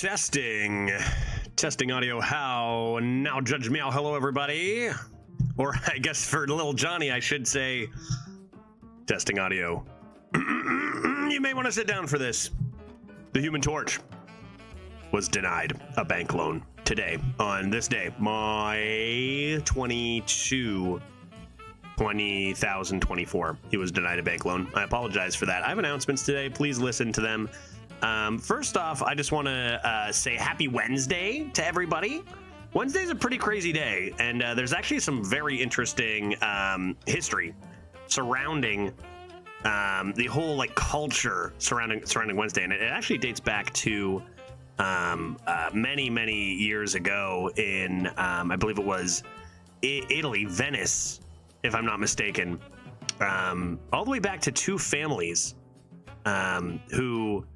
Testing audio. How? Now judge me. Hello, everybody. Or I guess for little Johnny, I should say testing audio. You may want to sit down for this. The Human Torch was denied a bank loan today, on this day, May 22, 2024. He was denied a bank loan. I apologize for that. I have announcements today. Please listen to them. First off, I just want to say happy Wednesday to everybody. Wednesday's a pretty crazy day, and there's actually some very interesting history surrounding the whole culture surrounding Wednesday, and it actually dates back to many years ago in I believe it was Italy, Venice, if I'm not mistaken, all the way back to two families who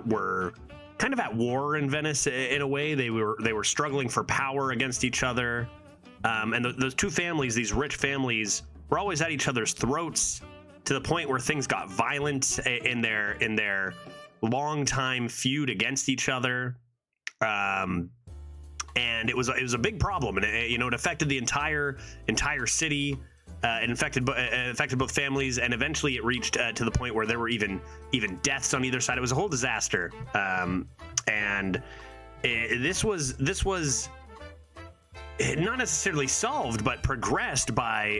were kind of at war in Venice in a way. They were struggling for power against each other, and those two families, these rich families, were always at each other's throats, to the point where things got violent in their long time feud against each other, and it was a big problem, and it affected the entire city. It affected both families, and eventually it reached to the point where there were even deaths on either side. It was a whole disaster, and this was not necessarily solved, but progressed by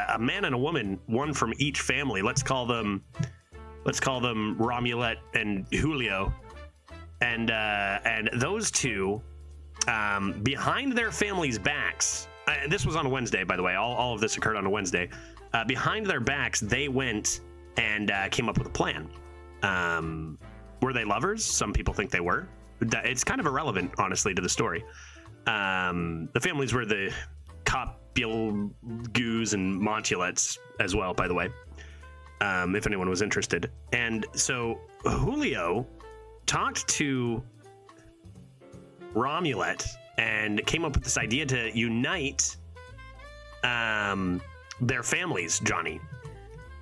a man and a woman, one from each family. Let's call them Romulet and Julio, and those two, behind their families' backs. This was on a Wednesday, by the way. All of this occurred on a Wednesday. Behind their backs, they went and came up with a plan. Were they lovers? Some people think they were. It's kind of irrelevant, honestly, to the story. The families were the Copulgus and Montulets as well, by the way, if anyone was interested. And so Julio talked to Romulet and came up with this idea to unite their families, Johnny.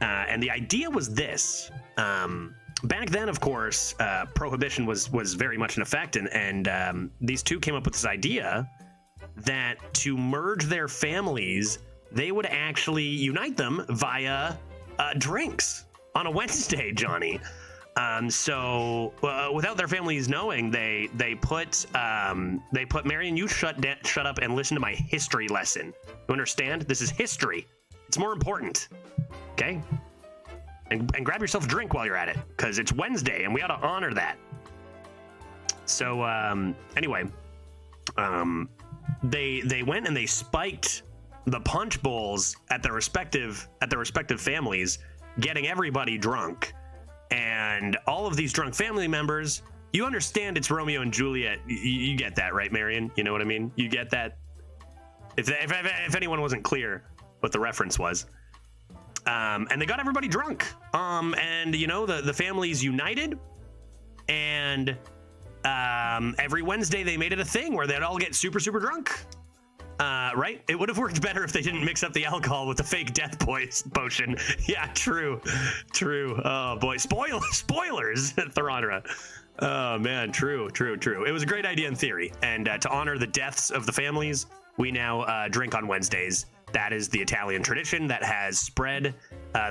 And the idea was this. Back then, of course, prohibition was very much in effect, and these two came up with this idea that to merge their families, they would actually unite them via drinks on a Wednesday, Johnny. So without their families knowing, they put Marion, you shut up and listen to my history lesson. You understand? This is history. It's more important. Okay? And grab yourself a drink while you're at it, because it's Wednesday and we ought to honor that. So anyway, they went and they spiked the punch bowls at their respective families, getting everybody drunk. And all of these drunk family members, you understand it's Romeo and Juliet. You get that, right, Marion? You know what I mean? You get that? If anyone wasn't clear what the reference was. And they got everybody drunk. And, the families united. And every Wednesday they made it a thing where they'd all get super, super drunk. Right? It would have worked better if they didn't mix up the alcohol with the fake death potion. Yeah, true. Oh, boy. Spoilers, Theronra. Oh, man. True. It was a great idea in theory. And to honor the deaths of the families, we now drink on Wednesdays. That is the Italian tradition that has spread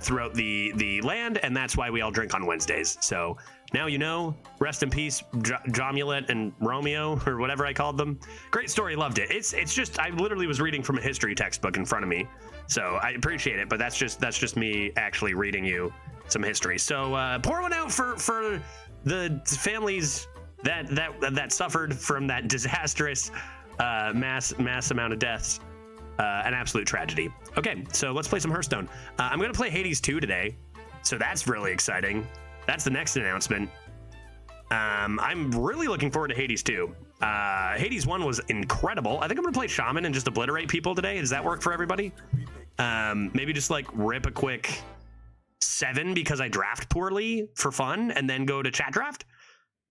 throughout the land, and that's why we all drink on Wednesdays. So now rest in peace, Jomulet and Romeo, or whatever I called them. Great story, loved it. It's just, I literally was reading from a history textbook in front of me, so I appreciate it. But that's just me actually reading you some history. So pour one out for the families that suffered from that disastrous mass amount of deaths. An absolute tragedy. Okay, so let's play some Hearthstone. I'm going to play Hades 2 today, so that's really exciting. That's the next announcement. I'm really looking forward to Hades 2. Hades 1 was incredible. I think I'm going to play Shaman and just obliterate people today. Does that work for everybody? Maybe just rip a quick 7 because I draft poorly for fun and then go to chat draft.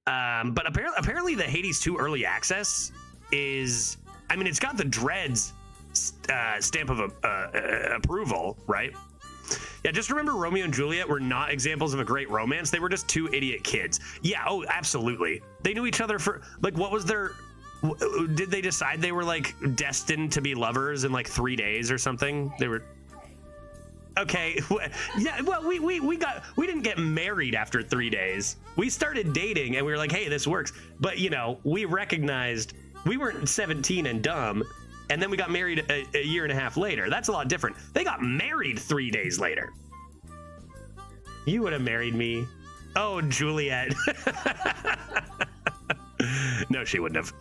But apparently the Hades 2 early access is, it's got the Dreads stamp of approval, right? Yeah, just remember Romeo and Juliet were not examples of a great romance. They were just two idiot kids. Yeah, oh, absolutely. They knew each other for, like, what was their, did they decide they were, like, destined to be lovers in, like, 3 days or something? They were, okay, yeah, well, we didn't get married after 3 days. We started dating and we were like, hey, this works. But, you know, we recognized we weren't 17 and dumb. And then we got married a year and a half later. That's a lot different. They got married 3 days later. You would have married me. Oh, Juliet. No, she wouldn't have.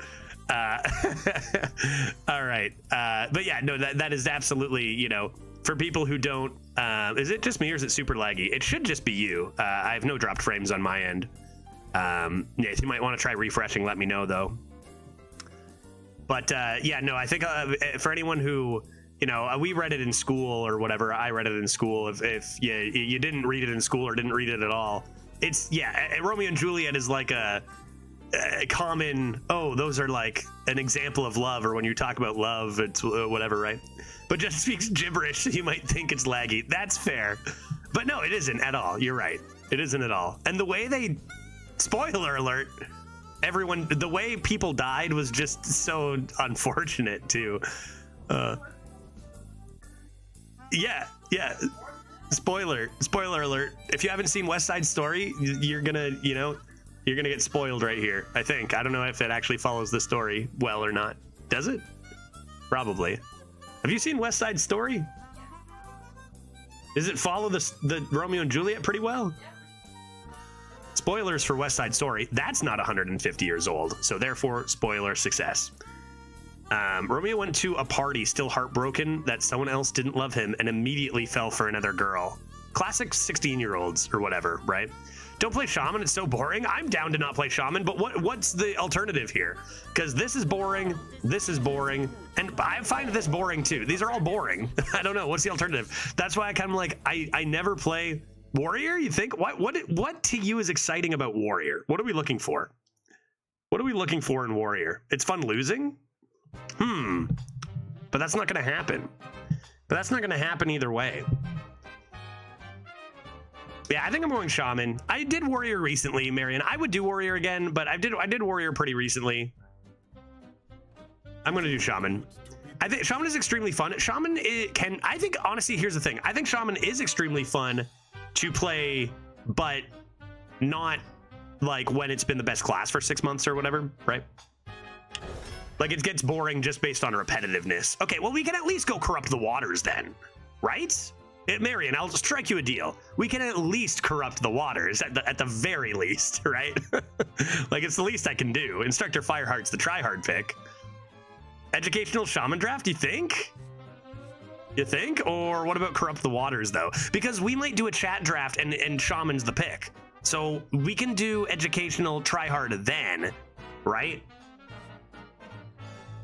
All right. But yeah, no, that is absolutely, you know, for people who don't, is it just me or is it super laggy? It should just be you. I have no dropped frames on my end. Yeah, if you might want to try refreshing, let me know though. But yeah, no, I think for anyone who, you know, we read it in school or whatever, I read it in school. If you didn't read it in school or didn't read it at all, it's, yeah, Romeo and Juliet is like a common, oh, those are like an example of love, or when you talk about love, it's whatever, right? But just speaks gibberish, you might think it's laggy. That's fair. But no, it isn't at all. You're right. It isn't at all. And the way they, spoiler alert, everyone, the way people died was just so unfortunate too. Yeah. Spoiler alert. If you haven't seen West Side Story, you're gonna get spoiled right here. I think. I don't know if it actually follows the story well or not. Does it? Probably. Have you seen West Side Story? Does it follow the Romeo and Juliet pretty well? Spoilers for West Side Story. That's not 150 years old, so therefore, spoiler success. Romeo went to a party still heartbroken that someone else didn't love him and immediately fell for another girl. Classic 16-year-olds or whatever, right? Don't play Shaman, it's so boring. I'm down to not play Shaman, but what's the alternative here? Because this is boring, and I find this boring too. These are all boring. I don't know, what's the alternative? That's why I kind of like, I never play Warrior, you think? What to you is exciting about Warrior? What are we looking for? What are we looking for in Warrior? It's fun losing? But that's not going to happen. But that's not going to happen either way. Yeah, I think I'm going Shaman. I did Warrior recently, Marion. I would do Warrior again, but I did Warrior pretty recently. I'm going to do Shaman. I think Shaman is extremely fun. Shaman can, I think, honestly, here's the thing. I think Shaman is extremely fun to play, but not like when it's been the best class for 6 months or whatever, right? Like it gets boring just based on repetitiveness. Okay, well, we can at least go Corrupt the Waters then, right? Marion, I'll strike you a deal. We can at least Corrupt the Waters at the very least, right? Like it's the least I can do. Instructor Fireheart's the try-hard pick. Educational Shaman draft, you think? You think? Or what about Corrupt the Waters, though? Because we might do a chat draft and Shaman's the pick. So we can do Educational Tryhard then, right?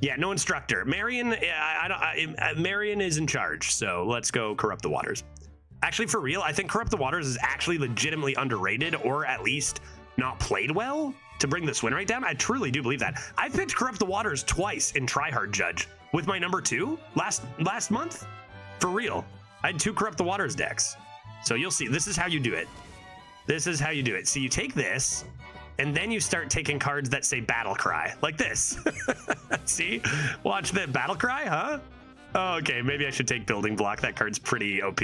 Yeah, no instructor. Marion, Marion is in charge, so let's go Corrupt the Waters. Actually, for real, I think Corrupt the Waters is actually legitimately underrated, or at least not played well to bring this win rate down. I truly do believe that. I picked Corrupt the Waters twice in Tryhard Judge with my number 2 last month. For real. I had 2 Corrupt the Waters decks. So you'll see. This is how you do it. This is how you do it. So you take this, and then you start taking cards that say Battle Cry, like this. See? Watch the Battle Cry, huh? Oh, okay, maybe I should take Building Block. That card's pretty OP.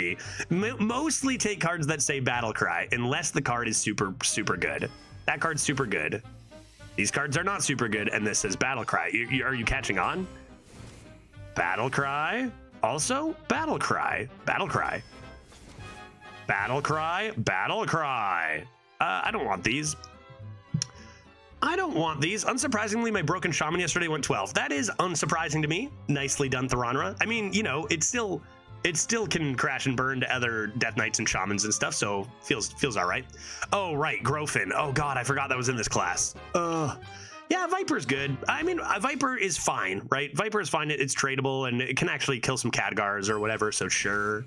Mostly take cards that say Battle Cry, unless the card is super, super good. That card's super good. These cards are not super good, and this says Battle Cry. Are you catching on? Battle Cry. Also, Battle Cry. Battle Cry. Battle Cry. Battle Cry. I don't want these. I don't want these. Unsurprisingly, my Broken Shaman yesterday went 12. That is unsurprising to me. Nicely done, Tharanra. I mean, you know, it still can crash and burn to other Death Knights and Shamans and stuff, so feels all right. Oh, right, Grofin. Oh, God, I forgot that was in this class. Yeah, Viper's good. I mean, Viper is fine, right? Viper is fine. It's tradable, and it can actually kill some Khadgars or whatever, so sure.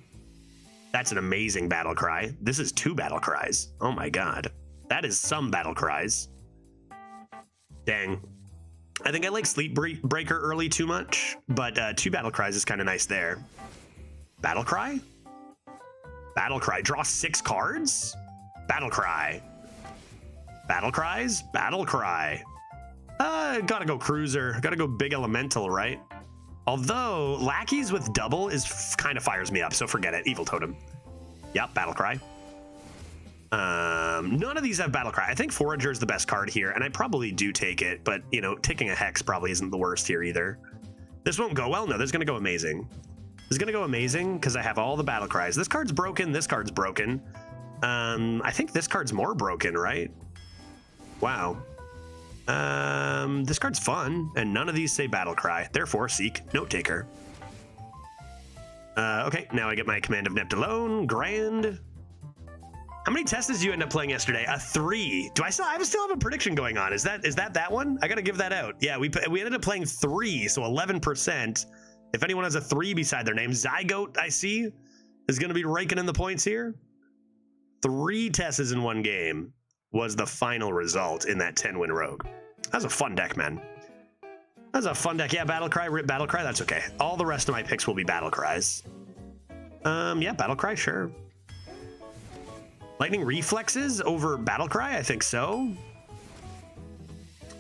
That's an amazing Battle Cry. This is 2 Battle Cries. Oh, my God. That is some Battle Cries. Dang. I think I like Sleep Breaker early too much, but 2 Battle Cries is kind of nice there. Battle Cry? Battle Cry. Draw 6 cards? Battle Cry. Battle Cries? Battle Cry. Gotta go Cruiser. Gotta go Big Elemental, right? Although, Lackeys with double is kind of fires me up, so forget it. Evil Totem. Yep, Battle Cry. None of these have Battle Cry. I think Forager is the best card here, and I probably do take it, but, you know, taking a Hex probably isn't the worst here either. This won't go well? No, this is going to go amazing. This is going to go amazing because I have all the Battle Cries. This card's broken. This card's broken. I think this card's more broken, right? Wow. This card's fun, and none of these say Battle Cry. Therefore, seek Note Taker. Okay, now I get my Command of Neptulone. Grand. How many tests did you end up playing yesterday? A 3. I still have a prediction going on. Is that one? I gotta give that out. Yeah, we ended up playing 3, so 11%. If anyone has a 3 beside their name, Zygote, I see, is gonna be raking in the points here. 3 tests in one game was the final result in that 10-win rogue. That was a fun deck, man. That was a fun deck. Yeah, Battle Cry, rip Battle Cry, that's okay. All the rest of my picks will be Battle Cries. Yeah, Battle Cry, sure. Lightning Reflexes over Battle Cry? I think so.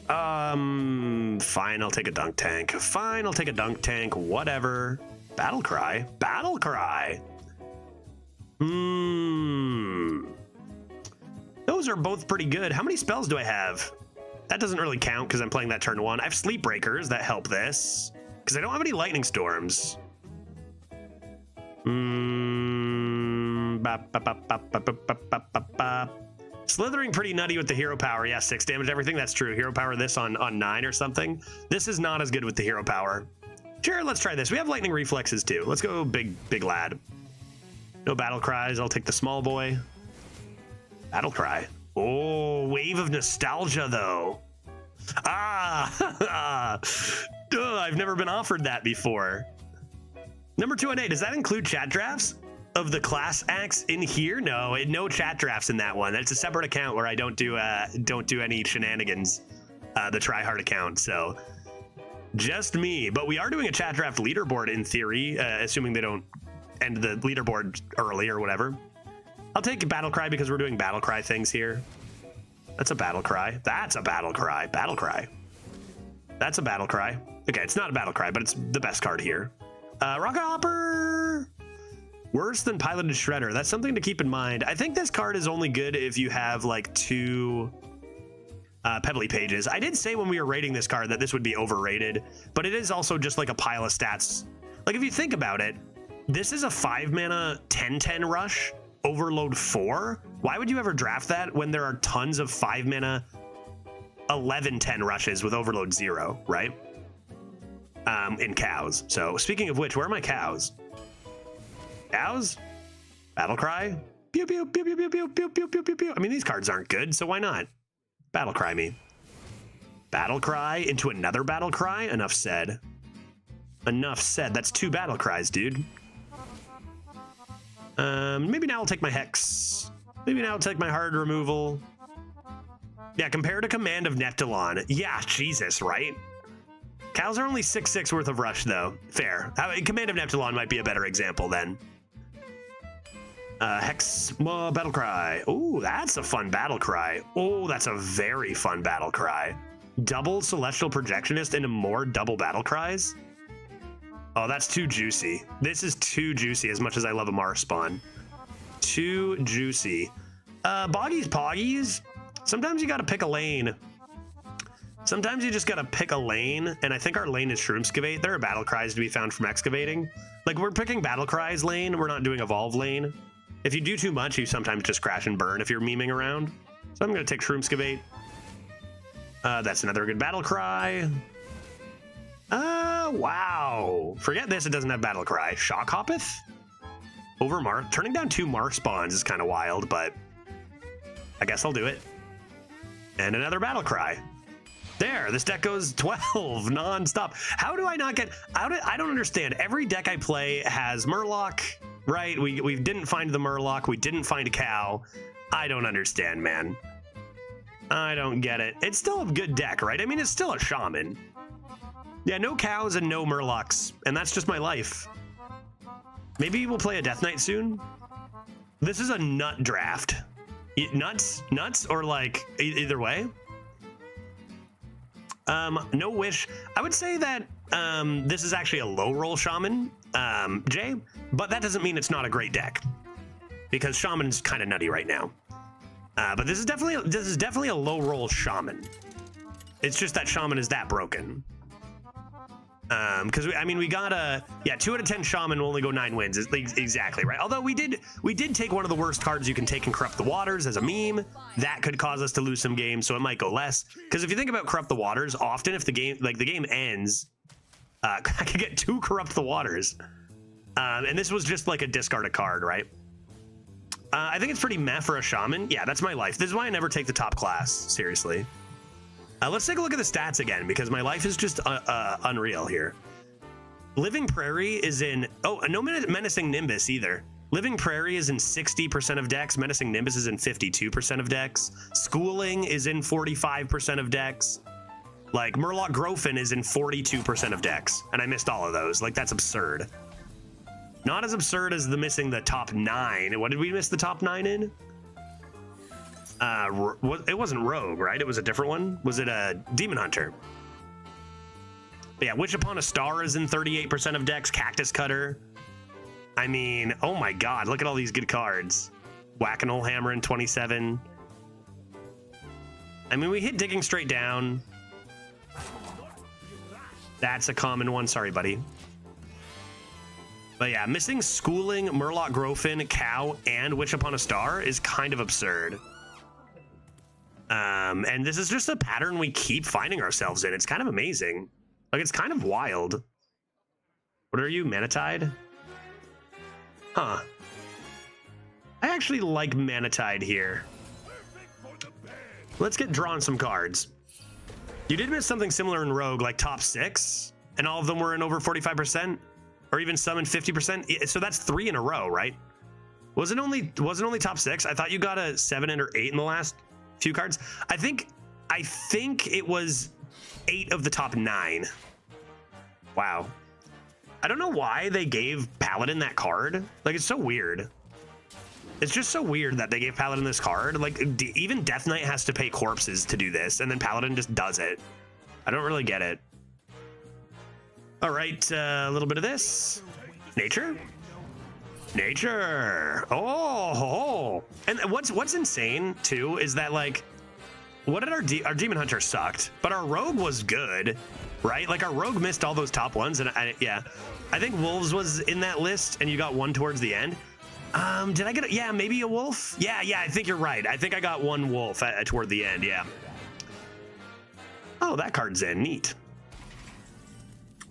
Fine, I'll take a Dunk Tank. Fine, I'll take a Dunk Tank. Whatever. Battle Cry? Battle Cry! Those are both pretty good. How many spells do I have? That doesn't really count because I'm playing that turn 1. I have Sleep Breakers that help this. Because I don't have any Lightning Storms. Slithering pretty nutty with the hero power. Yeah, 6 damage, everything. That's true. Hero power this on 9 or something. This is not as good with the hero power. Sure, let's try this. We have Lightning Reflexes too. Let's go big lad. No Battle Cries. I'll take the small boy. Battle Cry. Oh, Wave of Nostalgia though. Ah, I've never been offered that before. Number 2 on 8, does that include chat drafts of the class acts in here? No, no chat drafts in that one. That's a separate account where I don't do any shenanigans. The tryhard account, so just me. But we are doing a chat draft leaderboard in theory, assuming they don't end the leaderboard early or whatever. I'll take Battle Cry because we're doing Battle Cry things here. That's a Battle Cry. That's a Battle Cry. Battle Cry. That's a Battle Cry. Okay, it's not a Battle Cry, but it's the best card here. Rocket Hopper! Worse than Piloted Shredder. That's something to keep in mind. I think this card is only good if you have like 2 Pebbly Pages. I did say when we were rating this card that this would be overrated, but it is also just like a pile of stats. Like if you think about it, this is a 5-mana 10/10 rush, Overload 4. Why would you ever draft that when there are tons of 5-mana 11/10 rushes with Overload 0, right? In cows. So speaking of which, where are my cows? Cows? Battle Cry? Pew pew pew pew pew pew pew pew pew pew pew. I mean, these cards aren't good, so why not? Battle Cry me. Battle Cry into another Battle Cry? Enough said. Enough said. That's 2 Battle Cries, dude. Maybe now I'll take my Hex. Maybe now I'll take my Hard Removal. Yeah, compared to Command of Neptulon. Yeah, Jesus, right? Cows are only 6/6 worth of rush, though. Fair. Command of Neptulon might be a better example, then. Hex Battle Cry. Oh, that's a fun Battle Cry. Oh, that's a very fun Battle Cry. Double Celestial Projectionist into more double Battle Cries? Oh, that's too juicy. This is too juicy as much as I love a Mars spawn. Too juicy. Boggies Poggies. Sometimes you gotta pick a lane. Sometimes you just gotta pick a lane, and I think our lane is Shroomscavate. There are Battle Cries to be found from excavating. Like, we're picking Battle Cries lane, we're not doing Evolve lane. If you do too much, you sometimes just crash and burn if you're memeing around. So I'm gonna take Shroomscavate. That's another good Battle Cry. Wow. Forget this, it doesn't have Battle Cry. Shock Hoppeth? Over Mar. Turning down 2 Mar spawns is kind of wild, but I guess I'll do it. And another Battle Cry. There, this deck goes 12 non-stop. How do I not get... I don't understand. Every deck I play has Murloc, right? We didn't find the Murloc. We didn't find a cow. I don't understand, man. I don't get it. It's still a good deck, right? I mean, it's still a Shaman. Yeah, no cows and no Murlocs. And that's just my life. Maybe we'll play a Death Knight soon. This is a nut draft. Nuts, or like either way. No wish. I would say that this is actually a low roll shaman, Jay, but that doesn't mean it's not a great deck because shaman's kind of nutty right now. But this is definitely a low roll shaman. It's just that shaman is that broken. Because we got a 2 out of 10 shaman will only go 9 wins. It's exactly right. Although we did take one of the worst cards you can take and Corrupt the Waters as a meme. That could cause us to lose some games, so it might go less. Because if you think about Corrupt the Waters, often if the game ends, I could get 2 Corrupt the Waters, and this was just like a discarded card, right? I think it's pretty meh for a shaman. Yeah, that's my life. This is why I never take the top class seriously. Let's take a look at the stats again, because my life is just unreal here. Living Prairie is in... Oh, no Menacing Nimbus either. Living Prairie is in 60% of decks. Menacing Nimbus is in 52% of decks. Schooling is in 45% of decks. Like, Murloc Grofin is in 42% of decks. And I missed all of those. Like, that's absurd. Not as absurd as missing the top 9. What did we miss the top 9 in? It wasn't Rogue, right? It was a different one. Was it a Demon Hunter? But yeah, Witch Upon a Star is in 38% of decks. Cactus Cutter. I mean, oh my god, look at all these good cards. Whack-a-Hole Hammer in 27. I mean, we hit Digging Straight Down. That's a common one. Sorry, buddy. But yeah, missing Schooling, Murloc Grofin, Cow, and Witch Upon a Star is kind of absurd. And this is just a pattern we keep finding ourselves in. It's kind of amazing. Like, it's kind of wild. What are you, Manatide? Huh. I actually like Manatide here. Let's get drawn some cards. You did miss something similar in Rogue, like top 6, and all of them were in over 45%, or even some in 50%. So that's 3 in a row, right? Was it only top 6? I thought you got a 7 or 8 in the last few cards. I think it was 8 of the top 9. Wow. I don't know why they gave Paladin that card. Like, it's so weird. It's just so weird that they gave Paladin this card. Like, even Death Knight has to pay corpses to do this, and then Paladin just does it. I don't really get it. All right, a little bit of this. Nature. Oh. And what's insane too is that, like, what did our Demon Hunter sucked, but our Rogue was good, right? Like, our Rogue missed all those top ones, and I think Wolves was in that list, and you got one towards the end. Did I get it? Yeah, maybe a wolf. Yeah, I think you're right. I think I got one wolf toward the end. Yeah. Oh, that card's in. Neat.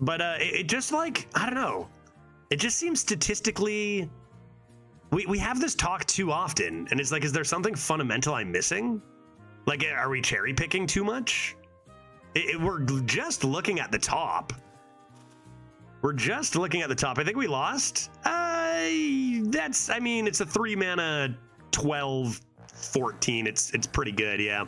But it just, like, I don't know. It just seems statistically, we have this talk too often, and it's like, is there something fundamental I'm missing? Like, are we cherry picking too much? We're just looking at the top. I think we lost. I mean, it's a 3 mana 12 14. It's pretty good, yeah.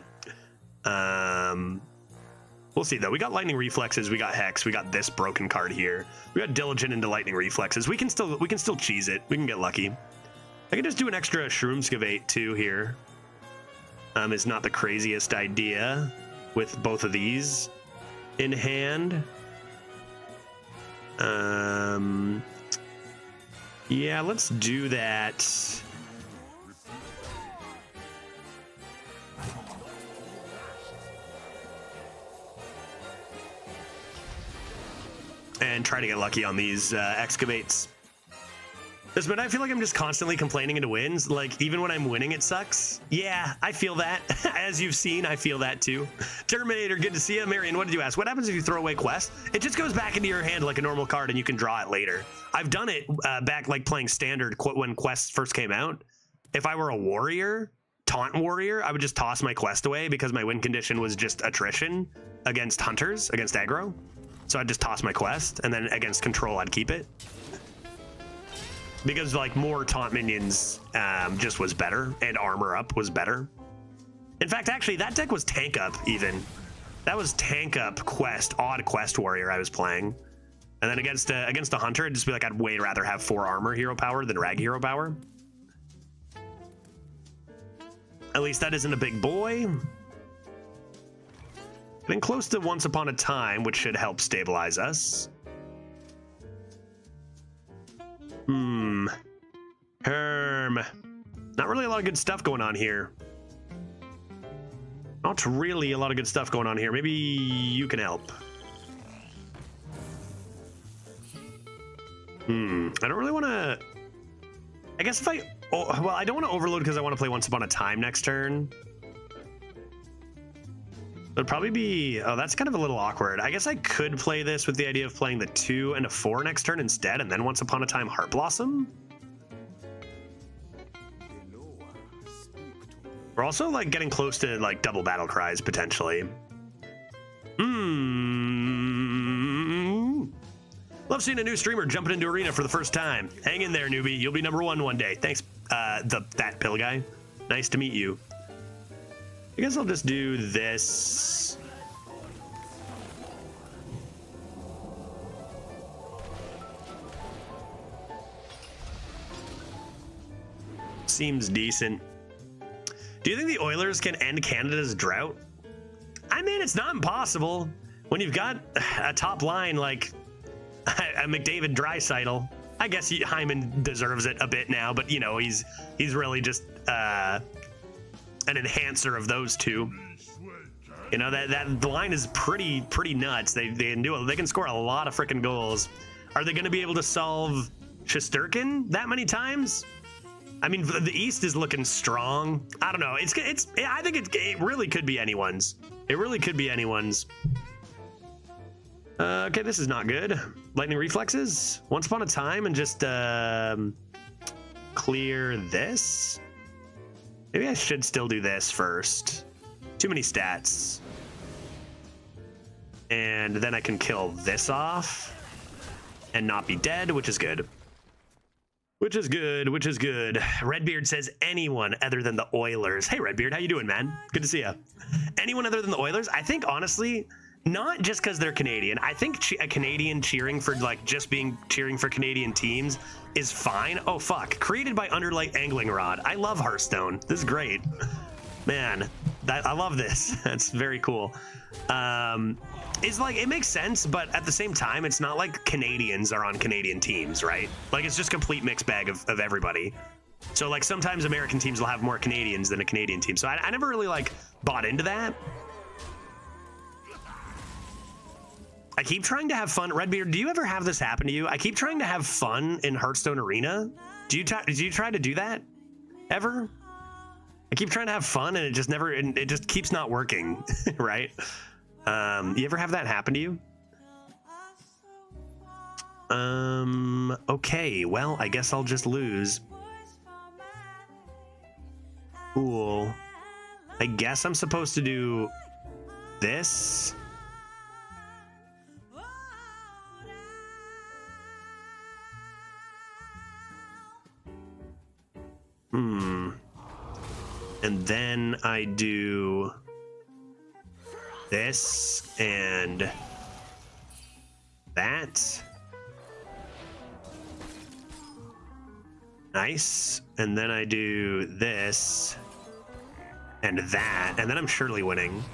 We'll see though. We got Lightning Reflexes, we got Hex, we got this broken card here. We got Diligent into Lightning Reflexes. We can still cheese it. We can get lucky. I can just do an extra Shroomskavate too here. Is not the craziest idea with both of these in hand. Yeah, let's do that. And try to get lucky on these excavates. But I feel like I'm just constantly complaining into wins. Like, even when I'm winning, it sucks. Yeah, I feel that. As you've seen, I feel that too. Terminator, good to see you. Marion, what did you ask? What happens if you throw away Quest? It just goes back into your hand like a normal card, and you can draw it later. I've done it back, like, playing Standard when Quest first came out. If I were a warrior, Taunt Warrior, I would just toss my Quest away because my win condition was just attrition against hunters, against aggro. So I'd just toss my Quest, and then against control, I'd keep it. Because, like, more taunt minions just was better, and armor up was better. In fact, actually, that deck was tank up, even. That was tank up Quest, odd Quest Warrior I was playing. And then against a hunter, it'd just be like, I'd way rather have 4 armor hero power than rag hero power. At least that isn't a big boy. Getting close to Once Upon a Time, which should help stabilize us. Herm. Not really a lot of good stuff going on here. Not really a lot of good stuff going on here. Maybe you can help. I don't really want to... I guess if I... Oh, well, I don't want to overload because I want to play Once Upon a Time next turn. It'd probably be... Oh, that's kind of a little awkward. I guess I could play this with the idea of playing the 2 and a 4 next turn instead, and then Once Upon a Time Heart Blossom. We're also like getting close to like double battle cries potentially. Love seeing a new streamer jumping into arena for the first time. Hang in there, newbie. You'll be #1 one day. Thanks, that pill guy. Nice to meet you. I guess I'll just do this. Seems decent. Do you think the Oilers can end Canada's drought? I mean, it's not impossible. When you've got a top line like a McDavid Draisaitl, I guess Hyman deserves it a bit now, but you know, he's really just an enhancer of those two. You know, that line is pretty nuts. They can score a lot of freaking goals. Are they going to be able to solve Shesterkin that many times? I mean, the East is looking strong. I don't know. I think it really could be anyone's. It really could be anyone's. Okay, this is not good. Lightning reflexes. Once Upon a Time and just clear this. Maybe I should still do this first. Too many stats. And then I can kill this off and not be dead, which is good. Which is good. Redbeard says anyone other than the Oilers. Hey, Redbeard, how you doing, man? Good to see you. Anyone other than the Oilers? I think, honestly, not just because they're Canadian. I think a Canadian cheering for, like, just cheering for Canadian teams is fine. Oh, fuck. Created by Underlight Angling Rod. I love Hearthstone. This is great. Man, I love this. That's very cool. It's like, it makes sense, but at the same time, it's not like Canadians are on Canadian teams, right? Like, it's just complete mixed bag of everybody. So, like, sometimes American teams will have more Canadians than a Canadian team. So I never really, like, bought into that. I keep trying to have fun. Redbeard, do you ever have this happen to you? I keep trying to have fun in Hearthstone Arena. Do you try to do that ever? I keep trying to have fun and it just keeps not working, right? You ever have that happen to you? Okay, well, I guess I'll just lose. Cool. I guess I'm supposed to do this. And then I do this and that. Nice. And then I do this and that. And then I'm surely winning.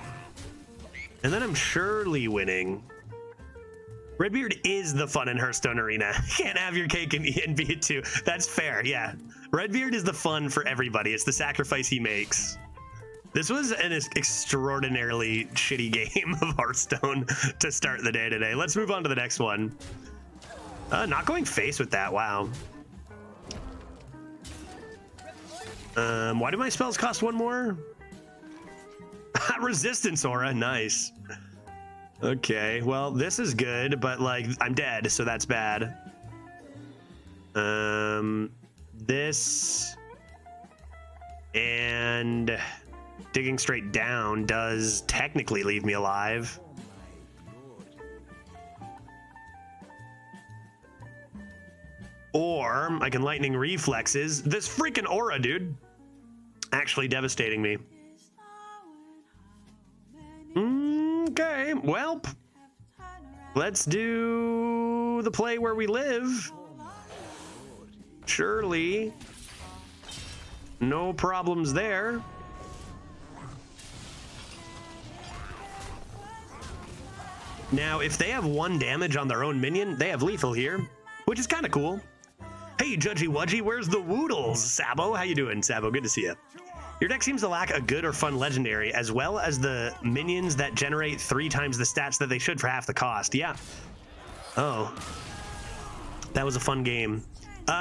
Redbeard is the fun in Hearthstone Arena. Can't have your cake and be it too. That's fair, yeah. Redbeard is the fun for everybody. It's the sacrifice he makes. This was an extraordinarily shitty game of Hearthstone to start the day today. Let's move on to the next one. Not going face with that, wow. Why do my spells cost 1 more? Resistance aura, nice. Okay, well, this is good, but, like, I'm dead, so that's bad. This and digging straight down does technically leave me alive. Or I can lightning reflexes. This freaking aura, dude. Actually devastating me. Okay, well, let's do the play where we live. Surely, no problems there. Now, if they have 1 damage on their own minion, they have lethal here, which is kind of cool. Hey, Judgy Wudgy, where's the Woodles? Sabo, how you doing, Sabo? Good to see you. Your deck seems to lack a good or fun legendary, as well as the minions that generate 3 times the stats that they should for half the cost. Yeah. Oh. That was a fun game.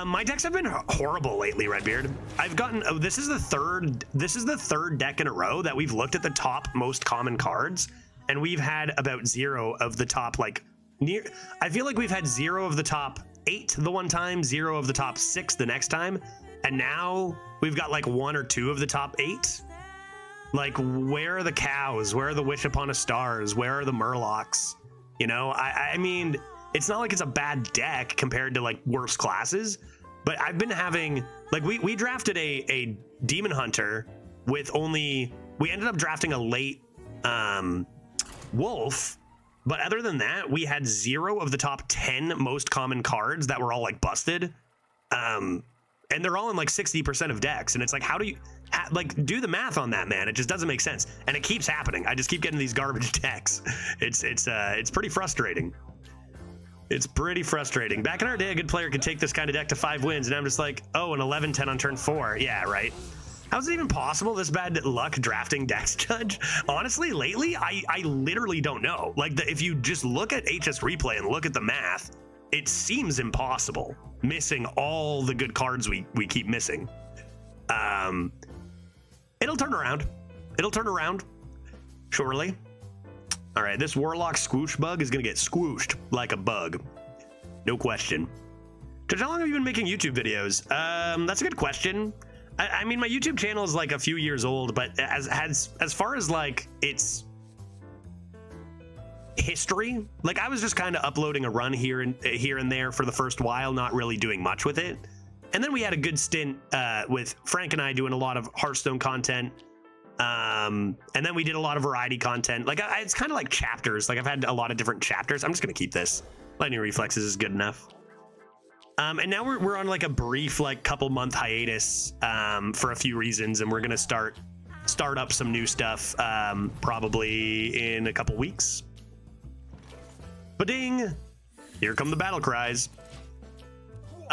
My decks have been horrible lately, Redbeard. I've gotten, this is the third deck in a row that we've looked at the top most common cards, and we've had about 0 of the top, like, I feel like we've had 0 of the top 8 the one time, 0 of the top 6 the next time, and now we've got like 1 or 2 of the top 8. Like, where are the cows? Where are the Wish Upon a Stars? Where are the Murlocs? You know, I mean, it's not like it's a bad deck compared to like worse classes, but I've been having, like, we drafted a Demon Hunter with only, we ended up drafting a late Wolf, but other than that, we had 0 of the top 10 most common cards that were all like busted. And they're all in like 60% of decks. And it's like, how do you, like, do the math on that, man? It just doesn't make sense. And it keeps happening. I just keep getting these garbage decks. It's pretty frustrating. It's pretty frustrating. Back in our day, a good player could take this kind of deck to 5 wins. And I'm just like, oh, an 11-10 on turn 4. Yeah, right. How is it even possible, this bad luck drafting decks, Judge? Honestly, lately, I literally don't know. Like, if you just look at HS Replay and look at the math, it seems impossible, missing all the good cards we keep missing. It'll turn around. It'll turn around, surely. All right, this Warlock Squoosh bug is going to get squooshed like a bug. No question. Judge, how long have you been making YouTube videos? That's a good question. I mean, my YouTube channel is like a few years old, but as far as like its history, like, I was just kind of uploading a run here and there for the first while, not really doing much with it. And then we had a good stint with Frank and I doing a lot of Hearthstone content. And then we did a lot of variety content. Like, it's kind of like chapters. Like, I've had a lot of different chapters. I'm just going to keep this. Lightning Reflexes is good enough. And now we're on like a brief, like, couple month hiatus for a few reasons. And we're going to start up some new stuff probably in a couple weeks. Ba-ding! Here come the battle cries.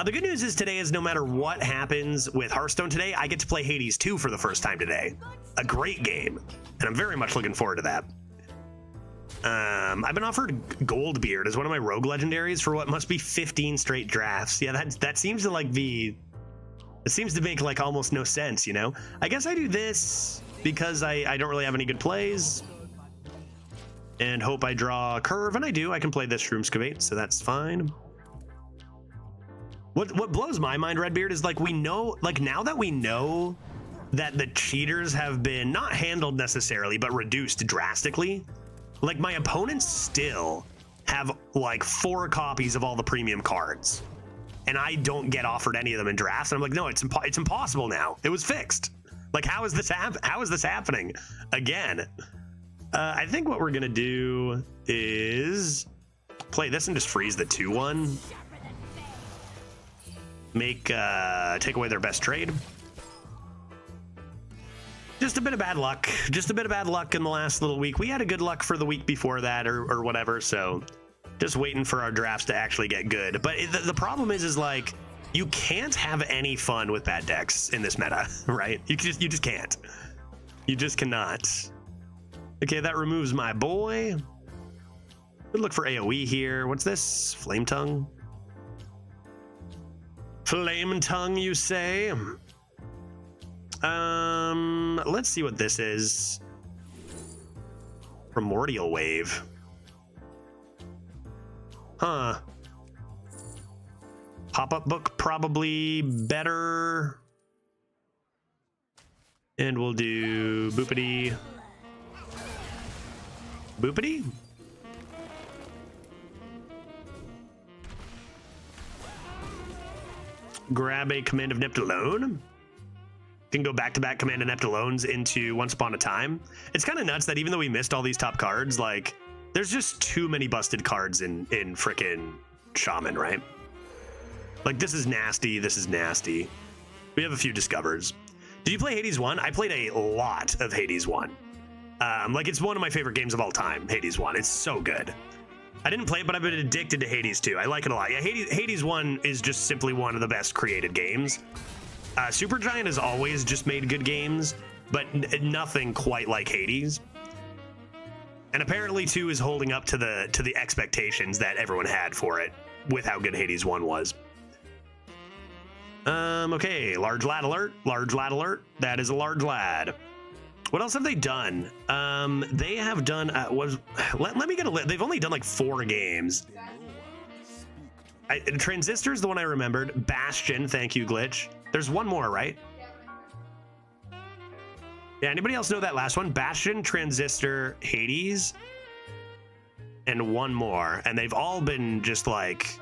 The good news is today is no matter what happens with Hearthstone today, I get to play Hades 2 for the first time today. A great game, and I'm very much looking forward to that. I've been offered Goldbeard as one of my rogue legendaries for what must be 15 straight drafts. Yeah, that seems to like be... It seems to make like almost no sense, you know? I guess I do this because I don't really have any good plays. And hope I draw a curve, and I do. I can play this Shroomscavate, so that's fine. What blows my mind, Redbeard, is like, we know, like, now that we know that the cheaters have been not handled necessarily, but reduced drastically, like, my opponents still have like 4 copies of all the premium cards, and I don't get offered any of them in drafts. And I'm like, no, it's impossible now. It was fixed. Like, how is this happening again? I think what we're gonna do is play this and just freeze the 2/1. Take away their best trade. Just a bit of bad luck. Just a bit of bad luck in the last little week. We had a good luck for the week before that or whatever, so just waiting for our drafts to actually get good. But the problem is like, you can't have any fun with bad decks in this meta, right? You just can't. You just cannot. Okay, that removes my boy. Good look for AoE here. What's this? Flame Tongue? Flame Tongue, you say? Let's see what this is. Primordial Wave. Huh. Pop-up book, probably better. And we'll do boopity. Boopity? Grab a Command of Neptulone. Can go back-to-back Command of Neptulones into Once Upon a Time. It's kind of nuts that even though we missed all these top cards, like, there's just too many busted cards in frickin' Shaman, right? Like, this is nasty, this is nasty. We have a few discovers. Did you play Hades 1? I played a lot of Hades 1. Like, it's one of my favorite games of all time, Hades 1. It's so good. I didn't play it, but I've been addicted to Hades 2. I like it a lot. Yeah, Hades 1 is just simply one of the best created games. Supergiant has always just made good games, but nothing quite like Hades. And apparently 2 is holding up to the expectations that everyone had for it with how good Hades 1 was. Okay, large lad alert. Large lad alert. That is a large lad. What else have they done? They have done let me get a list. They've only done like 4 games. Transistor's the one I remembered. Bastion, thank you, Glitch. There's one more, right? Yeah, anybody else know that last one? Bastion, Transistor, Hades, and one more. And they've all been just like,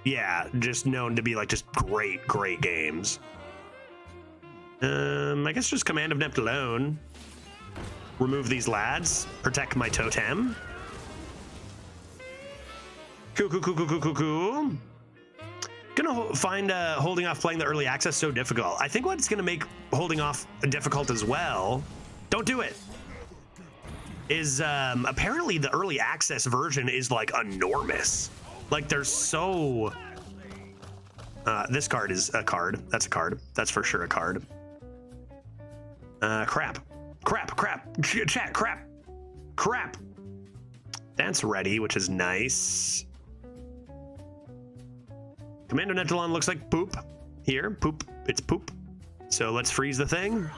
yeah, just known to be like just great games. I guess just Command of Nept alone. Remove these lads. Protect my totem. Cool. Gonna find holding off playing the early access so difficult. I think what's gonna make holding off difficult as well, don't do it, is apparently the early access version is like enormous. Like there's so... this card is a card. That's a card. That's for sure a card. Crap. Chat, crap. That's ready, which is nice. Commando Netalon looks like poop. Here, poop. It's poop. So let's freeze the thing.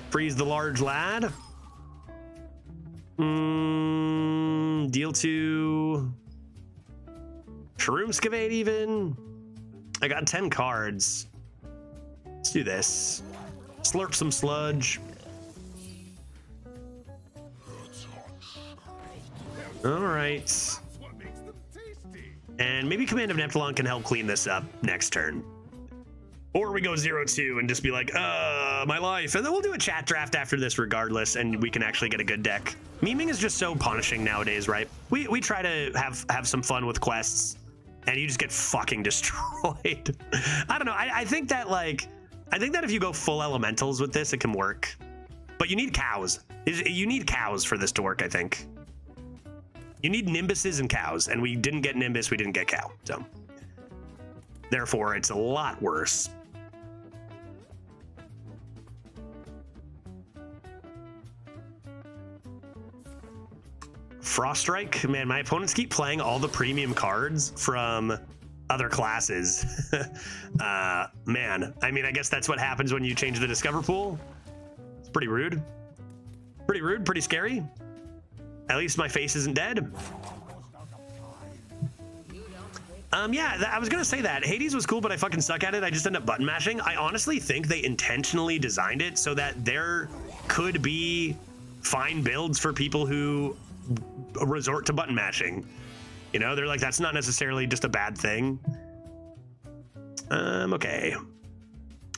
Freeze the large lad. Deal to Shroomscavate even. I got 10 cards. Let's do this. Slurp some sludge. All right. And maybe Command of Neptulon can help clean this up next turn. Or we go 0-2 and just be like, my life. And then we'll do a chat draft after this regardless, and we can actually get a good deck. Memeing is just so punishing nowadays, right? We try to have some fun with quests, and you just get fucking destroyed. I don't know. I think that if you go full elementals with this, it can work. But you need cows. You need cows for this to work, I think. You need Nimbuses and cows, and we didn't get Nimbus, we didn't get cow. So therefore, it's a lot worse. Froststrike, man, my opponents keep playing all the premium cards from other classes. Man, I mean, I guess that's what happens when you change the Discover pool. It's pretty rude. Pretty rude, pretty scary. At least my face isn't dead. Yeah, I was gonna say that. Hades was cool, but I fucking suck at it. I just end up button mashing. I honestly think they intentionally designed it so that there could be fine builds for people who resort to button mashing. You know, they're like, that's not necessarily just a bad thing. Okay.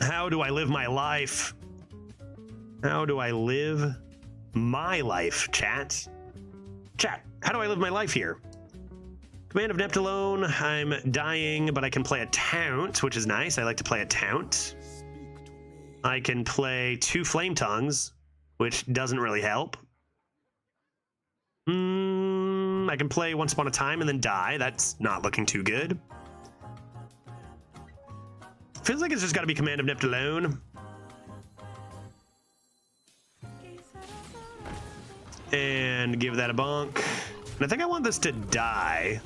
How do I live my life? How do I live my life, chat? Chat, how do I live my life here? Command of Neptulone, I'm dying, but I can play a Taunt, which is nice. I like to play a Taunt. I can play 2 Flame Tongues, which doesn't really help. I can play Once Upon a Time and then die. That's not looking too good. Feels like it's just got to be Command of Neptulone. And give that a bonk. And I think I want this to die.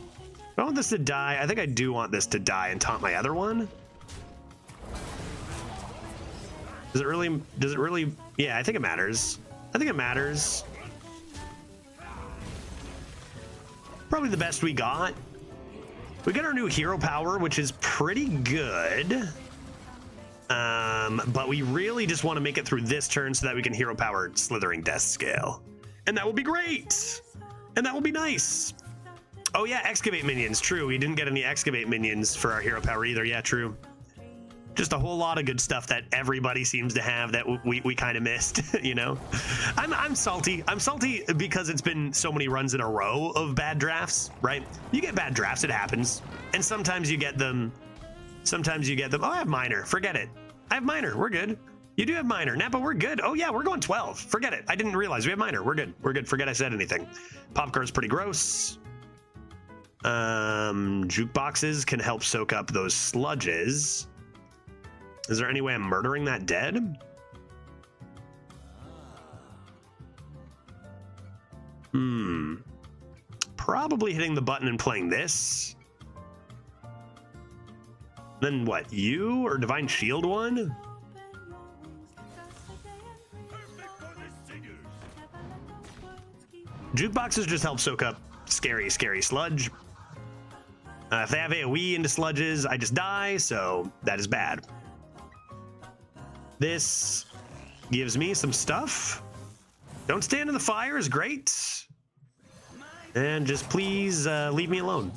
I want this to die. I think I do want this to die and taunt my other one. Does it really, yeah, I think it matters. I think it matters. Probably the best we got. We got our new hero power, which is pretty good. But we really just want to make it through this turn so that we can hero power Slithering Death Scale. And that will be great. And that will be nice. Oh yeah, Excavate minions, true. We didn't get any Excavate minions for our hero power either. Yeah, true. Just a whole lot of good stuff that everybody seems to have that we kind of missed, you know? I'm salty. I'm salty because it's been so many runs in a row of bad drafts, right? You get bad drafts, it happens. And sometimes you get them. Sometimes you get them. Oh, I have Minor. Forget it. I have Minor. We're good. You do have minor. Napa, we're good. Oh yeah, we're going 12. Forget it. I didn't realize we have minor. We're good. We're good. Forget I said anything. Popcorn's pretty gross. Jukeboxes can help soak up those sludges. Is there any way I'm murdering that dead? Probably hitting the button and playing this. Then what? You or Divine Shield one? Jukeboxes just help soak up scary, scary sludge. If they have AoE into sludges, I just die, so that is bad. This gives me some stuff. Don't stand in the fire is great. And just please leave me alone.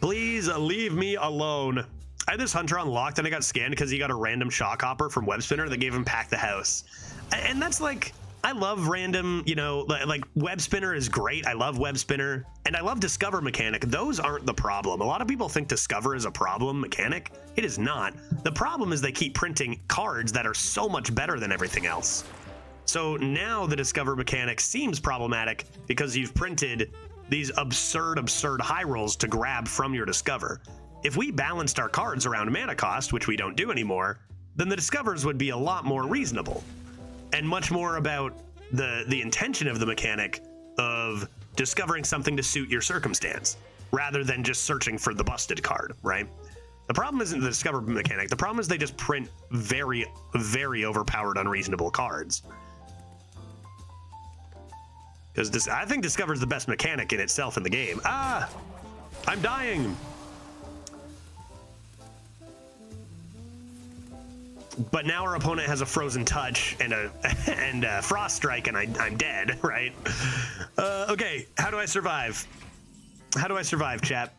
Please leave me alone. I had this hunter unlocked and I got scanned because he got a random shock hopper from Web Spinner that gave him Pack the House. And that's like, I love random, you know, like Web Spinner is great. I love Web Spinner and I love Discover mechanic. Those aren't the problem. A lot of people think Discover is a problem mechanic. It is not. The problem is they keep printing cards that are so much better than everything else. So now the Discover mechanic seems problematic because you've printed these absurd high rolls to grab from your Discover. If we balanced our cards around mana cost, which we don't do anymore, then the Discovers would be a lot more reasonable and much more about the intention of the mechanic of discovering something to suit your circumstance rather than just searching for the busted card, right? The problem isn't the Discover mechanic. The problem is they just print very, very overpowered, unreasonable cards. Because I think Discover's the best mechanic in itself in the game. Ah! I'm dying! But now our opponent has a Frozen Touch and a Frost Strike, and I'm dead, right? Okay, how do I survive? How do I survive, chat?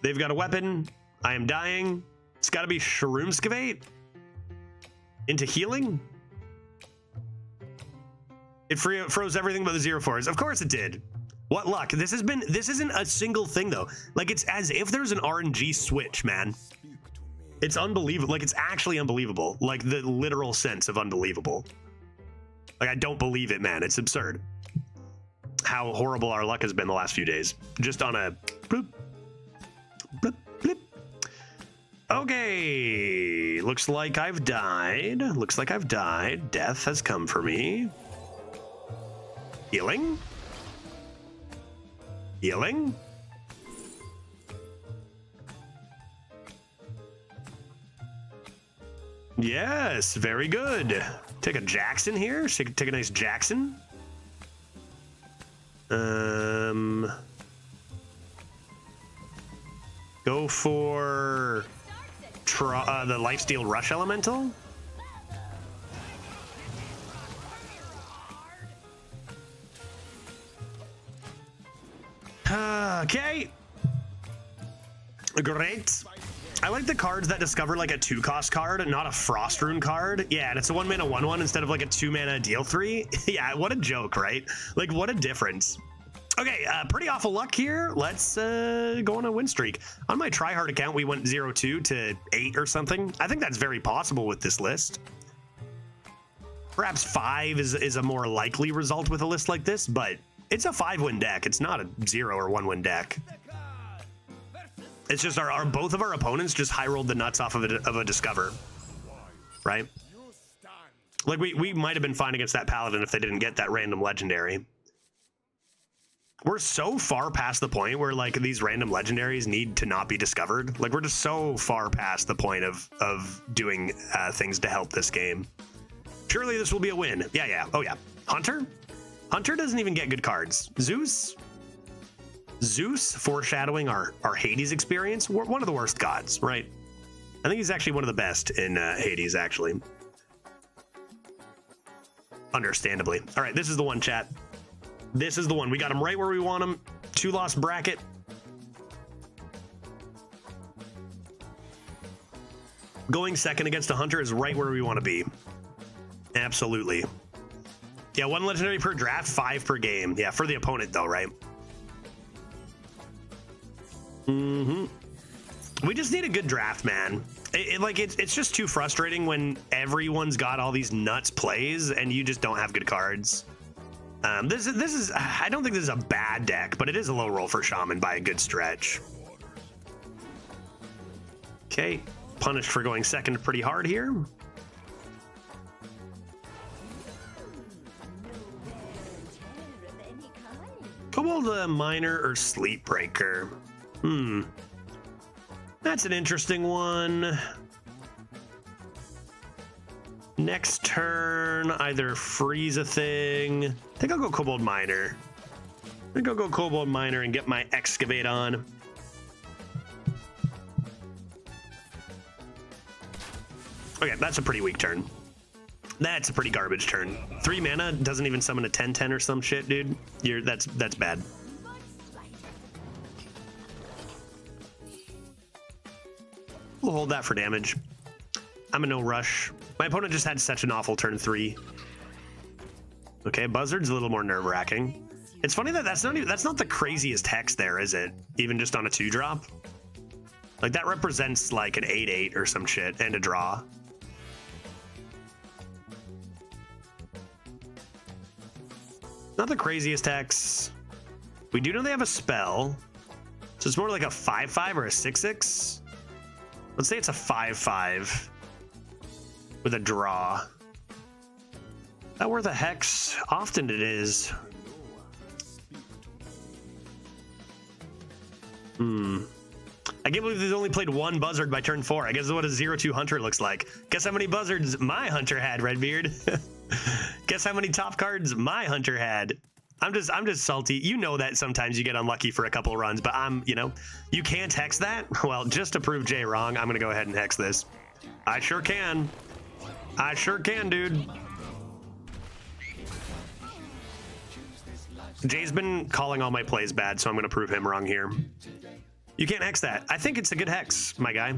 They've got a weapon. I am dying. It's got to be Shroomskavate into healing. It froze everything but the 0-4s. Of course it did. What luck. This isn't a single thing though. Like it's as if there's an RNG switch, man. It's unbelievable. Like it's actually unbelievable. Like the literal sense of unbelievable. Like I don't believe it, man. It's absurd. How horrible our luck has been the last few days. Just on a bloop, bloop, bloop. Okay. Looks like I've died. Looks like I've died. Death has come for me. Healing? Healing? Yes, very good. Take a Jackson here. Take a nice Jackson. Go for the Lifesteal Rush Elemental. Okay. Great. I like the cards that discover like a 2-cost card, not a Frost Rune card. Yeah, and it's a 1-mana 1/1 instead of like a 2-mana deal 3. Yeah, what a joke, right? Like, what a difference. Okay, pretty awful luck here. Let's go on a win streak. On my tryhard account, we went 0-2 to 8 or something. I think that's very possible with this list. Perhaps 5 is a more likely result with a list like this, but it's a 5-win deck. It's not a 0 or 1-win deck. It's just both of our opponents just high rolled the nuts off of a Discover, right? Like we might have been fine against that Paladin if they didn't get that random legendary. We're so far past the point where like these random legendaries need to not be discovered. Like we're just so far past the point of doing things to help this game. Surely this will be a win. Yeah. Oh yeah. Hunter doesn't even get good cards. Zeus foreshadowing our Hades experience. We're one of the worst gods, right? I think he's actually one of the best in Hades, actually. Understandably. All right, this is the one, chat. This is the one. We got him right where we want him. 2-loss bracket. Going second against a hunter is right where we want to be. Absolutely. Yeah, 1 legendary per draft, 5 per game. Yeah, for the opponent though, right? We just need a good draft, man. It's just too frustrating when everyone's got all these nuts plays and you just don't have good cards. This is I don't think this is a bad deck, but it is a low roll for Shaman by a good stretch. Okay, punished for going second pretty hard here. Kobold Miner or Sleep Breaker? That's an interesting one. Next turn, either freeze a thing. I think I'll go Kobold Miner. I think I'll go Kobold Miner and get my Excavate on. Okay, that's a pretty weak turn. That's a pretty garbage turn. 3 mana doesn't even summon a 10/10 or some shit, dude. That's bad. We'll hold that for damage. I'm in no rush. My opponent just had such an awful turn 3. Okay, Buzzard's a little more nerve-wracking. It's funny that that's not the craziest hex there, is it? Even just on a 2-drop? Like, that represents like an 8/8 or some shit and a draw. Not the craziest hex. We do know they have a spell. So it's more like a 5/5 or a 6/6. Let's say it's a 5/5 with a draw. That worth a hex? Often it is. I can't believe they've only played 1 Buzzard by turn 4. I guess that's what a 0/2 Hunter looks like. Guess how many Buzzards my Hunter had, Redbeard. Guess how many top cards my Hunter had. I'm just salty. You know that sometimes you get unlucky for a couple runs, but you can't hex that? Well, just to prove Jay wrong, I'm going to go ahead and hex this. I sure can. I sure can, dude. Jay's been calling all my plays bad, so I'm going to prove him wrong here. You can't hex that. I think it's a good hex, my guy.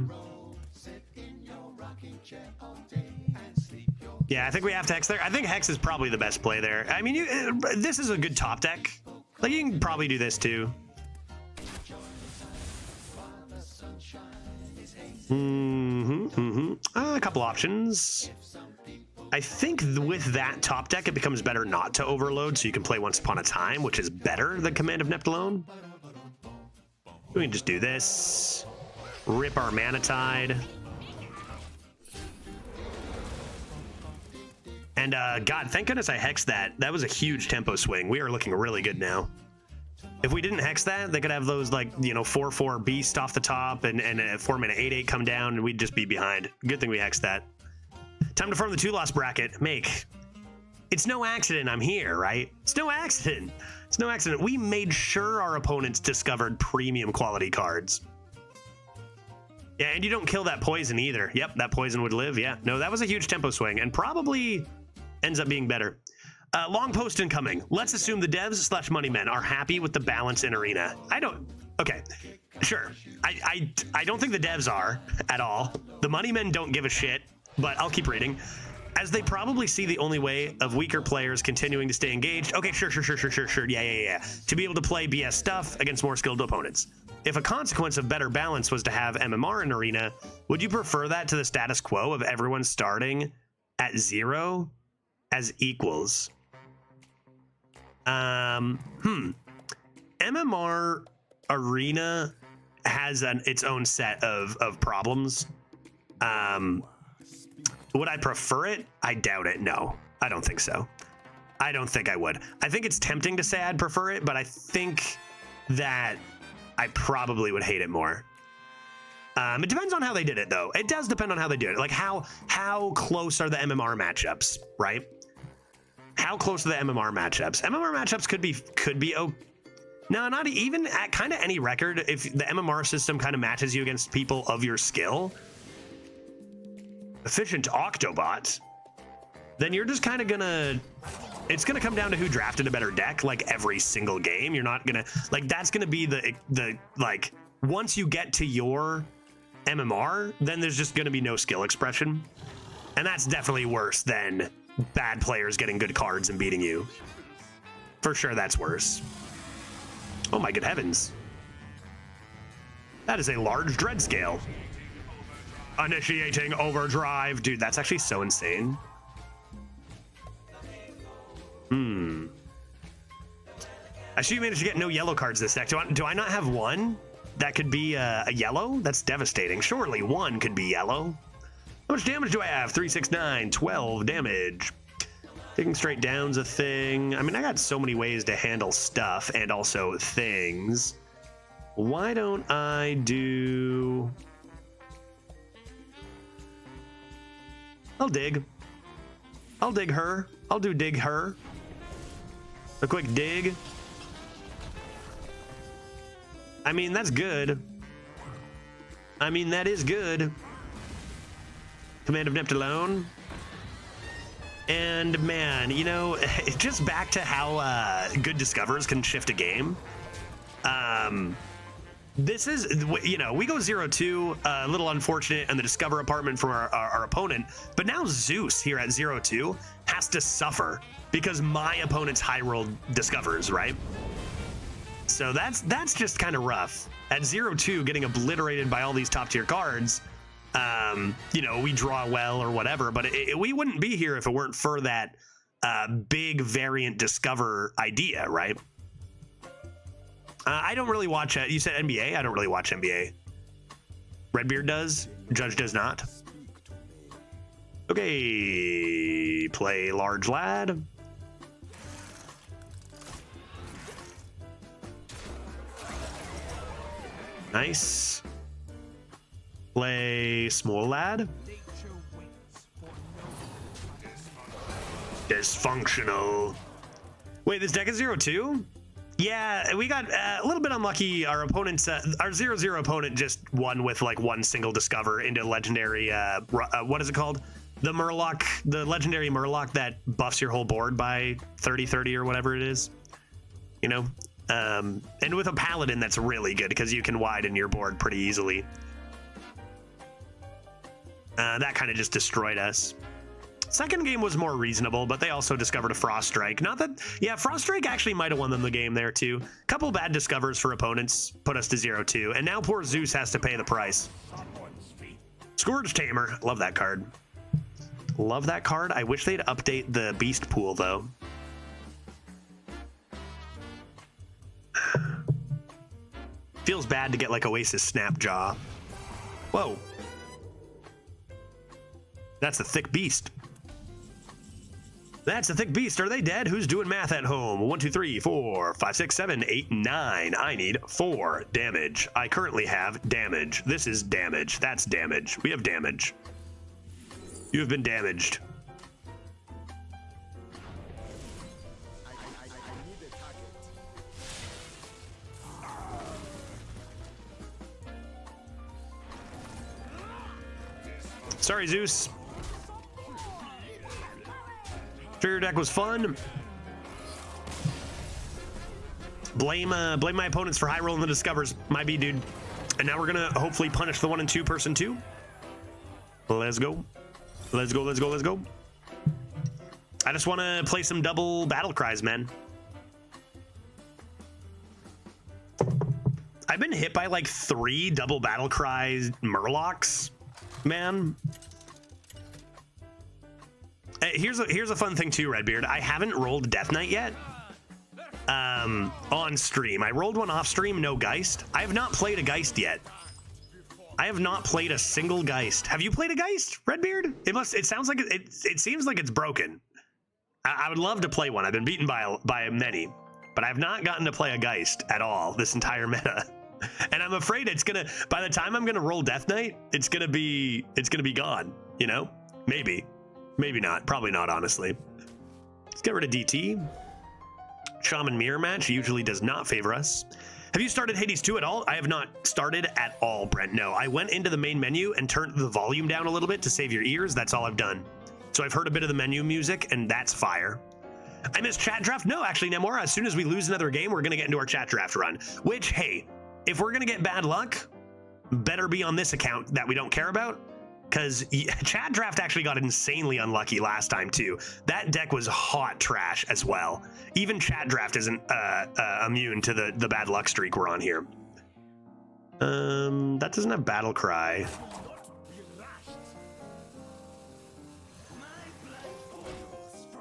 Yeah, I think we have to hex there. I think hex is probably the best play there. I mean, this is a good top deck. Like, you can probably do this too. A couple options. I think with that top deck, it becomes better not to overload, so you can play Once Upon a Time, which is better than Command of Neptulone. We can just do this. Rip our Mana Tide. And God, thank goodness I hexed that. That was a huge tempo swing. We are looking really good now. If we didn't hex that, they could have those, like, 4/4 beast off the top and a 4-mana 8/8 come down, and we'd just be behind. Good thing we hexed that. Time to farm the 2-loss bracket. Make. It's no accident I'm here, right? It's no accident. It's no accident. We made sure our opponents discovered premium quality cards. Yeah, and you don't kill that poison either. Yep, that poison would live. Yeah, no, that was a huge tempo swing and probably ends up being better. Long post incoming. Let's assume the devs / money men are happy with the balance in Arena. Okay, sure. I don't think the devs are at all. The money men don't give a shit, but I'll keep reading. As they probably see the only way of weaker players continuing to stay engaged. Okay, sure. Yeah. To be able to play BS stuff against more skilled opponents. If a consequence of better balance was to have MMR in Arena, would you prefer that to the status quo of everyone starting at 0 as equals? MMR Arena has its own set of problems. Would I prefer it? I doubt it. No, I don't think so. I don't think I would. I think it's tempting to say I'd prefer it, but I think that I probably would hate it more. It depends on how they did it, though. It does depend on how they did it. Like, how close are the MMR matchups, right? How close are the MMR matchups? MMR matchups could be no, not even at kind of any record. If the MMR system kind of matches you against people of your skill, efficient Octobot, then you're just kind of gonna, it's gonna come down to who drafted a better deck, like every single game. You're not gonna, like, that's gonna be the like, once you get to your MMR, then there's just gonna be no skill expression. And that's definitely worse than bad players getting good cards and beating you. For sure, that's worse. Oh my good heavens. That is a large dread scale. Initiating overdrive. Dude, that's actually so insane. I see you managed to get no yellow cards this deck. Do I not have one that could be a yellow? That's devastating. Surely one could be yellow. How much damage do I have? 3, 6, 9, 12 damage. Taking straight down's a thing. I mean, I got so many ways to handle stuff and also things. Why don't I do... I'll dig. I'll dig her. I'll do dig her. A quick dig. I mean, that's good. I mean, that is good. Command of Nept alone. And man, you know, just back to how good discovers can shift a game. This is, you know, we go 0-2, a little unfortunate in the discover apartment from our opponent, but now Zeus here at 0-2 has to suffer because my opponent's high roll discovers, right? So that's just kind of rough. At 0-2, getting obliterated by all these top tier cards, you know, we draw well or whatever, but we wouldn't be here if it weren't for that big variant discover idea, right? I don't really watch it. You said NBA? I don't really watch NBA. Redbeard does. Judge does not. Okay. Play large lad. Nice. Play small lad. Dysfunctional. Wait, this deck is 0-2? Yeah, we got a little bit unlucky. Our opponent's our 0-0 opponent just won with like one single discover into legendary. What is it called? The Murloc, the legendary Murloc that buffs your whole board by 30/30 or whatever it is. You know, and with a paladin that's really good because you can widen your board pretty easily. That kind of just destroyed us. Second game was more reasonable, but they also discovered a Frost Strike. Not that, yeah, Frost Strike actually might have won them the game there too. Couple bad discovers for opponents put us to 0-2, and now poor Zeus has to pay the price. Scourge Tamer, love that card. Love that card. I wish they'd update the beast pool though. Feels bad to get like Oasis Snapjaw. Whoa. That's a thick beast. That's a thick beast. Are they dead? Who's doing math at home? 1, 2, 3, 4, 5, 6, 7, 8, 9. I need 4 damage. I currently have damage. This is damage. That's damage. We have damage. You have been damaged. Sorry, Zeus. Sure, your deck was fun. Blame my opponents for high rolling the discovers. My B, dude. And now we're gonna hopefully punish the 1 and 2 person too. Let's go. Let's go. Let's go. Let's go. I just want to play some double battle cries, man. I've been hit by like 3 double battle cries Murlocs, man. Here's a fun thing too, Redbeard. I haven't rolled Death Knight yet on stream. I rolled one off stream, no Geist. I have not played a Geist yet. I have not played a single Geist. Have you played a Geist, Redbeard? It sounds like it seems like it's broken. I would love to play one. I've been beaten by many, but I've not gotten to play a Geist at all this entire meta. And I'm afraid it's gonna, by the time I'm gonna roll Death Knight, it's gonna be gone, you know? Maybe not, probably not, honestly. Let's get rid of DT. Shaman Mirror match usually does not favor us. Have you started Hades 2 at all? I have not started at all, Brent. No, I went into the main menu and turned the volume down a little bit to save your ears. That's all I've done. So I've heard a bit of the menu music, and that's fire. I missed chat draft. No, actually, Namora, as soon as we lose another game, we're gonna get into our chat draft run. Which, hey, if we're gonna get bad luck, better be on this account that we don't care about, because chat draft actually got insanely unlucky last time too. That deck was hot trash as well. Even chat draft isn't immune to the bad luck streak we're on here. That doesn't have battle cry.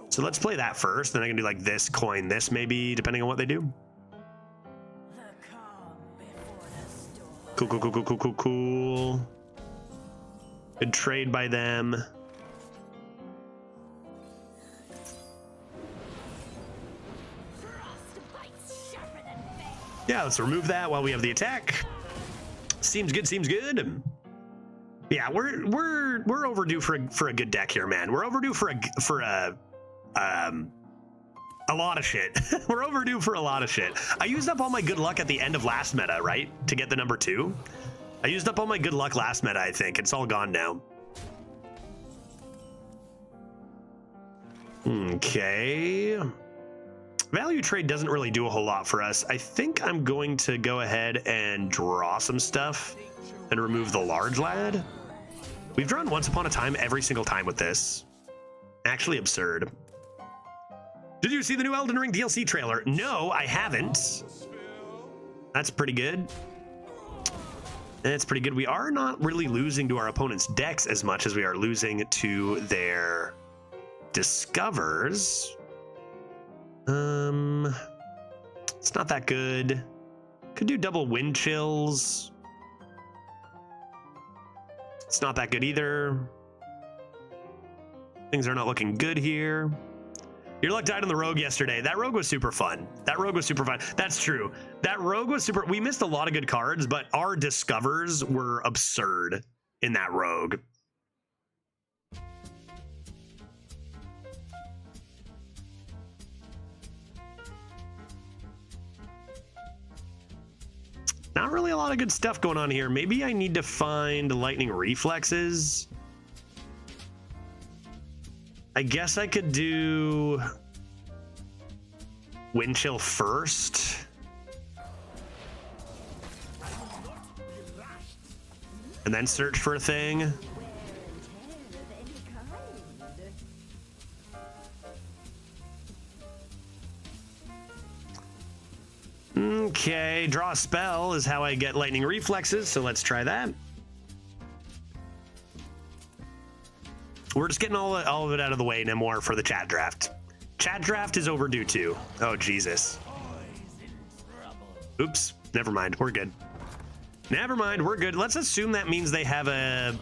So let's play that first, then I can do like this, coin this maybe, depending on what they do. Cool, cool, cool, cool, cool, cool, cool. Good trade by them. Yeah, let's remove that while we have the attack. Seems good, seems good. Yeah, we're overdue for a good deck here, man. We're overdue for a lot of shit. We're overdue for a lot of shit. I used up all my good luck at the end of last meta, right? To get the number 2. I used up all my good luck last meta, I think. It's all gone now. Okay. Value trade doesn't really do a whole lot for us. I think I'm going to go ahead and draw some stuff and remove the large lad. We've drawn Once Upon a Time every single time with this. Actually absurd. Did you see the new Elden Ring DLC trailer? No, I haven't. That's pretty good. That's pretty good. We are not really losing to our opponent's decks as much as we are losing to their discovers. It's not that good. Could do double wind chills. It's not that good either. Things are not looking good here. Your luck died on the rogue yesterday. That rogue was super fun. That rogue was super fun. That's true. That rogue was super. We missed a lot of good cards, but our discovers were absurd in that rogue. Not really a lot of good stuff going on here. Maybe I need to find lightning reflexes. I guess I could do wind chill first. And then search for a thing. Okay, draw a spell is how I get lightning reflexes, so let's try that. We're just getting all of it out of the way no more for the chat draft. Chat draft is overdue too. Oh, Jesus. Oops, never mind, we're good. Never mind, we're good. Let's assume that means they have a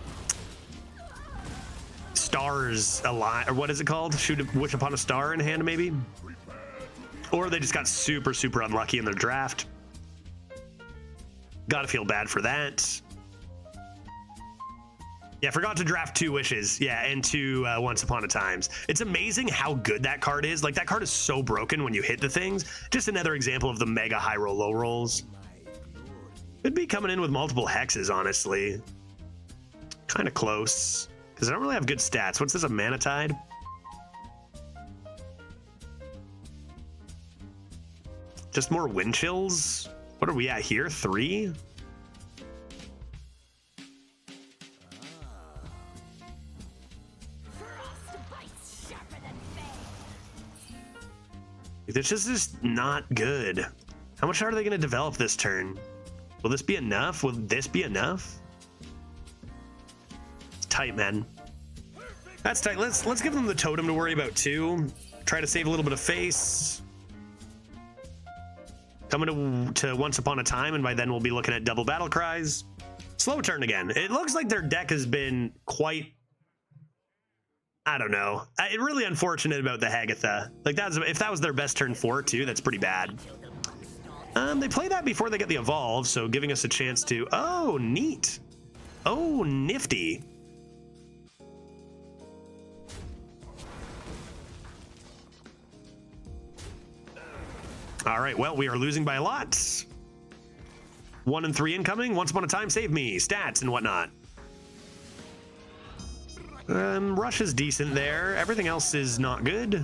stars align, or what is it called? Wish upon a star in hand, maybe? Or they just got super, super unlucky in their draft. Gotta feel bad for that. Yeah, forgot to draft 2 wishes. Yeah, and 2 Once Upon a Times. It's amazing how good that card is. Like, that card is so broken when you hit the things. Just another example of the mega high roll, low rolls. Could be coming in with multiple hexes, honestly. Kind of close. Because I don't really have good stats. What's this, a Mana Tide? Just more wind chills? What are we at here? 3? This is just not good. How much are they going to develop this turn? Will this be enough? Will this be enough? It's tight, man. That's tight. Let's give them the totem to worry about too. Try to save a little bit of face. Coming to Once Upon a Time, and by then we'll be looking at double battle cries. Slow turn again. It looks like their deck has been quite, I don't know. It's really unfortunate about the Hagatha. Like, if that was their best turn 4 too, that's pretty bad. They play that before they get the evolve, so giving us a chance to. Oh, neat. Oh, nifty. All right, well, we are losing by a lot. 1 and 3 incoming. Once Upon a Time, save me. Stats and whatnot. Rush is decent there. Everything else is not good.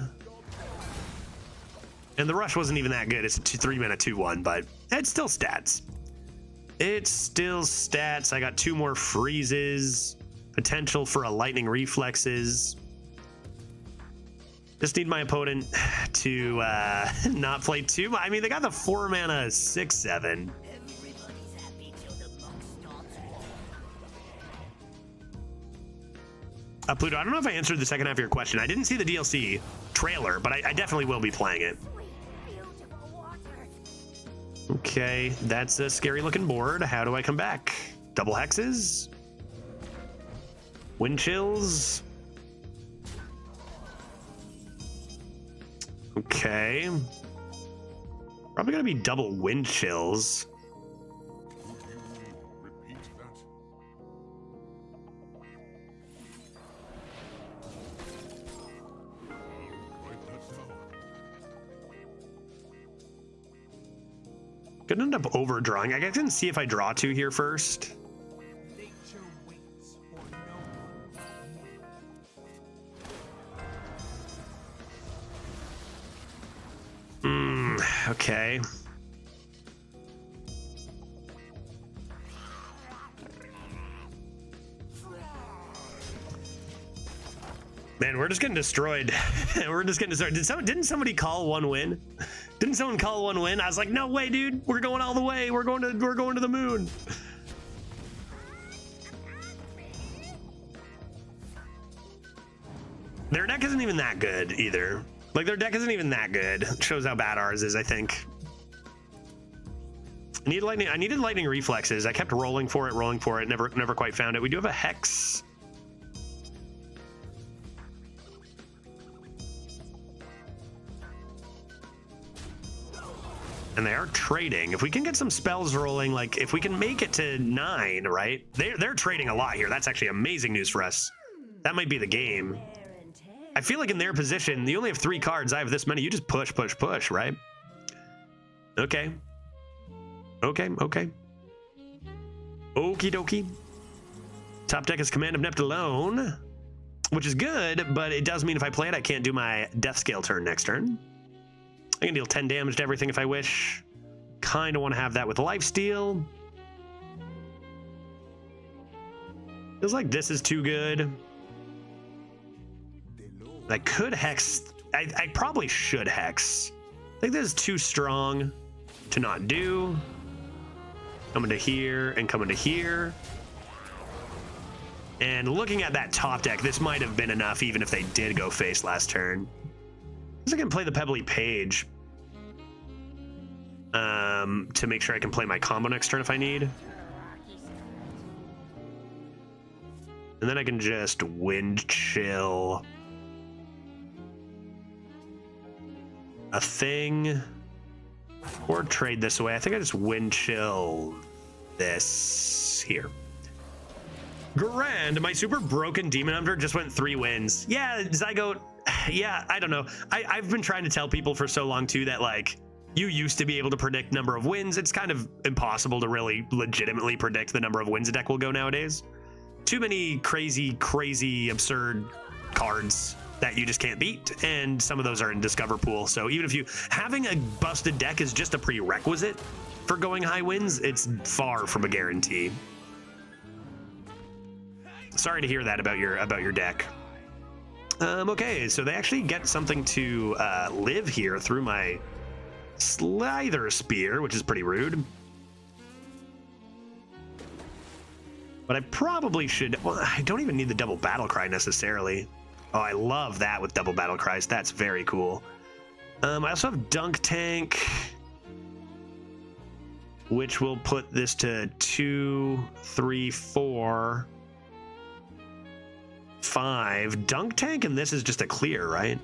And the rush wasn't even that good. It's a 3 mana 2/1, but it's still stats. It's still stats. I got 2 more freezes. Potential for a lightning reflexes. Just need my opponent to not play too much. I mean, they got the 4 mana 6/7. Pluto, I don't know if I answered the second half of your question. I didn't see the DLC trailer, but I definitely will be playing it. Okay, that's a scary looking board. How do I come back? Double hexes? Wind chills? Okay. Probably gonna be double wind chills. Gonna end up overdrawing. I didn't see if I draw 2 here first. Okay. Man, we're just getting destroyed. We're just getting destroyed. Didn't somebody call 1 win? Didn't someone call 1 win? I was like, no way, dude. We're going all the way. We're going to the moon. Their deck isn't even that good either. Like, their deck isn't even that good. It shows how bad ours is, I think. I needed lightning reflexes. I kept rolling for it, never quite found it. We do have a hex. And they are trading. If we can get some spells rolling, like if we can make it to 9, right? They're trading a lot here. That's actually amazing news for us. That might be the game. I feel like in their position, you only have 3 cards. I have this many. You just push, right? Okay. Okay. Okie dokie. Top deck is Command of Nept alone, which is good, but it does mean if I play it, I can't do my Death Scale turn next turn. I can deal 10 damage to everything if I wish. Kind of want to have that with Lifesteal. Feels like this is too good. I could hex. I probably should hex. I think this is too strong to not do. Coming to here and coming to here. And looking at that top deck, this might have been enough even if they did go face last turn. I can play the Pebbly Page to make sure I can play my combo next turn if I need. And then I can just Wind Chill a thing or trade this away. I think I just Wind Chill this here. Grand, my super broken Demon Hunter just went 3 wins. Yeah, Zygote. Yeah, I don't know. I've been trying to tell people for so long too that like you used to be able to predict number of wins. It's kind of impossible to really legitimately predict the number of wins a deck will go nowadays. Too many crazy, absurd cards that you just can't beat, and some of those are in Discover Pool. So even if you having a busted deck is just a prerequisite for going high wins, it's far from a guarantee. Sorry to hear that about your deck. Okay, so they actually get something to live here through my Slither Spear, which is pretty rude. But I probably should. Well, I don't even need the double battle cry necessarily. Oh, I love that with double battle cries. That's very cool. I also have Dunk Tank, which will put this to 2, 3, 4, 5. Dunk Tank, and this is just a clear, right?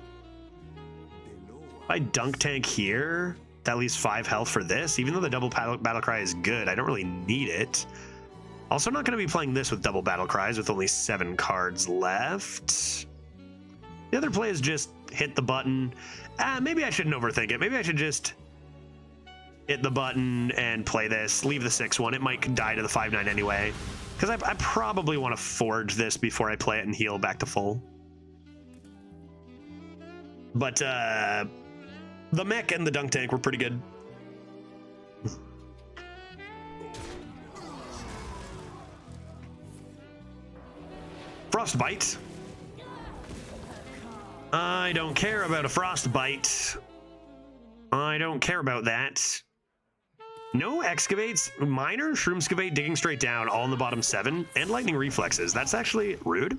If I Dunk Tank here, that leaves 5 health for this. Even though the double battle cry is good, I don't really need it. Also, not going to be playing this with double battle cries with only 7 cards left. The other play is just hit the button. Maybe I shouldn't overthink it. Maybe I should just hit the button and play this. Leave the 6-1. It might die to the 5-9 anyway. Because I probably want to forge this before I play it and heal back to full. But the mech and the Dunk Tank were pretty good. Frostbite. I don't care about a Frostbite. I don't care about that. No Excavates, Minor, Shroomscavate, Digging Straight Down, all in the bottom 7, and Lightning Reflexes. That's actually rude.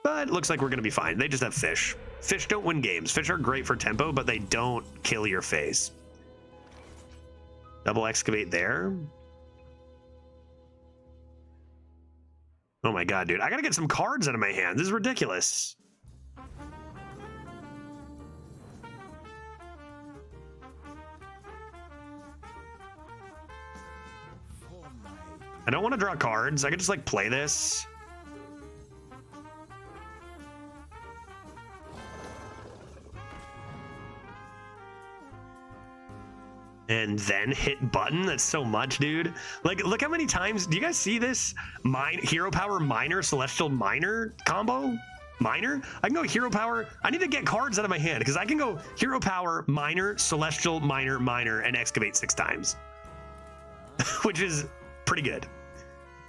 But it looks like we're going to be fine. They just have fish. Fish don't win games. Fish are great for tempo, but they don't kill your face. Double excavate there. Oh my god, dude. I got to get some cards out of my hand. This is ridiculous. I don't want to draw cards. I could just like play this. And then hit button. That's so much, dude. Like, look how many times. Do you guys see this? Hero power miner, celestial miner combo? Miner? I can go hero power. I need to get cards out of my hand because I can go hero power, miner, celestial, miner, miner, and excavate 6 times. Which is pretty good.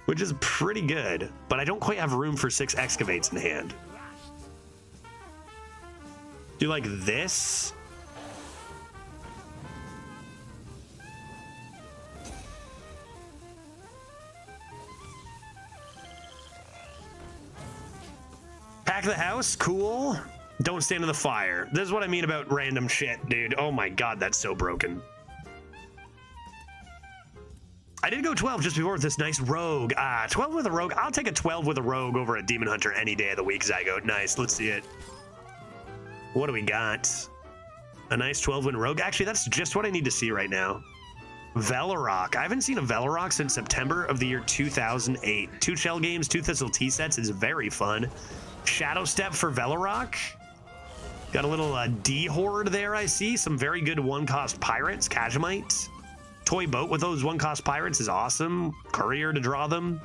Which is pretty good. But I don't quite have room for 6 excavates in hand. Do like this. Pack the house, cool. Don't stand in the fire. This is what I mean about random shit, dude. Oh my god, that's so broken. I did go 12 just before with this nice rogue. 12 with a rogue. I'll take a 12 with a rogue over a demon hunter any day of the week, Zygote. Nice, let's see it. What do we got? A nice 12-win rogue. Actually, that's just what I need to see right now. Velorok. I haven't seen a Velorok since September of the year 2008. 2 shell games, 2 Thistle Tea sets is very fun. Shadow Step for Velorok. Got a little D-Horde there, I see. Some very good 1-cost pirates. Kajamite. Toy boat with those 1-cost pirates is awesome. Courier to draw them.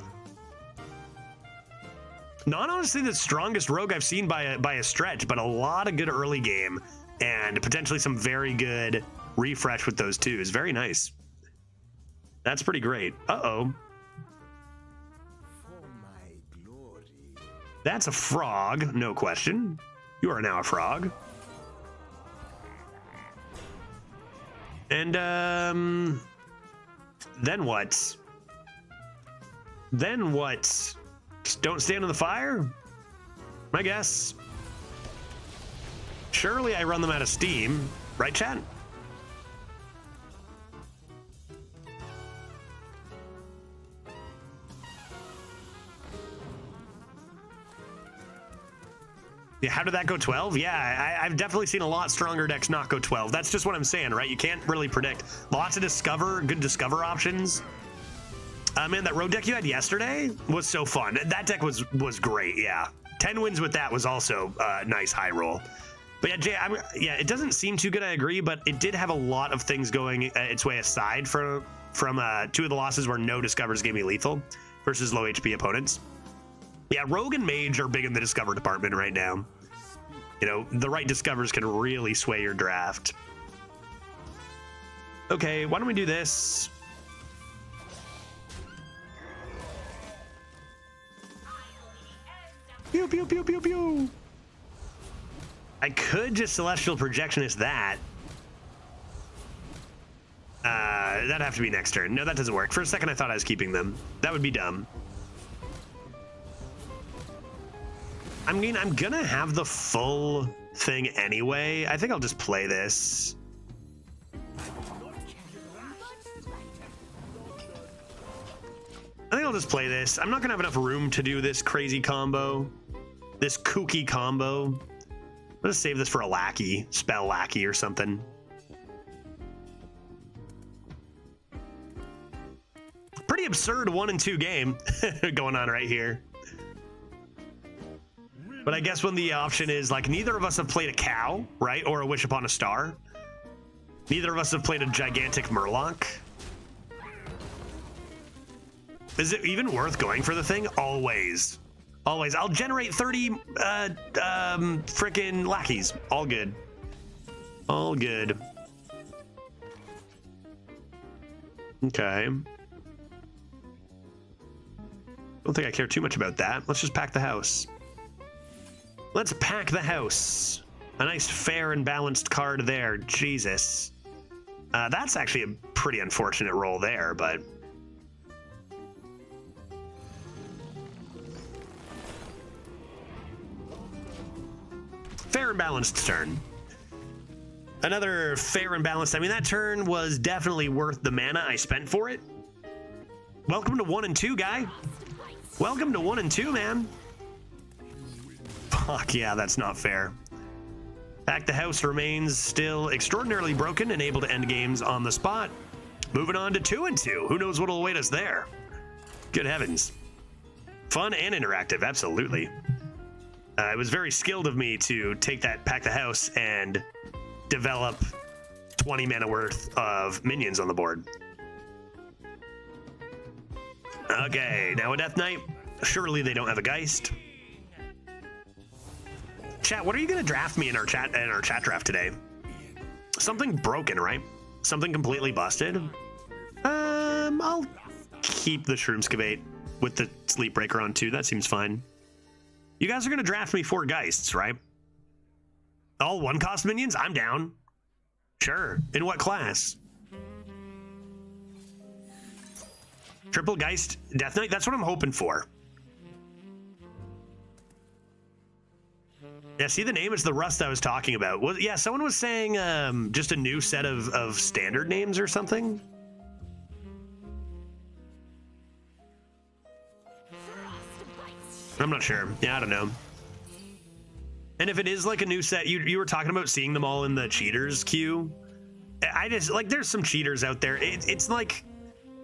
Not honestly the strongest rogue I've seen by a stretch, but a lot of good early game. And potentially some very good refresh with those 2s. Very nice. That's pretty great. Uh-oh. That's a frog, no question. You are now a frog. And, then what? Then what? Just don't stand in the fire? I guess. Surely I run them out of steam, right, chat? Yeah, how did that go 12? Yeah, I've definitely seen a lot stronger decks not go 12. That's just what I'm saying, right? You can't really predict. Lots of good discover options. Man, that road deck you had yesterday was so fun. That deck was great, yeah. 10 wins with that was also a nice high roll. But yeah, Jay, yeah, it doesn't seem too good, I agree, but it did have a lot of things going its way aside from 2 of the losses where no discovers gave me lethal versus low HP opponents. Yeah, Rogue and Mage are big in the Discover department right now. You know, the right Discovers can really sway your draft. Okay, why don't we do this? Pew, pew, pew, pew, pew. I could just Celestial Projectionist that. That'd have to be next turn. No, that doesn't work. For a second, I thought I was keeping them. That would be dumb. I mean, I'm gonna have the full thing anyway. I think I'll just play this. I think I'll just play this. I'm not gonna have enough room to do this crazy combo. This kooky combo. I'm gonna save this for a lackey, spell lackey or something. Pretty absurd 1 and 2 game going on right here. But I guess when the option is like neither of us have played a cow, right? Or a Wish Upon a Star. Neither of us have played a gigantic Murloc. Is it even worth going for the thing? Always. Always. I'll generate 30 frickin' lackeys. All good. All good. Okay. Don't think I care too much about that. Let's just pack the house. Let's pack the house. A nice fair and balanced card there. Jesus. That's actually a pretty unfortunate roll there, but... fair and balanced turn. Another fair and balanced. I mean, that turn was definitely worth the mana I spent for it. Welcome to 1 and 2, guy. Welcome to 1 and 2, man. Fuck yeah, that's not fair. Back the house remains still extraordinarily broken and able to end games on the spot. Moving on to 2 and 2. Who knows what'll await us there? Good heavens. Fun and interactive, absolutely. It was very skilled of me to take that Pack the House and develop 20 mana worth of minions on the board. Okay, now a Death Knight. Surely they don't have a Geist. Chat, what are you gonna draft me in our chat draft today? Something broken, right? Something completely busted. I'll keep the Shroomskavate with the Sleep Breaker on 2. That seems fine. You guys are gonna draft me 4 Geists, right? All 1-cost minions? I'm down. Sure. In what class? Triple Geist Death Knight? That's what I'm hoping for. Yeah, see the name? It's the Rust I was talking about. Yeah, someone was saying just a new set of standard names or something. I'm not sure. Yeah, I don't know. And if it is like a new set, you were talking about seeing them all in the cheaters queue. I just, like, there's some cheaters out there. It's like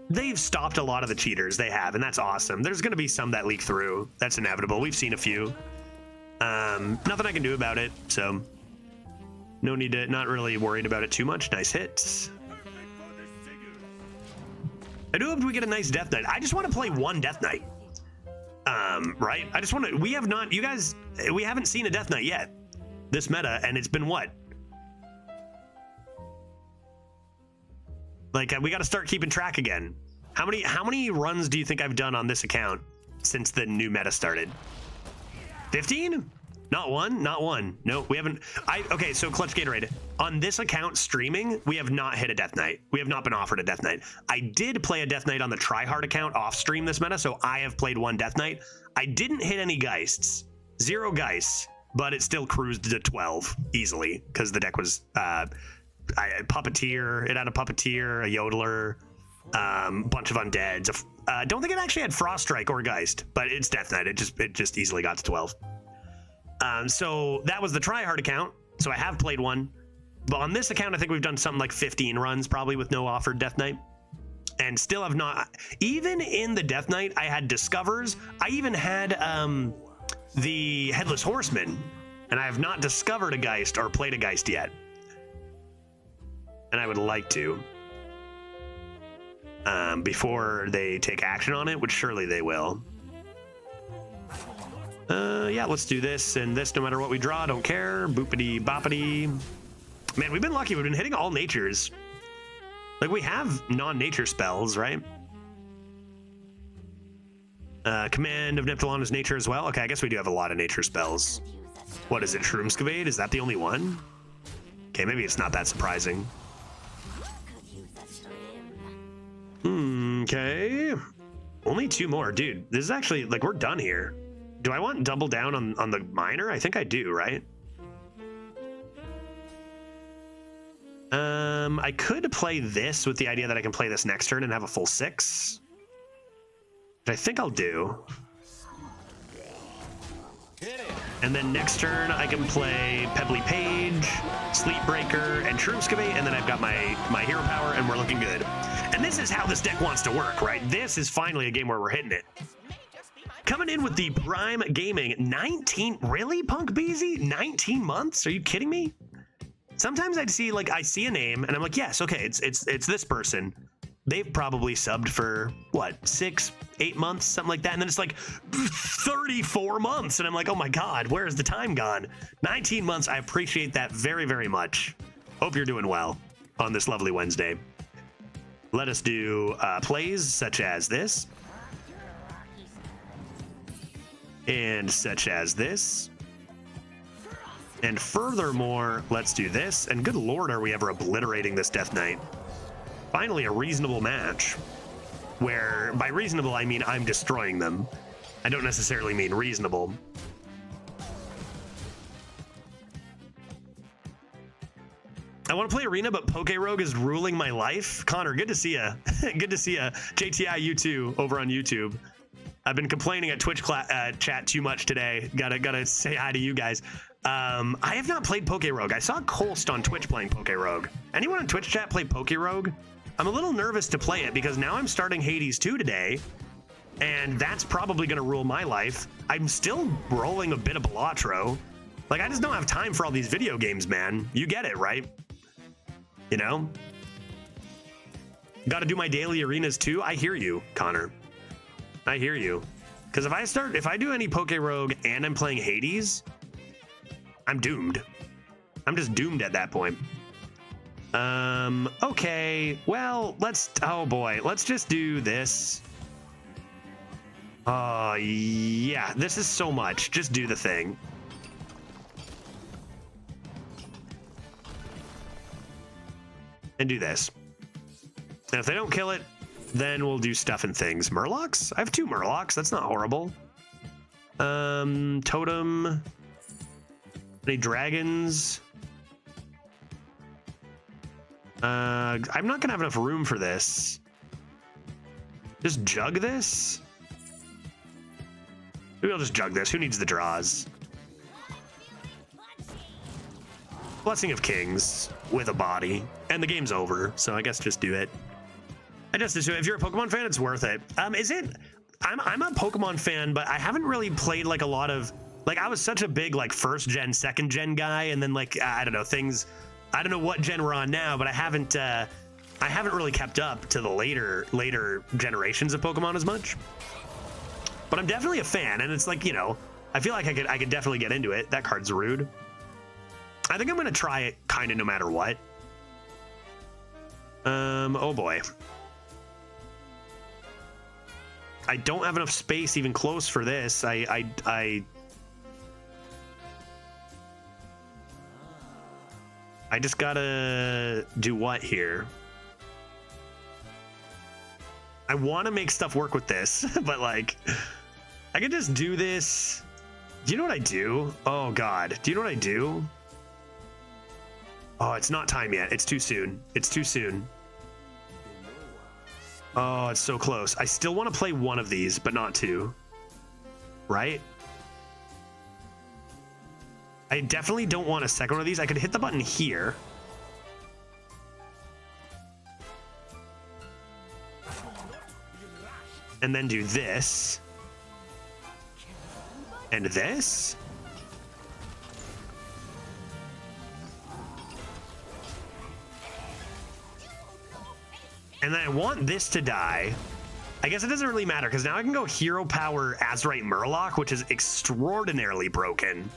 they've stopped a lot of the cheaters. They have, and that's awesome. There's going to be some that leak through. That's inevitable. We've seen a few. Nothing I can do about it, so no need to, not really worried about it too much. Nice hits. I do hope we get a nice Death Knight. I just want to play 1 Death Knight. Right? I just want to, we have not, you guys, we haven't seen a Death Knight yet. This meta, and it's been what? Like, we got to start keeping track again. How many runs do you think I've done on this account since the new meta started? 15? Not one? Not one. No, we haven't. Okay, so Clutch Gatorade. On this account streaming, we have not hit a Death Knight. We have not been offered a Death Knight. I did play a Death Knight on the Tryhard account off stream this meta, so I have played 1 Death Knight. I didn't hit any Geists. 0 Geists, but it still cruised to 12 easily because the deck was Puppeteer. It had a Puppeteer, a Yodeler, bunch of Undeads. Don't think it actually had Frost Strike or Geist, but it's Death Knight. It just easily got to 12. So that was the Tryhard account. So I have played 1, but on this account, I think we've done something like 15 runs probably with no offered Death Knight, and still have not. Even in the Death Knight, I had Discovers. I even had the Headless Horseman, and I have not discovered a Geist or played a Geist yet, and I would like to. Before they take action on it, which surely they will. Yeah, let's do this and this no matter what we draw. Don't care. Boopity boppity. Man, we've been lucky. We've been hitting all natures. Like, we have non-nature spells, right? Command of Neptulon is nature as well. Okay, I guess we do have a lot of nature spells. What is it, Shroomskavate? Is that the only one? Okay, maybe it's not that surprising. Okay. Only 2 more. Dude, this is actually, like, we're done here. Do I want double down on the minor? I think I do, right? I could play this with the idea that I can play this next turn and have a full 6. Which I think I'll do. And then next turn I can play Pebbly Page, Sleep Breaker, and Shroomskavate, and then I've got my hero power, and we're looking good. And this is how this deck wants to work, right? This is finally a game where we're hitting it. Coming in with the Prime Gaming 19, really, Punk Beezy? 19 months? Are you kidding me? Sometimes I see a name and I'm like, yes, okay, it's this person. They've probably subbed for what, 6, 8 months, something like that, and then it's like 34 months, and I'm like, oh my god, where is the time gone? 19 months. I appreciate that very, very much. Hope you're doing well on this lovely Wednesday. Let us do plays such as this. And such as this. And furthermore, let's do this. And good lord, are we ever obliterating this Death Knight. Finally, a reasonable match. Where, by reasonable, I mean I'm destroying them. I don't necessarily mean reasonable. I want to play Arena, but Poke Rogue is ruling my life. Connor, good to see ya. Good to see ya. JTI, you too, over on YouTube. I've been complaining at Twitch chat too much today. Gotta say hi to you guys. I have not played Poke Rogue. I saw Colst on Twitch playing Poke Rogue. Anyone on Twitch chat play Poke Rogue? I'm a little nervous to play it because now I'm starting Hades 2 today, and that's probably gonna rule my life. I'm still rolling a bit of Balatro. Like, I just don't have time for all these video games, man. You get it, right? You know? Gotta do my daily arenas too. I hear you, Connor. I hear you. Because if I do any Poke Rogue and I'm playing Hades, I'm doomed. I'm just doomed at that point. Okay. Well, oh boy, let's just do this. Yeah, this is so much. Just do the thing. And do this. And if they don't kill it, then we'll do stuff and things. Murlocs? I have 2 Murlocs. That's not horrible. Totem. Any dragons? I'm not gonna have enough room for this. Just jug this? Maybe I'll just jug this. Who needs the draws? Blessing of Kings with a body. And the game's over, so I guess just do it. I just assume if you're a Pokemon fan, it's worth it. I'm a Pokemon fan, but I haven't really played like a lot of, like, I was such a big like first gen, second gen guy, and then like I don't know things. I don't know what gen we're on now, but I haven't really kept up to the later generations of Pokemon as much. But I'm definitely a fan, and it's like, you know, I feel like I could definitely get into it. That card's rude. I think I'm gonna try it kind of no matter what. Oh boy. I don't have enough space even close for this. I just gotta do what here? I want to make stuff work with this, but like, I could just do this. Do you know what I do? Oh God, do you know what I do? Oh, it's not time yet. It's too soon. It's too soon. Oh, it's so close. I still want to play one of these, but not 2. Right? I definitely don't want a second one of these. I could hit the button here. And then do this. And this. And then I want this to die. I guess it doesn't really matter because now I can go Hero Power Azurite Murloc, which is extraordinarily broken.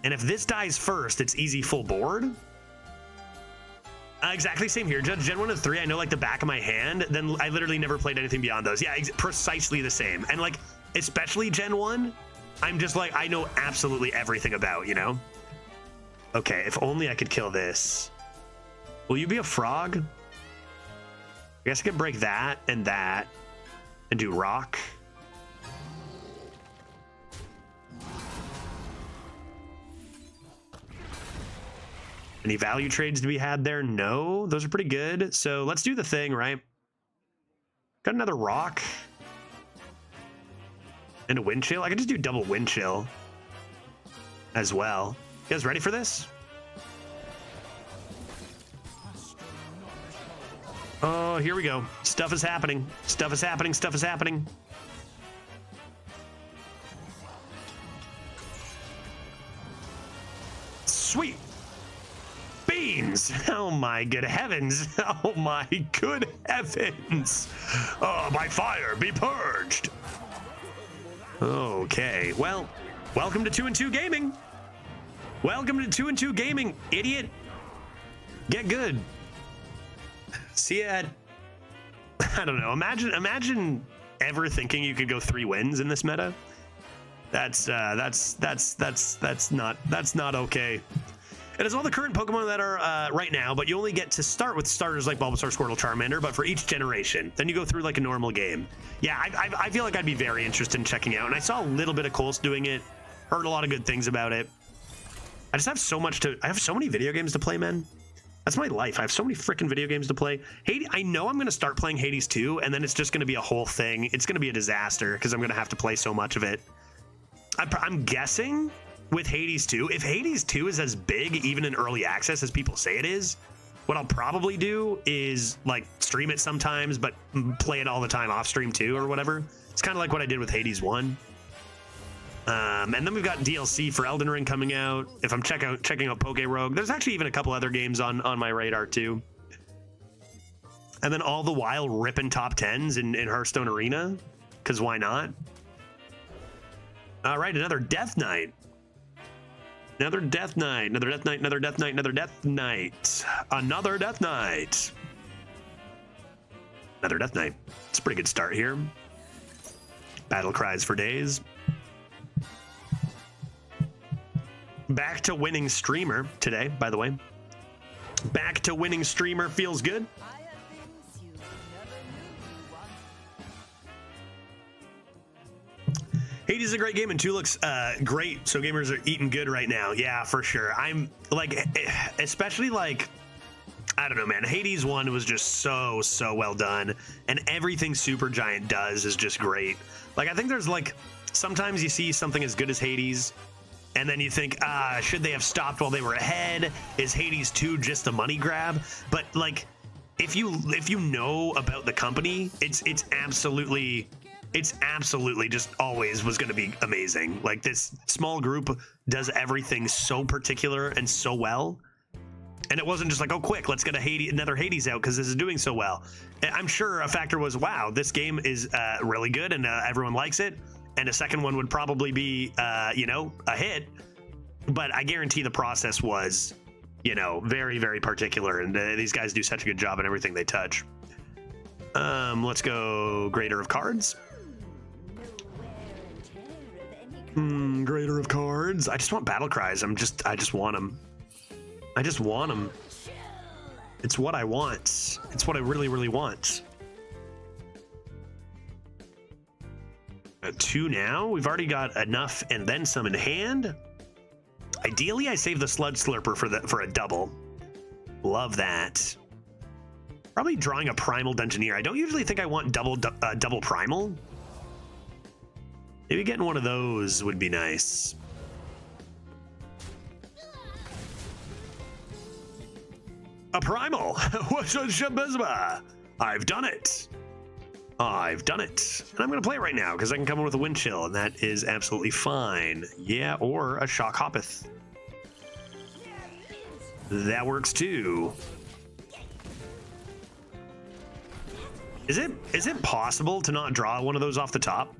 And if this dies first, it's easy full board. Exactly same here. Gen 1 and 3, I know like the back of my hand. Then I literally never played anything beyond those. Yeah, precisely the same. And like, especially Gen 1, I'm just like, I know absolutely everything about, you know? Okay, if only I could kill this. Will you be a frog? I guess I could break that and do rock. Any value trades to be had there? No, those are pretty good. So let's do the thing, right? Got another rock and a wind chill. I could just do double wind chill as well. You guys ready for this? Oh, here we go. Stuff is happening. Stuff is happening. Stuff is happening. Sweet. Beans. Oh my good heavens. Oh my good heavens. Oh, by fire be purged. Okay. Well, welcome to 2 and 2 Gaming. Welcome to 2 and 2 Gaming, idiot. Get good. See ya. I don't know. Imagine ever thinking you could go 3 wins in this meta. That's not okay. It has all the current Pokemon that are right now, but you only get to start with starters like Bulbasaur, Squirtle, Charmander, but for each generation. Then you go through like a normal game. Yeah, I feel like I'd be very interested in checking out. And I saw a little bit of Colts doing it. Heard a lot of good things about it. I just have so much to. I have so many video games to play, man. That's my life. I have so many freaking video games to play. Hades, I know I'm going to start playing Hades 2, and then it's just going to be a whole thing. It's going to be a disaster because I'm going to have to play so much of it. I'm guessing with Hades 2, if Hades 2 is as big, even in early access, as people say it is, what I'll probably do is like stream it sometimes, but play it all the time off stream too, or whatever. It's kind of like what I did with Hades 1. And then we've got DLC for Elden Ring coming out. If I'm checking out Poke Rogue, there's actually even a couple other games on my radar too. And then all the while ripping top 10s in Hearthstone Arena, because why not? All right, another Death Knight. Another Death Knight, another Death Knight, another Death Knight, another Death Knight, another Death Knight. Another Death Knight. It's a pretty good start here. Battle cries for days. Back to winning streamer today, by the way. Back to winning streamer feels good. Hades is a great game, and 2 looks great, so gamers are eating good right now. Yeah, for sure. I'm like, especially like, I don't know, man. Hades 1 was just so well done, and everything Supergiant does is just great. Like, I think there's like, sometimes you see something as good as Hades, and then you think, should they have stopped while they were ahead? Is Hades 2 just a money grab? But like, if you know about the company, it's absolutely just always was going to be amazing. Like, this small group does everything so particular and so well. And it wasn't just like, oh, quick, let's get another Hades out because this is doing so well. I'm sure a factor was, wow, this game is really good and everyone likes it. And a second one would probably be, you know, a hit. But I guarantee the process was, you know, very, very particular. And these guys do such a good job in everything they touch. Let's go Greater of Cards. Greater of Cards. I just want battle cries. I just want them. I just want them. It's what I want. It's what I really, really want. 2 now. We've already got enough and then some in hand. Ideally, I save the Sludge Slurper for a double. Love that. Probably drawing a Primal Dungeoneer. I don't usually think I want double Primal. Maybe getting one of those would be nice. A Primal! What's a Shabizba? I've done it! I've done it. And I'm going to play it right now because I can come in with a Wind Chill, and that is absolutely fine. Yeah, or a Shock Hoppeth. That works too. Is it possible to not draw one of those off the top?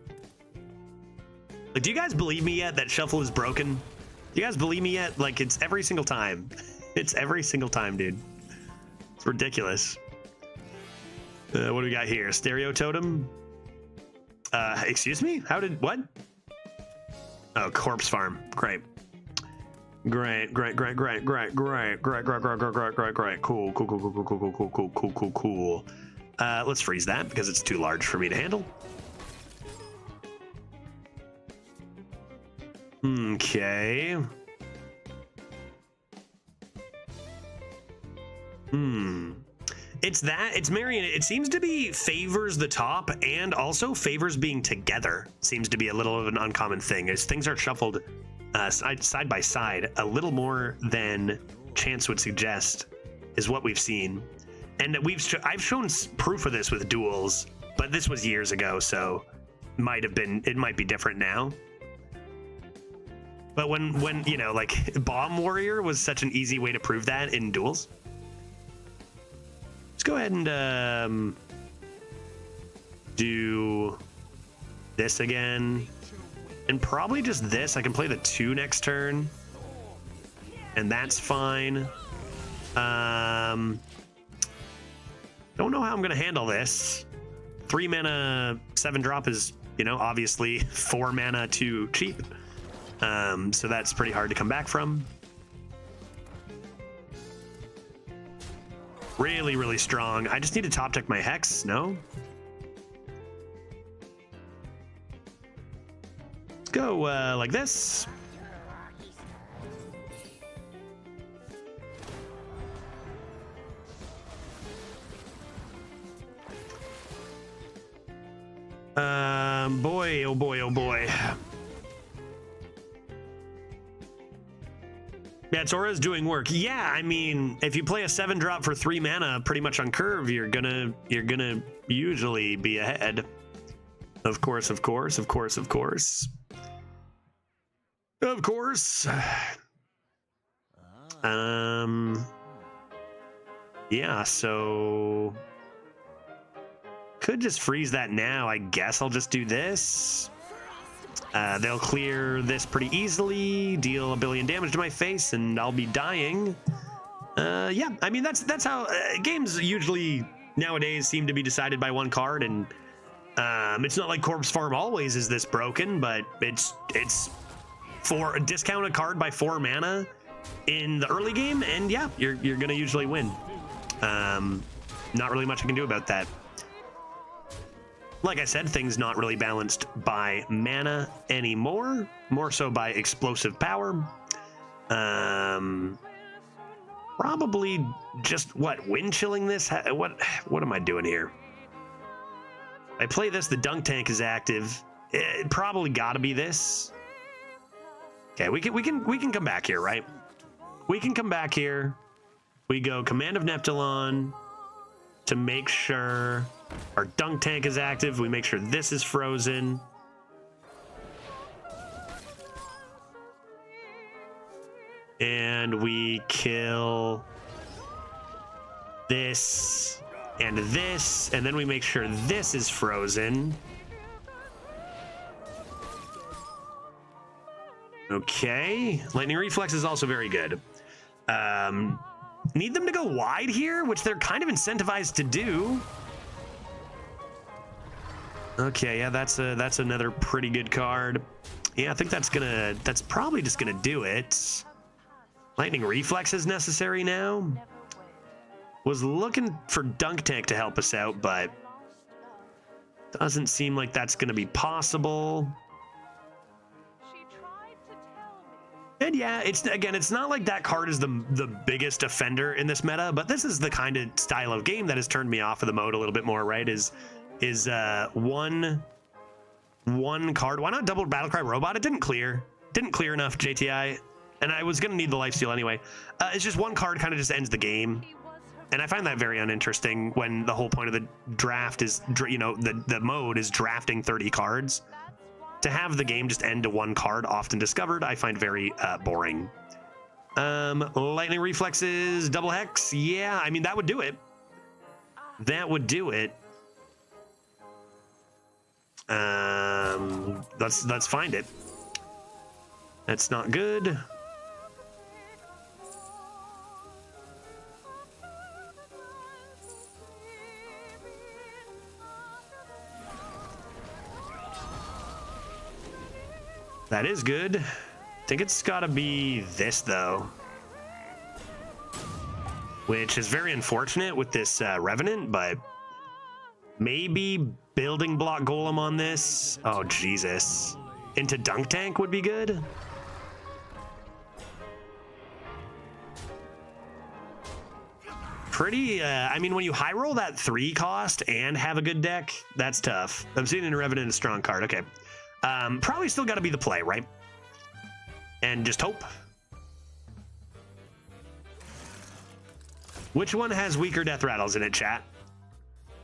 Like, do you guys believe me yet that Shuffle is broken? Do you guys believe me yet? Like, it's every single time. It's every single time, dude. It's ridiculous. What do we got here? Stereo Totem? Excuse me? What? Oh, Corpse Farm. Great. Great. Cool. Let's freeze that because it's too large for me to handle. Okay. It's marrying it. It seems to be favors the top and also favors being together. Seems to be a little of an uncommon thing as things are shuffled side by side a little more than chance would suggest is what we've seen. And I've shown proof of this with duels, but this was years ago, so it might be different now. But when you know, like, Bomb Warrior was such an easy way to prove that in duels. Let's go ahead and do this again. And probably just this. I can play the 2 next turn. And that's fine. Don't know how I'm going to handle this. 3 mana, 7 drop is, you know, obviously 4 mana too cheap. So that's pretty hard to come back from. Really, really strong. I just need to top deck my Hex, no? Let's go like this. Boy, oh boy, oh boy. Yeah, Zora's doing work. Yeah, I mean, if you play a 7-drop for 3 mana pretty much on curve, you're gonna usually be ahead. Of course, of course, of course, of course. Of course. Yeah, so could just freeze that now. I guess I'll just do this. They'll clear this pretty easily, deal 1 billion damage to my face, and I'll be dying. Yeah, I mean, that's how games usually nowadays seem to be decided by 1 card, and it's not like Corpse Farm always is this broken, but it's for a discount a card by 4 mana in the early game, and yeah, you're gonna usually win. Not really much I can do about that. Like I said, things not really balanced by mana anymore, more so by explosive power. Probably just wind chilling this. What am I doing here? I play this, the dunk tank is active. It probably got to be this. Okay, we can come back here, right? We can come back here. We go Command of Neptulon to make sure our dunk tank is active. We make sure this is frozen. And we kill this and this, and then we make sure this is frozen. Okay, Lightning Reflex is also very good. Need them to go wide here, which they're kind of incentivized to do. Okay, yeah, that's another pretty good card. Yeah, I think that's probably just gonna do it. Lightning Reflex is necessary now. Was looking for Dunk Tank to help us out, but doesn't seem like that's gonna be possible. And yeah, it's not like that card is the biggest offender in this meta, but this is the kind of style of game that has turned me off of the mode a little bit more, right? Is one card. Why not double Battlecry Robot? It didn't clear enough, JTI, and I was gonna need the lifesteal anyway. It's just one card kind of just ends the game, and I find that very uninteresting when the whole point of the draft is, you know, the mode is drafting 30 cards. To have the game just end to one card, often discovered, I find very boring. Lightning Reflexes, double hex. Yeah, I mean, that would do it. That would do it. Let's find it. That's not good. That is good. I think it's gotta be this though, which is very unfortunate with this Revenant, but maybe Building Block Golem on this. Oh, Jesus. Into Dunk Tank would be good. Pretty, I mean, when you high roll that 3 cost and have a good deck, that's tough. Obsidian Revenant is a strong card. Okay. Probably still got to be the play, right? And just hope. Which one has weaker death rattles in it, chat?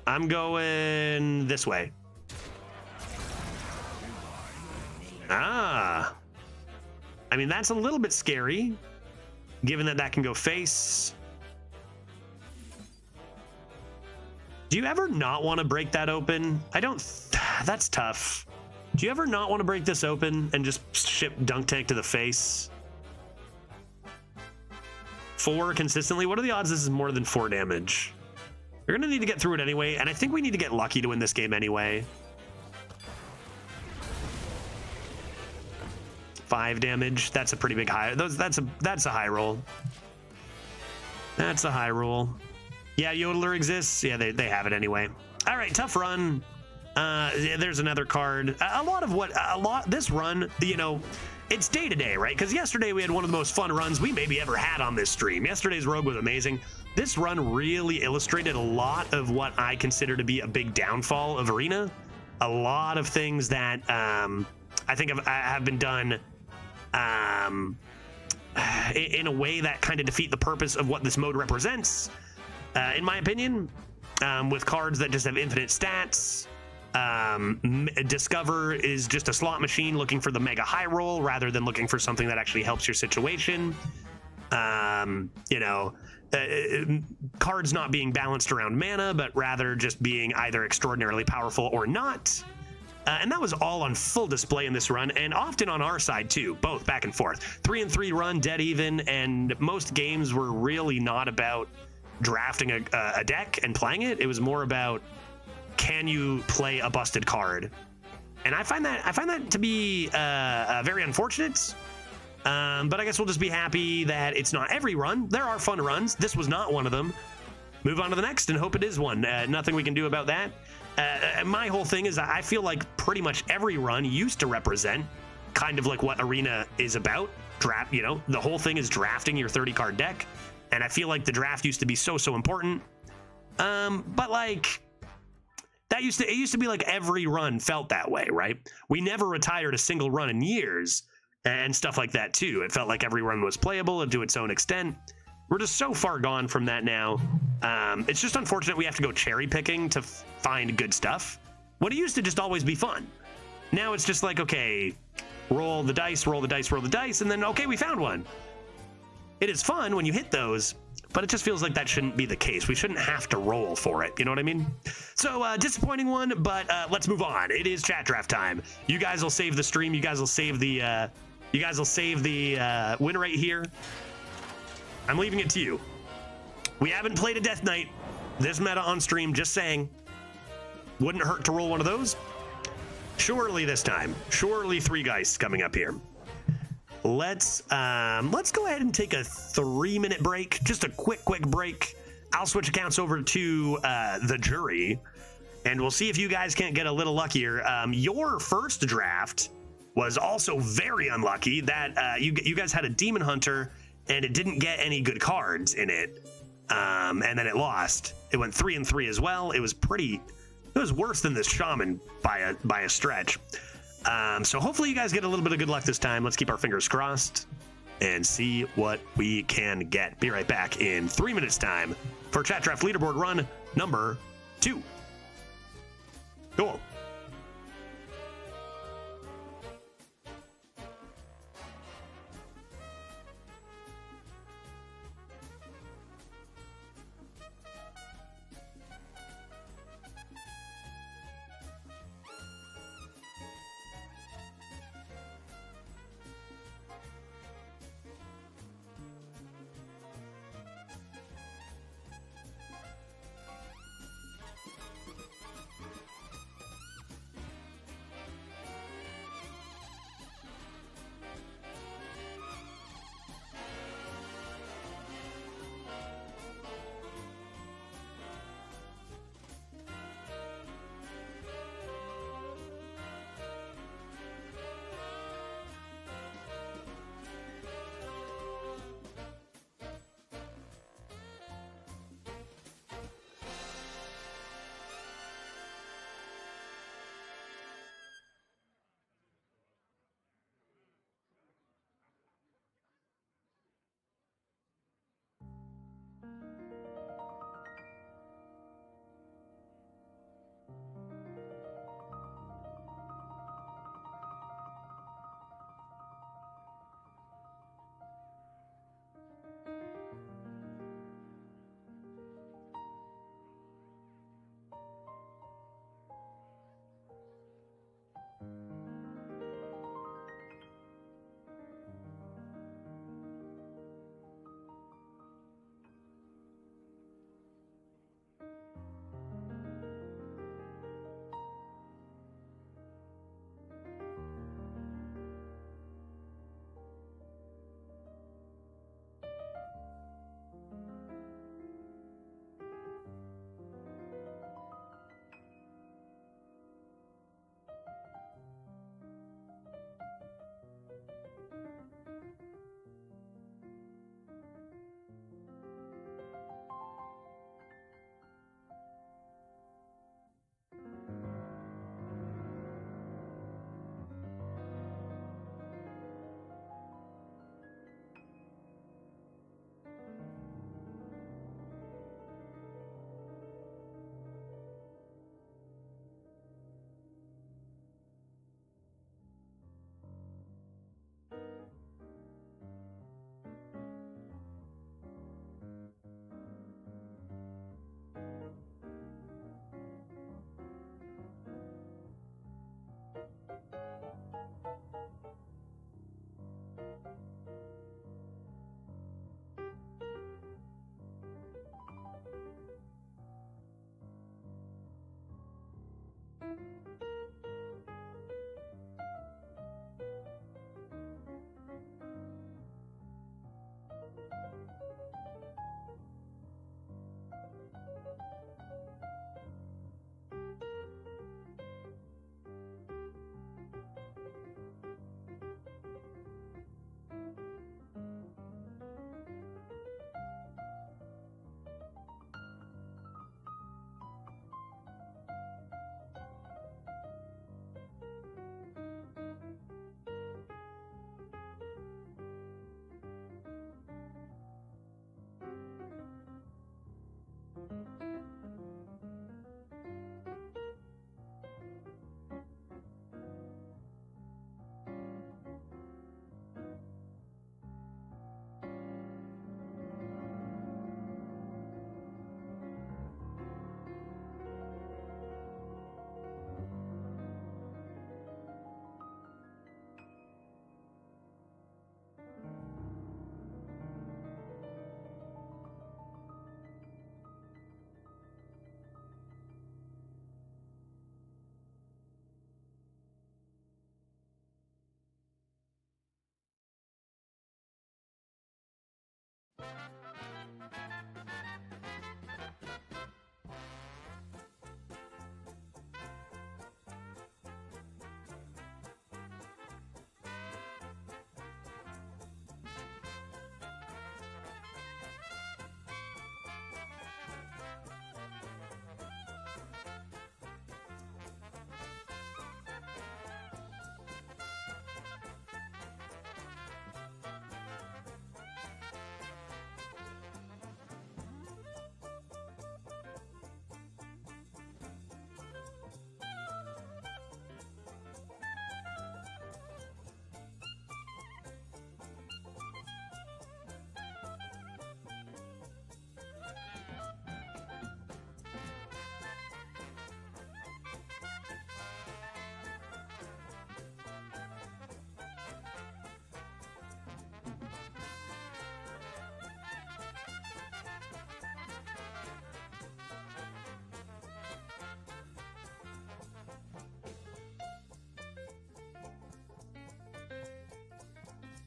I'm going this way. Ah. I mean, that's a little bit scary, given that that can go face. Do you ever not want to break that open? I don't. That's tough. Do you ever not want to break this open and just ship Dunk Tank to the face? 4 consistently? What are the odds this is more than 4 damage? You're going to need to get through it anyway, and I think we need to get lucky to win this game anyway. 5 damage. That's a pretty big high. That's a high roll. That's a high roll. Yeah, Yodeler exists. Yeah, they have it anyway. All right, tough run. There's another card. This run, you know, it's day to day, right? Because yesterday we had one of the most fun runs we maybe ever had on this stream. Yesterday's Rogue was amazing. This run really illustrated a lot of what I consider to be a big downfall of Arena. a lot of things that I think have been done in a way that kind of defeat the purpose of what this mode represents, in my opinion, with cards that just have infinite stats. Discover is just a slot machine looking for the mega high roll rather than looking for something that actually helps your situation. You know, cards not being balanced around mana, but rather just being either extraordinarily powerful or not. And that was all on full display in this run, and often on our side too, both back and forth. 3-3 run, dead even, and most games were really not about drafting a deck and playing it. It was more about, can you play a busted card? And I find that to be very unfortunate. But I guess we'll just be happy that it's not every run. There are fun runs. This was not one of them. Move on to the next and hope it is one. Nothing we can do about that. My whole thing is I feel like pretty much every run used to represent kind of like what Arena is about. Draft, you know, the whole thing is drafting your 30 card deck. And I feel like the draft used to be so important. But like, it used to be like every run felt that way, right? We never retired a single run in years and stuff like that too. It felt like every run was playable and to its own extent. We're just so far gone from that now. It's just unfortunate we have to go cherry picking to find good stuff, when it used to just always be fun. Now it's just like, okay, roll the dice, roll the dice, roll the dice, and then, okay, we found one. It is fun when you hit those, but it just feels like that shouldn't be the case. We shouldn't have to roll for it. You know what I mean? So disappointing one, but let's move on. It is chat draft time. You guys will save the stream. You guys will save the win rate here. I'm leaving it to you. We haven't played a Death Knight this meta on stream, just saying. Wouldn't hurt to roll one of those. Surely this time. Surely 3 Geists coming up here. Let's go ahead and take a 3-minute break. Just a quick break. I'll switch accounts over to the jury, and we'll see if you guys can't get a little luckier. Your first draft was also very unlucky. That you guys had a Demon Hunter, and it didn't get any good cards in it, and then it lost. It went 3-3 as well. It was worse than this Shaman by a stretch. So hopefully you guys get a little bit of good luck this time. Let's keep our fingers crossed and see what we can get. Be right back in 3 minutes time for Chat Draft Leaderboard run number 2. Cool.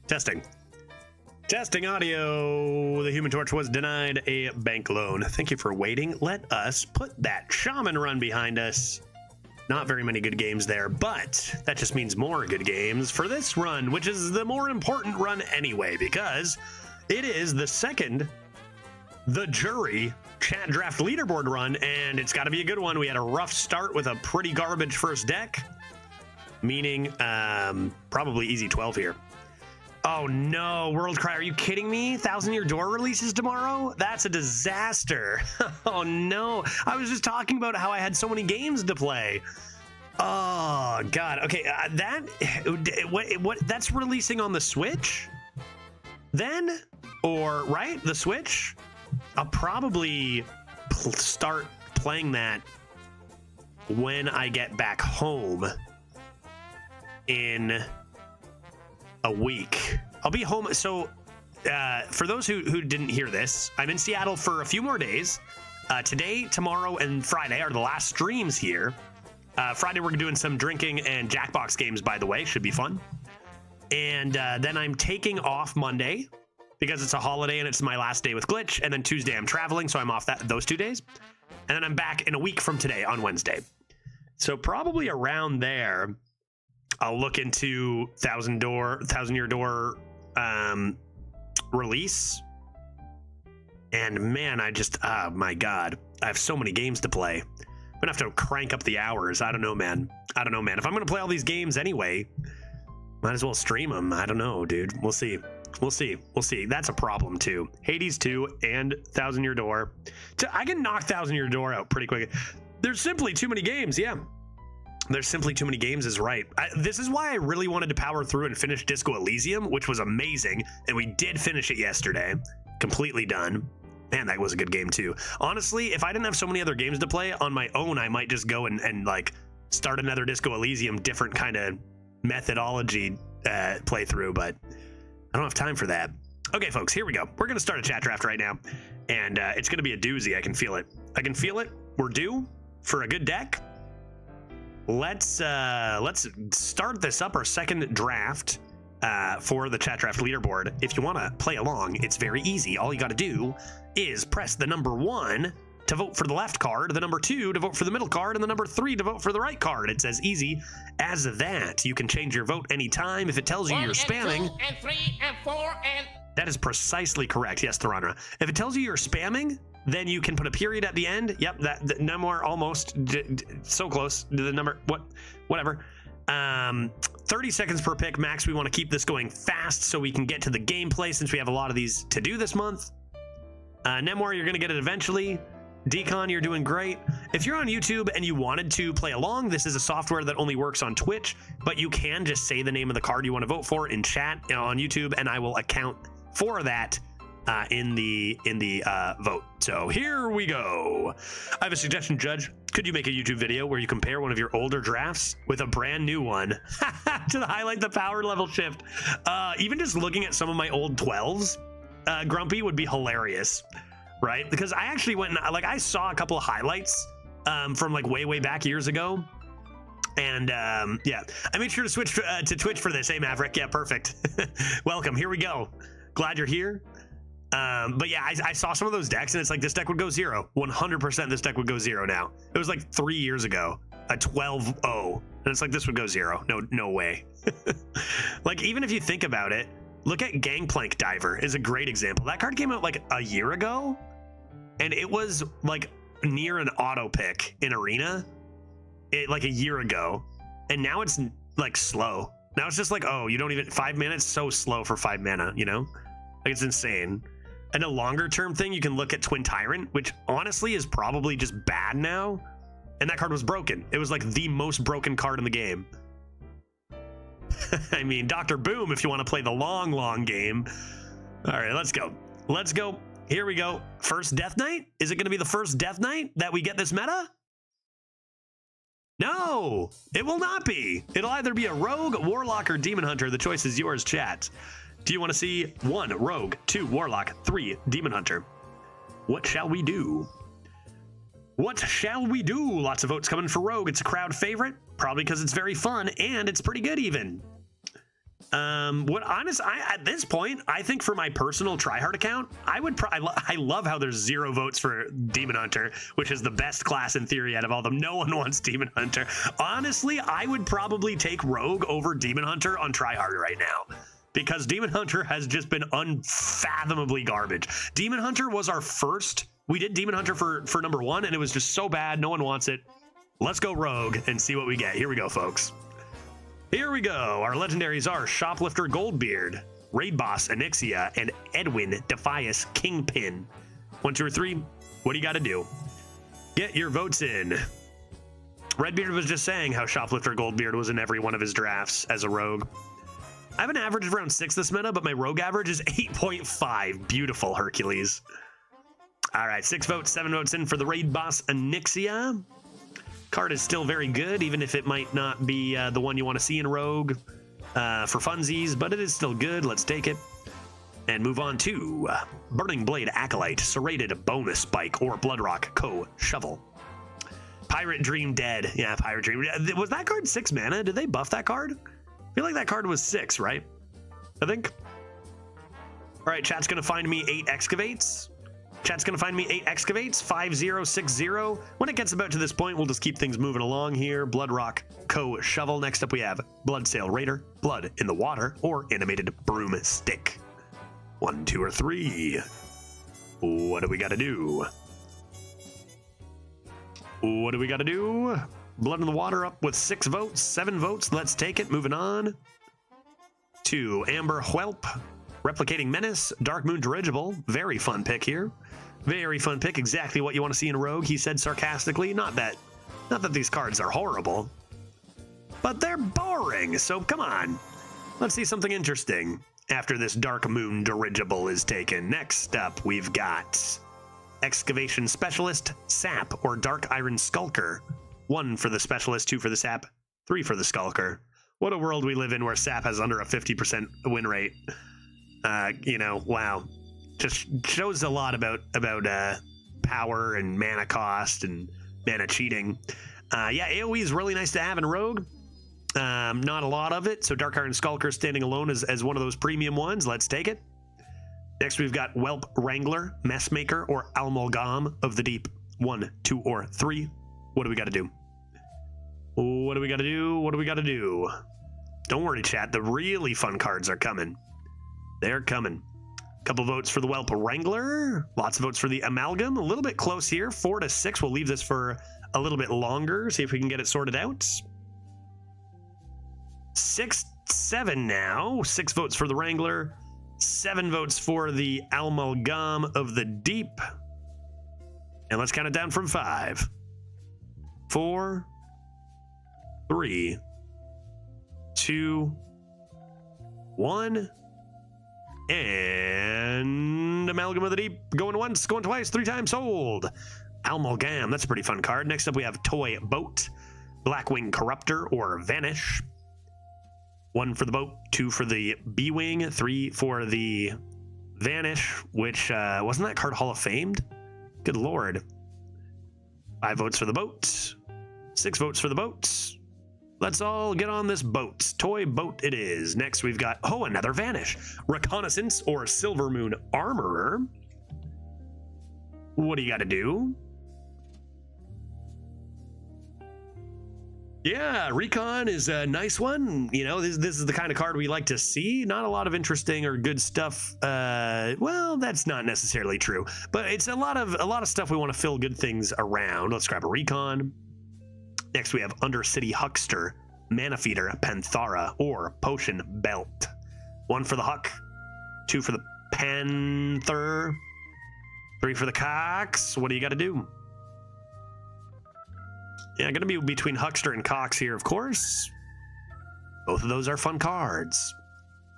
Testing. Testing audio. The Human Torch was denied a bank loan. Thank you for waiting. Let us put that shaman run behind us. Not very many good games there, but that just means more good games for this run, which is the more important run anyway, because it is the second The Jury chat draft leaderboard run, and it's got to be a good one. We had a rough start with a pretty garbage first deck, meaning probably easy 12 here. Oh no, World Cry, are you kidding me? Thousand Year Door releases tomorrow? That's a disaster. Oh no, I was just talking about how I had so many games to play. Oh God, okay, that's releasing on the Switch? Then? Or, right, the Switch? I'll probably start playing that when I get back home in a week. I'll be home. So for those who didn't hear this, I'm in Seattle for a few more days. Today, tomorrow, and Friday are the last streams here. Friday we're doing some drinking and Jackbox games, by the way. Should be fun. And then I'm taking off Monday because it's a holiday and it's my last day with Glitch. And then Tuesday I'm traveling, so I'm off those 2 days. And then I'm back in a week from today on Wednesday. So probably around there, I'll look into Thousand Year Door release. And man, oh my God, I have so many games to play. I'm gonna have to crank up the hours. I don't know, man. If I'm gonna play all these games anyway, might as well stream them. I don't know, dude. We'll see. That's a problem too. Hades 2 and Thousand Year Door. I can knock Thousand Year Door out pretty quick. There's simply too many games. Yeah. There's simply too many games is right. This is why I really wanted to power through and finish Disco Elysium, which was amazing. And we did finish it yesterday. Completely done. Man, that was a good game too. Honestly, if I didn't have so many other games to play on my own, I might just go and like start another Disco Elysium, different kind of methodology playthrough, but I don't have time for that. Okay, folks, here we go. We're going to start a chat draft right now. And it's going to be a doozy. I can feel it. We're due for a good deck. Let's start this up, our second draft for the chat draft leaderboard. If you want to play along, it's very easy. All you got to do is press the number 1 to vote for the left card, the number 2 to vote for the middle card, and the number 3 to vote for the right card. It's as easy as that. You can change your vote anytime. If it tells you you're spamming, 2 and 3 and 4 and... That is precisely correct. Yes, Tharanra. If it tells you you're spamming, then you can put a period at the end. Yep, that number almost so close to the number. Whatever. 30 seconds per pick max. We want to keep this going fast so we can get to the gameplay since we have a lot of these to do this month. Nemoir, you're going to get it eventually. Decon, you're doing great. If you're on YouTube and you wanted to play along, this is a software that only works on Twitch, but you can just say the name of the card you want to vote for in chat on YouTube, and I will account for that in the vote. So here we go. I have a suggestion, Judge. Could you make a YouTube video where you compare one of your older drafts with a brand new one to highlight the power level shift? Even just looking at some of my old 12s, Grumpy, would be hilarious, right? Because I actually went and I saw a couple of highlights from like way back years ago. And yeah, I made sure to switch to Twitch for this. Hey, Maverick. Yeah, perfect. Welcome. Here we go. Glad you're here. But yeah, I saw some of those decks and it's like this deck would go 0. 100% this deck would go 0 now. It was like 3 years ago, a 12-0. And it's like this would go 0. No way. Like even if you think about it, look at Gangplank Diver is a great example. That card came out like a year ago and it was like near an auto pick in Arena like a year ago. And now it's like slow. Now it's just like, oh, you don't even 5 minutes, so slow for 5 mana, you know? Like it's insane. And a longer term thing, you can look at Twin Tyrant, which honestly is probably just bad now. And that card was broken. It was like the most broken card in the game. I mean, Dr. Boom, if you want to play the long game. All right, let's go. Here we go. First Death Knight? Is it going to be the first Death Knight that we get this meta? No, it will not be. It'll either be a Rogue, Warlock, or Demon Hunter. The choice is yours, chat. Do you want to see 1 Rogue, 2 Warlock, 3 Demon Hunter? What shall we do? Lots of votes coming for Rogue. It's a crowd favorite, probably because it's very fun and it's pretty good even. At this point, I think for my personal tryhard account, I love how there's 0 votes for Demon Hunter, which is the best class in theory out of all of them. No one wants Demon Hunter. Honestly, I would probably take Rogue over Demon Hunter on tryhard right now, because Demon Hunter has just been unfathomably garbage. Demon Hunter was our first. We did Demon Hunter for number 1, and it was just so bad. No one wants it. Let's go Rogue and see what we get. Here we go, folks. Here we go. Our legendaries are Shoplifter Goldbeard, Raid Boss Onyxia, and Edwin Defias Kingpin. 1, 2, or 3. What do you got to do? Get your votes in. Redbeard was just saying how Shoplifter Goldbeard was in every one of his drafts as a rogue. I have an average of around 6 this meta, but my rogue average is 8.5. Beautiful, Hercules. All right, 6 votes, 7 votes in for the Raid Boss Onyxia. Card is still very good, even if it might not be the one you want to see in Rogue for funsies, but it is still good. Let's take it and move on to Burning Blade Acolyte, Serrated Bonus Spike, or Bloodrock Co-Shovel. Pirate Dream Dead. Yeah, Pirate Dream. Was that card 6 mana? Did they buff that card? I feel like that card was 6, right? I think. All right, chat's going to find me 8 Excavates. Chat's going to find me 8 Excavates, 5060. When it gets about to this point, we'll just keep things moving along here. Bloodrock Co-Shovel. Next up, we have Bloodsail Raider, Blood in the Water, or Animated Broomstick. 1, 2, or 3. What do we got to do? What do we got to do? Blood in the Water up with 6 votes, 7 votes. Let's take it. Moving on to Amber Whelp, Replicating Menace, Dark Moon Dirigible. Very fun pick here. Very fun pick. Exactly what you want to see in a rogue, he said sarcastically. Not that these cards are horrible, but they're boring. So come on. Let's see something interesting after this Dark Moon Dirigible is taken. Next up, we've got Excavation Specialist, Sap, or Dark Iron Skulker. 1 for the Specialist, 2 for the Sap, 3 for the Skulker. What a world we live in where Sap has under a 50% win rate. Wow. Just shows a lot about power and mana cost and mana cheating. Yeah, AoE is really nice to have in Rogue. Not a lot of it, so Dark Iron Skulker standing alone as one of those premium ones. Let's take it. Next, we've got Whelp Wrangler, Messmaker, or Amalgam of the Deep. 1, 2, or 3. What do we got to do? What do we got to do? What do we got to do? Don't worry, chat. The really fun cards are coming. They're coming. Couple votes for the Whelp Wrangler. Lots of votes for the Amalgam. A little bit close here. 4 to 6. We'll leave this for a little bit longer. See if we can get it sorted out. 6, 7 now. 6 votes for the Wrangler. 7 votes for the Amalgam of the Deep. And let's count it down from 5, 4, 3, 2, 1. And Amalgam of the Deep going once, going twice, 3 times sold. Amalgam, that's a pretty fun card. Next up, we have Toy Boat, Blackwing Corruptor, or Vanish. 1 for the boat, 2 for the B-Wing, 3 for the Vanish, which wasn't that card Hall of Famed? Good lord. 5 votes for the boat, 6 votes for the boat. Let's all get on this boat. Toy Boat it is. Next, we've got, another Vanish. Reconnaissance, or Silver Moon Armorer. What do you got to do? Yeah, Recon is a nice one. You know, this is the kind of card we like to see. Not a lot of interesting or good stuff. Well, that's not necessarily true, but it's a lot of stuff we want to fill good things around. Let's grab a Recon. Next, we have Undercity Huckster, Mana Feeder, Panthara, or Potion Belt. 1 for the Huck, 2 for the Panther, 3 for the Cox. What do you got to do? Yeah, going to be between Huckster and Cox here, of course. Both of those are fun cards.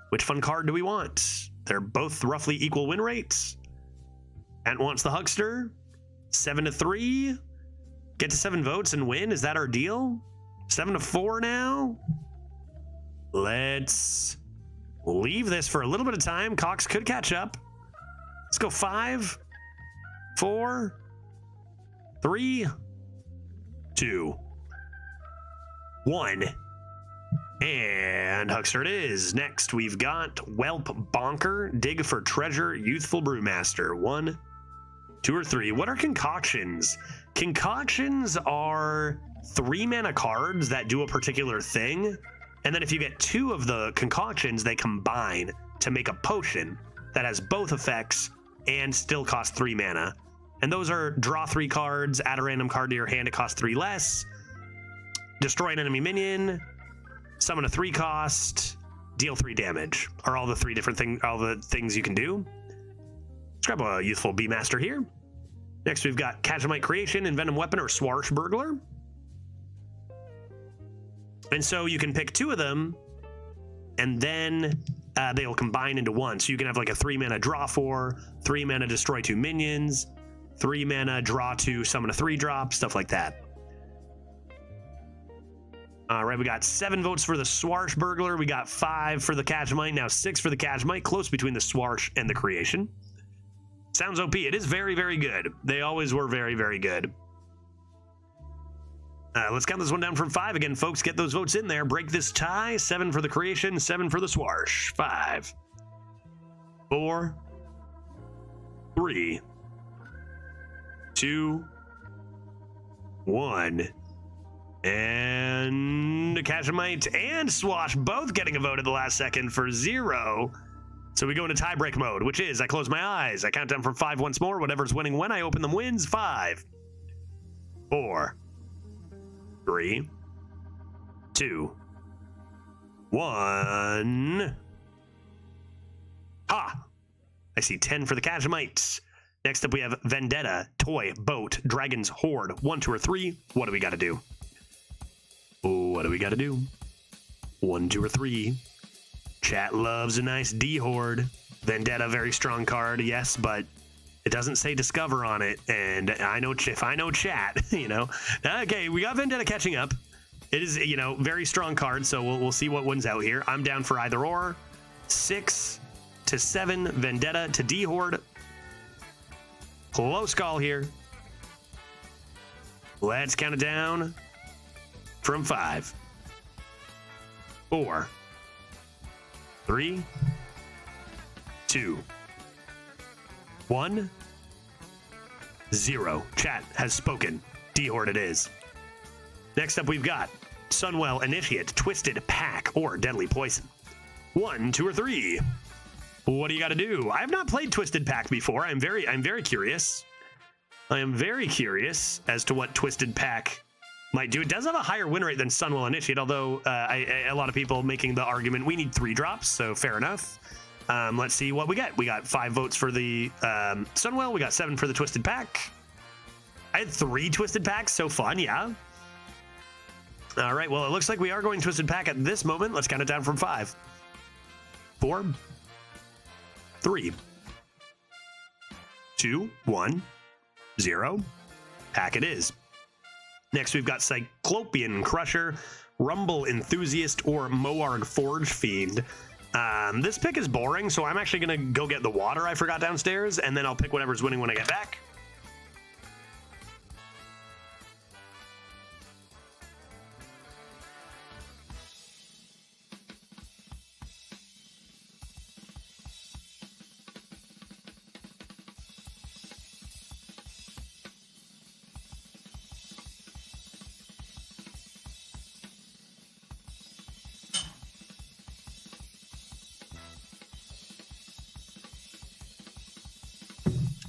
Which fun card do we want? They're both roughly equal win rates. Ant wants the Huckster. 7 to 3. Get to 7 votes and win. Is that our deal? 7 to 4 now. Let's leave this for a little bit of time. Cox could catch up. Let's go 5, 4, 3, 2, 1. And Huckster it is. Next, we've got Whelp Bonker, Dig for Treasure, Youthful Brewmaster. 1, 2, or 3. What are concoctions? Concoctions are 3 mana cards that do a particular thing. And then if you get 2 of the concoctions, they combine to make a potion that has both effects and still costs 3 mana. And those are draw 3 cards, add a random card to your hand, it costs 3 less, destroy an enemy minion, summon a 3 cost, deal 3 damage. Are all the 3 different things you can do. Let's grab a Youthful Beemaster here. Next we've got Kajamite Creation, Envenom Weapon, or Swashbuckler. And so you can pick 2 of them, and then they'll combine into 1. So you can have like a 3 mana draw 4, 3 mana destroy 2 minions, 3 mana draw 2, summon a 3-drop, stuff like that. All right, we got 7 votes for the Swashbuckler. We got 5 for the Kajamite, now 6 for the Kajamite, close between the Swarsh and the Creation. Sounds OP. It is very, very good. They always were very, very good. Let's count this one down from 5 again, folks. Get those votes in there. Break this tie. 7 for the Creation, 7 for the Swarsh. 5, 4, 3, 2, 1. And Kajamite and Swash both getting a vote at the last second for 0. So we go into tiebreak mode, which is I close my eyes, I count down from 5 once more. Whatever's winning when I open them wins. 5, 4, 3, 2, 1. Ha! I see 10 for the Kajamites. Next up we have Vendetta, Toy, Boat, Dragon's Horde. 1, 2, or 3. What do we got to do? What do we got to do? 1, 2, or 3. Chat loves a nice D-Horde. Vendetta, very strong card, yes, but it doesn't say Discover on it, and I know if I know chat, you know. Okay, we got Vendetta catching up. It is, you know, very strong card, so we'll see what wins out here. I'm down for either or. 6 to 7, Vendetta to D-Horde. Close call here. Let's count it down from 5, 4, 3, 2, 1, 0. Chat has spoken. D-Horde it is. Next up we've got Sunwell Initiate, Twisted Pack, or Deadly Poison. 1, 2, or 3. What do you got to do? I have not played Twisted Pack before. I'm very curious. I am very curious as to what Twisted Pack might do. It does have a higher win rate than Sunwell Initiate, although a lot of people making the argument we need 3 drops, so fair enough. Let's see what we get. We got 5 votes for the Sunwell. We got 7 for the Twisted Pack. I had 3 Twisted Packs, so fun, yeah. All right, well, it looks like we are going Twisted Pack at this moment. Let's count it down from 5, 4, 3, 2, 1, 0. Pack it is. Next, we've got Cyclopean Crusher, Rumble Enthusiast, or Moarg Forge Fiend. This pick is boring, so I'm actually going to go get the water I forgot downstairs, and then I'll pick whatever's winning when I get back.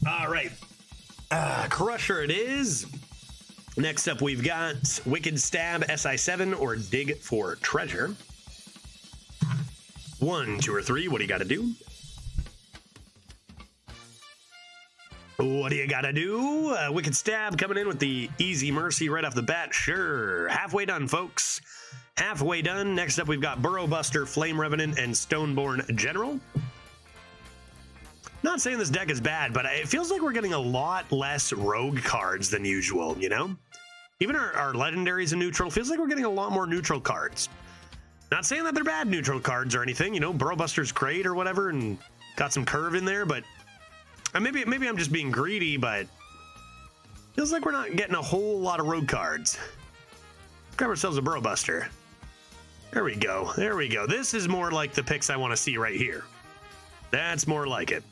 All right, Crusher it is. Next up, we've got Wicked Stab, SI7, or Dig for Treasure. 1, 2, or 3. What do you got to do? What do you got to do? Wicked Stab coming in with the Easy Mercy right off the bat. Sure. Halfway done, folks. Halfway done. Next up, we've got Burrow Buster, Flame Revenant, and Stoneborn General. Not saying this deck is bad, but it feels like we're getting a lot less rogue cards than usual, you know? Even our legendaries in neutral, feels like we're getting a lot more neutral cards. Not saying that they're bad neutral cards or anything, you know? Burrow Buster's great or whatever and got some curve in there, but maybe I'm just being greedy, but feels like we're not getting a whole lot of rogue cards. Grab ourselves a Burrow Buster. There we go. There we go. This is more like the picks I want to see right here. That's more like it.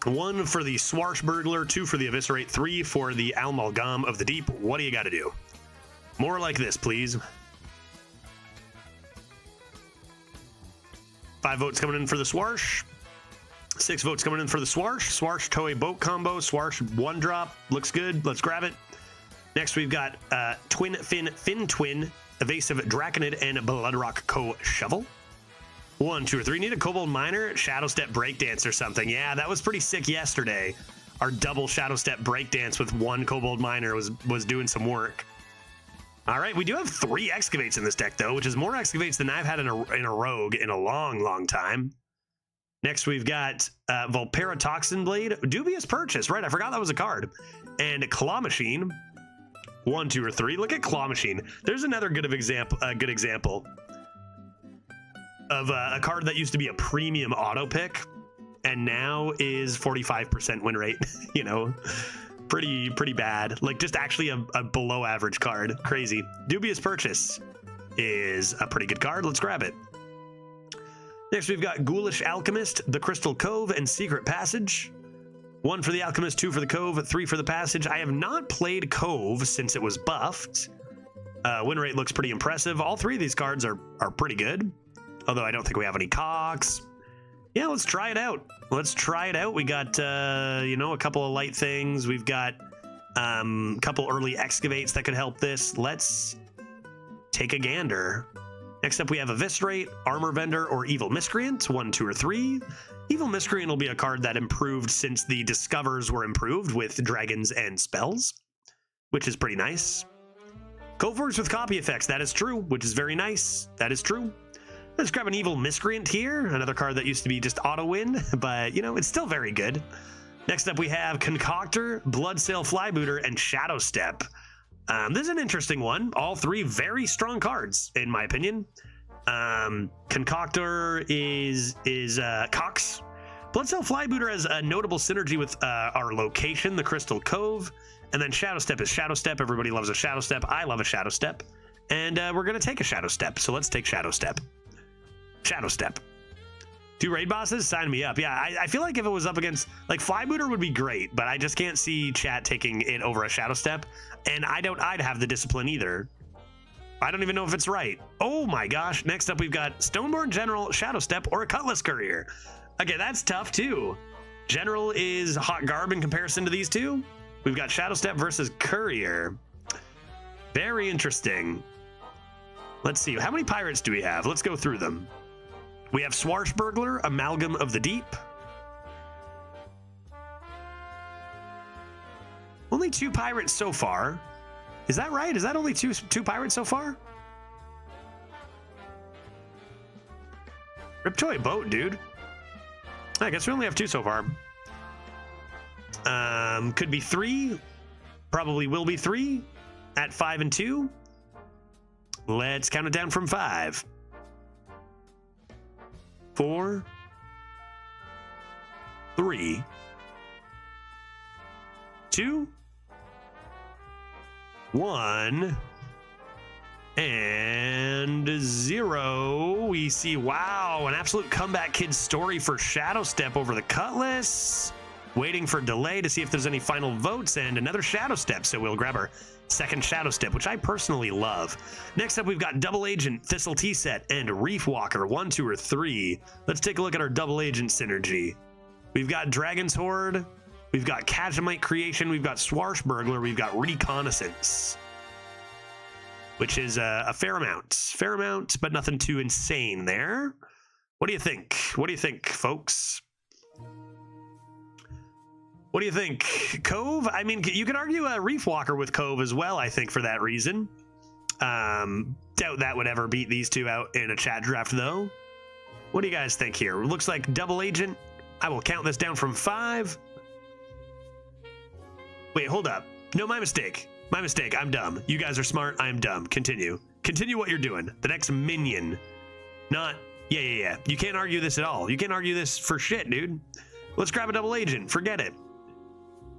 1 for the Swashbuckler, 2 for the Eviscerate, 3 for the Amalgam of the Deep. What do you got to do? More like this, please. 5 votes coming in for the Swarsh. 6 votes coming in for the Swarsh. Swarsh Toei Boat combo. Swarsh 1-drop. Looks good. Let's grab it. Next, we've got Twin Fin Twin, Evasive Draconid, and Bloodrock Co. Shovel. 1, 2, or 3. Need a Kobold Miner, Shadow Step Breakdance or something. Yeah, that was pretty sick yesterday. Our double Shadow Step Breakdance with 1 Kobold Miner was doing some work. All right, we do have 3 Excavates in this deck, though, which is more Excavates than I've had in a Rogue in a long, long time. Next, we've got Volpera Toxin Blade, Dubious Purchase. Right, I forgot that was a card. And Claw Machine. 1, 2, or 3. Look at Claw Machine. There's another good example of a card that used to be a premium auto pick and now is 45% win rate. You know, pretty bad. Like, just actually a below average card. Crazy. Dubious Purchase is a pretty good card. Let's grab it. Next, we've got Ghoulish Alchemist, the Crystal Cove, and Secret Passage. 1 for the Alchemist, 2 for the Cove, 3 for the Passage. I have not played Cove since it was buffed. Win rate looks pretty impressive. All 3 of these cards are pretty good, although I don't think we have any Cox. Yeah, let's try it out. Let's try it out. We got, you know, a couple of light things. We've got a couple early Excavates that could help this. Let's take a gander. Next up, we have Eviscerate, Armor Vendor, or Evil Miscreant. 1, 2, or 3. Evil Miscreant will be a card that improved since the Discovers were improved with dragons and spells, which is pretty nice. Cove works with copy effects. That is true, which is very nice. That is true. Let's grab an Evil Miscreant here, another card that used to be just auto-win, but, you know, it's still very good. Next up, we have Concoctor, Bloodsail Flybooter, and Shadow Step. This is an interesting one. All 3 very strong cards, in my opinion. Concoctor is Cox. Bloodsail Flybooter has a notable synergy with our location, the Crystal Cove. And then Shadow Step is Shadow Step. Everybody loves a Shadow Step. I love a Shadow Step. And we're going to take a Shadow Step. So let's take Shadow Step. Shadow Step. 2 raid bosses? Sign me up. Yeah, I feel like if it was up against... Like, Flybooter would be great, but I just can't see chat taking it over a Shadow Step. And I'd have the discipline either. I don't even know if it's right. Oh my gosh. Next up, we've got Stoneborn General, Shadow Step, or a Cutlass Courier. Okay, that's tough too. General is hot garb in comparison to these 2. We've got Shadow Step versus Courier. Very interesting. Let's see. How many pirates do we have? Let's go through them. We have Swashbuckler, Amalgam of the Deep. Only 2 pirates so far. Is that right? Is that only two pirates so far? Riptoy Boat, dude. I guess we only have 2 so far. Could be 3. Probably will be 3 at 5 and 2. Let's count it down from 5. 4, 3, 2, 1, and 0. We see, wow, an absolute comeback kid story for Shadow Step over the Cutlass. Waiting for delay to see if there's any final votes, and another Shadow Step. So we'll grab our second Shadow Step, which I personally love. Next up, we've got Double Agent, Thistle Tea Set, and Reef Walker. 1, 2, or 3. Let's take a look at our Double Agent synergy. We've got Dragon's Horde. We've got Kajamite Creation. We've got Swashbuckler. We've got Reconnaissance, which is a fair amount, but nothing too insane there. What do you think? What do you think, folks? What do you think? Cove? I mean, you could argue a Reef Walker with Cove as well, I think, for that reason. Doubt that would ever beat these 2 out in a chat draft, though. What do you guys think here? Looks like Double Agent. I will count this down from 5. Wait, hold up. No, my mistake. My mistake. I'm dumb. You guys are smart. I am dumb. Continue. Continue what you're doing. The next minion. Not... Yeah. You can't argue this at all. You can't argue this for shit, dude. Let's grab a Double Agent. Forget it.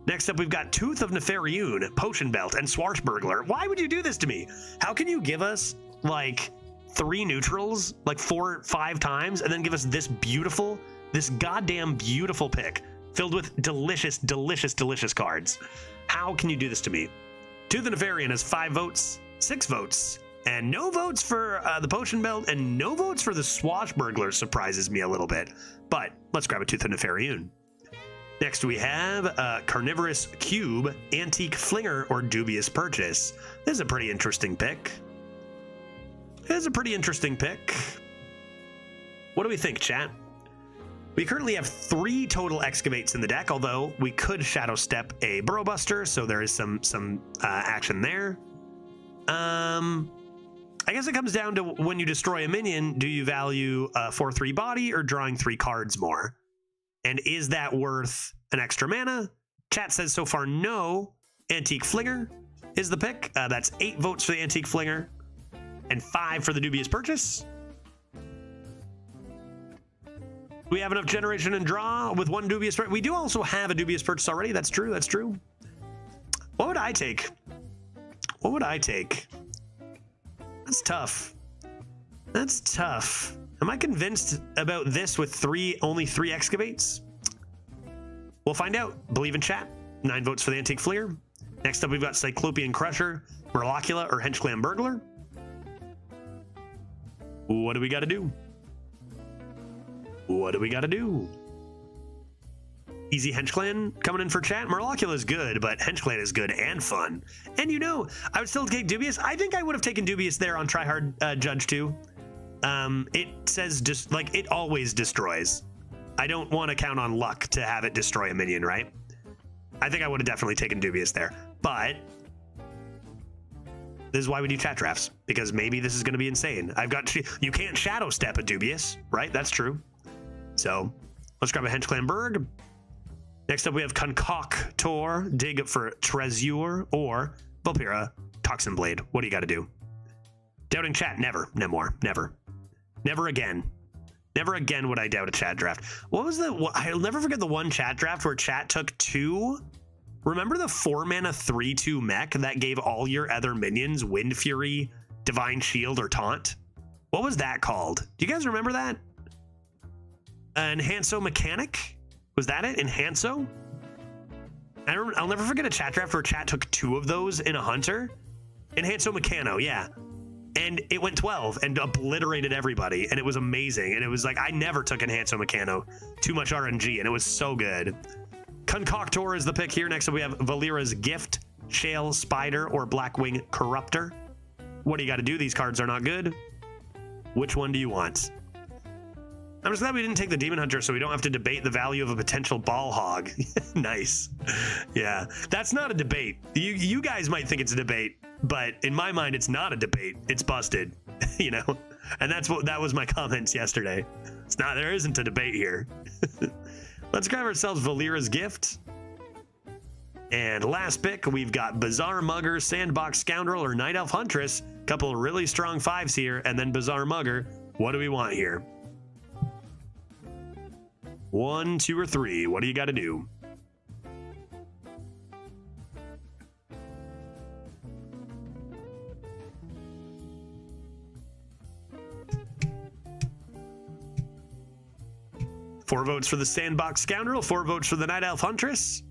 Next up, we've got Tooth of Nefariun, Potion Belt, and Swashbuckler. Why would you do this to me? How can you give us, like, 3 neutrals like 4 or 5 times and then give us this goddamn beautiful pick filled with delicious, delicious, delicious cards. How can you do this to me? Tooth and Nefarian has 5 votes, 6 votes, and no votes for the Potion Belt, and no votes for the Swashbuckler. Surprises me a little bit. But let's grab a Tooth and Nefarian. Next we have Carnivorous Cube, Antique Flinger, or Dubious Purchase. This is a pretty interesting pick. What do we think, chat? We currently have 3 total excavates in the deck, although we could Shadow Step a Burrow Buster, so there is some action there. I guess it comes down to when you destroy a minion, do you value a 4/3 body or drawing 3 cards more? And is that worth an extra mana? Chat says so far no. Antique Flinger is the pick. That's 8 votes for the Antique Flinger and 5 for the Dubious Purchase. We have enough generation and draw with 1 Dubious Purchase. We do also have a Dubious Purchase already. That's true. That's true. What would I take? That's tough. Am I convinced about this with only 3 excavates? We'll find out. Believe in chat. 9 votes for the Antique Flinger. Next up, we've got Cyclopean Crusher, Murlocula, or Henchclan Burglar. What do we got to do? Easy Henchclan coming in for chat. Murlocula is good, but Henchclan is good and fun. And I would still take Dubious. I think I would have taken Dubious there on Tryhard Judge too. It says just like it always destroys. I don't want to count on luck to have it destroy a minion, right? I think I would have definitely taken Dubious there, but this is why we do chat drafts, because maybe this is going to be insane. You can't Shadow Step a Dubious, right? That's true. So let's grab a Henchclan Burg. Next up, we have Concoctor, dig for Treasure, or Vulpera, Toxin Blade. What do you got to do? Doubting chat, never, no more, never. Never again. Never again would I doubt a chat draft. I'll never forget the one chat draft where chat took 2. Remember the 4-mana 3/2 mech that gave all your other minions Wind Fury, Divine Shield, or Taunt? What was that called? Do you guys remember that? Enhanso Mechanic? Was that it? Enhanso? I'll never forget a chat draft where chat took 2 of those in a Hunter. Enhanso Mechano, yeah. And it went 12 and obliterated everybody, and it was amazing. And it was like, I never took Enhanso Mechano. Too much RNG, and it was so good. Concoctor is the pick here. Next up, we have Valera's Gift, Shale Spider, or Blackwing Corruptor. What do you got to do? These cards are not good. Which one do you want? I'm just glad we didn't take the Demon Hunter so we don't have to debate the value of a potential Ball Hog. Nice. Yeah, that's not a debate. You guys might think it's a debate, but in my mind, it's not a debate. It's busted, And that was my comments yesterday. There isn't a debate here. Let's grab ourselves Valera's Gift. And last pick, we've got Bizarre Mugger, Sandbox Scoundrel, or Night Elf Huntress. Couple of really strong 5s here, and then Bizarre Mugger. What do we want here? 1, 2, or 3. What do you got to do? Four votes for the Sandbox Scoundrel, 4 votes for the Night Elf Huntress.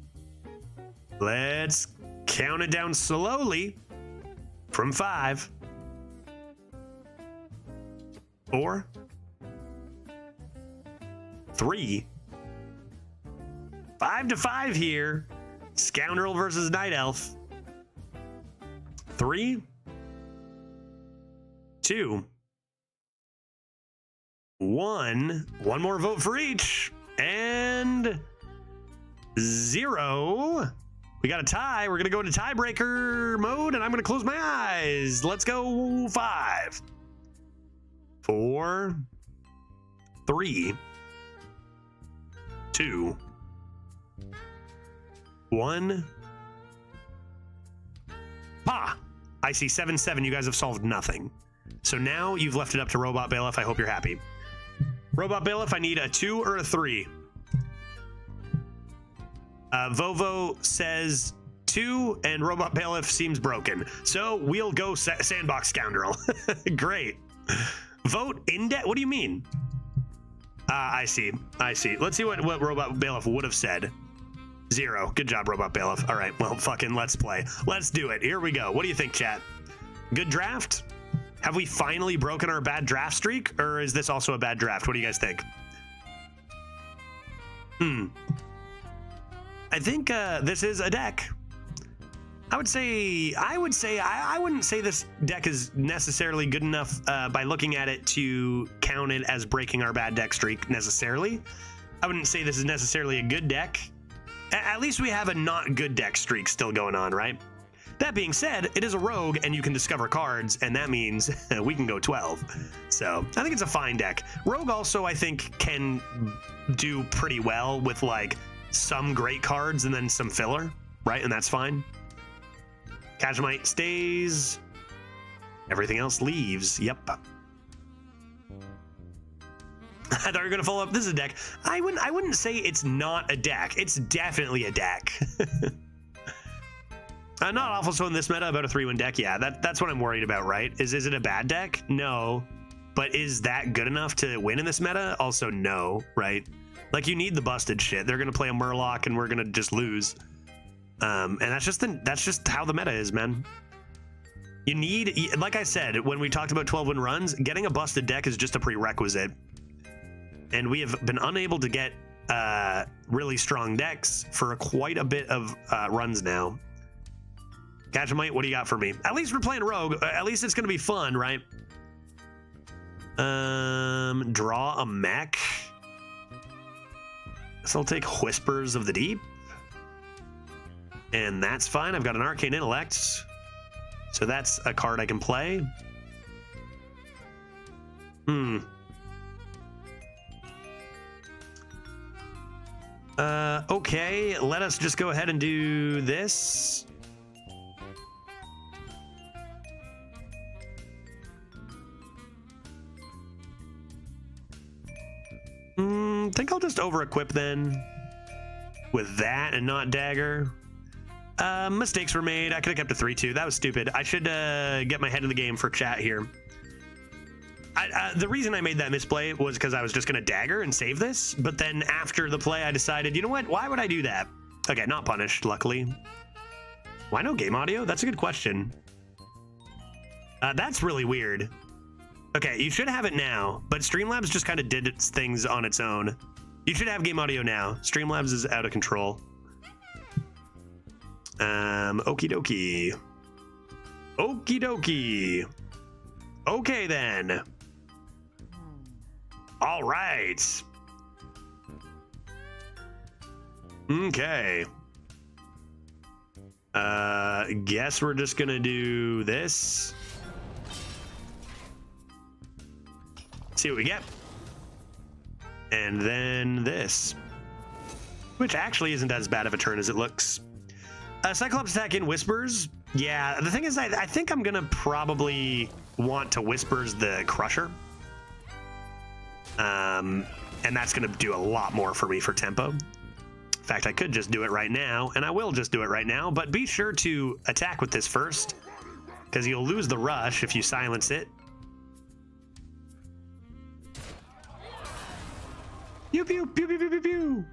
Let's count it down slowly from 5. 4. 3. 5-5 here. Scoundrel versus Night Elf. 3, 2, 1. One more vote for each. And 0. We got a tie. We're going to go into tiebreaker mode, and I'm going to close my eyes. Let's go. 5, 4, 3, 2, 1. Pa! I see 7-7. You guys have solved nothing. So now you've left it up to Robot Bailiff. I hope you're happy. Robot Bailiff, I need a 2 or a 3. Vovo says 2, and Robot Bailiff seems broken. So we'll go Sandbox Scoundrel. Great. Vote index? What do you mean? I see. Let's see what Robot Bailiff would have said. 0. Good job, Robot Bailiff. All right, well, fucking let's play. Let's do it. Here we go. What do you think, chat? Good draft? Have we finally broken our bad draft streak, or is this also a bad draft? What do you guys think? I think this is a deck. I wouldn't say this deck is necessarily good enough by looking at it to count it as breaking our bad deck streak necessarily. I wouldn't say this is necessarily a good deck. At least we have a not good deck streak still going on, right? That being said, it is a rogue and you can discover cards, and that means we can go 12. So I think it's a fine deck. Rogue also, I think, can do pretty well with like some great cards and then some filler, right? And that's fine. Kajamite stays. Everything else leaves. Yep. I thought you were gonna follow up. This is a deck. I wouldn't say it's not a deck. It's definitely a deck. Not awful. So in this meta, about a 3-win deck. Yeah, that's what I'm worried about, right? Is it a bad deck? No. But is that good enough to win in this meta? Also, no, right? Like, you need the busted shit. They're gonna play a Murloc and we're gonna just lose. And that's just how the meta is, man. You need, like I said, when we talked about 12-win runs, getting a busted deck is just a prerequisite. And we have been unable to get really strong decks for quite a bit of runs now. Kajamite, what do you got for me? At least we're playing Rogue. At least it's going to be fun, right? Draw a mech. So I'll take Whispers of the Deep. And that's fine. I've got an Arcane Intellect. So that's a card I can play. Okay, let us just go ahead and do this. I think I'll just over-equip then with that and not Dagger. Mistakes were made. I could have kept a 3-2. That was stupid. I should get my head in the game for chat here. The reason I made that misplay was because I was just going to Dagger and save this, but then after the play I decided, you know what? Why would I do that? Okay, not punished, luckily. Why no game audio? That's a good question. That's really weird. Okay, you should have it now, but Streamlabs just kind of did its things on its own. You should have game audio now. Streamlabs is out of control. Okie dokie. Okie dokie. Okay then. All right. Okay. Guess we're just gonna do this. See what we get. And then this. Which actually isn't as bad of a turn as it looks. Cyclops attack in Whispers. Yeah, the thing is, I think I'm gonna probably want to Whispers the Crusher. And that's gonna do a lot more for me for tempo. In fact, I could just do it right now, and I will just do it right now, but be sure to attack with this first, because you'll lose the rush if you silence it. Pew, pew, pew, pew, pew, pew, pew.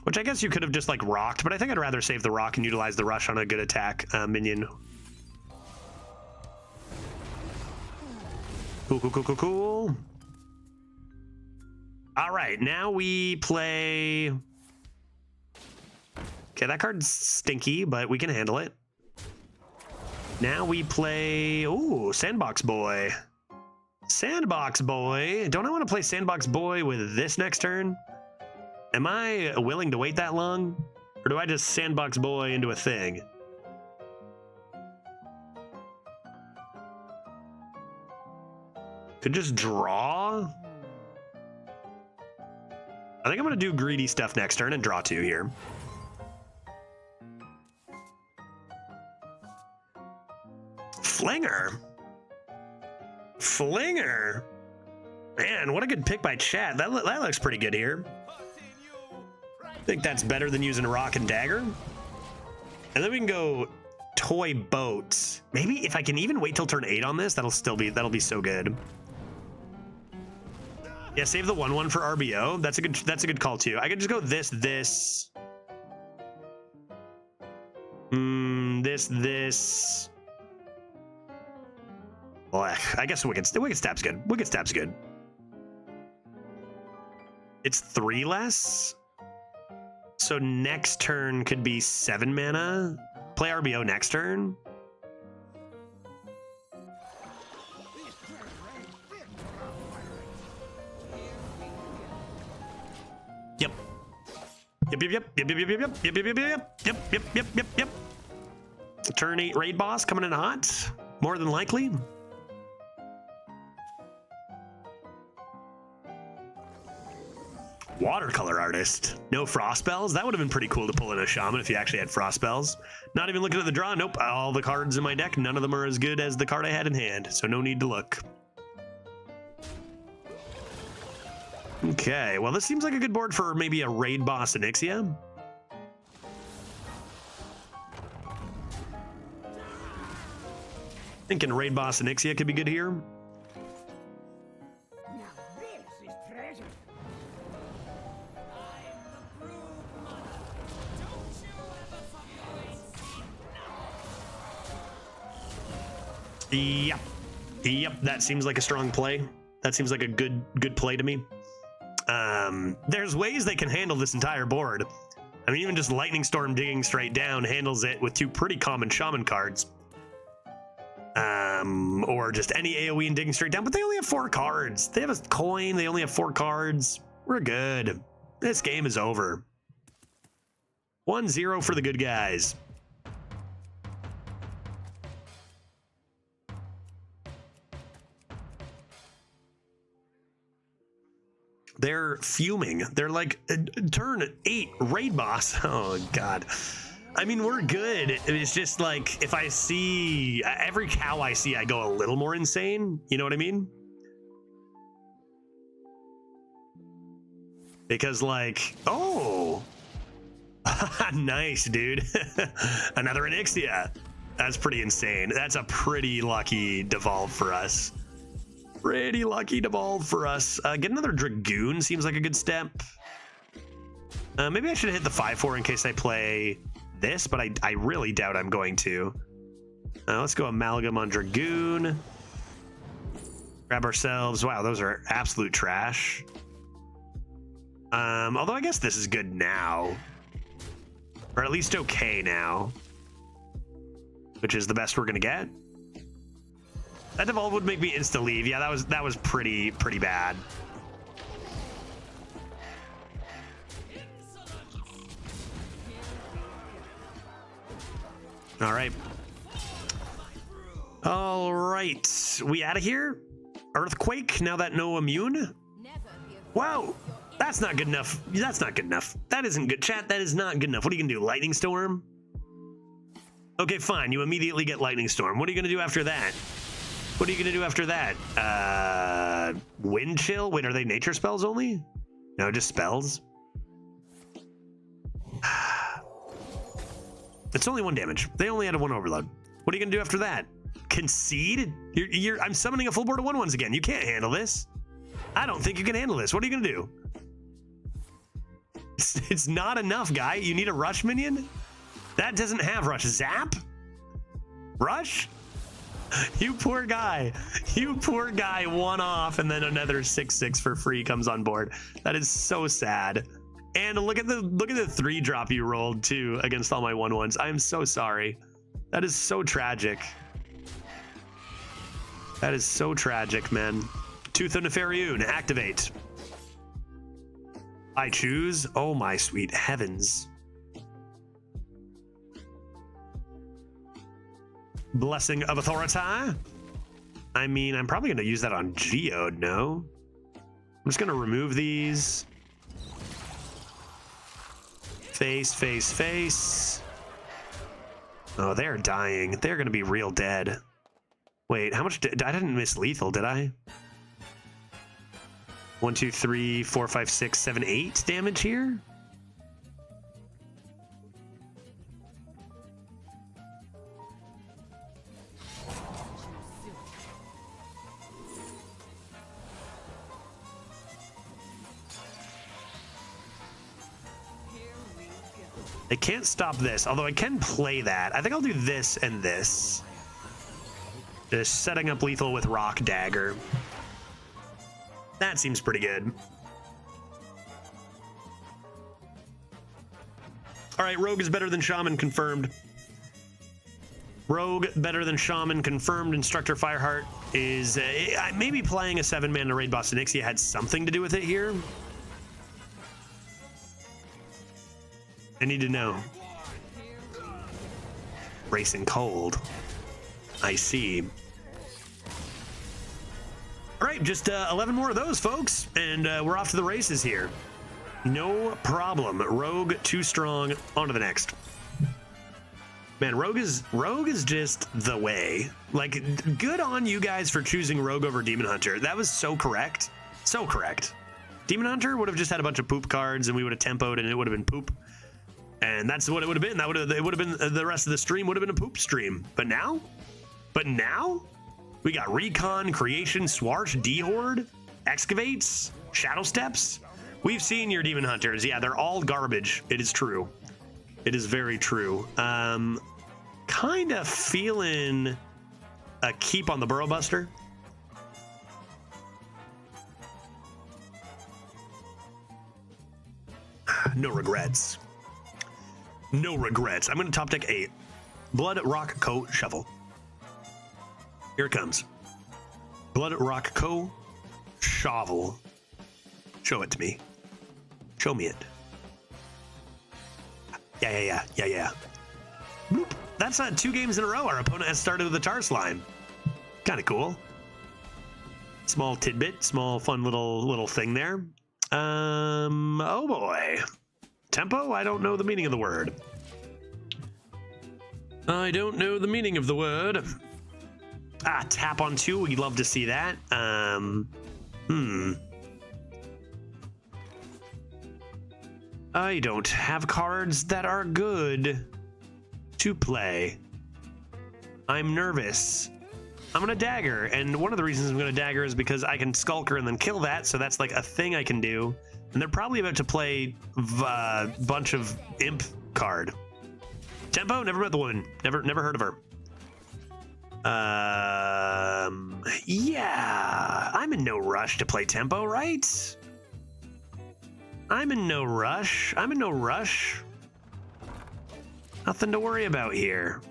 Which I guess you could have just like rocked, but I think I'd rather save the rock and utilize the rush on a good attack minion. Cool, cool, cool, cool, cool. All right, now we play. Okay, that card's stinky, but we can handle it. Now we play. Ooh, Sandbox Boy. Sandbox Boy. Don't I want to play Sandbox Boy with this next turn? Am I willing to wait that long? Or do I just Sandbox Boy into a thing? Could just draw? I think I'm going to do greedy stuff next turn and draw 2 here. Flinger? Flinger? Man, what a good pick by chat. That looks pretty good here. I think that's better than using Rock and Dagger. And then we can go toy boat. Maybe if I can even wait till turn 8 on this, that'll be so good. Yeah, save the 1/1 for RBO. That's a good call too. I could just go this. This. Well, I guess Wicked Step's good. Wicked Step's good. It's 3 less. So next turn could be 7 mana. Play RBO next turn. Yep. Yep. Turn 8 raid boss coming in hot. More than likely. Watercolor artist. No frost spells. That would have been pretty cool to pull in a shaman if you actually had frost spells. Not even looking at the draw. Nope. All the cards in my deck, none of them are as good as the card I had in hand. So no need to look. Okay. Well, this seems like a good board for maybe a raid boss Onyxia. Thinking raid boss Onyxia could be good here. Yep, that seems like a strong play. That seems like a good play to me. There's ways they can handle this entire board. I mean, even just Lightning Storm digging straight down handles it with 2 pretty common shaman cards. Or just any AoE and digging straight down, but they only have 4 cards. They have a coin, they only have 4 cards. We're good. This game is over. 1-0 for the good guys. They're fuming. They're like, turn 8 raid boss. Oh, God. I mean, we're good. It's just like, if I see every cow I see, I go a little more insane. You know what I mean? Because like, oh, nice, dude. Another Onyxia. That's pretty insane. That's a pretty lucky devolve for us. Pretty lucky devolve for us. Get another Dragoon seems like a good step. Maybe I should hit the 5/4 in case I play this, but I really doubt I'm going to. Let's go Amalgam on Dragoon. Grab ourselves. Wow, those are absolute trash. Although I guess this is good now. Or at least okay now. Which is the best we're gonna get. That devolve would make me insta leave. Yeah, that was pretty bad. All right. All right. We out of here? Earthquake, now that no immune? Wow. That's not good enough. That's not good enough. That isn't good. Chat, that is not good enough. What are you gonna do? Lightning Storm? Okay, fine. You immediately get Lightning Storm. What are you gonna do after that? What are you gonna do after that? Wind Chill? Wait, are they nature spells only? No, just spells. It's only 1 damage. They only had a 1 overload. What are you gonna do after that? Concede? I'm summoning a full board of 1/1s again. You can't handle this. I don't think you can handle this. What are you gonna do? It's not enough, guy. You need a rush minion? That doesn't have rush. Zap? Rush? You poor guy. You poor guy. 1 off, and then another 6/6 for free comes on board. That is so sad. And look at the 3-drop you rolled too against all my 1/1s. I am so sorry. That is so tragic. That is so tragic, man. Tooth of Nefariun, activate. I choose. Oh my sweet heavens. Blessing of Authority. I mean, I'm probably going to use that on Geode, no? I'm just going to remove these. Face. Oh, they're dying. They're going to be real dead. Wait, how much I didn't miss lethal, did I? 1, 2, 3, 4, 5, 6, 7, 8 damage here? They can't stop this, although I can play that. I think I'll do this and this. Just setting up lethal with Rock Dagger. That seems pretty good. All right, Rogue is better than Shaman, confirmed. Rogue better than Shaman, confirmed. Instructor Fireheart is maybe playing a 7-man raid boss Onyxia had something to do with it here. I need to know. Racing cold. I see. All right, just 11 more of those, folks, and we're off to the races here. No problem. Rogue too strong. On to the next. Man, Rogue is just the way. Like, good on you guys for choosing Rogue over Demon Hunter. That was so correct. So correct. Demon Hunter would have just had a bunch of poop cards, and we would have tempoed, and it would have been poop. And that's what it would have been. It would have been the rest of the stream would have been a poop stream. But now, we got Recon, Creation, Swarsh, D-Horde, Excavates, Shadow Steps. We've seen your Demon Hunters. Yeah, they're all garbage. It is true. It is very true. Kind of feeling a keep on the Burrow Buster. No regrets. No regrets. I'm going to top deck 8. Blood, Rock, Co, Shovel. Here it comes. Blood, Rock, Co, Shovel. Show it to me. Show me it. Yeah. Bloop. That's 2 games in a row. Our opponent has started with a tar slime. Kind of cool. Small tidbit, small fun little thing there. Oh boy. Tempo? I don't know the meaning of the word. I don't know the meaning of the word. Tap on 2. We'd love to see that. I don't have cards that are good to play. I'm nervous. I'm gonna dagger, and one of the reasons I'm gonna dagger is because I can Skulker and then kill that, so that's like a thing I can do. And they're probably about to play a bunch of Imp card. Tempo? Never met the woman. Never heard of her. Yeah. I'm in no rush to play Tempo, right? I'm in no rush. Nothing to worry about here.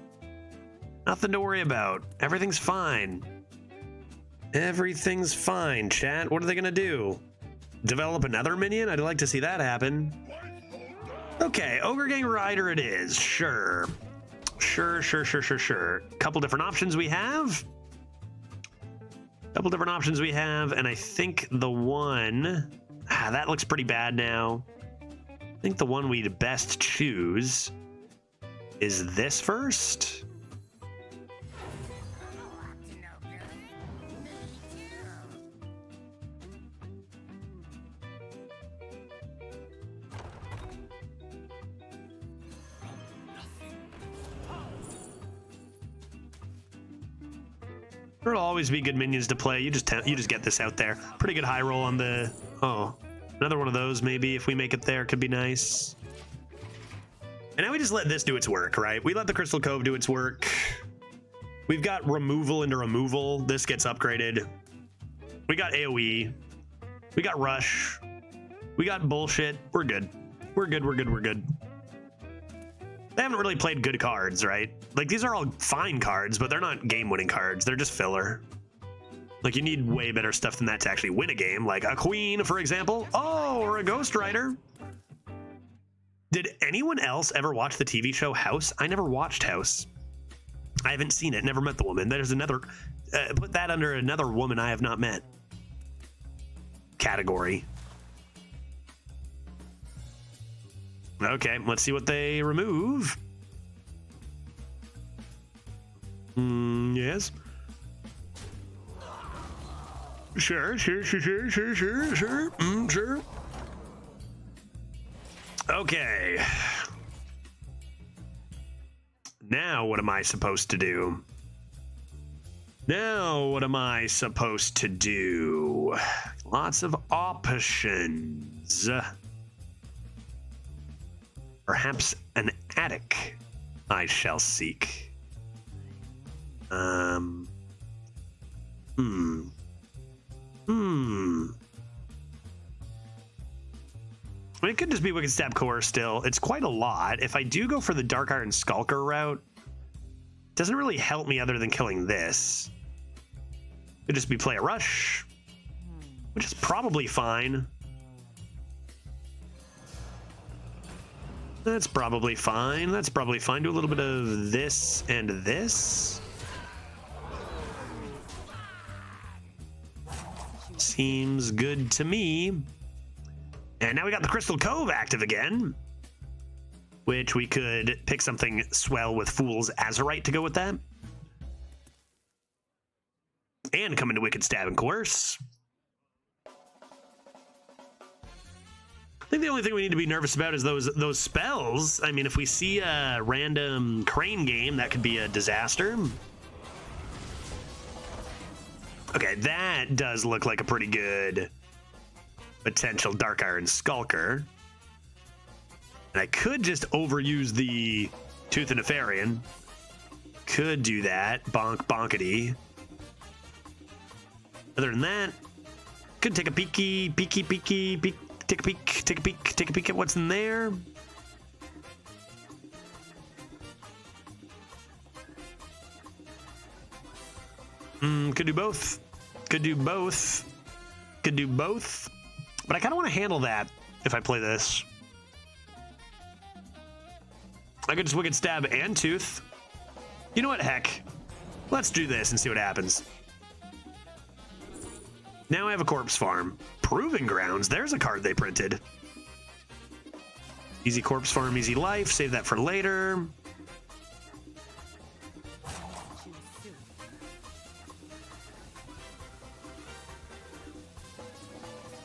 Nothing to worry about. Everything's fine. Everything's fine, chat. What are they gonna do? Develop another minion? I'd like to see that happen. Okay, Ogre Gang Rider it is. Sure. Couple different options we have. And I think the one... that looks pretty bad now. I think the one we'd best choose is this first. There'll always be good minions to play. You just get this out there. Pretty good high roll on the... Oh, another one of those maybe if we make it there could be nice. And now we just let this do its work, right? We let the Crystal Cove do its work. We've got removal into removal. This gets upgraded. We got AoE. We got rush. We got bullshit. We're good. We're good. They haven't really played good cards, right? Like, these are all fine cards, but they're not game-winning cards. They're just filler. Like, you need way better stuff than that to actually win a game. Like a Queen, for example. Oh, or a Ghost Rider. Did anyone else ever watch the TV show House? I never watched House. I haven't seen it. Never met the woman. There's another... put that under another woman I have not met. Category. Okay, let's see what they remove. Yes. Sure. Sure. Okay. Now what am I supposed to do? Lots of options. Perhaps an attic I shall seek. I mean, it could just be Wicked Stab Core still. It's quite a lot. If I do go for the Dark Iron Skulker route, it doesn't really help me other than killing this. It could just be play a rush, which is probably fine. That's probably fine. That's probably fine. Do a little bit of this and this. Seems good to me. And now we got the Crystal Cove active again, which we could pick something swell with Fool's Azurite to go with that. And come into Wicked Stab and Coerce. I think the only thing we need to be nervous about is those spells. I mean, if we see a random Crane game, that could be a disaster. Okay, that does look like a pretty good potential Dark Iron Skulker. And I could just overuse the Tooth and Nefarian. Could do that. Bonk, bonkety. Other than that, could take a peek, take a peek at what's in there. Could do both. Could do both. Could do both. But I kind of want to handle that if I play this. I could just Wicked Stab and Tooth. You know what? Heck. Let's do this and see what happens. Now I have a Corpse Farm. Proving Grounds. There's a card they printed. Easy Corpse Farm, easy life. Save that for later.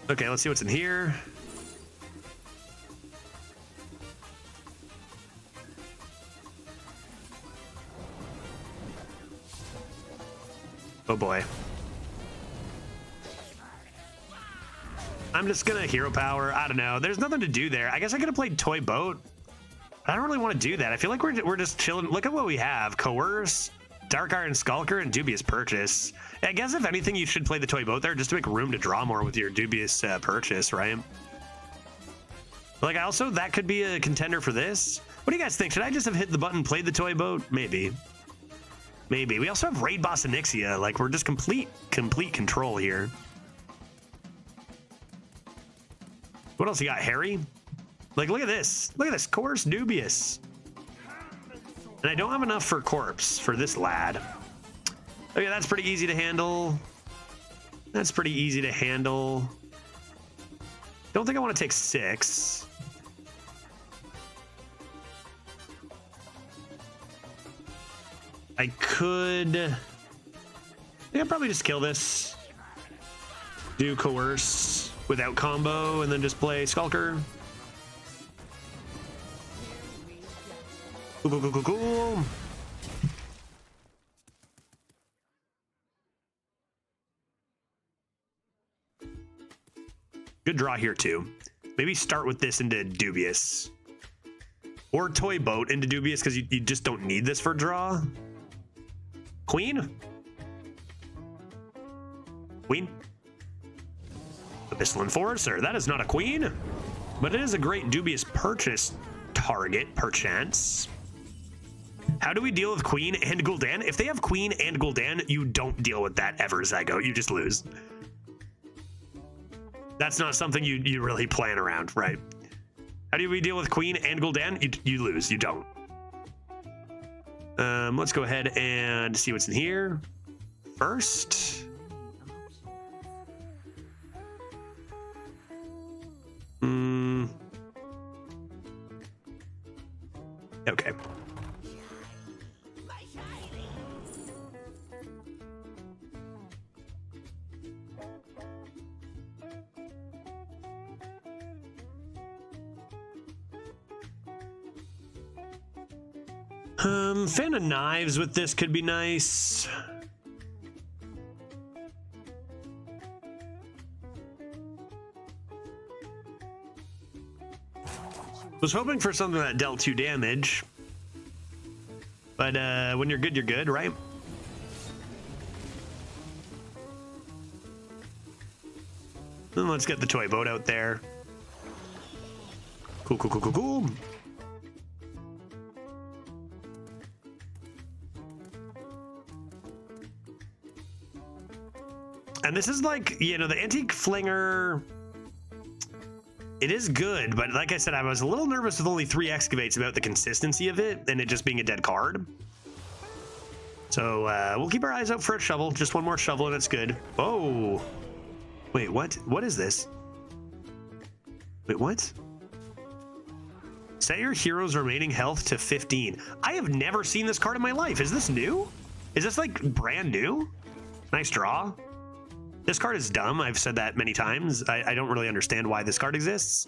Okay, let's see what's in here. Oh boy. I'm just gonna Hero Power. I don't know. There's nothing to do there. I guess I could have played Toy Boat. I don't really want to do that. I feel like we're just chilling. Look at what we have. Coerce, Dark Iron Skulker, and Dubious Purchase. I guess if anything, you should play the Toy Boat there just to make room to draw more with your Dubious Purchase, right? Like, also, that could be a contender for this. What do you guys think? Should I just have hit the button, played the Toy Boat? Maybe. Maybe. We also have Raid Boss Onyxia. Like, we're just complete control here. What else you got, Harry? Like, look at this. Look at this. Coerce Dubious. And I don't have enough for Corpse for this lad. Okay, that's pretty easy to handle. That's pretty easy to handle. Don't think I want to take 6. I could... I think I'd probably just kill this. Do Coerce without combo and then just play Skulker. Cool. Good draw here too. Maybe start with this into Dubious. Or Toy Boat into Dubious because you just don't need this for draw. Queen? Queen? Abyssal Enforcer. That is not a queen, but it is a great Dubious Purchase target, perchance. How do we deal with Queen and Gul'dan? If they have Queen and Gul'dan, you don't deal with that ever, Zygo. You just lose. That's not something you really plan around, right? How do we deal with Queen and Gul'dan? You lose. You don't. Let's go ahead and see what's in here first. Okay. Fan of Knives with this could be nice. Was hoping for something that dealt 2 damage. But when you're good, right? Then let's get the toy boat out there. Cool, cool, cool, cool, cool. And this is like, you know, the antique flinger, it is good, but like I said, I was a little nervous with only 3 excavates about the consistency of it and it just being a dead card. So we'll keep our eyes out for a shovel, just one more shovel and it's good. Oh, wait, what? What is this? Wait, what? Set your hero's remaining health to 15. I have never seen this card in my life. Is this new? Is this like brand new? Nice draw. This card is dumb. I've said that many times. I don't really understand why this card exists.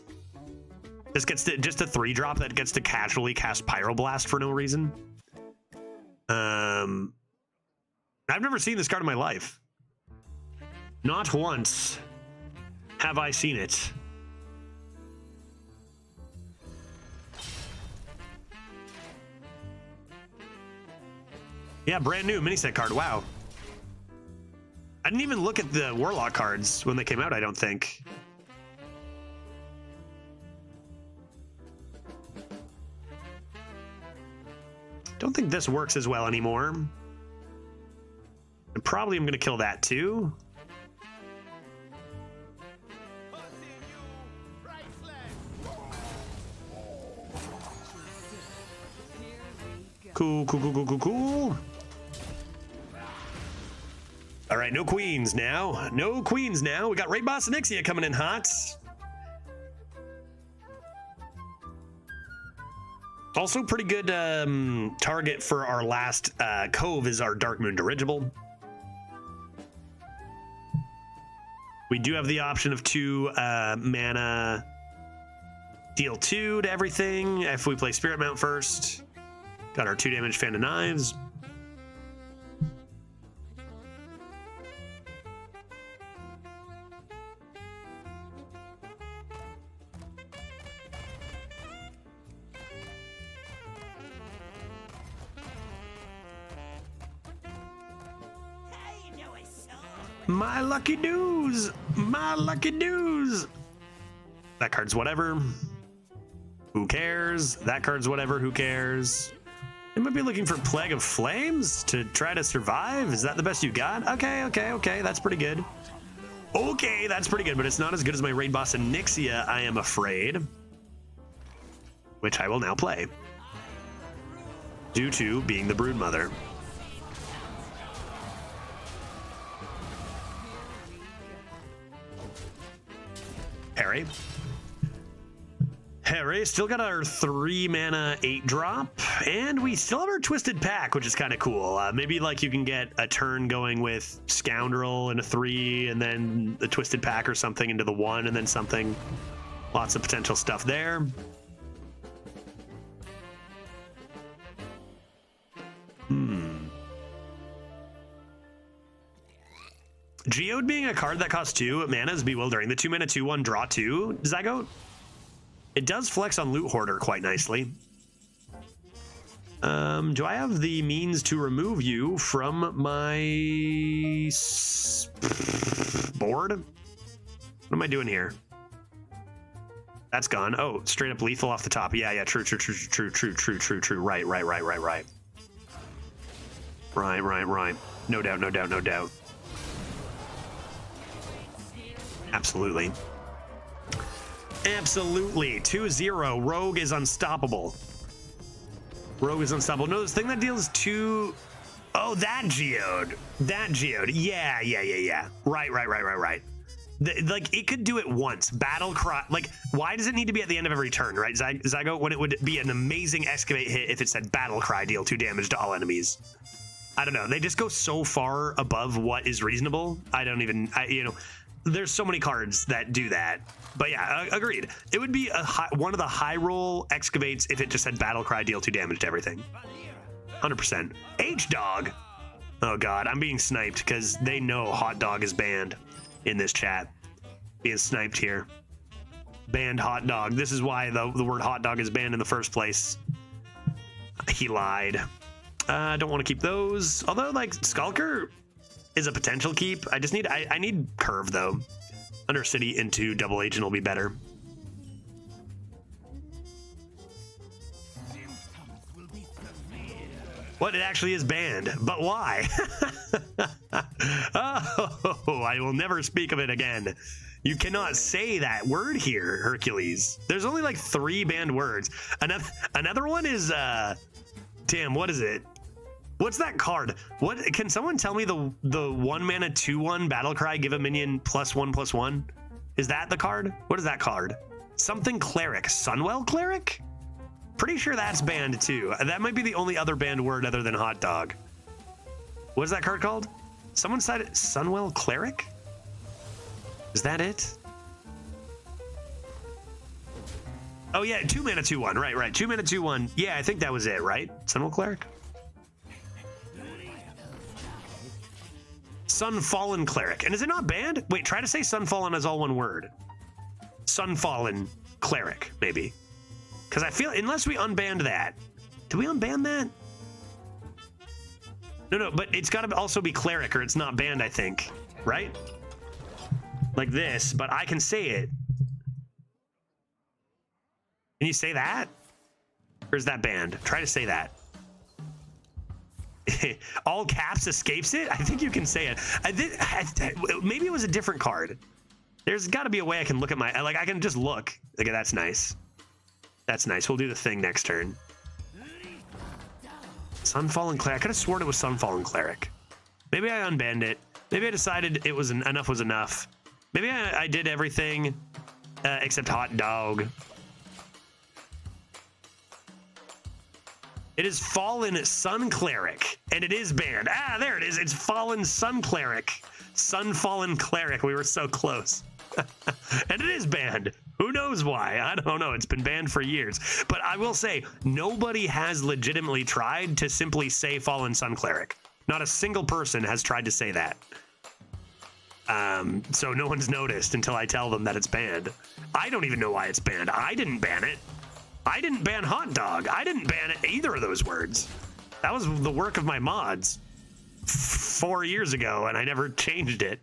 This gets to just a 3-drop that gets to casually cast Pyroblast for no reason. I've never seen this card in my life. Not once have I seen it. Yeah, brand new mini set card. Wow. I didn't even look at the Warlock cards when they came out, I don't think. Don't think this works as well anymore. I probably am going to kill that too. Cool, cool, cool, cool, cool, cool. All right, no queens now. No queens now. We got Raid Boss Onyxia coming in hot. Also pretty good target for our last cove is our Dark Moon Dirigible. We do have the option of 2 mana, deal 2 to everything if we play Spirit Mount first. Got our 2 damage Fan of Knives. My lucky dues! My lucky dues! That card's whatever. Who cares? That card's whatever. Who cares? I might be looking for Plague of Flames to try to survive. Is that the best you got? Okay, okay, okay. That's pretty good. Okay, that's pretty good, but it's not as good as my Raid Boss Onyxia, I am afraid. Which I will now play. Due to being the Broodmother. Harry, still got our 3 mana 8-drop, and we still have our Twisted Pack, which is kind of cool. Maybe like you can get a turn going with Scoundrel and a 3, and then the Twisted Pack or something into the 1, and then something. Lots of potential stuff there. Geode being a card that costs 2 mana is bewildering. The 2 mana 2/1 draw 2 Zygote. It does flex on Loot Hoarder quite nicely. Do I have the means to remove you from my board? What am I doing here? That's gone. Oh, straight up lethal off the top. Yeah, yeah, true. Right. Right. No doubt. Absolutely. 2-0. Rogue is unstoppable. No, this thing that deals 2... Oh, that Geode. Yeah. Right. Like, it could do it once. Battle Cry. Like, why does it need to be at the end of every turn, right? Zygote, when it would be an amazing Excavate hit if it said Battle Cry, deal 2 damage to all enemies. I don't know. They just go so far above what is reasonable. There's so many cards that do that. But yeah, agreed. It would be one of the high roll Excavates if it just said Battle Cry, deal 2 damage to everything. 100%. H-Dog. Oh god, I'm being sniped because they know Hot Dog is banned in this chat. Being sniped here. banned hot dog. This is why the word hot dog is banned in the first place. He lied. I don't want to keep those. Although, like, Skulker is a potential keep. I just need, I need Curve, though. Undercity into Double Agent will be better. What? It actually is banned, but why? Oh, I will never speak of it again. You cannot say that word here, Hercules. There's only like 3 banned words. Another one is, damn, what is it? What's that card? What, can someone tell me the 1 mana 2/1 battle cry, give a minion +1/+1? Is that the card? What is that card? Something Cleric, Sunwell Cleric? Pretty sure that's banned too. That might be the only other banned word other than hot dog. What is that card called? Someone said it, Sunwell Cleric? Is that it? Oh yeah, 2 mana 2/1, right. 2 mana 2/1. Yeah, I think that was it, right? Sunwell Cleric? Sunfallen Cleric. And is it not banned? Wait, try to say Sunfallen as all one word. Sunfallen Cleric, maybe. Because I feel, unless we unbanned that. Did we unban that? No, but it's got to also be Cleric or it's not banned, I think. Right? Like this, but I can say it. Can you say that? Or is that banned? Try to say that. All caps escapes it? I think you can say it. Maybe it was a different card. There's got to be a way I can look at my, like I can just look. Okay, that's nice. That's nice. We'll do the thing next turn. Sunfallen Cleric. I could have sworn it was Sunfallen Cleric. Maybe I unbanned it. Maybe I decided it was enough was enough. Maybe I did everything except hot dog. It is Fallen Sun Cleric, and it is banned. Ah, there it is. It's Fallen Sun Cleric. Sunfallen Cleric. We were so close. And it is banned. Who knows why? I don't know. It's been banned for years. But I will say, nobody has legitimately tried to simply say Fallen Sun Cleric. Not a single person has tried to say that. So no one's noticed until I tell them that it's banned. I don't even know why it's banned. I didn't ban it. I didn't ban hot dog. I didn't ban either of those words. That was the work of my mods 4 years ago, and I never changed it.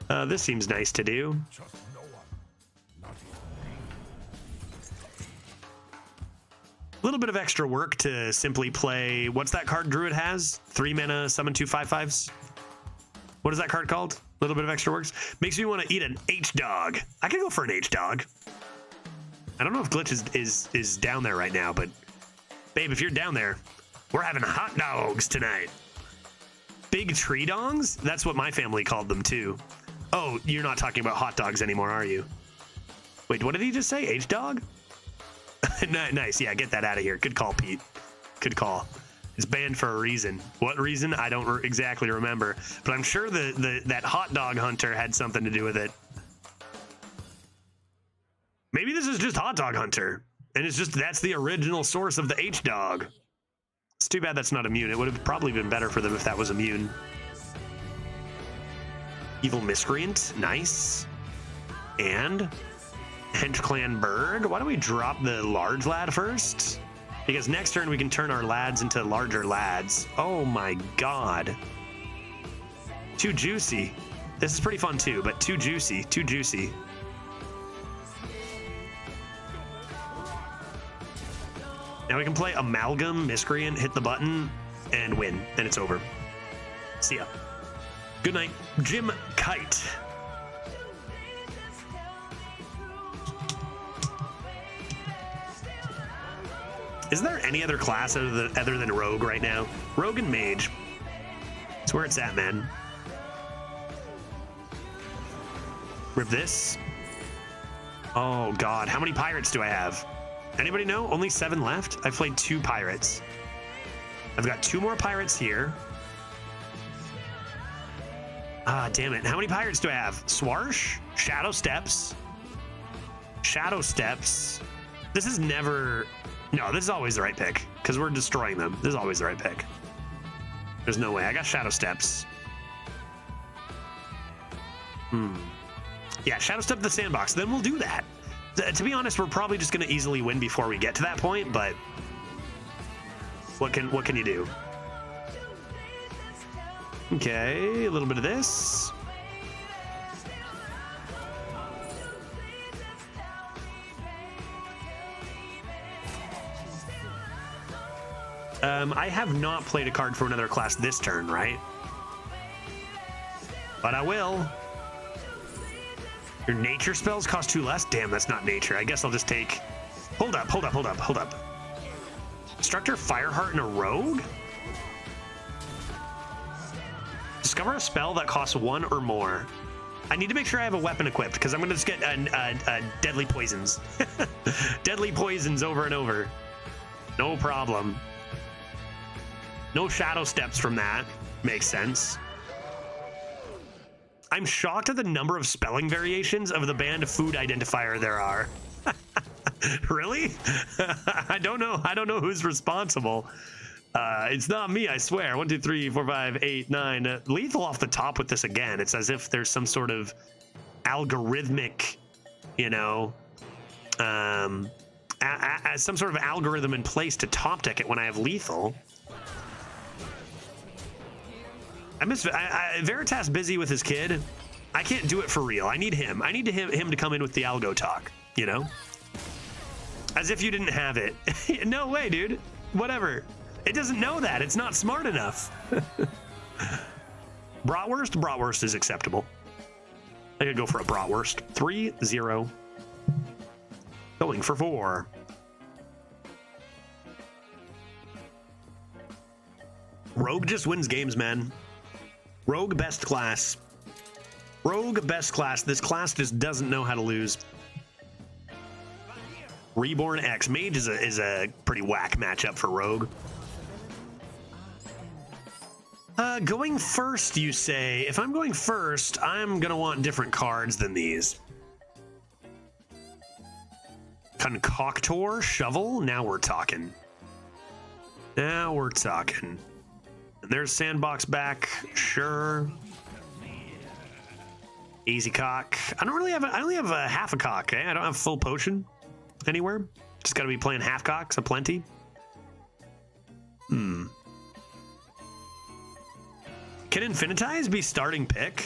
This seems nice to do. A little bit of extra work to simply play. What's that card Druid has? 3 mana, summon 2 5/5s. What is that card called? A little bit of extra works. Makes me want to eat an H-Dog. I could go for an H-Dog. I don't know if Glitch is down there right now, but babe, if you're down there, we're having hot dogs tonight. Big tree dongs? That's what my family called them too. Oh, you're not talking about hot dogs anymore, are you? Wait, what did he just say? H-Dog? Nice, yeah, get that out of here. Good call, Pete. Good call. It's banned for a reason. What reason? I don't exactly remember, but I'm sure that hot dog hunter had something to do with it. Maybe this is just Hot Dog Hunter, and it's just that's the original source of the H-Dog. It's too bad that's not immune. It would have probably been better for them if that was immune. Evil Miscreant, nice. And Hench Clan Berg. Why don't we drop the large lad first? Because next turn we can turn our lads into larger lads. Oh my god. Too juicy. This is pretty fun too, but too juicy, too juicy. Now we can play Amalgam, Miscreant, hit the button, and win, and it's over. See ya. Good night, Jim Kite. Is there any other class other than Rogue right now? Rogue and Mage. That's where it's at, man. Rip this. Oh, God. How many pirates do I have? Anybody know? Only 7 left? I've played 2 pirates. I've got 2 more pirates here. Ah, damn it. How many pirates do I have? Swarsh? Shadow Steps. Shadow Steps. This is never... No, this is always the right pick, because we're destroying them. This is always the right pick. There's no way. I got Shadow Steps. Yeah, Shadow Step the sandbox. Then we'll do that. To be honest, we're probably just going to easily win before we get to that point, but what can you do? Okay, a little bit of this. I have not played a card for another class this turn, right? But I will. Your nature spells cost 2 less? Damn, that's not nature. I guess I'll just take... Hold up. Instructor Fireheart and a rogue? Discover a spell that costs 1 or more. I need to make sure I have a weapon equipped, because I'm going to just get deadly poisons. Deadly poisons over and over. No problem. No shadow steps from that. Makes sense. I'm shocked at the number of spelling variations of the band food identifier there are. Really? I don't know who's responsible. It's not me, I swear. 1, 2, 3, 4, 5, 8, 9. Lethal off the top with this again. It's as if there's some sort of algorithmic, you know, some sort of algorithm in place to top deck it when I have lethal. I miss Veritas busy with his kid. I can't do it for real. I need him. I need him to come in with the algo talk, you know? As if you didn't have it. No way, dude. Whatever. It doesn't know that. It's not smart enough. Bratwurst? Bratwurst is acceptable. I could go for a bratwurst. 3-0. Going for 4. Rogue just wins games, man. Rogue best class. Rogue best class. This class just doesn't know how to lose. Reborn X. Mage is a pretty whack matchup for Rogue. Going first, you say. If I'm going first, I'm going to want different cards than these. Concoctor, Shovel. Now we're talking. Now we're talking. And there's Sandbox back. Sure. Easy cock. I only have a half a cock. Eh? I don't have full potion anywhere. Just got to be playing half cocks aplenty. Can Infinitize be starting pick?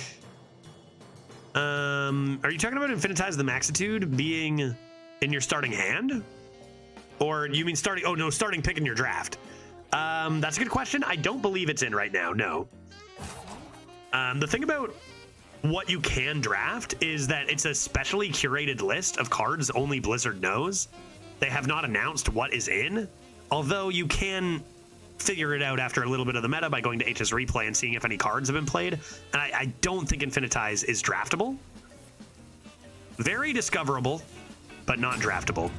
Are you talking about Infinitize the Maxitude being in your starting hand? Or you mean starting... Oh, no, starting pick in your draft. That's a good question. I don't believe it's in right now, no. The thing about what you can draft is that it's a specially curated list of cards only Blizzard knows. They have not announced what is in, although you can figure it out after a little bit of the meta by going to HS Replay and seeing if any cards have been played. And I don't think Infinitize is draftable. Very discoverable, but not draftable.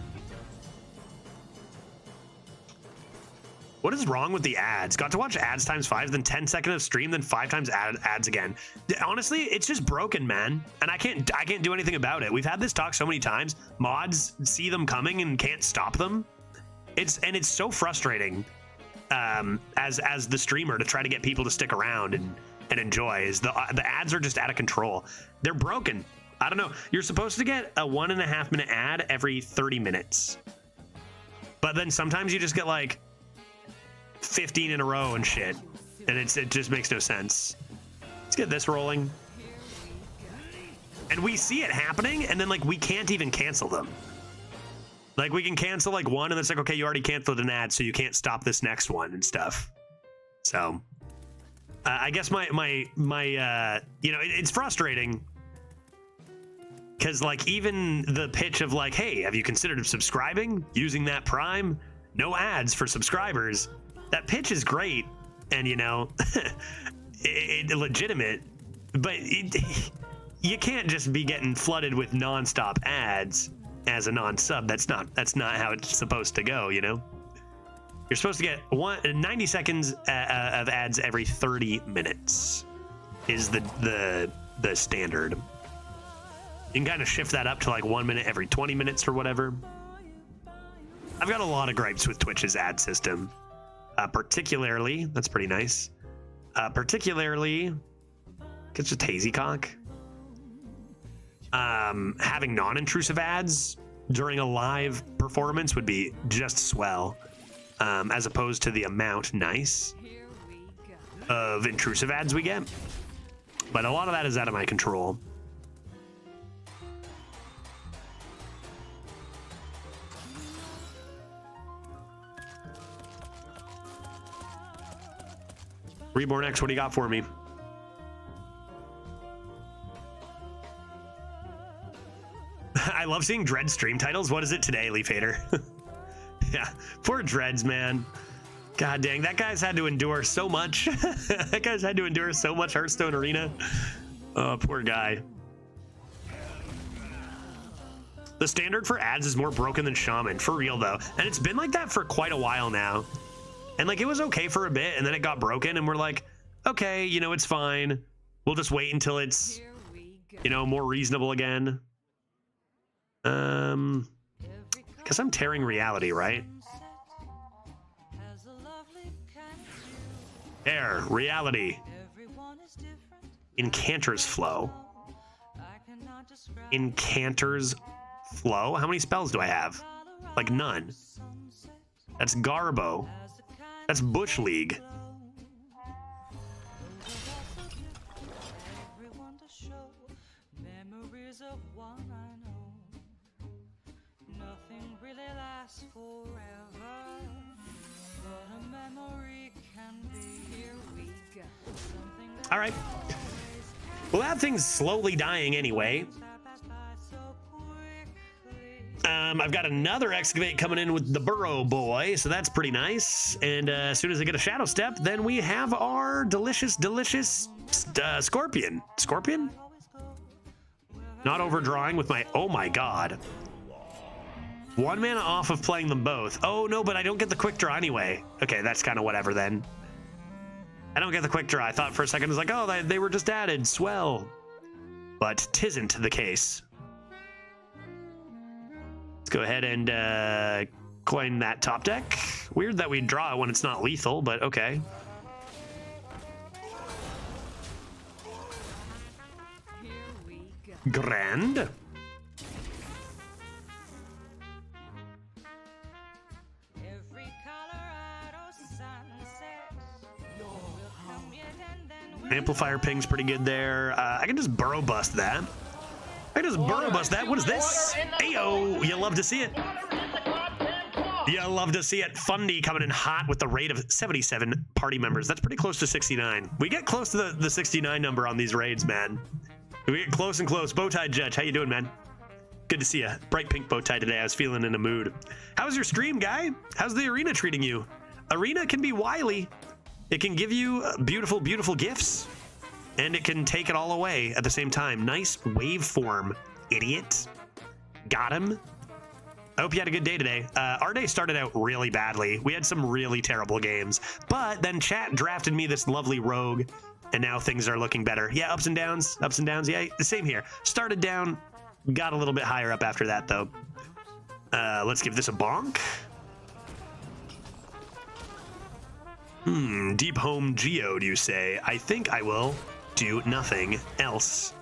What is wrong with the ads? Got to watch ads times 5, then 10 seconds of stream, then 5 times ads again. Honestly, it's just broken, man. And I can't do anything about it. We've had this talk so many times. Mods see them coming and can't stop them. It's so frustrating as the streamer to try to get people to stick around and enjoy. Is the ads are just out of control. They're broken. I don't know. You're supposed to get a 1.5 minute ad every 30 minutes. But then sometimes you just get like 15 in a row and shit, and it just makes no sense. Let's get this rolling, and we see it happening, and then like we can't even cancel them. Like we can cancel like one, and it's like, okay, you already canceled an ad, so you can't stop this next one and stuff. So I guess my you know, it's frustrating because like even the pitch of like, hey, have you considered subscribing using that Prime? No ads for subscribers. That pitch is great, and you know, it legitimate, but you can't just be getting flooded with nonstop ads as a non-sub. That's not how it's supposed to go. You know, you're supposed to get 90 seconds of ads every 30 minutes is the standard. You can kind of shift that up to like 1 minute every 20 minutes or whatever. I've got a lot of gripes with Twitch's ad system. Particularly, that's pretty nice. Particularly, it's just hazy cock. Having non-intrusive ads during a live performance would be just swell, as opposed to the amount of intrusive ads we get. But a lot of that is out of my control. Reborn X, what do you got for me? I love seeing Dread stream titles. What is it today, Leaf Hater? Yeah, poor Dreads, man. God dang, that guy's had to endure so much. That guy's had to endure so much Hearthstone Arena. Oh, poor guy. The standard for ads is more broken than Shaman, for real though. And it's been like that for quite a while now. And like, it was okay for a bit, and then it got broken, and we're like, okay, you know, it's fine. We'll just wait until it's, you know, more reasonable again. Because I'm tearing reality, right? Air, reality. Incanter's Flow. Incanter's Flow? How many spells do I have? Like none. That's Garbo. That's Bush League. All right. Well, that thing's slowly dying anyway. I've got another excavate coming in with the Burrow Boy, so that's pretty nice. And as soon as I get a Shadow Step, then we have our delicious Scorpion. Scorpion? Not overdrawing with my... Oh my god. 1 mana off of playing them both. Oh no, but I don't get the quick draw anyway. Okay, that's kind of whatever then. I don't get the quick draw. I thought for a second, I was like, oh, they were just added. Swell. But tisn't the case. Let's go ahead and coin that top deck. Weird that we draw it when it's not lethal, but okay. Grand. Amplifier ping's pretty good there. I can just burrow bust that. I can just burrow bust that. What is this? Ayo, you love to see it. You love to see it. Fundy coming in hot with the rate of 77 party members. That's pretty close to 69. We get close to the 69 number on these raids, man. We get close and close. Bowtie Judge, how you doing, man? Good to see you. Bright pink bow tie today. I was feeling in a mood. How was your stream, guy? How's the arena treating you? Arena can be wily. It can give you beautiful, beautiful gifts, and it can take it all away at the same time. Nice waveform, idiot. Got him. I hope you had a good day today. Our day started out really badly. We had some really terrible games, but then chat drafted me this lovely rogue, and now things are looking better. Yeah, ups and downs. Yeah, the same here. Started down, got a little bit higher up after that, though. Let's give this a bonk. Deep home geode, you say? I think I will do nothing else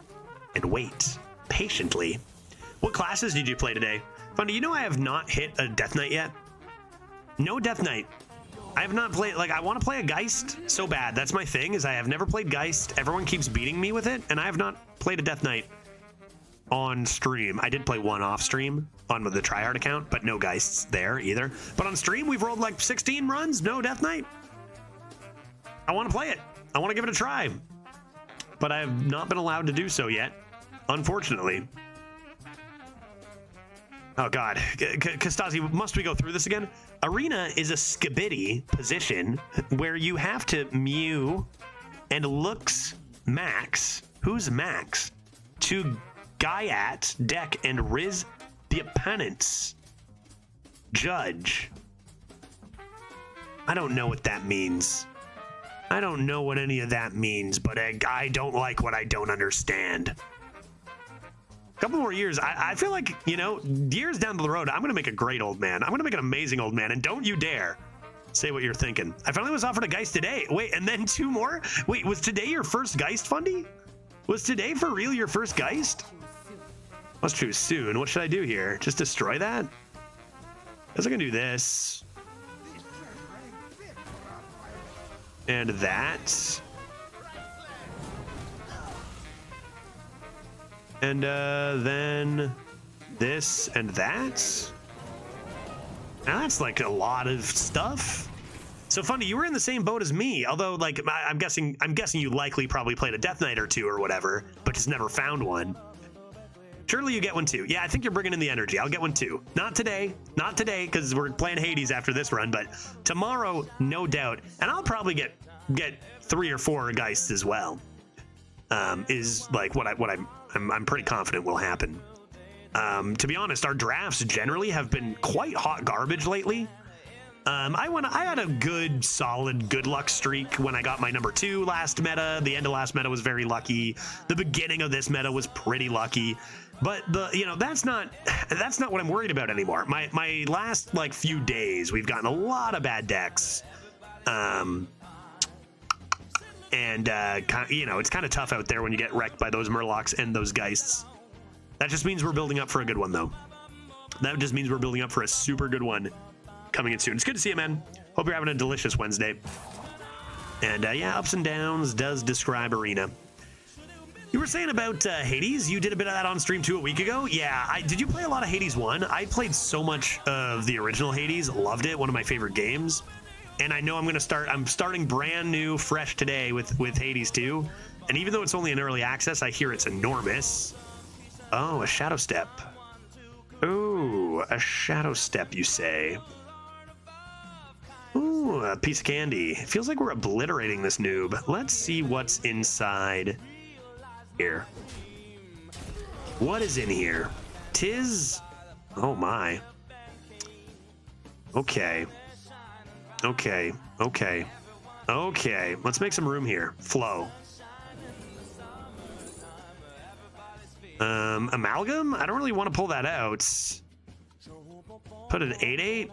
and wait patiently. What classes did you play today? Funny, you know I have not hit a Death Knight yet? No Death Knight. I have not played, like, I want to play a Geist so bad. That's my thing, is I have never played Geist. Everyone keeps beating me with it, and I have not played a Death Knight on stream. I did play one off stream on the tryhard account, but no Geists there either. But on stream, we've rolled like 16 runs, no Death Knight. I want to play it. I want to give it a try. But I have not been allowed to do so yet, unfortunately. Oh god, Kostasi, must we go through this again? Arena is a skibidi position where you have to mew and looks max. Who's max? To Gaiat deck and Riz the opponents. Judge. I don't know what that means. I don't know what any of that means, but I don't like what I don't understand. A couple more years, I feel like, you know, years down the road, I'm going to make a great old man. I'm going to make an amazing old man, and don't you dare say what you're thinking. I finally was offered a Geist today. Wait, and then 2 more? Wait, was today your first Geist, Fundy? Was today for real your first Geist? Let's choose soon. What should I do here? Just destroy that? Guess I can do this. And that. And then this and that. Now that's like a lot of stuff. So funny, you were in the same boat as me. Although, like, I'm guessing you likely probably played a Death Knight or two or whatever, but just never found one. Surely you get one too. Yeah, I think you're bringing in the energy. I'll get one too. Not today, because we're playing Hades after this run, but tomorrow, no doubt. And I'll probably get 3 or 4 Geists as well. Is like what I'm pretty confident will happen. To be honest, our drafts generally have been quite hot garbage lately. I had a good, solid, good luck streak when I got my number 2 last meta. The end of last meta was very lucky. The beginning of this meta was pretty lucky. But that's not what I'm worried about anymore. My last like few days, we've gotten a lot of bad decks. And it's kind of tough out there when you get wrecked by those Murlocs and those Geists. That just means we're building up for a good one, though. That just means we're building up for a super good one coming in soon. It's good to see you, man. Hope you're having a delicious Wednesday. And yeah, ups and downs does describe Arena. You were saying about Hades. You did a bit of that on stream too a week ago. Yeah, did you play a lot of Hades 1? I played so much of the original Hades. Loved it. One of my favorite games. And I know I'm starting brand new, fresh today with Hades 2. And even though it's only in early access, I hear it's enormous. Oh, a Shadow Step. Ooh, a Shadow Step, you say? Ooh, a piece of candy. It feels like we're obliterating this noob. Let's see what's inside here. What is in here? Tis... Oh, my. Okay. Okay. Let's make some room here. Flow. Amalgam? I don't really want to pull that out. Put an 8/8?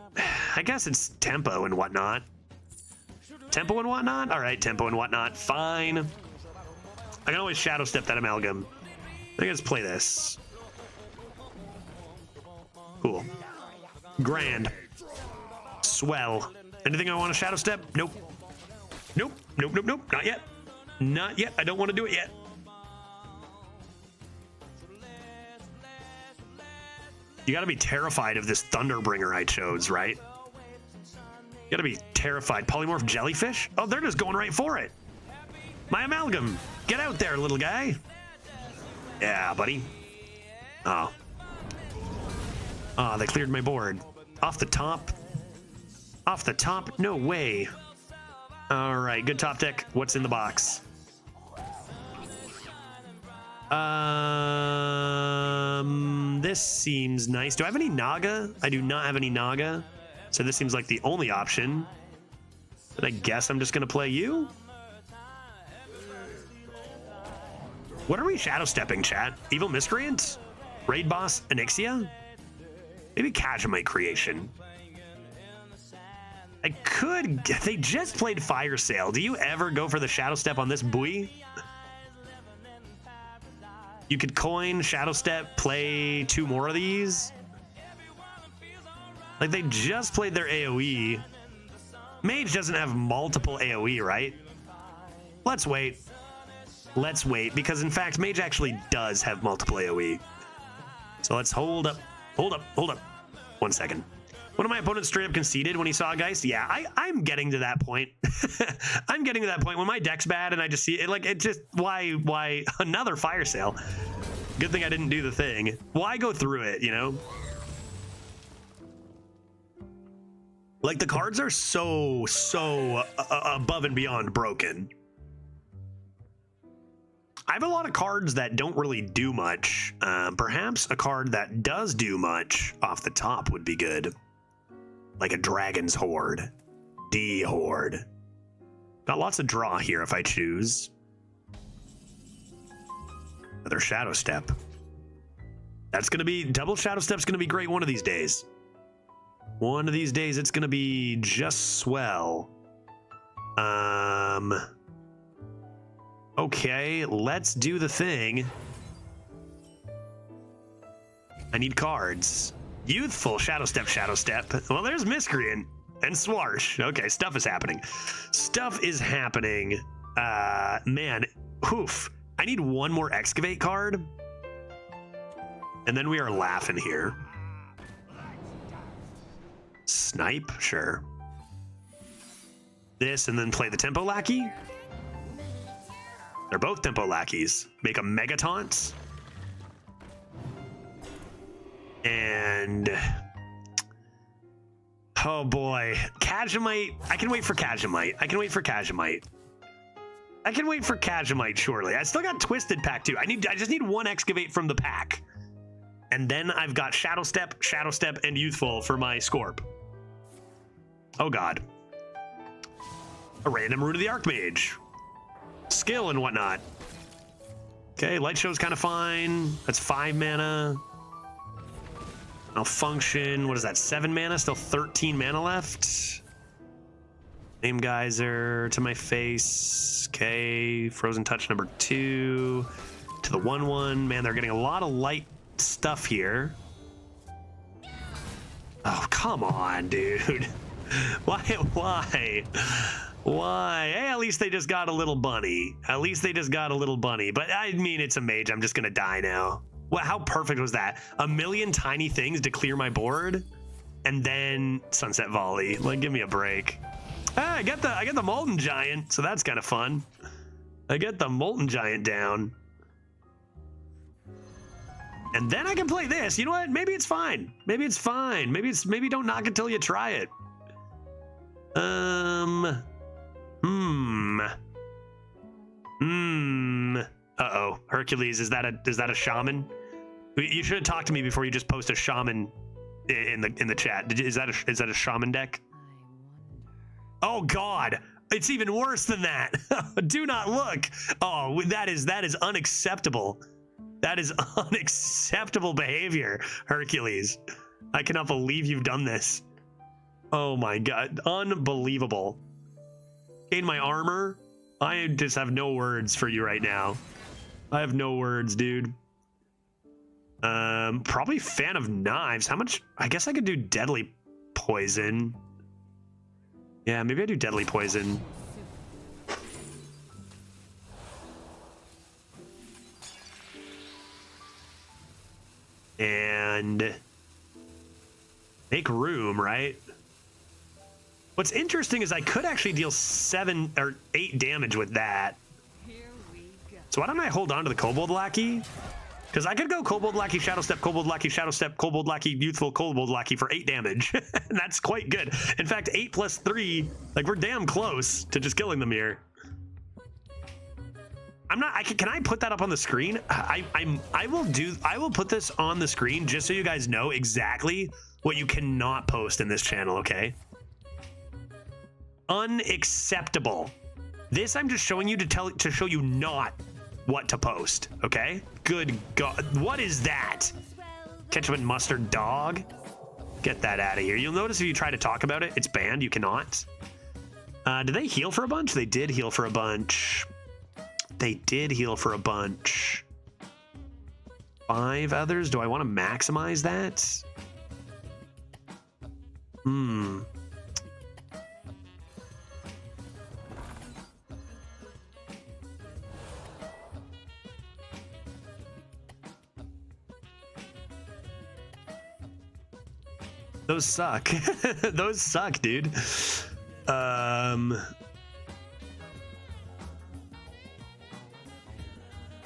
I guess it's tempo and whatnot. Tempo and whatnot? All right, tempo and whatnot. Fine. I can always Shadow Step that Amalgam. I think let's play this. Cool. Grand. Swell. Anything I want to Shadow Step? Nope. Nope. Not yet. Not yet. I don't want to do it yet. You gotta be terrified of this Thunderbringer I chose, right? You gotta be terrified. Polymorph Jellyfish? Oh, they're just going right for it. My Amalgam. Get out there, little guy. Yeah, buddy. Oh. Oh, they cleared my board. Off the top. Off the top? No way. All right, good top deck. What's in the box? This seems nice. Do I have any Naga? I do not have any Naga. So this seems like the only option. But I guess I'm just going to play you. What are we shadow stepping, chat? Evil Miscreant? Raid Boss Onyxia? Maybe Kajamite Creation. I could... They just played Fire Sale. Do you ever go for the Shadow Step on this buoy? You could coin, Shadow Step, play 2 more of these. Like, they just played their AoE. Mage doesn't have multiple AoE, right? Let's wait. Let's wait, because in fact, Mage actually does have multiple AoE. So let's hold up. Hold up. 1 second. One of my opponents straight up conceded when he saw a Geist. Yeah, I'm getting to that point. I'm getting to that point when my deck's bad and I just see it. Like, it just, why another Fire Sale? Good thing I didn't do the thing. Why go through it, you know? Like, the cards are so above and beyond broken. I have a lot of cards that don't really do much. Perhaps a card that does do much off the top would be good. Like a Dragon's Horde. D-Horde. Got lots of draw here if I choose. Another Shadow Step. That's going to be... Double Shadow Step's going to be great one of these days. One of these days it's going to be just swell. Okay, let's do the thing. I need cards. Youthful, Shadow Step, Shadow Step. Well, there's Miscreant and Swarsh. Okay, stuff is happening. Stuff is happening. Man, oof. I need one more Excavate card. And then we are laughing here. Snipe, sure. This and then play the Tempo Lackey. They're both Tempo Lackeys. Make a Mega Taunt. And oh boy, Kajamite. I can wait for Kajamite. I can wait for Kajamite. I can wait for Kajamite, surely. I still got Twisted Pack too. I just need one Excavate from the pack. And then I've got Shadow Step, and Youthful for my Scorp. Oh god. A random Root of the Archmage. Skill and whatnot. Okay, Light Show's kind of fine. That's 5 mana. Malfunction, what is that, 7 mana? Still 13 mana left. Name Geyser to my face. Okay, Frozen Touch number 2. To the 1/1. Man, they're getting a lot of light stuff here. Oh, come on, dude. Why? Hey, at least they just got a little bunny. At least they just got a little bunny. But I mean, it's a mage. I'm just gonna die now. Well, how perfect was that? A million tiny things to clear my board, and then Sunset Volley. Like, give me a break. Ah, I get the Molten Giant, so that's kind of fun. I get the Molten Giant down, and then I can play this. You know what? Maybe it's fine. Maybe it's fine. Maybe don't knock it till you try it. Uh-oh. Hercules, is that a shaman? You should have talked to me before you just post a shaman in the chat. Is that a shaman deck? Oh god. It's even worse than that. Do not look. Oh, that is unacceptable. That is unacceptable behavior, Hercules. I cannot believe you've done this. Oh my god. Unbelievable. Gain my armor. I just have no words for you right now. I have no words, dude. Probably Fan of Knives. How much? I guess I could do Deadly Poison. Yeah, maybe I do Deadly Poison. And make room, right? What's interesting is I could actually deal 7 or 8 damage with that. So why don't I hold on to the Kobold Lackey? Because I could go Kobold Lackey, Shadow Step, Kobold Lackey, Shadow Step, Kobold Lackey, Youthful Kobold Lackey for 8 damage. And that's quite good. In fact, 8 plus 3, like we're damn close to just killing them here. I'm not. Can I put that up on the screen? I will put this on the screen just so you guys know exactly what you cannot post in this channel. Okay. Unacceptable. This I'm just showing you to show you not what to post. Okay. Good God. What is that? Ketchup and mustard dog. Get that out of here. You'll notice if you try to talk about it, it's banned. You cannot. Did they heal for a bunch? They did heal for a bunch. They did heal for a bunch. 5 others. Do I want to maximize that? Those suck. Those suck, dude.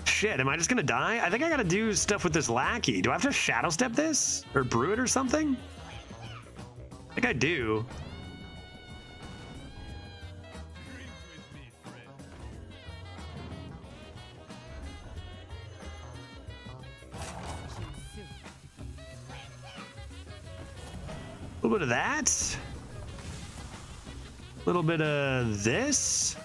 Shit, am I just gonna die? I think I gotta do stuff with this lackey. Do I have to Shadow Step this? Or brew it or something? I think I do. A little bit of that. A little bit of this.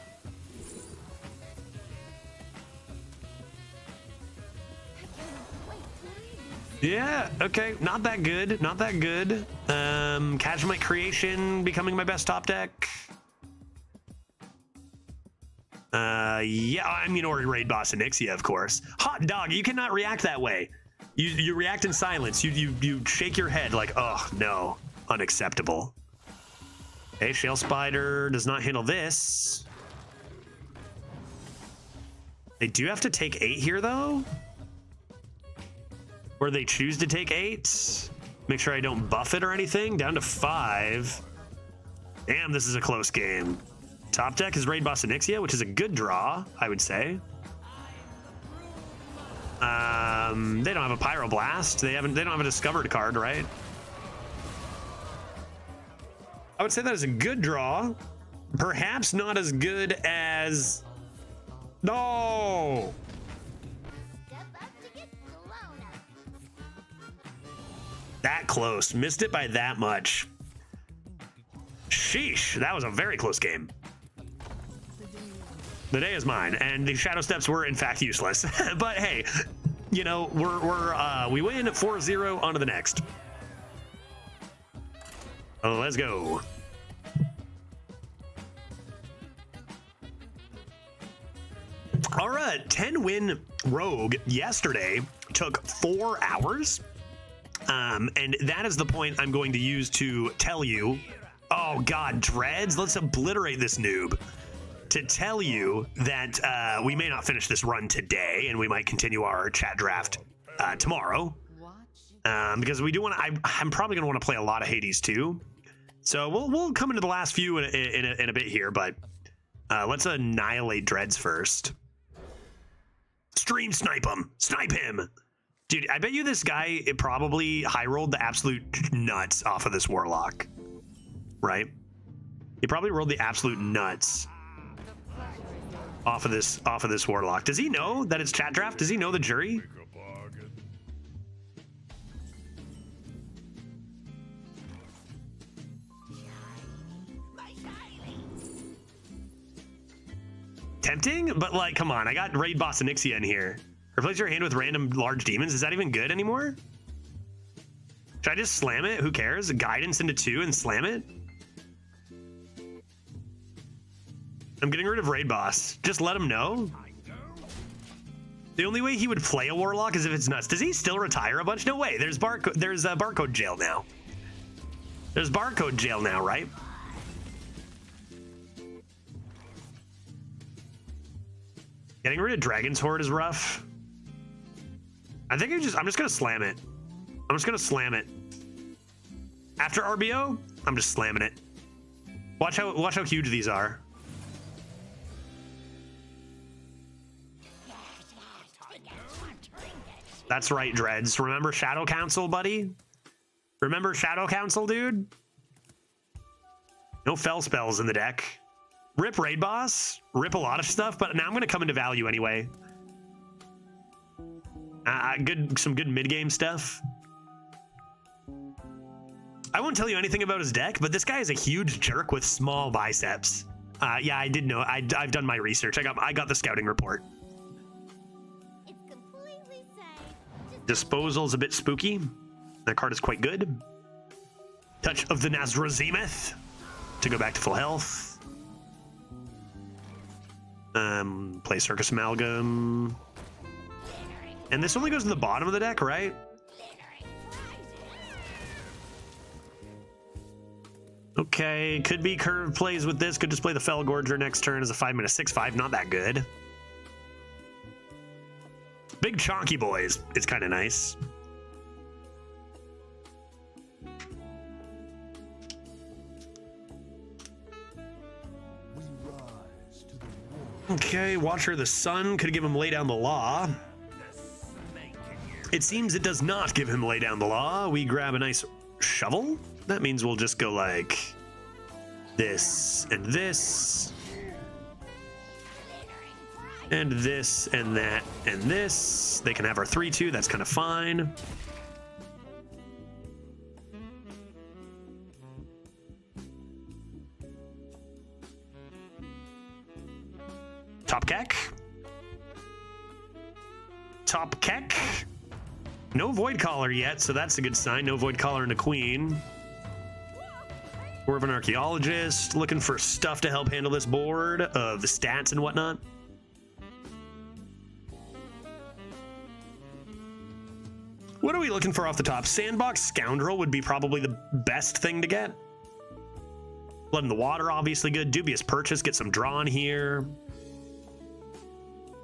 Yeah, okay, not that good, not that good. Kajamite Creation becoming my best top deck. Yeah, I mean, or Raid Boss and Ixia, of course. Hot dog, you cannot react that way. You react in silence. You shake your head like, oh no, unacceptable. Okay, Shale Spider does not handle this. They do have to take 8 here though. Or they choose to take 8. Make sure I don't buff it or anything. Down to 5. Damn, this is a close game. Top deck is Raid Boss Onyxia, which is a good draw, I would say. They don't have a Pyroblast. They don't have a discovered card, right? I would say that is a good draw. Perhaps not as good as... No! That close. Missed it by that much. Sheesh, that was a very close game. The day is mine, and the Shadow Steps were in fact useless. But hey, you know, we win 4-0. On to the next. Let's go. All right, 10-win Rogue yesterday took 4 hours. And that is the point I'm going to use to tell you. Oh God, Dreads, let's obliterate this noob. To tell you that we may not finish this run today, and we might continue our chat draft tomorrow. Because we do want to. I'm probably going to want to play a lot of Hades too. So we'll come into the last few in a bit here, but let's annihilate Dreads first. Stream snipe him, snipe him. Dude, I bet you this guy probably high rolled the absolute nuts off of this Warlock, right? He probably rolled the absolute nuts off of this Warlock. Does he know that it's chat draft? Does he know the jury? Tempting, but like, come on, I got Raid Boss Onyxia in here. Replace your hand with random large demons. Is that even good anymore? Should I just slam it? Who cares? Guidance into 2 and slam it? I'm getting rid of Raid Boss. Just let him know. The only way he would play a Warlock is if it's nuts. Does he still retire a bunch? No way. There's barcode jail now. There's barcode jail now, right? Getting rid of Dragon's Horde is rough. I think I'm just gonna slam it. I'm just gonna slam it. After RBO, I'm just slamming it. Watch how huge these are. That's right, Dreads. Remember Shadow Council, buddy? Remember Shadow Council, dude? No fell spells in the deck. Rip Raid Boss, rip a lot of stuff, but now I'm gonna come into value anyway. Some good mid-game stuff. I won't tell you anything about his deck, but this guy is a huge jerk with small biceps. Yeah, I did know. I've done my research. I got the scouting report. It's completely safe. Disposal's a bit spooky. That card is quite good. Touch of the Nazrazemeth to go back to full health. Play Circus Amalgam. And this only goes to the bottom of the deck, right? Okay, could be curve plays with this. Could just play the Fell Gorger next turn as a 5-mana 6/5. Not that good. Big chonky boys. It's kind of nice. Okay, Watcher of the Sun could give him Lay Down the Law. It seems it does not give him Lay Down the Law. We grab a nice shovel. That means we'll just go like this and this. And this and that and this. They can have our 3/2. That's kind of fine. Top Keck. Top Keck. No Void Caller yet, so that's a good sign. No Void Caller and a Queen. Dwarven Archaeologist, looking for stuff to help handle this board of the stats and whatnot. What are we looking for off the top? Sandbox Scoundrel would be probably the best thing to get. Blood in the Water, obviously good. Dubious Purchase, get some drawn here.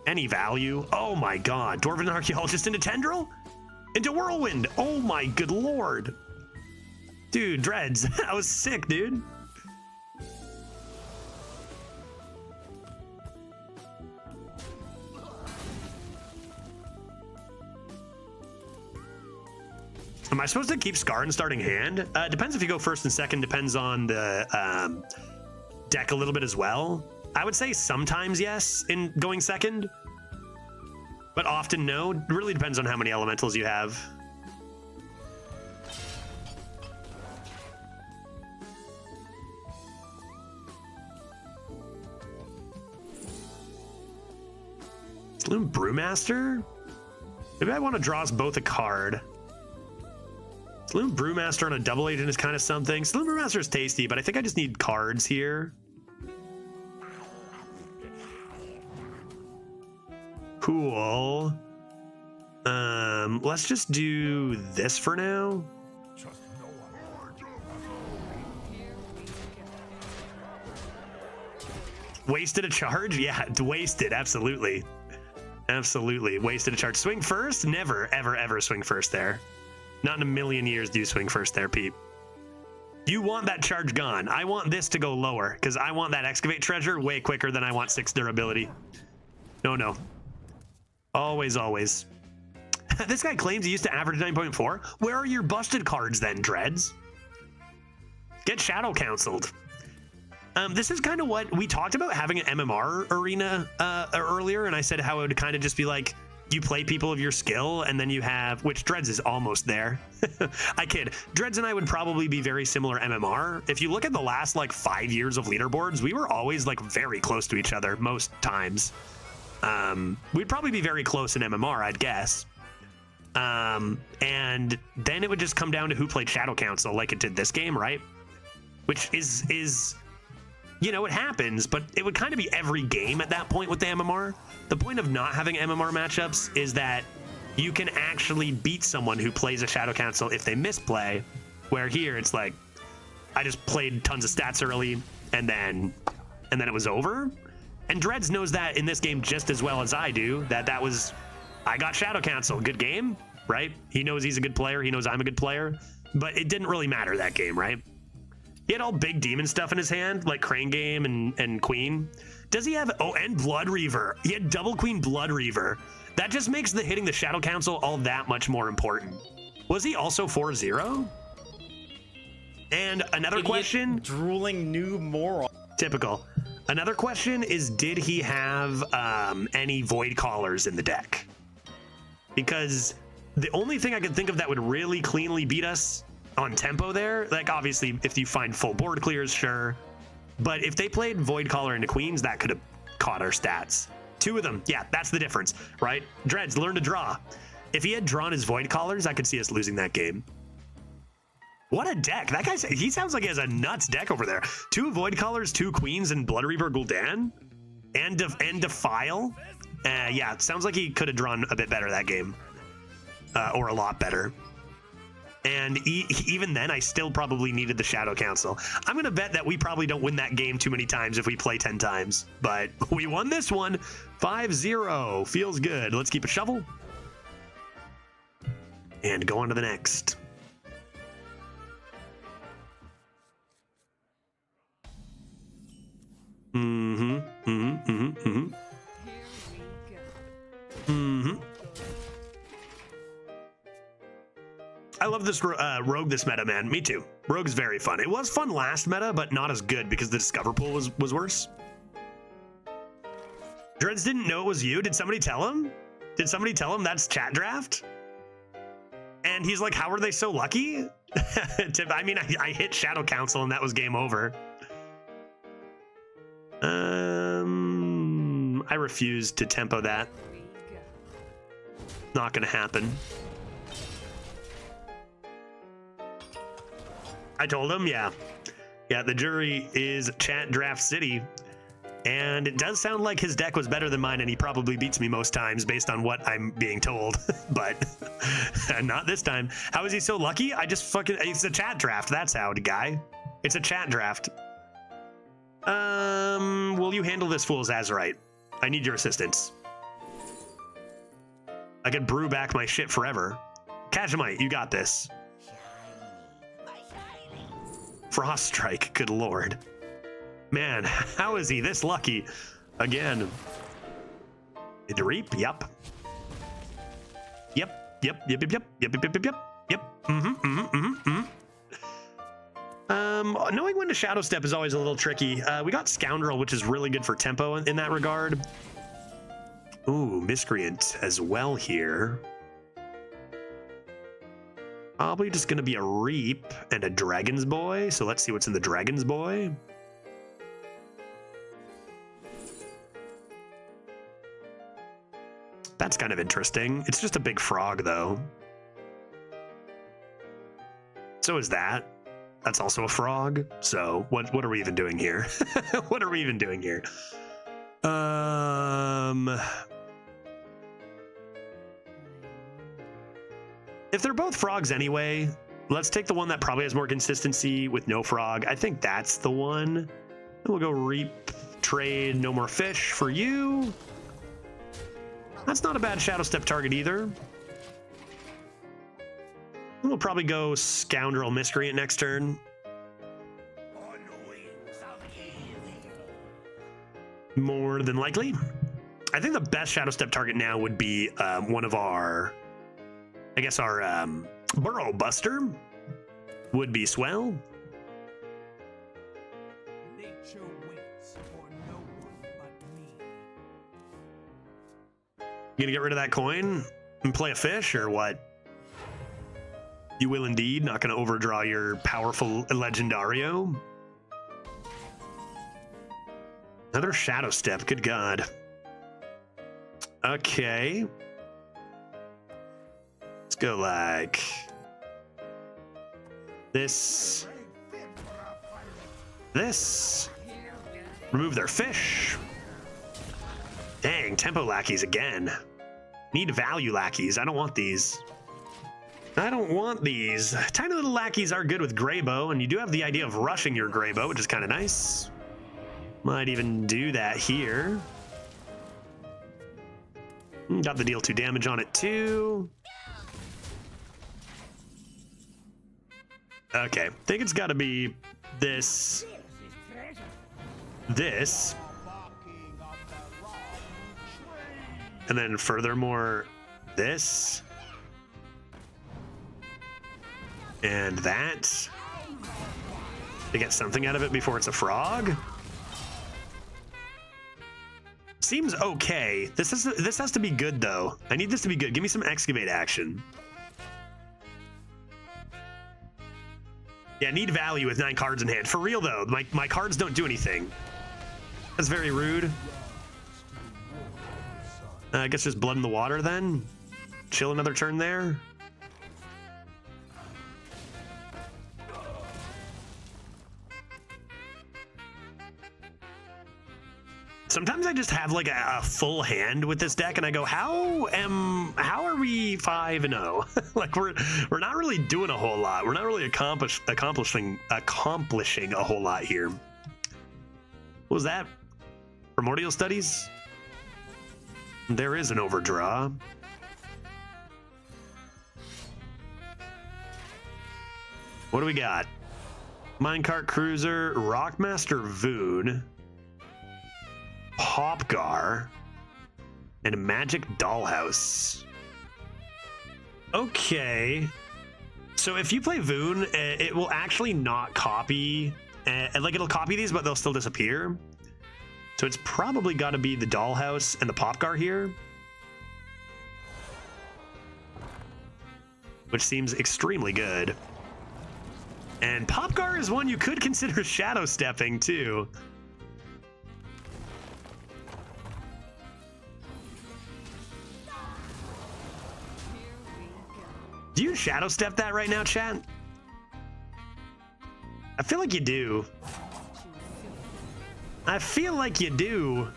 Any value? Oh my god. Dwarven Archaeologist into Tendril? Into Whirlwind? Oh my good lord. Dude, Dreads, that was sick, dude. Am I supposed to keep Scar in starting hand? Depends if you go first and second, depends on the deck a little bit as well. I would say sometimes yes in going second, but often no. It really depends on how many elementals you have. Saloon Brewmaster? Maybe I want to draw us both a card. Saloon Brewmaster on a double agent is kind of something. Saloon Brewmaster is tasty, but I think I just need cards here. Cool. Let's just do this for now. Wasted a charge? Yeah, wasted, absolutely. Absolutely, wasted a charge. Swing first? Never, ever, ever swing first there. Not in a million years do you swing first there, Pete. You want that charge gone. I want this to go lower, because I want that Excavate Treasure way quicker than I want 6 durability. No, no. Always, always. This guy claims he used to average 9.4. Where are your busted cards then, Dreads? Get Shadow Counseled. This is kind of what we talked about, having an MMR arena earlier, and I said how it would kind of just be like, you play people of your skill, and then you have, which Dreads is almost there. I kid. Dreads and I would probably be very similar MMR. If you look at the last like 5 years of leaderboards, we were always like very close to each other most times. We'd probably be very close in MMR, I'd guess. And then it would just come down to who played Shadow Council like it did this game, right? Which is you know, it happens, but it would kind of be every game at that point with the MMR. The point of not having MMR matchups is that you can actually beat someone who plays a Shadow Council if they misplay, where here it's like, I just played tons of stats early, and then it was over. And Dreads knows that in this game just as well as I do, that was, I got Shadow Council, good game, right? He knows he's a good player, he knows I'm a good player, but it didn't really matter that game, right? He had all big demon stuff in his hand, like Crane Game and Queen. Does he have, oh, and Blood Reaver. He had double Queen Blood Reaver. That just makes the hitting the Shadow Council all that much more important. Was he also 4-0? And another question. Drooling new moron. Typical. Another question is, did he have any Void Callers in the deck? Because the only thing I could think of that would really cleanly beat us on tempo there, like obviously if you find full board clears, sure, but if they played Void Caller into Queens, that could have caught our stats. 2 of them, yeah, that's the difference, right? Dreads, learn to draw. If he had drawn his Void Callers, I could see us losing that game. What a deck. That guy, he sounds like he has a nuts deck over there. 2 Void Callers, 2 Queens, and Blood Reaver Gul'dan, and Defile. Yeah, it sounds like he could have drawn a bit better that game, or a lot better. And even then, I still probably needed the Shadow Council. I'm going to bet that we probably don't win that game too many times if we play 10 times. But we won this one. 5-0. Feels good. Let's keep a shovel. And go on to the next. I love this Rogue this meta, man. Me too. Rogue's very fun. It was fun last meta, but not as good because the Discover Pool was worse. Dreads didn't know it was you. Did somebody tell him? Did somebody tell him that's chat draft? And he's like, how are they so lucky? I mean, I hit Shadow Council and that was game over. I refuse to tempo that. Not gonna happen. I told him, yeah. Yeah, the jury is Chat Draft City. And it does sound like his deck was better than mine, and he probably beats me most times based on what I'm being told. But not this time. How is he so lucky? I just fucking... It's a chat draft. That's how, guy. It's a chat draft. Will you handle this fool's Azurite? I need your assistance. I could brew back my shit forever. Kajamite, you got this. Frost Strike, good lord. Man, how is he this lucky? Again. Did you reap? Yep. Yep. Knowing when to Shadow Step is always a little tricky. We got Scoundrel, which is really good for tempo in that regard. Ooh, Miscreant as well here. Probably just gonna be a Reap and a Dragon's Boy. So let's see what's in the Dragon's Boy. That's kind of interesting. It's just a big frog, though. So is that. That's also a frog. So what are we even doing here? What are we even doing here? If they're both frogs anyway, let's take the one that probably has more consistency with no frog. I think that's the one. And we'll go Reap, trade, no more fish for you. That's not a bad Shadow Step target either. And we'll probably go Scoundrel Miscreant next turn. More than likely. I think the best Shadow Step target now would be one of our, I guess our Burrow Buster would be swell. Nature waits for no one but me. You gonna get rid of that coin and play a fish, or what? You will indeed. Not gonna overdraw your powerful Legendario. Another Shadow Step. Good God. Okay. Let's go like this. This. Remove their fish. Dang, tempo lackeys again. Need value lackeys. I don't want these. I don't want these. Tiny little lackeys are good with Greybow, and you do have the idea of rushing your Greybow, which is kind of nice. Might even do that here. Got the deal 2 damage on it too. Okay, think it's got to be this. This. And then furthermore, this. And that. To get something out of it before it's a frog. Seems okay. This has to be good though. I need this to be good. Give me some excavate action. Yeah, need value with 9 cards in hand. For real though, my cards don't do anything. That's very rude. I guess just blood in the water then. Chill another turn there. Sometimes I just have like a full hand with this deck, and I go, how are we 5-0? Like we're not really doing a whole lot. We're not really accomplishing a whole lot here. What was that? Primordial Studies? There is an overdraw. What do we got? Minecart Cruiser, Rockmaster Voon, Popgar, and a Magic Dollhouse. Okay. So if you play Voon, it will actually not copy, like it'll copy these, but they'll still disappear. So it's probably got to be the Dollhouse and the Popgar here. Which seems extremely good. And Popgar is one you could consider shadow stepping too. Do you shadow step that right now, chat? I feel like you do. I feel like you do.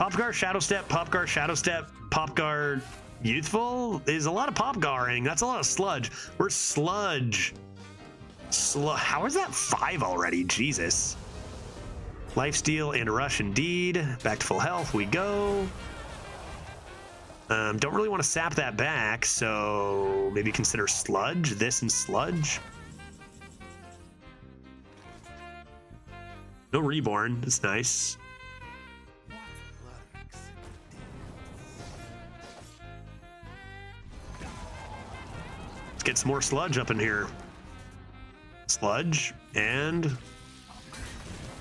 Popgar, Shadow Step, Popgar, Shadow Step, Popgar, Youthful is a lot of Popgaring. That's a lot of sludge. We're sludge. How is that 5 already? Jesus. Lifesteal and Rush indeed. Back to full health we go. Don't really want to sap that back, so maybe consider Sludge. This and Sludge. No Reborn. That's nice. Let's get some more Sludge up in here. Sludge and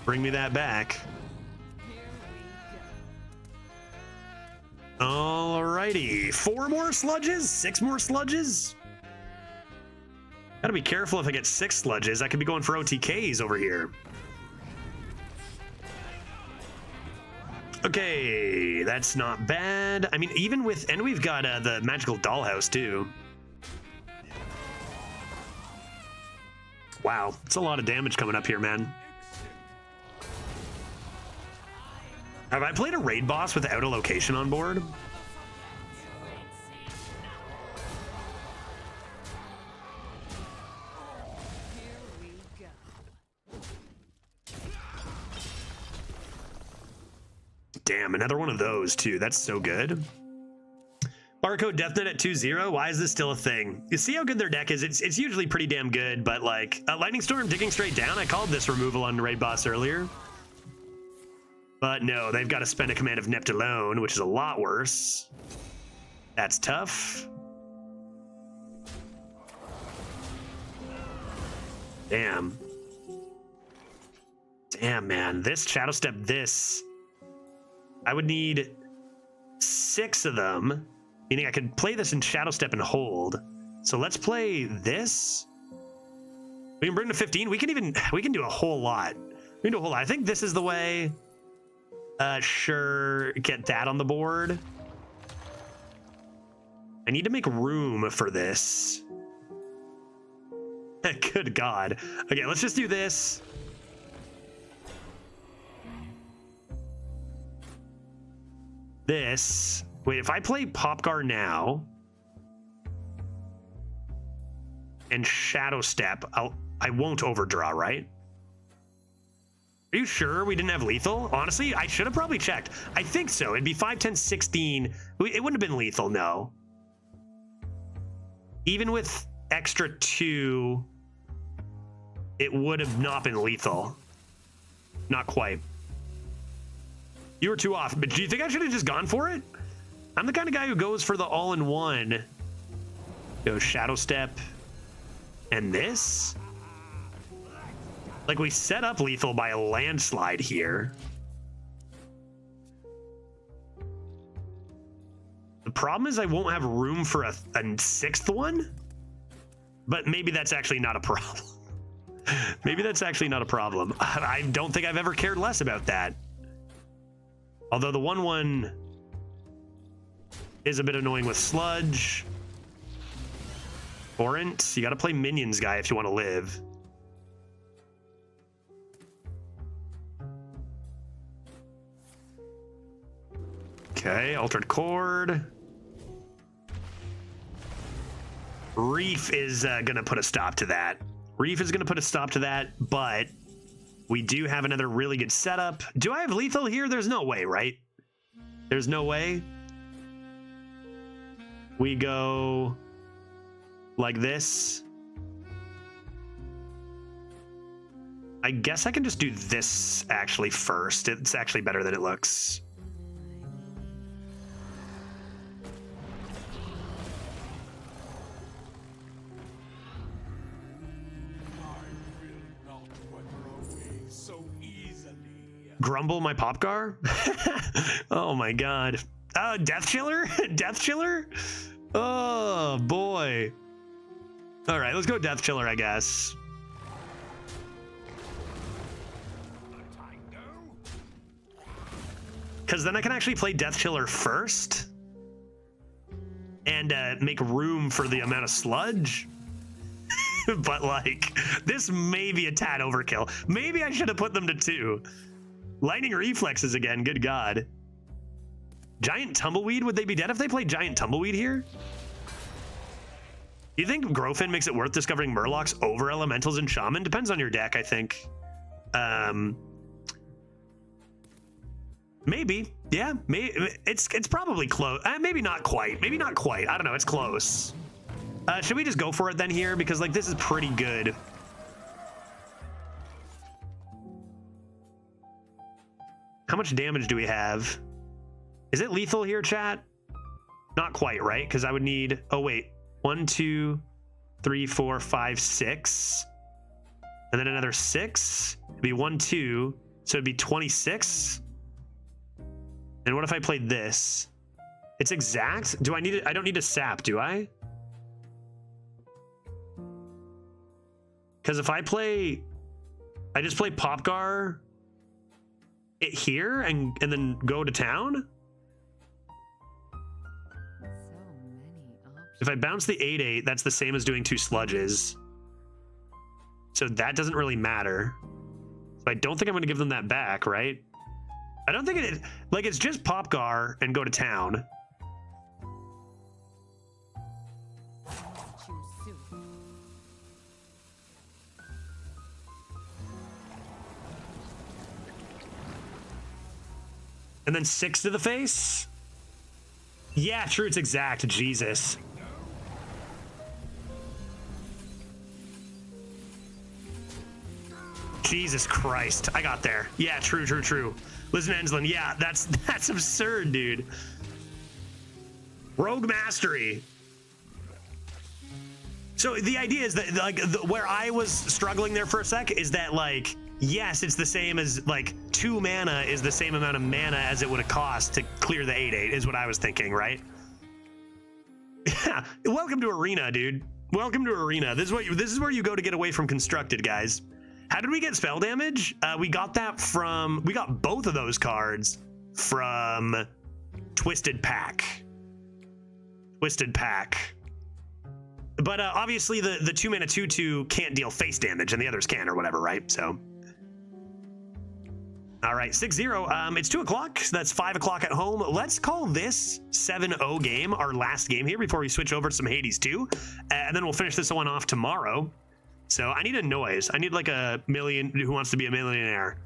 bring me that back. Alrighty, 4 more sludges, 6 more sludges. Gotta be careful if I get 6 sludges. I could be going for OTKs over here. Okay, that's not bad. I mean, even with, and we've got the magical dollhouse too. Wow, it's a lot of damage coming up here, man. Have I played a raid boss without a location on board? Damn, another one of those too. That's so good. Barcode Deathnet at 2-0. Why is this still a thing? You see how good their deck is? It's usually pretty damn good, but like Lightning Storm digging straight down. I called this removal on raid boss earlier. But no, they've got to spend a command of Nept alone, which is a lot worse. That's tough. Damn. Damn, man. This Shadow Step, this. I would need 6 of them, meaning I could play this in Shadow Step and hold. So let's play this. We can bring to 15. We can do a whole lot. We can do a whole lot. I think this is the way. Sure, get that on the board. I need to make room for this. Good God. Okay, let's just do this. This. Wait, if I play Popgar now and Shadow Step, I won't overdraw, right? Are you sure we didn't have lethal? Honestly, I should have probably checked. I think so. It'd be 5, 10, 16. It wouldn't have been lethal, no. Even with extra 2, it would have not been lethal. Not quite. You were too off, but do you think I should have just gone for it? I'm the kind of guy who goes for the all-in-one. Go Shadow Step and this? Like, we set up lethal by a landslide here. The problem is I won't have room for a 6th one, but maybe that's actually not a problem. Maybe that's actually not a problem. I don't think I've ever cared less about that. Although the 1/1 is a bit annoying with Sludge. Torrent, you gotta play Minions guy if you want to live. Okay, Altered Chord. Reef is gonna put a stop to that. Reef is gonna put a stop to that, but we do have another really good setup. Do I have lethal here? There's no way, right? There's no way. We go like this. I guess I can just do this actually first. It's actually better than it looks. Grumble my Popgar? Oh my God. Death Chiller? Death Chiller? Oh boy. All right, let's go Death Chiller, I guess. Because then I can actually play Death Chiller first and make room for the amount of sludge. but like this may be a tad overkill. Maybe I should have put them to 2. Lightning reflexes again, good God. Giant Tumbleweed, would they be dead if they played Giant Tumbleweed here? You think Grofin makes it worth discovering Murlocs over Elementals and Shaman? Depends on your deck, I think. Maybe, yeah, maybe it's probably close. Maybe not quite. Maybe not quite. I don't know. It's close. Should we just go for it then here? Because like this is pretty good. How much damage do we have? Is it lethal here, chat? Not quite, right? Because I would need. Oh wait, 1, 2, 3, 4, 5, 6, and then another 6. It'd be 1, 2, so it'd be 26. And what if I played this? It's exact? Do I need it? I don't need a sap, do I? Because if I just play Popgar it here and then go to town? So many options. If I bounce the 8/8, that's the same as doing 2 sludges. So that doesn't really matter. So I don't think I'm going to give them that back, right? I don't think it, like, it's just Popgar and go to town. Choose soon. And then 6 to the face? Yeah, true, it's exact. Jesus. Jesus Christ. I got there. Yeah, true, true, true. Listen, Enslin, yeah, that's absurd, dude. Rogue Mastery. So the idea is that, like, where I was struggling there for a sec is that, like, yes, it's the same as, like, 2 mana is the same amount of mana as it would have cost to clear the 8/8, is what I was thinking, right? Yeah, welcome to Arena, dude. Welcome to Arena. This is where you go to get away from Constructed, guys. How did we get spell damage? We got both of those cards from Twisted Pack. Twisted Pack. But obviously the 2 mana 2/2 can't deal face damage and the others can or whatever, right? So. All right, 6-0. It's 2 o'clock. So that's 5 o'clock at home. Let's call this 7-0 game our last game here before we switch over to some Hades 2. And then we'll finish this one off tomorrow. So I need a noise. I need like a million Who Wants to Be a Millionaire.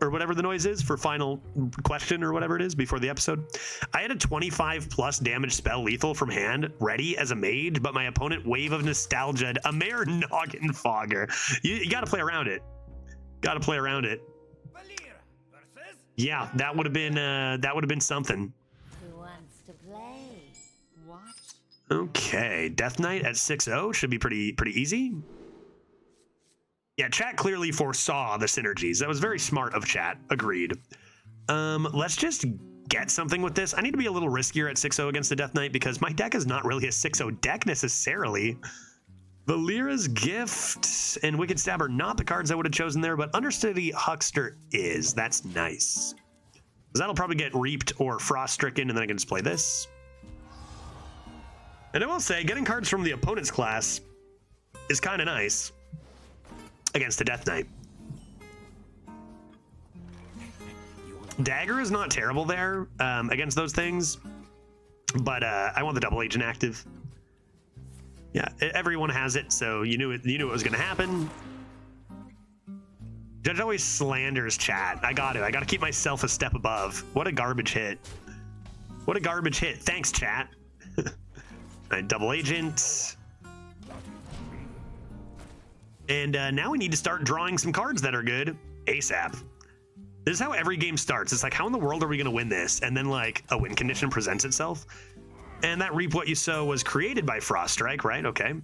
Or whatever the noise is for final question or whatever it is before the episode. I had a 25 plus damage spell lethal from hand ready as a mage, but my opponent Wave of Nostalgia, a mere Noggin Fogger. You got to play around it. Got to play around it. Yeah, that would have been something. Who wants to play? What? Okay, Death Knight at 6-0 should be pretty easy. Yeah, chat clearly foresaw the synergies. That was very smart of chat. Agreed. Let's just get something with this. I need to be a little riskier at 6-0 against the Death Knight because my deck is not really a 6-0 deck necessarily. Valera's Gift and Wicked Stab are not the cards I would have chosen there, but Understudy Huckster is. That's nice. Because that'll probably get Reaped or Frost Stricken, and then I can just play this. And I will say, getting cards from the opponent's class is kind of nice against the Death Knight. Dagger is not terrible there against those things, but I want the double agent active. Yeah, everyone has it, so you knew it was going to happen. Judge always slanders chat. I got to keep myself a step above. What a garbage hit. What a garbage hit. Thanks, chat. Right, double agent. And now we need to start drawing some cards that are good ASAP. This is how every game starts. It's like, how in the world are we going to win this? And then, like, a win condition presents itself. And that Reap What You Sow was created by Frost Strike, right? Okay.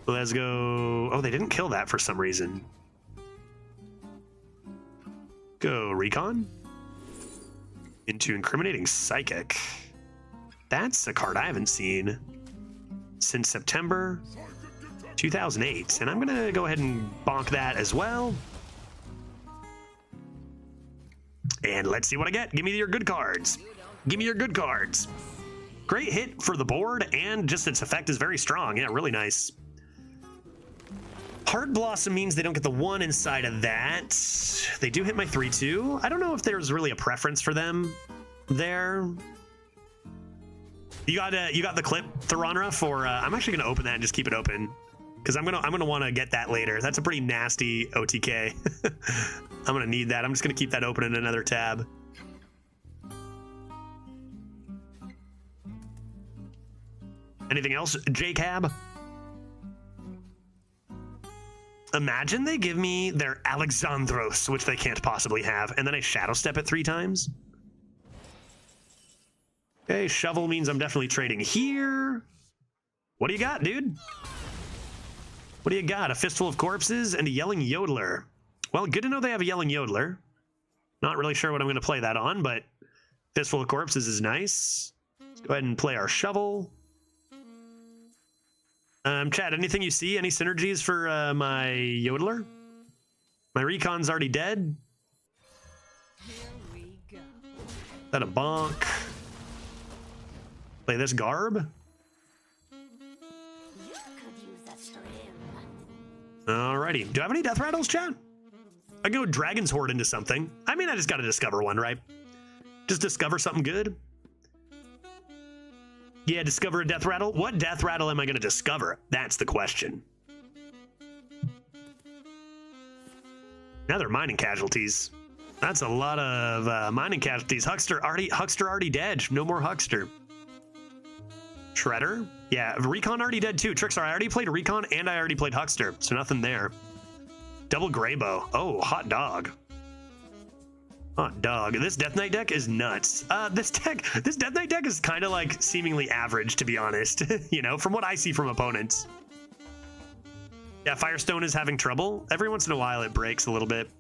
Let's go. Oh, they didn't kill that for some reason. Go Recon. Into Incriminating Psychic. That's a card I haven't seen since September 2008. And I'm going to go ahead and bonk that as well. And let's see what I get. Give me your good cards. Give me your good cards. Great hit for the board, and just its effect is very strong. Yeah, really nice. Heart Blossom means they don't get the 1 inside of that. They do hit my 3/2. I don't know if there's really a preference for them there. You got the clip, Theronra, for I'm actually gonna open that and just keep it open because I'm gonna want to get that later. That's a pretty nasty OTK. I'm gonna need that. I'm just gonna keep that open in another tab. Anything else, JCab? Imagine they give me their Alexandros, which they can't possibly have, and then I Shadow Step it 3 times. Okay, Shovel means I'm definitely trading here. What do you got, dude? What do you got? A Fistful of Corpses and a Yelling Yodeler. Well, good to know they have a Yelling Yodeler. Not really sure what I'm going to play that on, but Fistful of Corpses is nice. Let's go ahead and play our Shovel. Chad, anything you see? Any synergies for my Yodeler? My Recon's already dead. Here we go. Is that a bonk? Play this Garb. You could use a trim. Alrighty. Do I have any Death Rattles, chat? I go Dragon's Horde into something. I mean, I just got to discover one, right? Just discover something good. Yeah, discover a Death Rattle. What Death Rattle am I going to discover? That's the question. Now they're mining casualties. That's a lot of mining casualties. Huckster already dead. No more Huckster. Shredder? Yeah, Recon already dead too. Trickstar, I already played Recon and I already played Huckster, so nothing there. Double Greybow. Oh, hot dog. Hot dog. This Death Knight deck is nuts. This Death Knight deck is kind of like seemingly average, to be honest. You know, from what I see from opponents. Yeah, Firestone is having trouble. Every once in a while it breaks a little bit.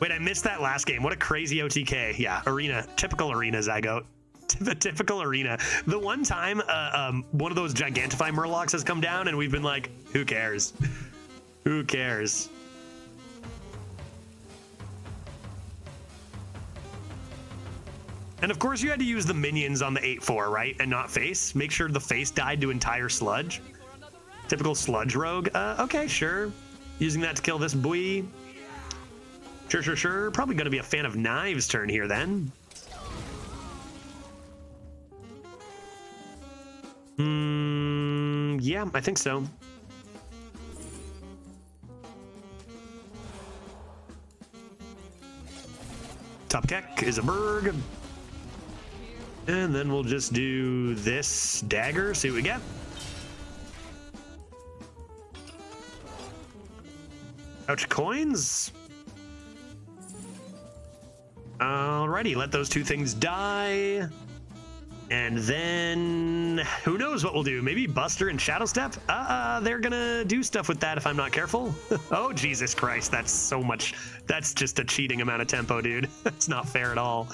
Wait, I missed that last game. What a crazy OTK. Yeah, Arena. Typical Arena, Zygote. Typical Arena. The one time one of those Gigantify Murlocs has come down and we've been like, who cares? Who cares? And of course you had to use the minions on the 8/4, right? And not face. Make sure the face died to entire sludge. Typical sludge rogue. Okay, sure. Using that to kill this buoy. Sure. Probably going to be a fan of Knives turn here then. Yeah, I think so. Top Keck is a Berg. And then we'll just do this dagger, see what we get. Ouch, coins. Alrighty, let those 2 things die. And then who knows what we'll do? Maybe Buster and Shadow Step? They're gonna do stuff with that if I'm not careful. Oh, Jesus Christ, that's so much. That's just a cheating amount of tempo, dude. That's not fair at all.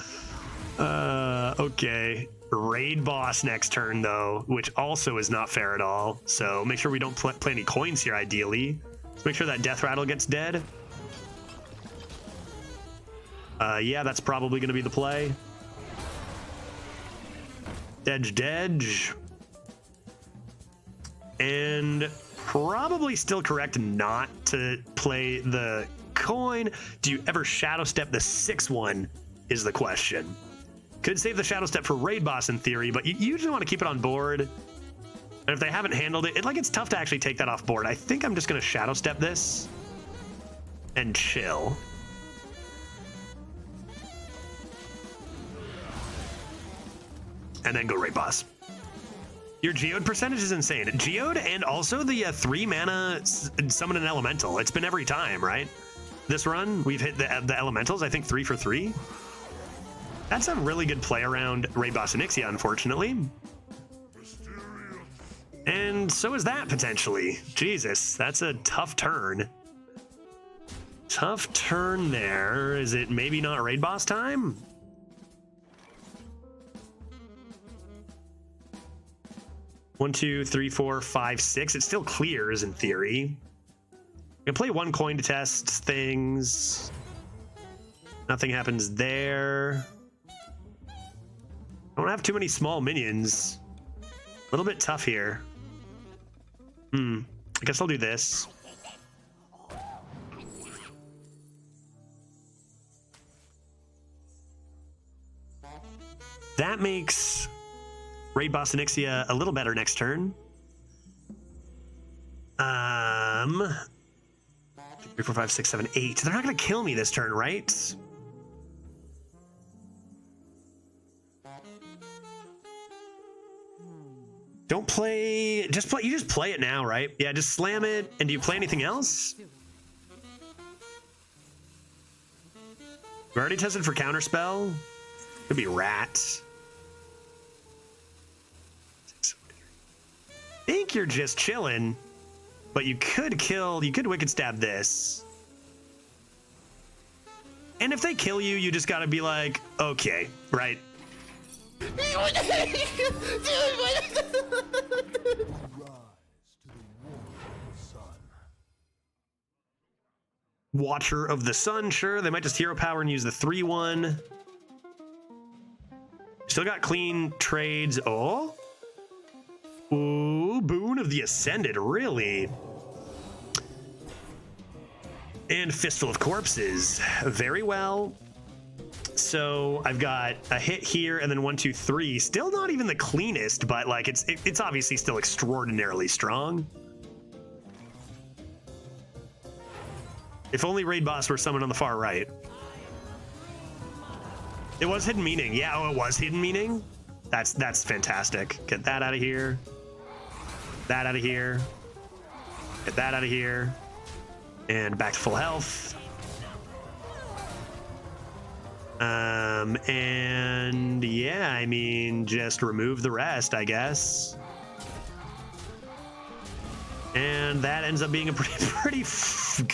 Okay. Raid boss next turn, though, which also is not fair at all. So make sure we don't play any coins here, ideally. Let's make sure that Death Rattle gets dead. Yeah, that's probably going to be the play. Dedge. And probably still correct not to play the coin. Do you ever Shadow Step the 6/1 is the question. Could save the Shadow Step for Raid Boss in theory, but you usually want to keep it on board. And if they haven't handled it, it's tough to actually take that off board. I think I'm just going to Shadow Step this and chill. And then go Raid Boss. Your Geode percentage is insane. Geode and also the 3 mana summon an elemental. It's been every time, right? This run, we've hit the elementals, I think 3 for 3. That's a really good play around Raid Boss and Ixia, unfortunately. And so is that, potentially. Jesus, that's a tough turn. Tough turn there. Is it maybe not Raid Boss time? One, 2, 3, 4, 5, 6. It still clears in theory. I can play 1 coin to test things. Nothing happens there. I don't have too many small minions. A little bit tough here. I guess I'll do this. That makes Raid Boss Onyxia a little better next turn. 3, 4, 5, 6, 7, 8. They're not gonna kill me this turn, right? Don't play. Just play. You just play it now, right? Yeah, just slam it. And do you play anything else? We already tested for counterspell. Could be rat. I think you're just chilling, but you could kill. You could wicked stab this. And if they kill you, you just gotta be like, okay, right? Rise to the war of the sun. Watcher of the Sun, sure. They might just hero power and use the 3/1. Still got clean trades. Oh. Ooh, Boon of the Ascended, really? And Fistful of Corpses. Very well. So I've got a hit here and then 1, 2, 3. Still not even the cleanest, but like it's obviously still extraordinarily strong. If only Raid Boss were summoned on the far right. It was hidden meaning. Yeah, oh, it was hidden meaning. That's fantastic. Get that out of here. That out of here. Get that out of here. And back to full health. And yeah, I mean, just remove the rest, I guess. And that ends up being a pretty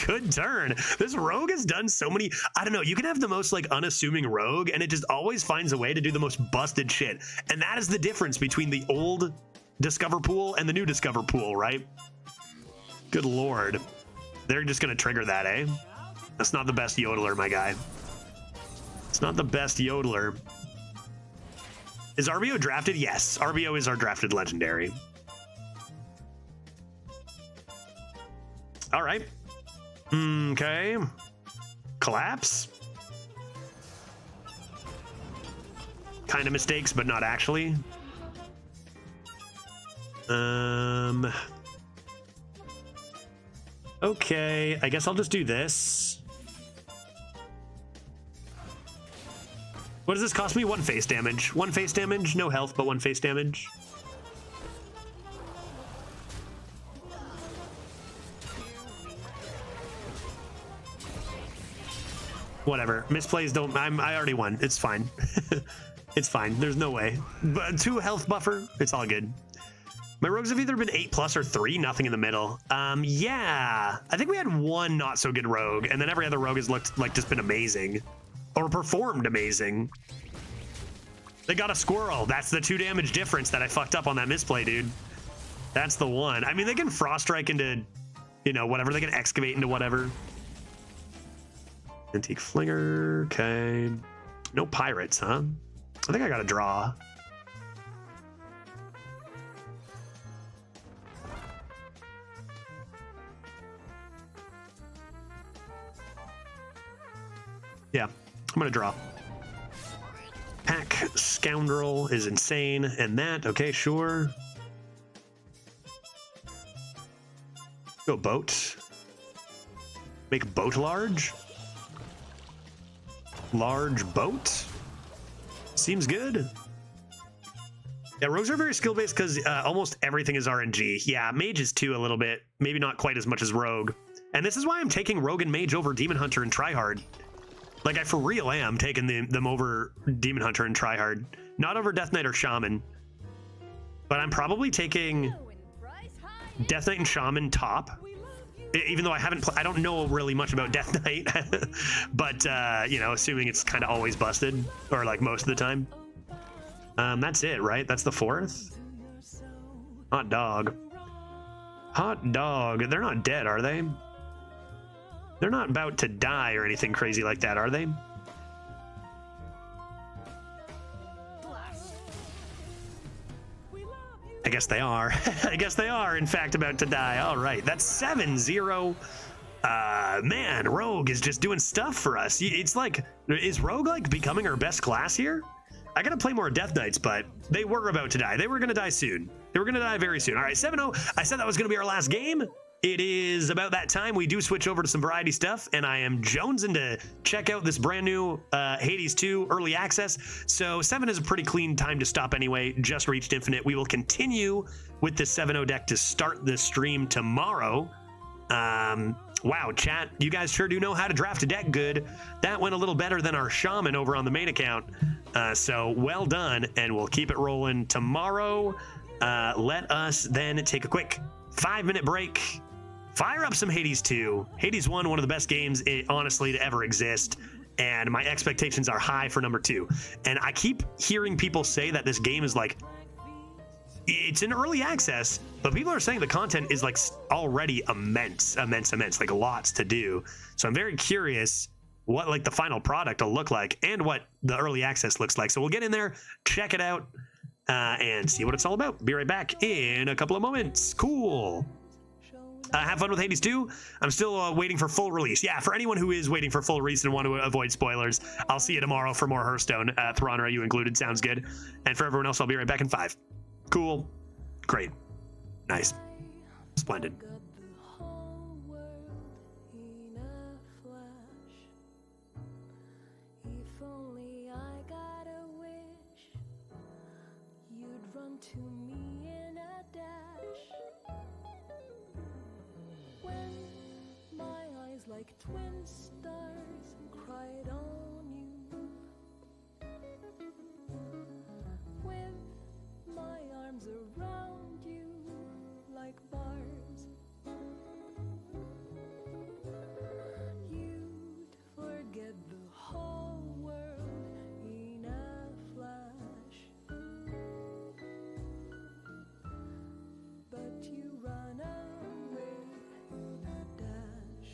good turn. This rogue has done so many. I don't know. You can have the most like unassuming rogue, and it just always finds a way to do the most busted shit. And that is the difference between the old Discover pool and the new Discover pool, right? Good lord. They're just gonna trigger that, eh? That's not the best yodeler, my guy. It's not the best yodeler. Is RBO drafted? Yes, RBO is our drafted legendary. All right. Okay. Collapse. Kind of mistakes, but not actually. Okay, I guess I'll just do this. What does this cost me? 1 face damage. 1 face damage, no health, but 1 face damage. Whatever. Misplays don't. I already won. It's fine. It's fine. There's no way. But 2 health buffer. It's all good. My rogues have either been 8+ or 3, nothing in the middle. Yeah. I think we had 1 not so good rogue, and then every other rogue has looked like just been amazing. Or performed amazing. They got a squirrel. That's the 2 damage difference that I fucked up on that misplay, dude. That's the one. I mean, they can frost strike into, you know, whatever. They can excavate into whatever. Antique Flinger. Okay. No pirates, huh? I think I got a draw. Yeah, I'm gonna draw. Pack Scoundrel is insane, and that, okay, sure. Go boat. Make boat large. Large boat. Seems good. Yeah, rogues are very skill-based because almost everything is RNG. Yeah, mage is too a little bit. Maybe not quite as much as rogue. And this is why I'm taking rogue and mage over demon hunter and tryhard. Like, I for real am taking them over demon hunter and tryhard. Not over death knight or shaman. But I'm probably taking death knight and shaman top. Even though I don't know really much about Death Knight, but you know, assuming it's kind of always busted, or like most of the time. That's it, right? That's the 4th. Hot dog. Hot dog. They're not dead, are they? They're not about to die or anything crazy like that, are they? I guess they are. I guess they are, in fact, about to die. All right, that's 7-0. Man, Rogue is just doing stuff for us. It's like, is Rogue like becoming our best class here? I gotta play more Death Knights, but they were about to die. They were gonna die soon. They were gonna die very soon. All right, 7-0. I said that was gonna be our last game. It is about that time. We do switch over to some variety stuff, and I am jonesing to check out this brand new Hades 2 early access. So 7 is a pretty clean time to stop anyway. Just reached infinite. We will continue with this 7-0 deck to start the stream tomorrow. Wow, chat, you guys sure do know how to draft a deck good. That went a little better than our shaman over on the main account. So well done, and we'll keep it rolling tomorrow. Let us then take a quick 5-minute break. Fire up some Hades 2. Hades 1, one of the best games, honestly, to ever exist. And my expectations are high for number 2. And I keep hearing people say that this game is like, it's in early access, but people are saying the content is like already immense, like lots to do. So I'm very curious what like the final product will look like and what the early access looks like. So we'll get in there, check it out, and see what it's all about. Be right back in a couple of moments. Cool. Have fun with Hades 2. I'm still waiting for full release. Yeah, for anyone who is waiting for full release and want to avoid spoilers, I'll see you tomorrow for more Hearthstone. Thronra, you included. Sounds good. And for everyone else, I'll be right back in 5. Cool. Great. Nice. Splendid. To me in a dash, when my eyes like twin stars cried on you, with my arms around you like bars, you'd forget the whole world in a flash. But you run away in a dash.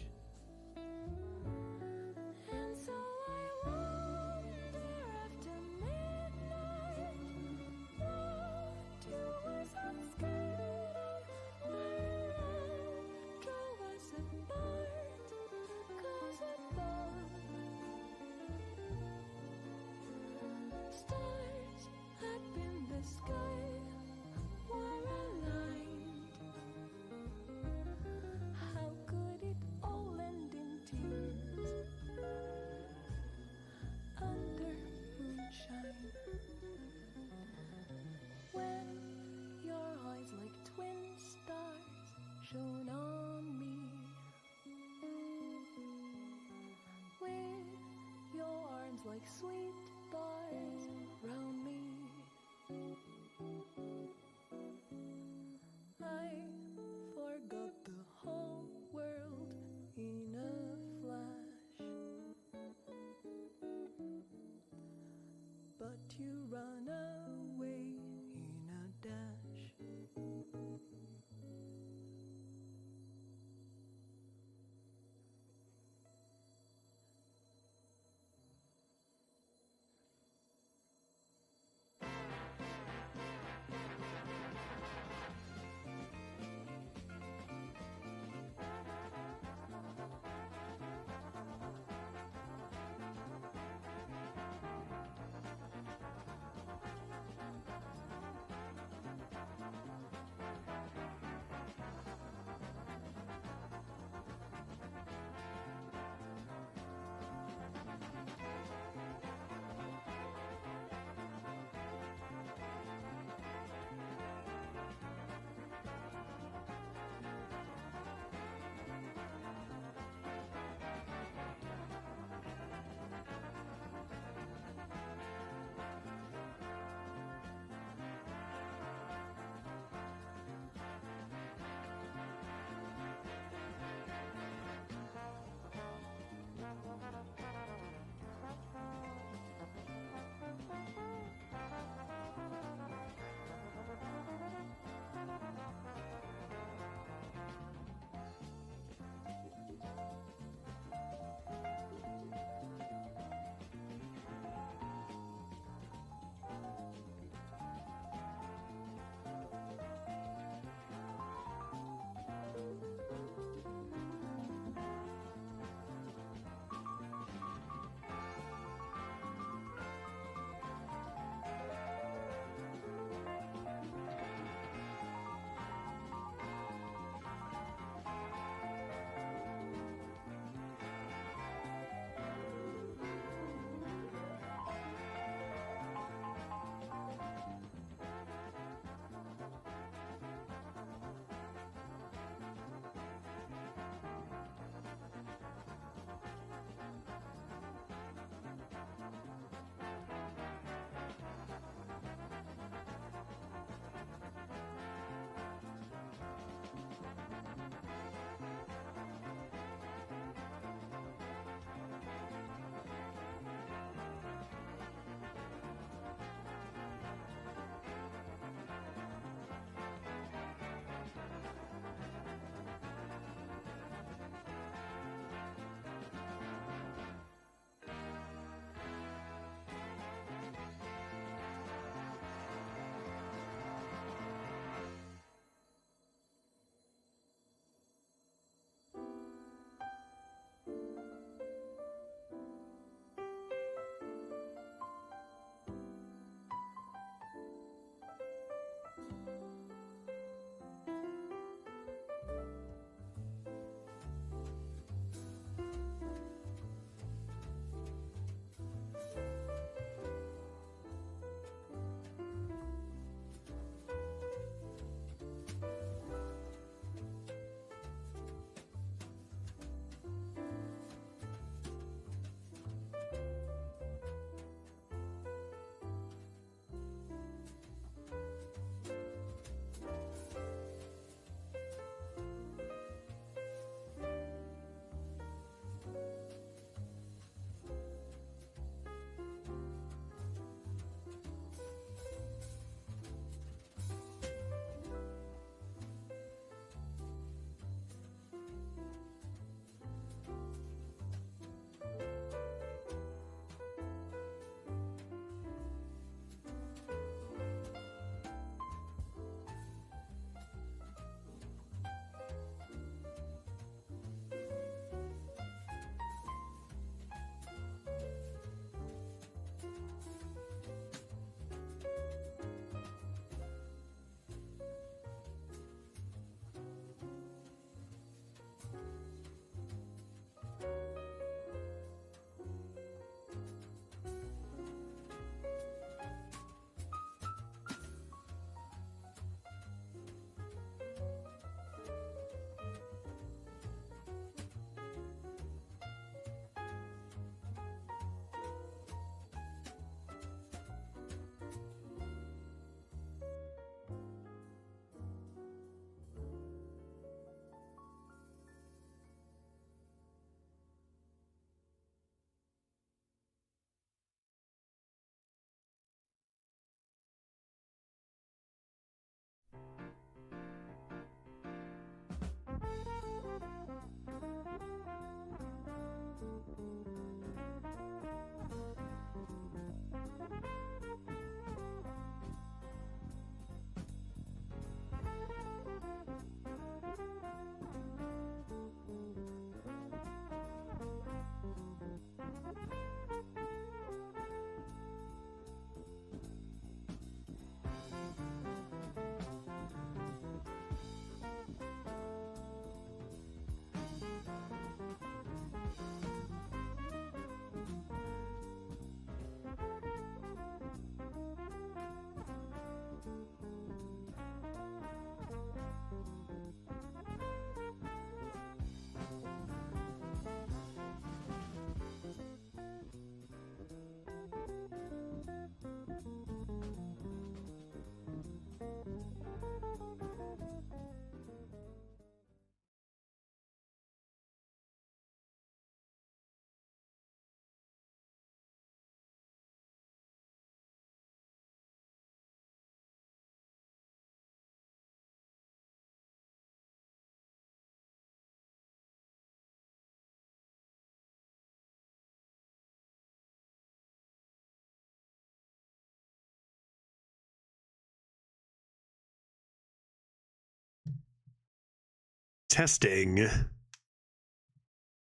Testing.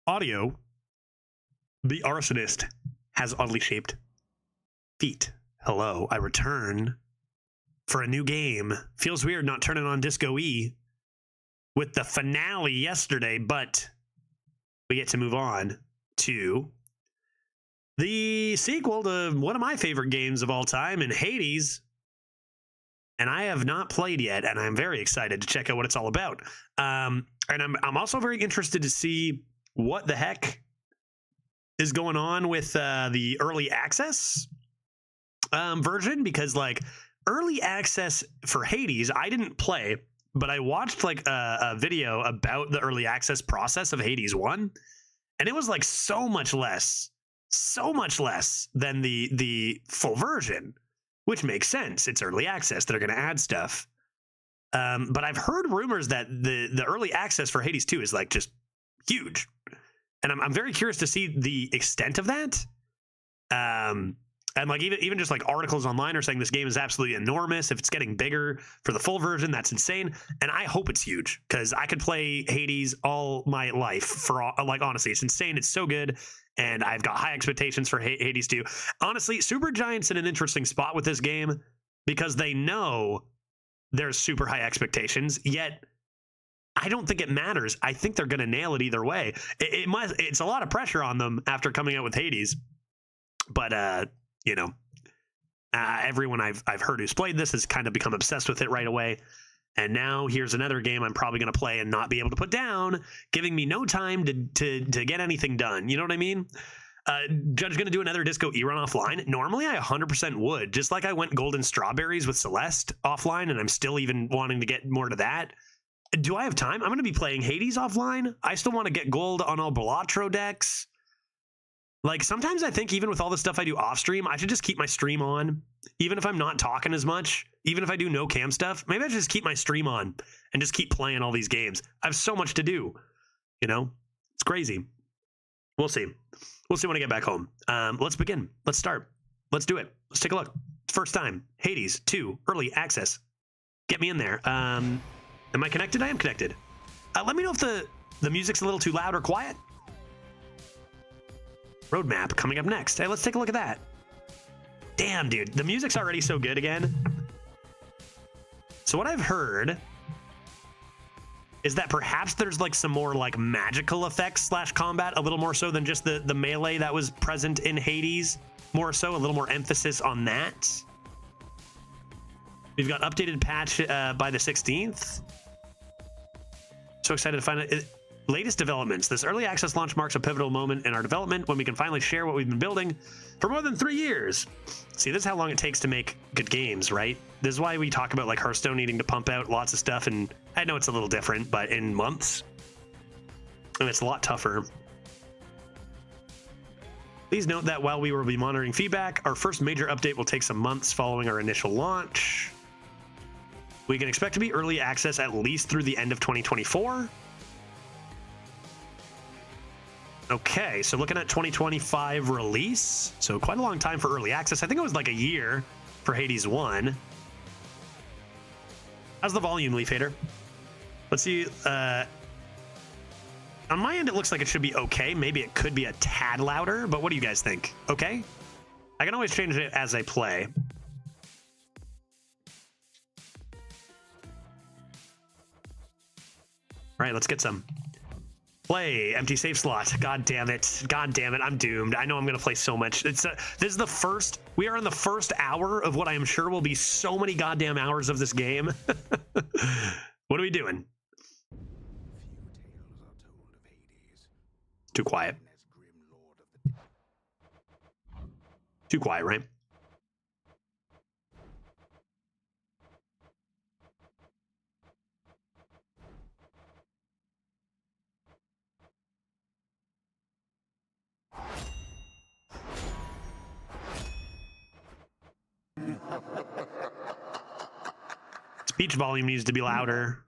Audio. The arsonist has oddly shaped feet. Hello, I return for a new game. Feels weird not turning on Disco E with the finale yesterday, but we get to move on to the sequel to one of my favorite games of all time in Hades. And I have not played yet, and I'm very excited to check out what it's all about. And I'm also very interested to see what the heck is going on with the early access version, because like early access for Hades, I didn't play, but I watched like a video about the early access process of Hades 1, and it was like so much less than the full version, which makes sense. It's early access. They're going to add stuff. But I've heard rumors that the early access for Hades 2 is like just huge. And I'm very curious to see the extent of that. And like even just like articles online are saying this game is absolutely enormous. If it's getting bigger for the full version, that's insane. And I hope it's huge, because I could play Hades all my life for all, like, honestly, it's insane. It's so good. And I've got high expectations for Hades 2. Honestly, Supergiant's in an interesting spot with this game because they know there's super high expectations, yet I don't think it matters. I think they're going to nail it either way. It's a lot of pressure on them after coming out with Hades. But, you know, everyone I've heard who's played this has kind of become obsessed with it right away. And now here's another game I'm probably going to play and not be able to put down, giving me no time to get anything done. You know what I mean? Judge going to do another Disco E run offline. Normally I 100% would, just like I went Golden Strawberries with Celeste offline, and I'm still even wanting to get more to that. Do I have time? I'm going to be playing Hades offline. I still want to get gold on all Balatro decks. Like, sometimes I think even with all the stuff I do off stream, I should just keep my stream on. Even if I'm not talking as much, even if I do no cam stuff, maybe I should just keep my stream on and just keep playing all these games. I have so much to do, you know? It's crazy. We'll see. We'll see when I get back home. Let's begin. Let's start. Let's do it. Let's take a look. First time, Hades 2, early access. Get me in there. Am I connected? I am connected. Let me know if the music's a little too loud or quiet. Roadmap coming up next. Hey, let's take a look at that. Damn, dude. The music's already so good again. So what I've heard is that perhaps there's like some more like magical effects / combat, a little more so than just the melee that was present in Hades. More so, a little more emphasis on that. We've got updated patch by the 16th. So excited to find it. Latest developments. This early access launch marks a pivotal moment in our development when we can finally share what we've been building for more than 3 years. See, this is how long it takes to make good games, right? This is why we talk about like Hearthstone needing to pump out lots of stuff, and I know it's a little different, but in months, and it's a lot tougher. Please note that while we will be monitoring feedback, our first major update will take some months following our initial launch. We can expect to be early access at least through the end of 2024. Okay, so looking at 2025 release, so quite a long time for early access. I think it was like a year for Hades 1. How's the volume, Leaf Hater? Let's see. On my end, it looks like it should be okay. Maybe it could be a tad louder, but what do you guys think? Okay? I can always change it as I play. All right, let's get some. Play empty save slot. God damn it. God damn it. I'm doomed. I know I'm going to play so much. This is the first. We are in the first hour of what I am sure will be so many goddamn hours of this game. What are we doing? Too quiet. Too quiet, right? Speech volume needs to be louder.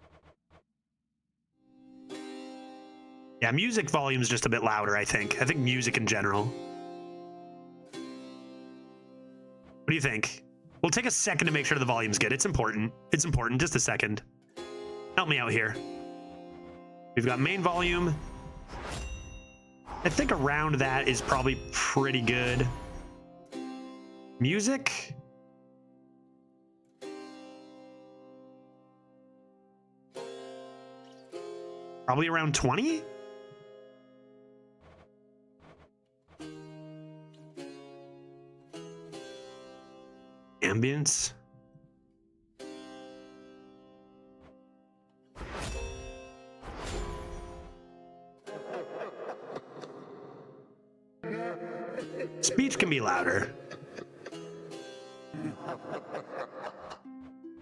Yeah, music volume is just a bit louder, I think. I think music in general. What do you think? We'll take a second to make sure the volume's good. It's important. It's important. Just a second. Help me out here. We've got main volume. I think around that is probably pretty good. Music. Probably around 20. Ambience. Speech can be louder.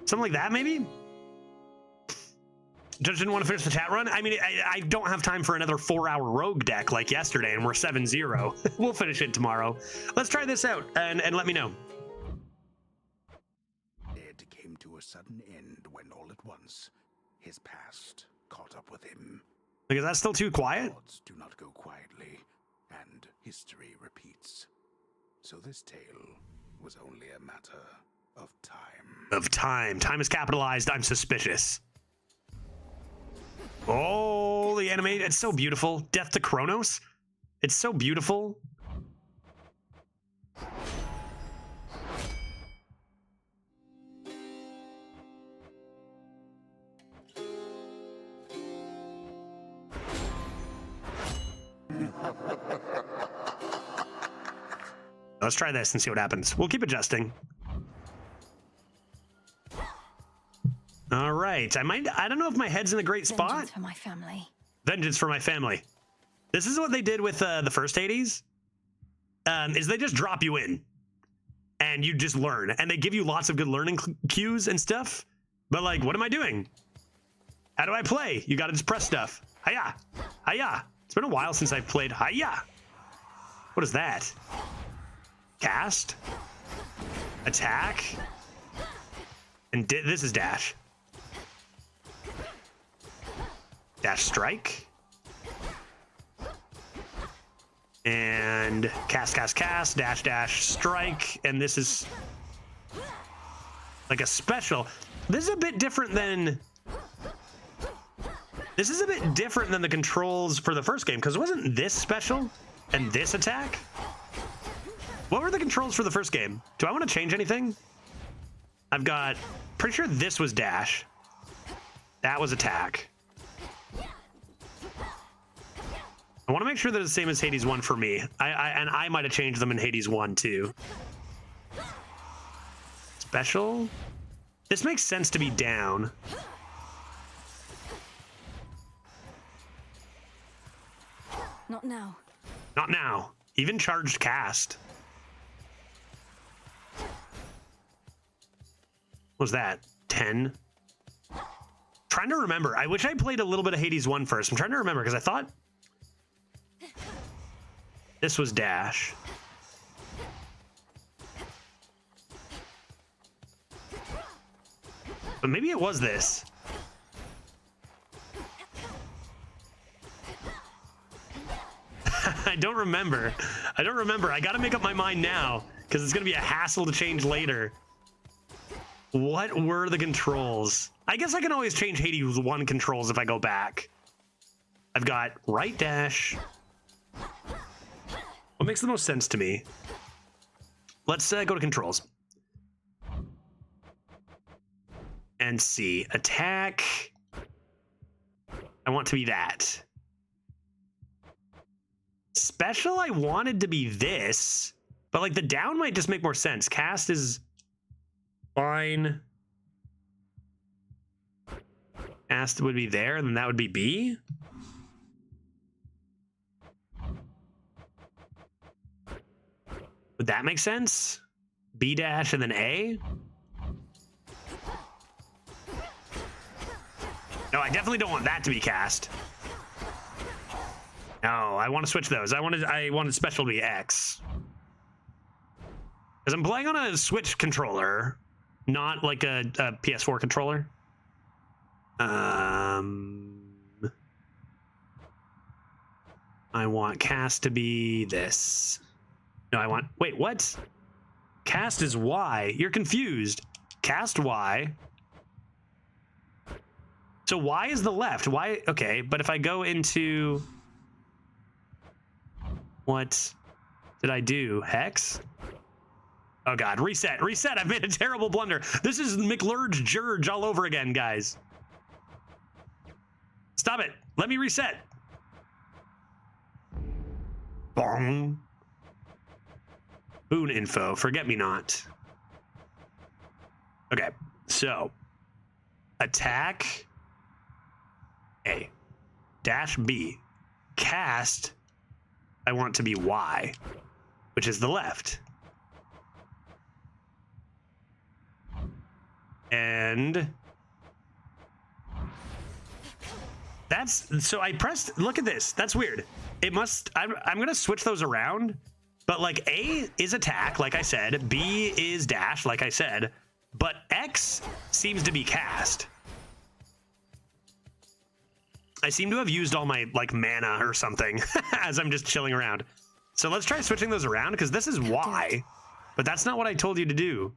Something like that, maybe? Judge didn't want to finish the chat run? I mean, I don't have time for another 4-hour rogue deck like yesterday, and we're 7-0. We'll finish it tomorrow. Let's try this out, and let me know. It came to a sudden end when all at once his past caught up with him. Like, is that still too quiet? Thoughts do not go quietly, and history repeats. So this tale was only a matter of time. Of time. Time is capitalized. I'm suspicious. Oh, the anime. It's so beautiful. Death to Kronos. It's so beautiful. Let's try this and see what happens. We'll keep adjusting. All right. I don't know if my head's in a great spot. Vengeance for my family. Vengeance for my family. This is what they did with the first Hades. Is they just drop you in and you just learn, and they give you lots of good learning cues and stuff. But like, what am I doing? How do I play? You got to just press stuff. Hiya. Hiya. It's been a while since I've played Hiya. What is that? Cast. Attack. And this is dash. Dash strike. And cast, dash, dash, strike. And this is like a special. This is a bit different than... This is a bit different than the controls for the first game, because wasn't this special and this attack? What were the controls for the first game? Do I want to change anything? I've got... Pretty sure this was dash. That was attack. I want to make sure they're the same as Hades 1 for me. And I might have changed them in Hades 1 too. Special? This makes sense to be down. Not now. Not now. Even charged cast. What was that? 10? Trying to remember. I wish I played a little bit of Hades 1 first. I'm trying to remember because I thought this was dash. But maybe it was this. I don't remember. I don't remember. I got to make up my mind now because it's going to be a hassle to change later. What were the controls? I guess I can always change Hades 1 controls if I go back. I've got right dash. What makes the most sense to me? Let's go to controls. And see. Attack. I want to be that. Special, I wanted to be this. But like the down might just make more sense. Cast is fine. Cast would be there, and then that would be B. Would that make sense? B dash and then A? No, I definitely don't want that to be cast. No, I want to switch those. I wanted special to be X. Because I'm playing on a Switch controller, not like a PS4 controller. I want cast to be this. No, I want... Wait, what? Cast is Y. You're confused. Cast Y. So Y is the left. Why? Okay, but if I go into... What did I do? Hex? Oh God, reset, reset. I've made a terrible blunder. This is McLurge Jurge all over again, guys. Stop it. Let me reset. Bong. Boon info, forget me not. Okay, so attack A, dash B, cast, I want to be Y, which is the left. And that's, so I pressed, look at this, that's weird. It must, I'm gonna switch those around, but like A is attack, like I said, B is dash, like I said, but X seems to be cast. I seem to have used all my like mana or something as I'm just chilling around. So let's try switching those around because this is Y, but that's not what I told you to do.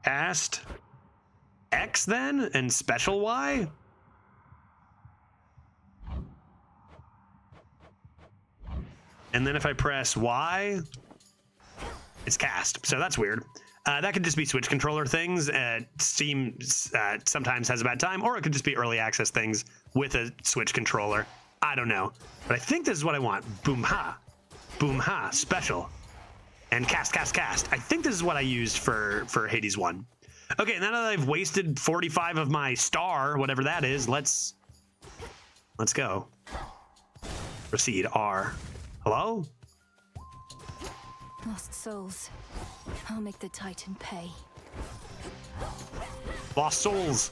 Cast X then and special Y? And then if I press Y, it's cast. So that's weird. That could just be Switch controller things. Steam sometimes has a bad time, or it could just be early access things with a Switch controller. I don't know. But I think this is what I want. Boom ha. Boom ha. Special. And cast, cast, cast. I think this is what I used for Hades 1. Okay, now that I've wasted 45 of my star, whatever that is, let's go. Proceed. R. Hello? Lost souls. I'll make the Titan pay. Lost souls.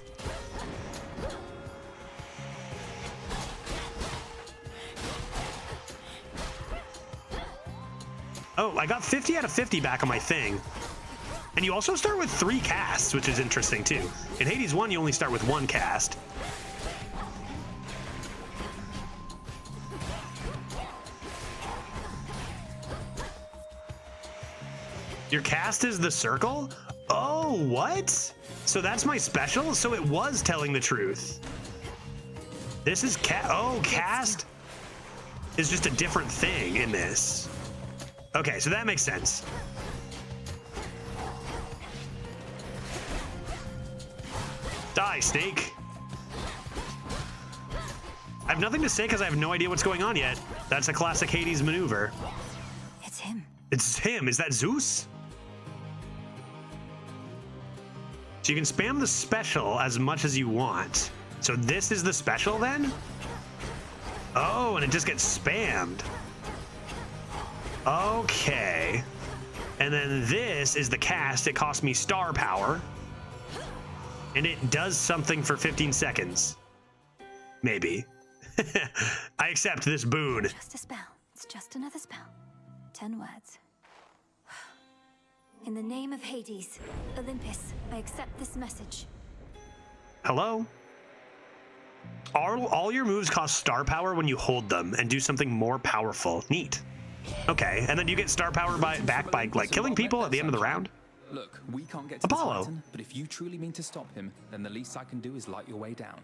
Oh, I got 50 out of 50 back on my thing. And you also start with 3 casts, which is interesting too. In Hades 1, you only start with 1 cast. Your cast is the circle? Oh, what? So that's my special? So it was telling the truth. This is cast is just a different thing in this. Okay, so that makes sense. Die, snake. I have nothing to say because I have no idea what's going on yet. That's a classic Hades maneuver. It's him. It's him. Is that Zeus? So you can spam the special as much as you want. So this is the special then? Oh, and it just gets spammed. Okay. And then this is the cast. It costs me star power. And it does something for 15 seconds. Maybe. I accept this boon. Just a spell. It's just another spell. 10 words. In the name of Hades, Olympus, I accept this message. Hello? All your moves cost star power when you hold them and do something more powerful. Neat. Okay, and then you get star power back by like killing people at the end of the round? Look, we can't get to Apollo. the Titan, but if you truly mean to stop him, then the least I can do is light your way down.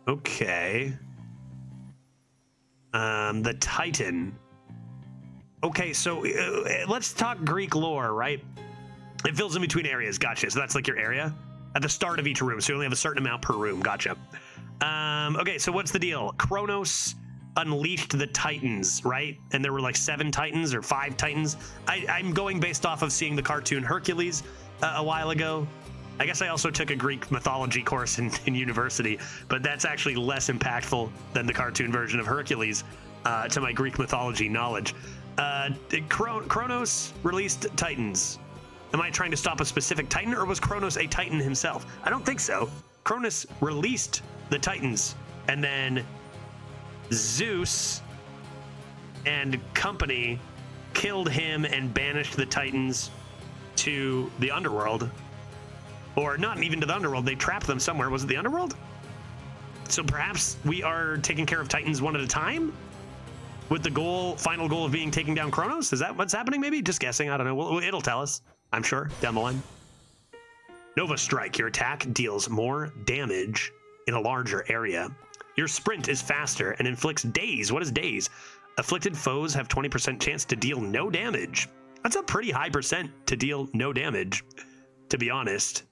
Okay. The Titan. Okay, so let's talk Greek lore, right? It fills in between areas. Gotcha. So that's like your area at the start of each room. So you only have a certain amount per room. Gotcha. Okay, so what's the deal? Kronos unleashed the Titans, right? And there were like 7 Titans or 5 Titans. I'm going based off of seeing the cartoon Hercules a while ago. I guess I also took a Greek mythology course in university, but that's actually less impactful than the cartoon version of Hercules to my Greek mythology knowledge. Kronos released Titans. Am I trying to stop a specific Titan, or was Kronos a Titan himself? I don't think so. Kronos released the Titans, and then Zeus and company killed him and banished the Titans to the underworld. Or not even to the underworld, they trapped them somewhere. Was it the underworld? So perhaps we are taking care of Titans one at a time? With the final goal of being taking down Kronos? Is that what's happening maybe? Just guessing, I don't know. It'll tell us, I'm sure, down the line. Nova Strike. Your attack deals more damage in a larger area. Your sprint is faster and inflicts daze. What is daze? Afflicted foes have 20% chance to deal no damage. That's a pretty high percent to deal no damage, to be honest.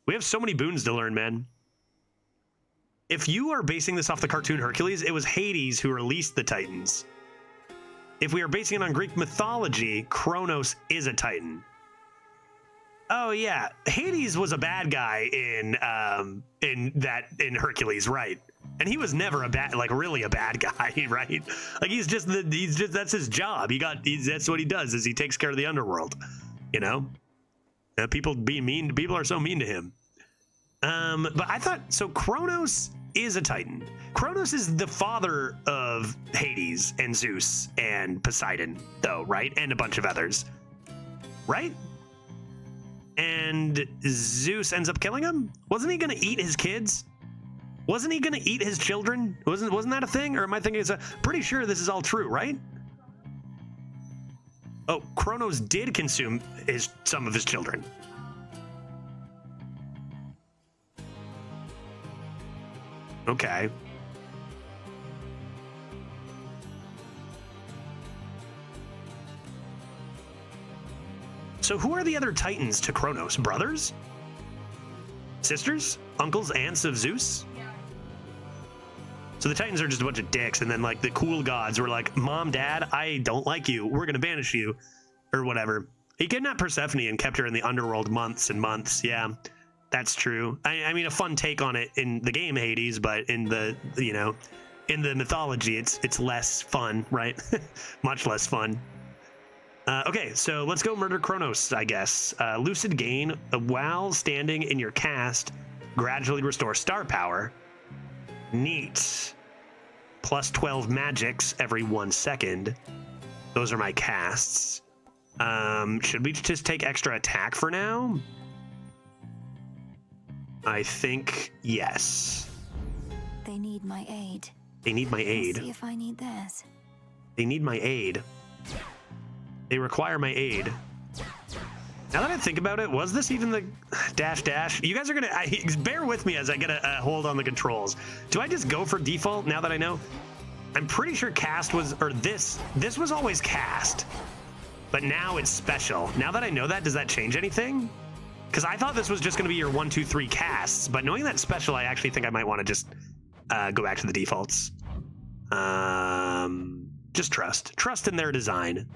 We have so many boons to learn, man. If you are basing this off the cartoon Hercules, it was Hades who released the Titans. If we are basing it on Greek mythology, Kronos is a Titan. Oh yeah, Hades was a bad guy in Hercules, right? And he was never a bad, like really a bad guy, right? Like he's just that's his job. That's what he does, is he takes care of the underworld, you know? People are so mean to him. But I thought, so Kronos is a Titan. Kronos is the father of Hades and Zeus and Poseidon, though, right? And a bunch of others, right? And Zeus ends up killing him? Wasn't he gonna eat his kids? Wasn't he gonna eat his children? Wasn't that a thing? Or am I thinking pretty sure this is all true, right? Oh, Kronos did consume some of his children. Okay. So who are the other Titans to Kronos? Brothers? Sisters? Uncles? Aunts of Zeus? Yeah. So the Titans are just a bunch of dicks, and then like the cool gods were like, Mom, Dad, I don't like you. We're gonna banish you. Or whatever. He kidnapped Persephone and kept her in the underworld months and months. Yeah. That's true. I mean, a fun take on it in the game Hades, but in the, in the mythology, it's less fun, right? Much less fun. Okay, so let's go murder Kronos, I guess. Lucid gain, while standing in your cast, gradually restore star power. Neat. Plus 12 magics every 1 second. Those are my casts. Should we just take extra attack for now? I think yes. They need my aid. They need my aid. Let's see if I need theirs. They need my aid. They require my aid. Now that I think about it, was this even the dash? You guys are gonna bear with me as I get a hold on the controls. Do I just go for default now that I know? I'm pretty sure cast was, or this was always cast, but now it's special. Now that I know that, does that change anything? Because I thought this was just going to be your 1, 2, 3 casts, but knowing that special, I actually think I might want to just go back to the defaults. Just trust in their design.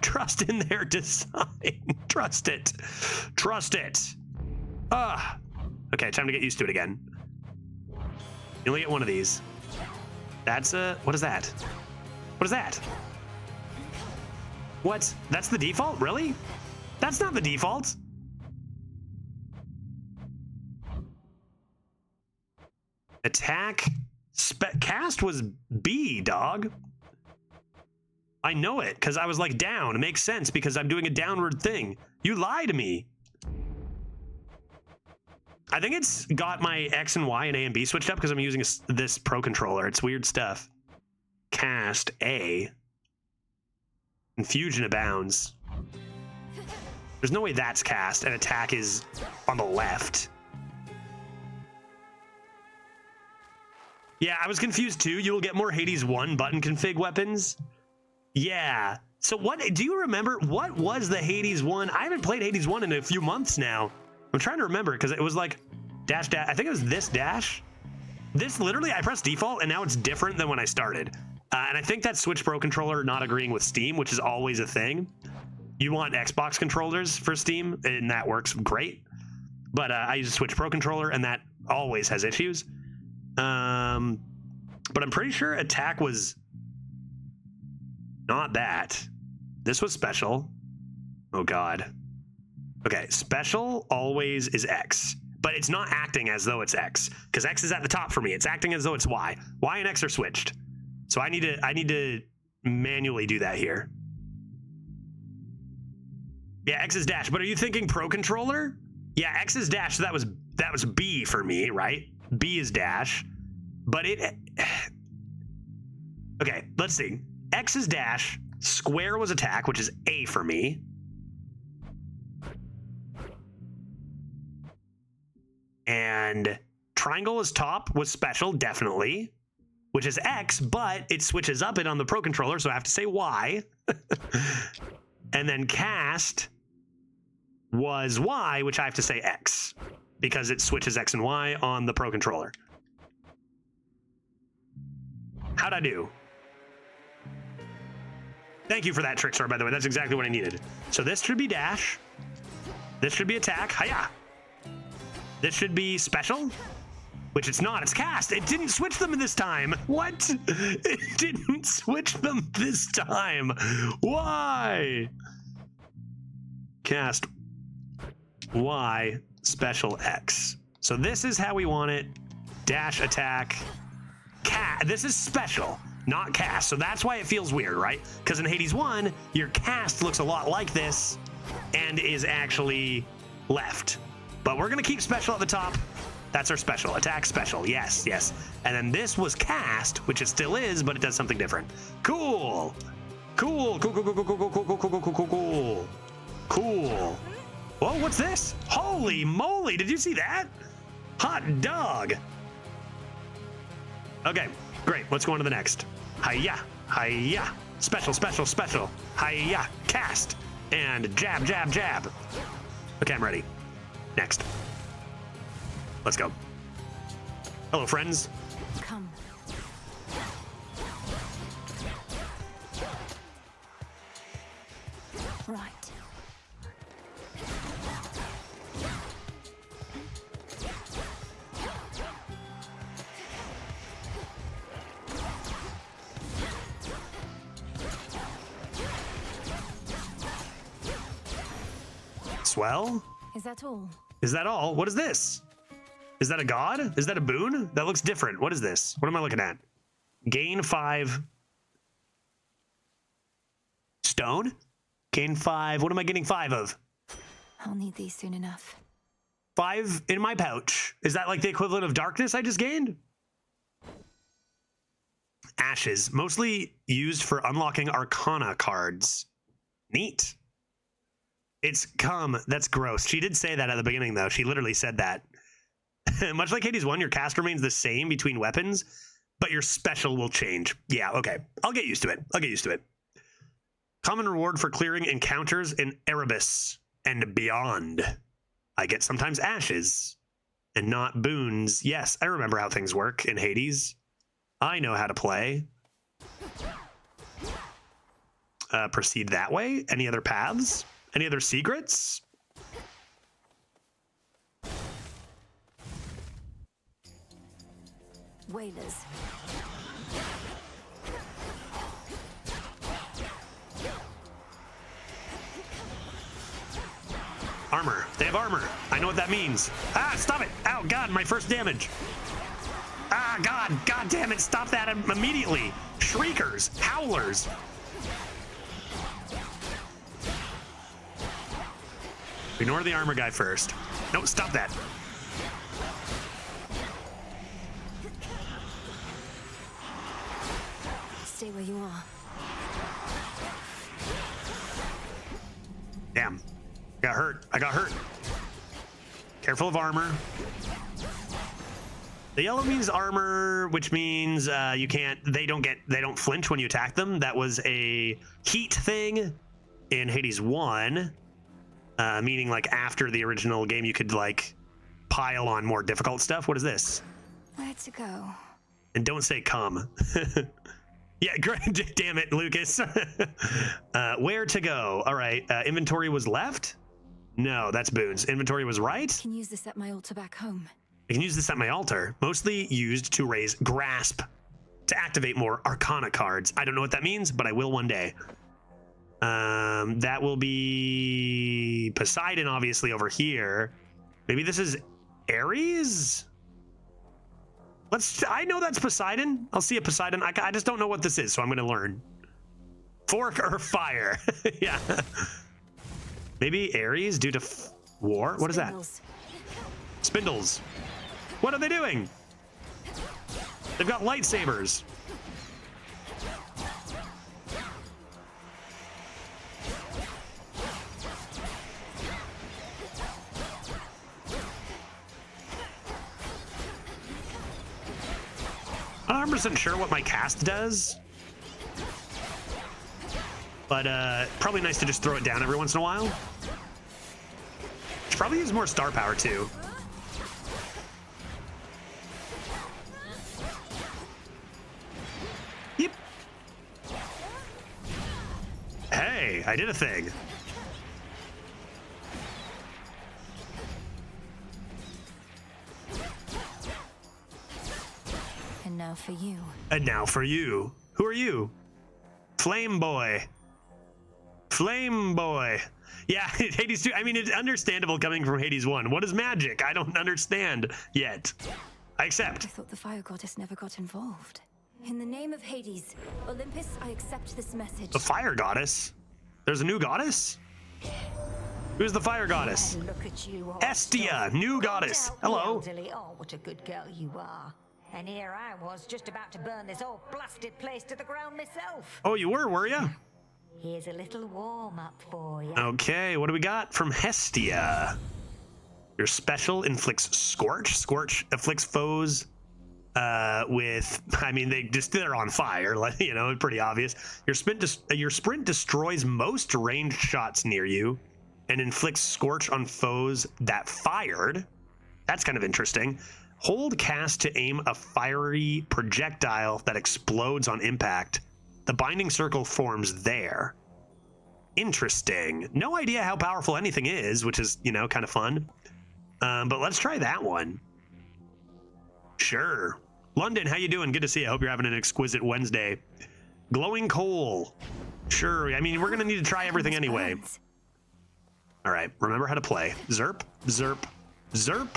Trust in their design. Trust it. Okay, time to get used to it again. You only get one of these. That's what is that? What is that? What? That's the default? Really? That's not the default. Attack, cast was B, dog. I know it, because I was like down. It makes sense because I'm doing a downward thing. You lie to me. I think it's got my X and Y and A and B switched up because I'm using this Pro controller. It's weird stuff. Cast A. Infusion abounds. There's no way that's cast and attack is on the left. Yeah, I was confused too. You will get more Hades 1 button config weapons. Yeah. So what, do you remember, what was the Hades 1? I haven't played Hades 1 in a few months now. I'm trying to remember because it was like dash. I think it was this dash. This literally, I pressed default and now it's different than when I started. And I think that's Switch Pro controller not agreeing with Steam, which is always a thing. You want Xbox controllers for Steam and that works great. But I use a Switch Pro controller and that always has issues. But I'm pretty sure attack was not that. This was special. Oh God. Okay, special always is X, but it's not acting as though it's X because X is at the top for me. It's acting as though it's Y. Y and X are switched. So I need to manually do that here. Yeah, X is dash, but are you thinking Pro controller? Yeah, X is dash, so that was B for me, right? B is dash. But okay, let's see. X is dash, square was attack, which is A for me. And triangle is top was special, definitely, which is X, but it switches up it on the Pro Controller, so I have to say Y. And then cast was Y, which I have to say X, because it switches X and Y on the Pro Controller. How'd I do? Thank you for that, Trickstar, by the way. That's exactly what I needed. So this should be dash. This should be attack. Hiya! This should be special, which it's not. It's cast. It didn't switch them this time. What? It didn't switch them this time. Why? Cast Y, special X. So this is how we want it. Dash, attack. This is special, not cast. So that's why it feels weird, right? Because in Hades 1, your cast looks a lot like this and is actually left. But we're going to keep special at the top. That's our special. Attack special. Yes, yes. And then this was cast, which it still is, but it does something different. Cool. Cool. Cool, cool, cool, cool, cool, cool, cool, cool, cool, cool, cool. Cool. Whoa, what's this? Holy moly, did you see that? Hot dog. Okay, great. Let's go on to the next. Hiya, hiya. Special, special, special. Hiya, cast. And jab, jab, jab. Okay, I'm ready. Next. Let's go. Hello, friends. Come. Right. Swell? Is that all? Is that all? What is this? Is that a god? Is that a boon? That looks different. What is this? What am I looking at? Gain 5 stone? Gain 5. What am I getting 5 of? I'll need these soon enough. 5 in my pouch. Is that like the equivalent of darkness I just gained? Ashes. Mostly used for unlocking Arcana cards. Neat. It's cum. That's gross. She did say that at the beginning, though. She literally said that. Much like Hades 1, your cast remains the same between weapons, but your special will change. Yeah, okay. I'll get used to it. I'll get used to it. Common reward for clearing encounters in Erebus and beyond. I get sometimes ashes and not boons. Yes, I remember how things work in Hades. I know how to play. Proceed that way. Any other paths? Any other secrets? Whalers. Armor. They have armor. I know what that means. Ah, stop it. Ow, God, my first damage. Ah, God. God damn it. Stop that immediately. Shriekers. Howlers. Ignore the armor guy first. No, stop that. Stay where you are. Damn. Got hurt. I got hurt. Careful of armor. The yellow means armor, which means you can't. They don't flinch when you attack them. That was a heat thing in Hades 1. Meaning like after the original game, you could like pile on more difficult stuff. What is this? Where to go? And don't say come. Yeah, great. Damn it, Lucas. Where to go? All right. Inventory was left? No, that's boons. Inventory was right? I can use this at my altar back home. I can use this at my altar. Mostly used to raise grasp to activate more Arcana cards. I don't know what that means, but I will one day. That will be Poseidon, obviously, over here. Maybe this is Ares? I know that's Poseidon. I'll see a Poseidon. I just don't know what this is, so I'm going to learn. Fork or fire? Yeah. Maybe Ares due to war? What is that? Spindles. What are they doing? They've got lightsabers. I'm not 100% sure what my cast does. But probably nice to just throw it down every once in a while. Should probably use more star power too. Yep. Hey, I did a thing. And now for you. And now for you. Who are you? Flame Boy. Flame Boy. Yeah, Hades 2. I mean, it's understandable coming from Hades 1. What is magic? I don't understand yet. I accept. I thought the fire goddess never got involved. In the name of Hades, Olympus, I accept this message. The fire goddess? There's a new goddess? Who's the fire goddess? Look at you, Estia, new goddess. Hello. Oh, what a good girl you are. And here I was just about to burn this old blasted place to the ground myself. Oh, you were you? Here's a little warm-up for you. Okay, what do we got from Hestia? Your special inflicts Scorch. Scorch afflicts foes with, I mean, they're on fire, like, you know, pretty obvious. Your sprint destroys most ranged shots near you and inflicts Scorch on foes that fired. That's kind of interesting. Hold cast to aim a fiery projectile that explodes on impact. The binding circle forms there. Interesting. No idea how powerful anything is, which is, you know, kind of fun. But let's try that one. Sure. London, how you doing? Good to see you. I hope you're having an exquisite Wednesday. Glowing coal. Sure. I mean, we're going to need to try everything anyway. All right. Remember how to play. Zerp, zerp, zerp.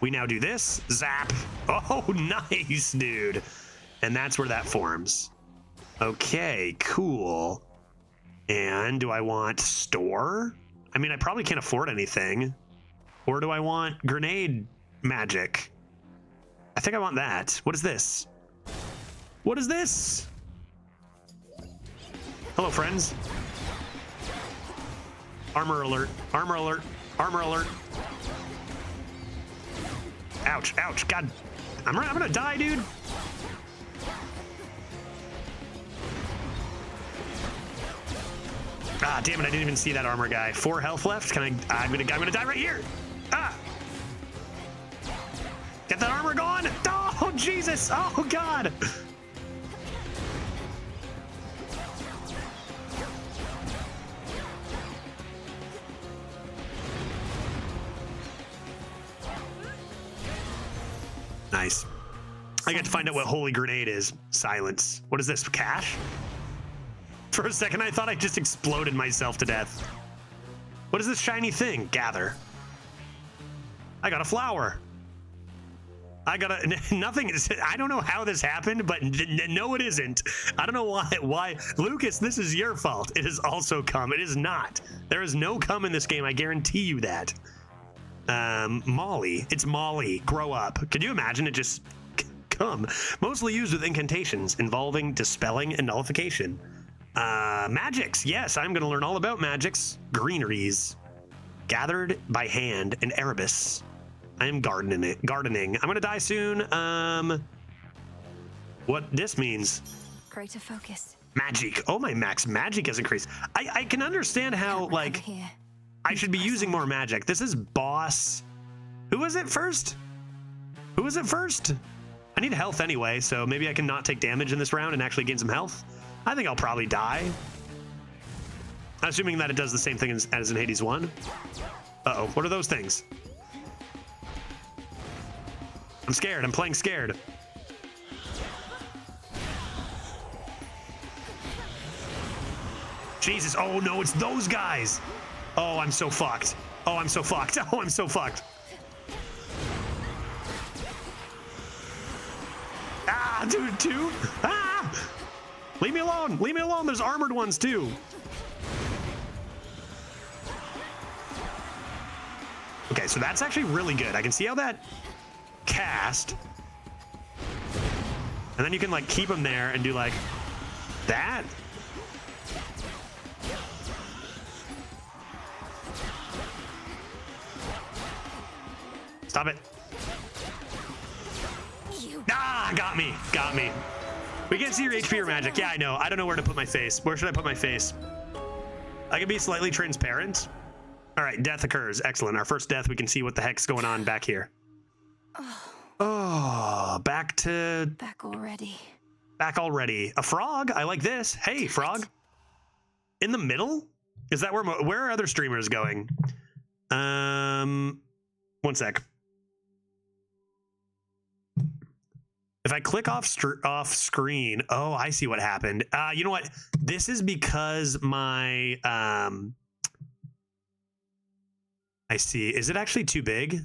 We now do this. Zap. Oh, nice, dude. And that's where that forms. Okay, cool. And do I want store? I mean, I probably can't afford anything. Or do I want grenade magic? I think I want that. What is this? What is this? Hello, friends. Armor alert. Armor alert. Armor alert. Ouch, ouch. God. I'm gonna die, dude. Ah, damn it, I didn't even see that armor guy. 4 health left. I'm gonna die right here. Ah! Get that armor gone! Oh, Jesus! Oh, God! Nice. I get to find out what Holy Grenade is. Silence. What is this? Cash? For a second, I thought I just exploded myself to death. What is this shiny thing? Gather. I got a flower. I got a nothing. I don't know how this happened, but no, it isn't. I don't know why. Lucas, this is your fault. It is also cum. It is not. There is no cum in this game. I guarantee you that. Molly. It's Molly. Grow up. Could you imagine it just cum? Mostly used with incantations involving dispelling and nullification. Magics. Yes, I'm going to learn all about magics. Greeneries. Gathered by hand and Erebus. I am gardening. I'm going to die soon. What this means. Greater focus. Magic. Oh, my max magic has increased. I can understand how, like, I should be using more magic. This is boss. Who was it first? Who was it first? I need health anyway, so maybe I can not take damage in this round and actually gain some health. I think I'll probably die. Assuming that it does the same thing as in Hades 1. Uh-oh, what are those things? I'm scared, I'm playing scared. Jesus, oh no, it's those guys. Oh, I'm so fucked. Oh, I'm so fucked. Oh, I'm so fucked. Ah, dude, 2? Ah! Leave me alone. Leave me alone. There's armored ones too. Okay, so that's actually really good. I can see how that cast. And then you can like keep them there and do like that. Stop it. you. Ah, got me. Got me. We can't see your HP or magic. Yeah, I know. I don't know where to put my face. Where should I put my face? I can be slightly transparent. All right, death occurs. Excellent. Our first death. We can see what the heck's going on back here. Oh, back already. Back already. A frog. I like this. Hey, frog. In the middle? Is that where are other streamers going? 1 sec. If I click off screen, oh, I see what happened. You know what? This is because my I see. Is it actually too big?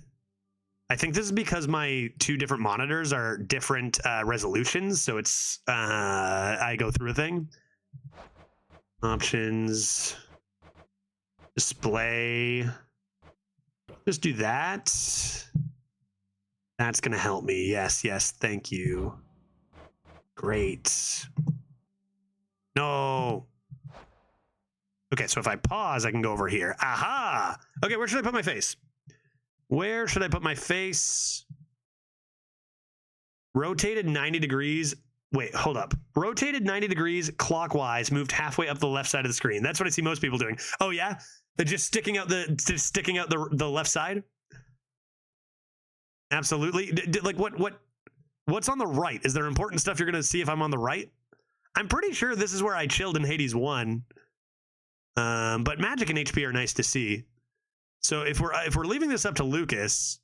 I think this is because my 2 different monitors are different resolutions, so it's I go through a thing. Options, display. Just do that. That's gonna help me. Yes, yes, thank you. Great. No. Okay, so if I pause, I can go over here. Aha! Okay, where should I put my face? Where should I put my face? Rotated 90 degrees. Wait, hold up. Rotated 90 degrees clockwise, moved halfway up the left side of the screen. That's what I see most people doing. Oh yeah? They're just sticking out the left side? Absolutely. Like what's on the right? Is there important stuff you're going to see if I'm on the right? I'm pretty sure this is where I chilled in Hades 1. But magic and HP are nice to see. So if we're leaving this up to Lucas,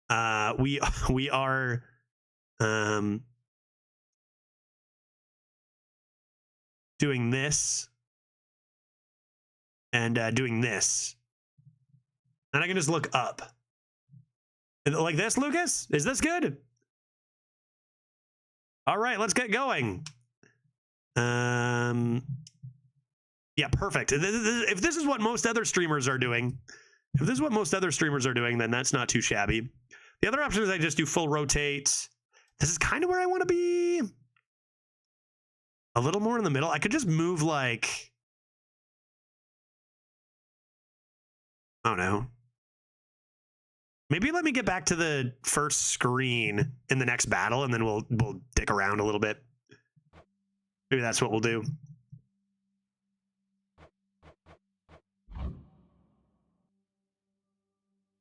we are doing this and doing this, and I can just look up like this. Lucas, is this good? All right, let's get going. Yeah, perfect. If this is what most other streamers are doing, then that's not too shabby. The other option is I just do full rotate. This is kind of where I want to be. A little more in the middle. I could just move like, I don't know. Maybe let me get back to the first screen in the next battle, and then we'll dick around a little bit. Maybe that's what we'll do.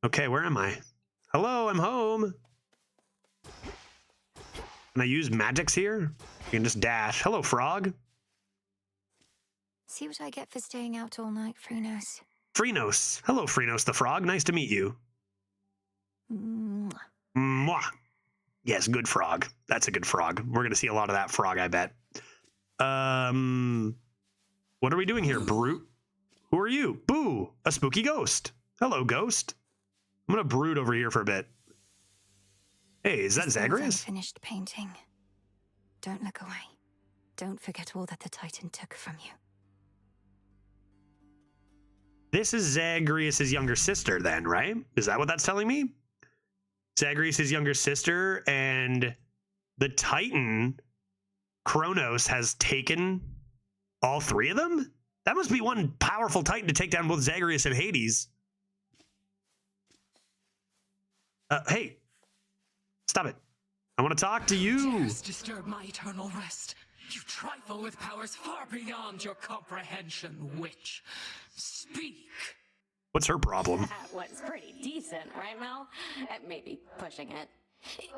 Okay, where am I? Hello, I'm home. Can I use magics here? You can just dash. Hello, frog. See what I get for staying out all night, Freenos. Freenos. Hello, Freenos the frog. Nice to meet you. Mwah. Mwah. Yes, good frog. That's a good frog. We're going to see a lot of that frog, I bet. What are we doing here, Brute? Who are you? Boo, a spooky ghost. Hello, ghost. I'm going to brood over here for a bit. Hey, is that Zagreus? Finished painting. Don't look away. Don't forget all that the Titan took from you. This is Zagreus' younger sister then, right? Is that what that's telling me? Zagreus' younger sister, and the Titan, Kronos, has taken all 3 of them? That must be one powerful Titan to take down both Zagreus and Hades. Hey, stop it. I want to talk to you. Dares disturb my eternal rest. You trifle with powers far beyond your comprehension, witch. Speak. What's her problem? That was pretty decent, right, Mel? Maybe pushing it.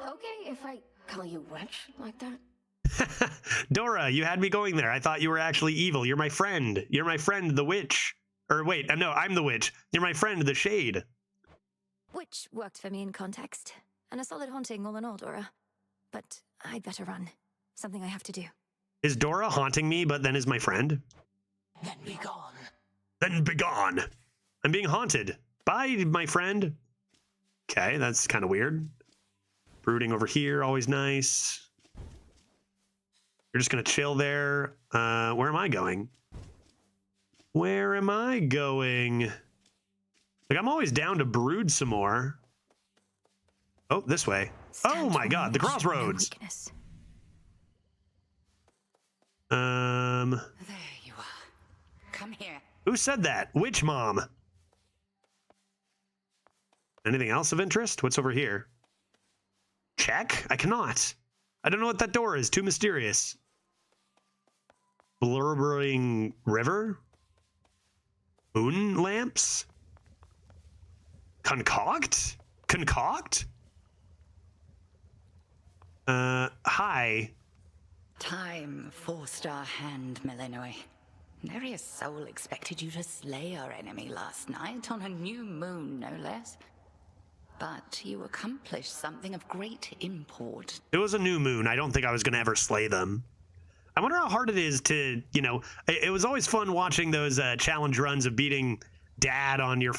Okay if I call you witch like that? Dora, you had me going there. I thought you were actually evil. You're my friend. You're my friend, the witch. Or wait, no, I'm the witch. You're my friend, the shade. Which worked for me in context. And a solid haunting all in all, Dora. But I'd better run. Something I have to do. Is Dora haunting me, but then is my friend? Then be gone. Then be gone. I'm being haunted. Bye, my friend. Okay, that's kind of weird. Brooding over here, always nice. You're just gonna chill there. Where am I going? Where am I going? Like, I'm always down to brood some more. Oh, this way. Oh my god, the crossroads. There you are. Come here. Who said that? Witch mom. Anything else of interest? What's over here? Check? I cannot. I don't know what that door is. Too mysterious. Blurbering river? Moon lamps? Concoct? Concoct? Hi. Time forced our hand, Melinoe. Nary a soul expected you to slay our enemy last night, on a new moon, no less. But you accomplished something of great import. It was a new moon. I don't think I was going to ever slay them. I wonder how hard it is to, you know, it was always fun watching those challenge runs of beating Dad on your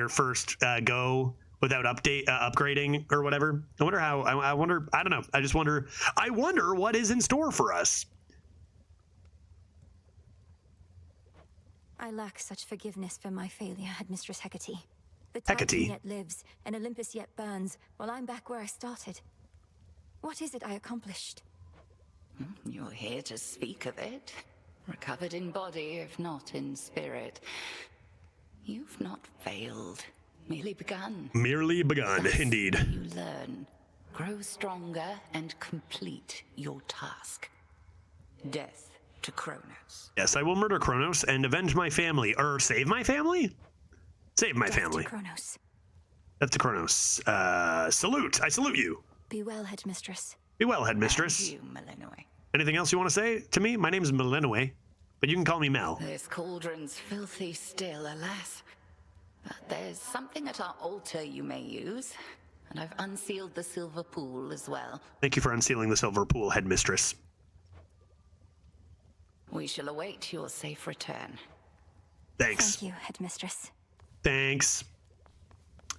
first go without upgrading or whatever. I wonder how, I wonder, I don't know. I wonder what is in store for us. I lack such forgiveness for my failure, Headmistress Hecate. The Hecate. Titan yet lives, and Olympus yet burns, while I'm back where I started. What is it I accomplished? You're here to speak of it. Recovered in body, if not in spirit. You've not failed. Merely begun. Merely begun, indeed. You learn, grow stronger, and complete your task. Death to Kronos. Yes, I will murder Kronos and avenge my family. Or save my family? Save my family. To Kronos. Death to Kronos. Salute. I salute you. Be well, Headmistress. Be well, Headmistress. And you, Melinoe. Anything else you want to say to me? My name is Melinoe, but you can call me Mel. This cauldron's filthy still, alas. But there's something at our altar you may use. And I've unsealed the silver pool as well. Thank you for unsealing the silver pool, Headmistress. We shall await your safe return. Thanks. Thank you, Headmistress. Thanks.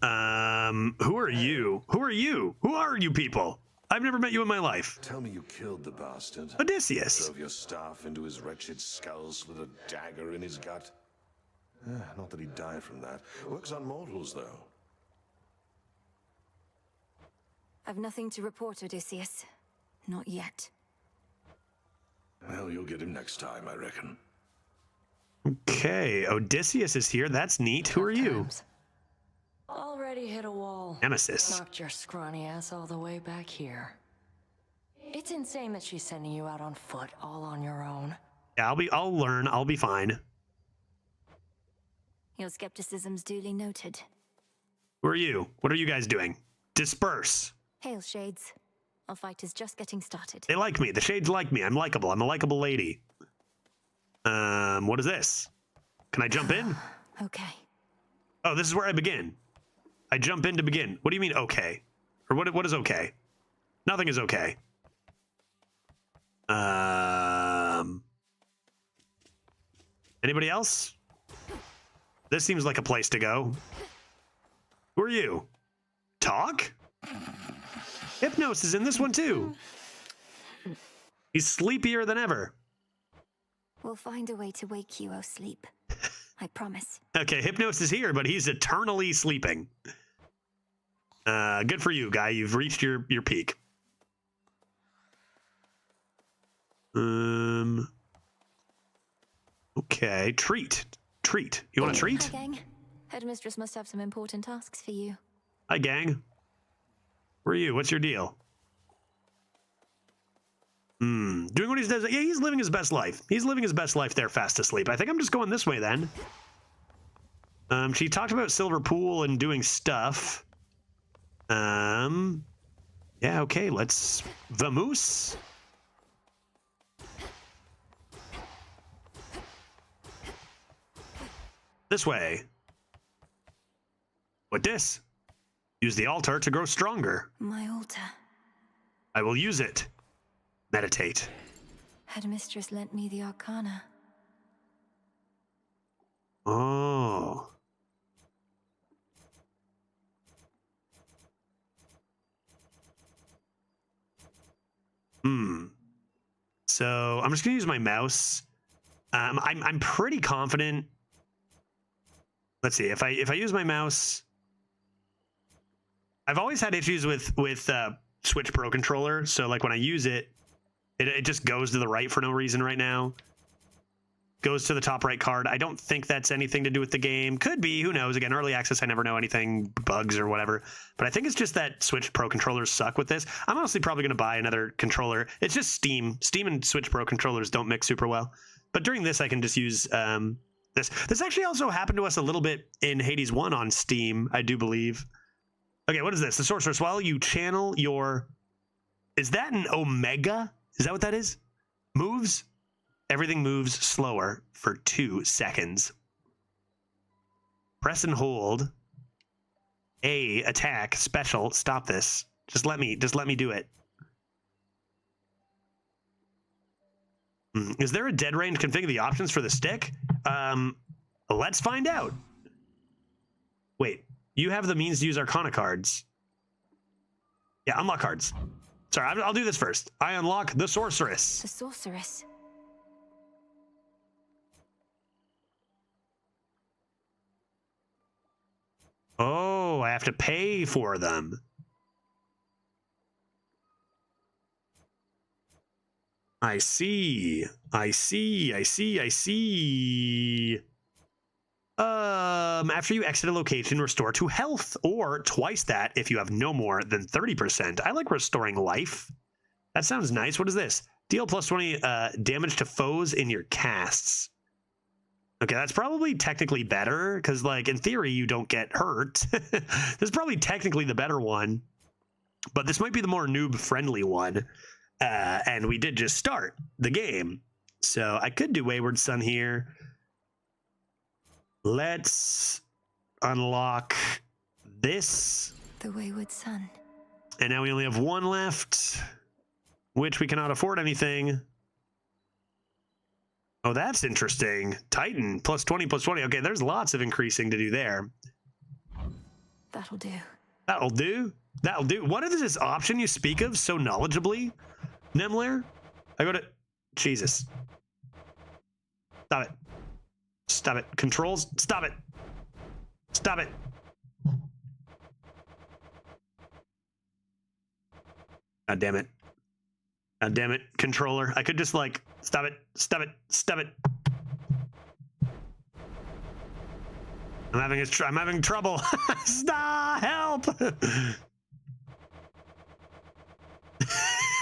Who are you? Who are you? Who are you people? I've never met you in my life. Tell me you killed the bastard. Odysseus. Drove your staff into his wretched skull, slid a dagger in his gut. Not that he'd die from that. Works on mortals, though. I've nothing to report, Odysseus. Not yet. Well, you'll get him next time, I reckon. Okay, Odysseus is here. That's neat. Who are you? Already hit a wall. Nemesis. Knocked your scrawny ass all the way back here. It's insane that she's sending you out on foot all on your own. Yeah, I'll learn. I'll be fine. Your skepticism's duly noted. Who are you? What are you guys doing? Disperse. Hail, Shades. Our fight is just getting started. They like me. The Shades like me. I'm likable. I'm a likable lady. What is this? Can I jump in? Okay. Oh, this is where I begin. I jump in to begin. What do you mean, okay? Or what is okay? Nothing is okay. Anybody else? This seems like a place to go. Who are you? Talk? Hypnos is in this one too. He's sleepier than ever. We'll find a way to wake you, oh sleep. I promise. Okay, Hypnos is here, but he's eternally sleeping. Good for you, guy. You've reached your peak. Okay, treat. You want a treat? Hi, gang. Headmistress must have some important tasks for you. Hi, gang. Where are you? What's your deal? Doing what he does. Yeah, he's living his best life. He's living his best life there, fast asleep. I think I'm just going this way then. She talked about Silver Pool and doing stuff. Yeah, okay, let's vamoose. This way. What this? Use the altar to grow stronger. My altar. I will use it. Meditate. Headmistress lent me the Arcana. Oh. So I'm just gonna use my mouse. I'm pretty confident. Let's see if I use my mouse. I've always had issues with Switch Pro controller. So like when I use it, it just goes to the right for no reason right now. goes to the top right card. I don't think that's anything to do with the game. Could be, who knows? Again, early access, I never know anything, bugs or whatever. But I think it's just that Switch Pro controllers suck with this. I'm honestly probably going to buy another controller. It's just Steam. Steam and Switch Pro controllers don't mix super well. But during this, I can just use this. This actually also happened to us a little bit in Hades 1 on Steam, I do believe. Okay, what is this? The Sorceress. While you channel your... Is that an Omega? Is that what that is? Moves? Everything moves slower for 2 seconds. Press and hold. A, attack, special, stop this. Just let me do it. Is there a dead range config of the options for the stick? Let's find out. Wait, you have the means to use Arcana cards. Yeah, unlock cards. Sorry, I'll do this first. I unlock the Sorceress. The Sorceress. Oh, I have to pay for them. I see. I see. I see. I see. After you exit a location, restore to health, or twice that if you have no more than 30%. I like restoring life. That sounds nice. What is this? Deal plus 20 damage to foes in your casts. Okay, that's probably technically better, because, like, in theory, you don't get hurt. This is probably technically the better one, but this might be the more noob-friendly one. And we did just start the game, so I could do Wayward Son here. Let's unlock this. The Wayward Son. And now we only have one left, which we cannot afford anything. Oh, that's interesting. Titan, plus 20, plus 20. Okay, there's lots of increasing to do there. That'll do. That'll do. That'll do. What is this option you speak of so knowledgeably, Nemler? I go to... Jesus. Stop it. Stop it. Controls. Stop it. Stop it. God damn it. God damn it. Controller. I could just like... Stop it. Stop it. Stop it. I'm having trouble. Stop! Help!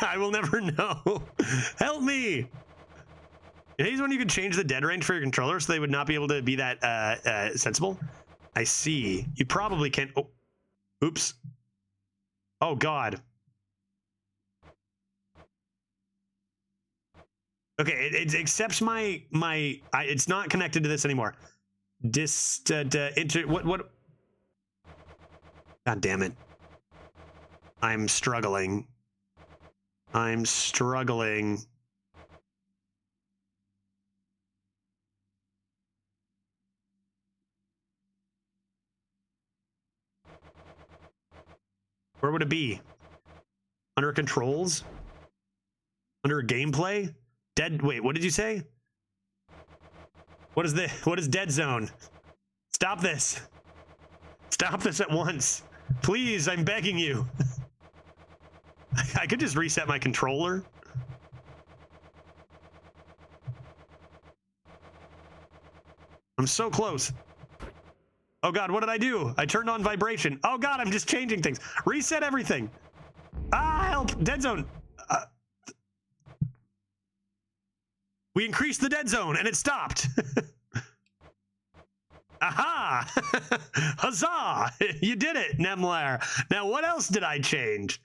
I will never know. Help me! In Hades 1, you could change the dead range for your controller so they would not be able to be that sensible. I see. You probably can. Oh, oops. Oh God. Okay, it accepts my. It's not connected to this anymore. What? God damn it. I'm struggling. I'm struggling. Where would it be? Under controls? Under gameplay? Dead. Wait, what did you say? What is dead zone? Stop this. Stop this at once. Please, I'm begging you. I could just reset my controller. I'm so close. Oh God, what did I do? I turned on vibration. Oh God, I'm just changing things. Reset everything. Ah, help. Dead zone. We increased the dead zone and it stopped. Aha! Huzzah! You did it, Nemler. Now, what else did I change?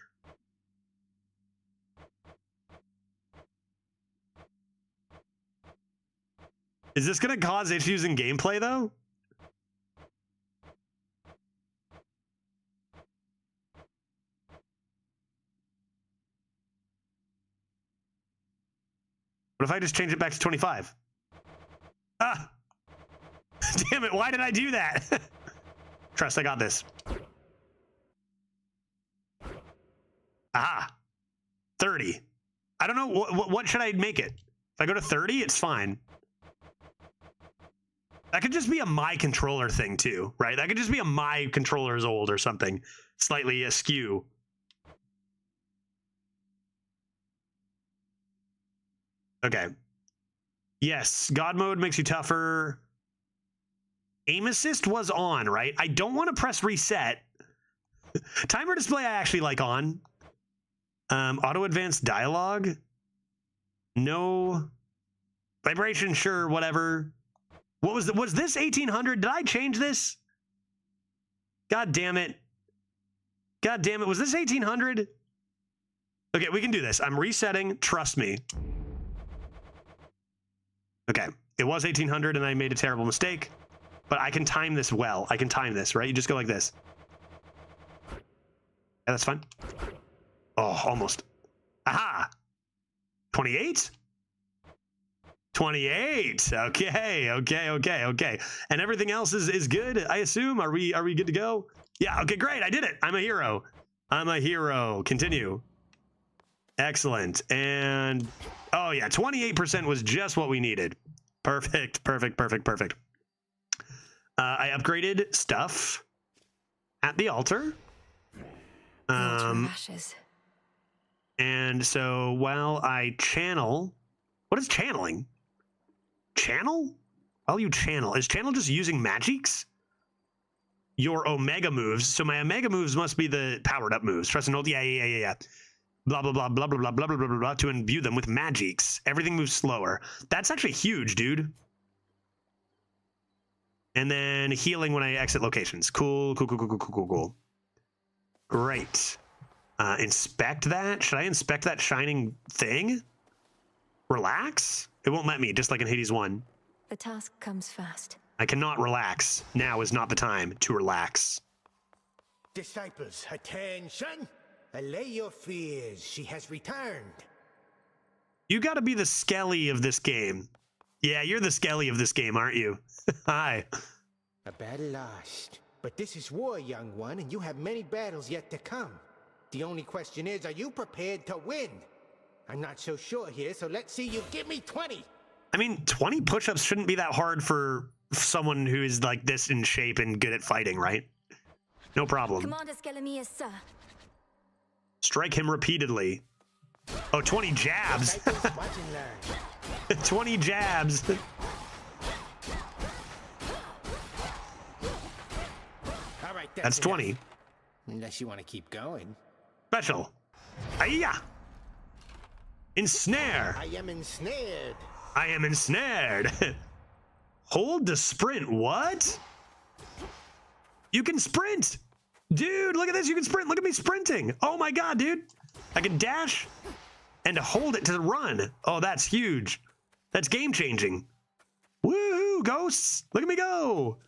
Is this going to cause issues in gameplay, though? What if I just change it back to 25? Ah! Damn it, why did I do that? Trust, I got this. Aha. 30. I don't know, what should I make it? If I go to 30, it's fine. That could just be a my controller thing too, right? That could just be a my controller's old or something. Slightly askew. Okay. Yes, God mode makes you tougher. Aim assist was on, right? I don't want to press reset. Timer display I actually like on. Auto advanced dialogue. No. Vibration, sure, whatever. What was was this 1800? Did I change this? God damn it. God damn it. Was this 1800? Okay, we can do this. I'm resetting. Trust me. Okay, it was 1800 and I made a terrible mistake, but I can time this well. I can time this, right? You just go like this. Yeah, that's fine. Oh, almost. Aha! 28? 28. Okay. And everything else is good, I assume. Are we good to go? Yeah, okay, great. I did it. I'm a hero. Continue. Excellent. And oh yeah, 28% was just what we needed. Perfect. I upgraded stuff at the altar. Ashes. And so while I channel, what is channeling? Channel? While you channel, is channel just using magics? Your Omega moves. So my Omega moves must be the powered up moves. Press and hold. Yeah. Blah, blah, blah, blah, blah, blah, blah, blah, blah, blah, to imbue them with magics. Everything moves slower. That's actually huge, dude. And then healing when I exit locations. Cool. Great. Inspect that. Should I inspect that shining thing? Relax? It won't let me, just like in Hades 1. The task comes first. I cannot relax. Now is not the time to relax. Disciples, attention! Allay your fears. She has returned. You gotta be the Skelly of this game. Yeah, you're the Skelly of this game, aren't you? Hi. A battle lost. But this is war, young one, and you have many battles yet to come. The only question is, are you prepared to win? I'm not so sure here, so let's see you give me 20. I mean, 20 push-ups shouldn't be that hard for someone who is like this in shape and good at fighting, right? No problem. Commander Skelemius, sir. Strike him repeatedly. Oh, 20 jabs. 20 jabs. All right, that's 20. Enough. Unless you want to keep going. Special. Ayya! Ensnare. I am ensnared. I am ensnared. Hold to sprint. What? You can sprint. Dude, look at this. You can sprint. Look at me sprinting. Oh my god, dude. I can dash and hold it to run. Oh, that's huge. That's game changing. Woohoo, ghosts. Look at me go.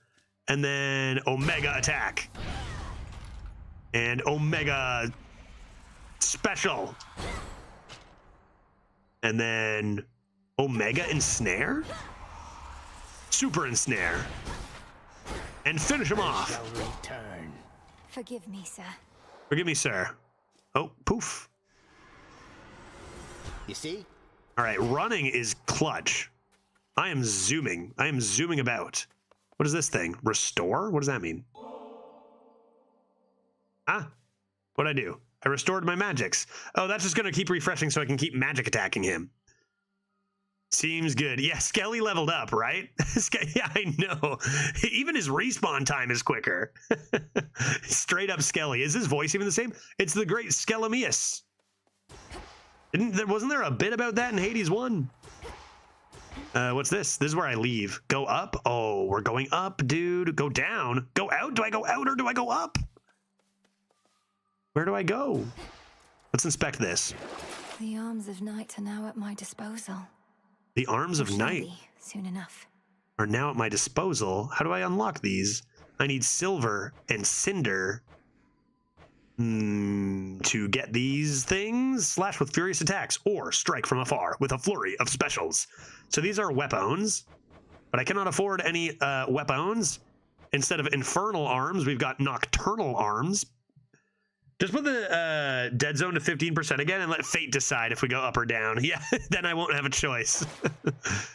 And then Omega attack. And Omega special. And then Omega ensnare? Super ensnare. And finish him off. Forgive me, sir. Forgive me, sir. Oh, poof. You see? All right, running is clutch. I am zooming. I am zooming about. What is this thing? Restore? What does that mean? Ah, what'd I do? I restored my magics. Oh, that's just gonna keep refreshing so I can keep magic attacking him. Seems good. Yeah, Skelly leveled up, right? Yeah, I know. Even his respawn time is quicker. Straight up Skelly. Is his voice even the same? It's the great Skelemius. Wasn't there a bit about that in Hades 1? What's this? This is where I leave. Go up? Oh, we're going up, dude. Go down. Go out? Do I go out or do I go up? Where do I go? Let's inspect this. The arms of night are now at my disposal. The arms of night soon enough are now at my disposal. How do I unlock these? I need silver and cinder to get these things. Slash with furious attacks or strike from afar with a flurry of specials. So these are weapons, but I cannot afford any weapons. Instead of infernal arms, we've got nocturnal arms. Just put the dead zone to 15% again and let fate decide if we go up or down. Yeah, then I won't have a choice.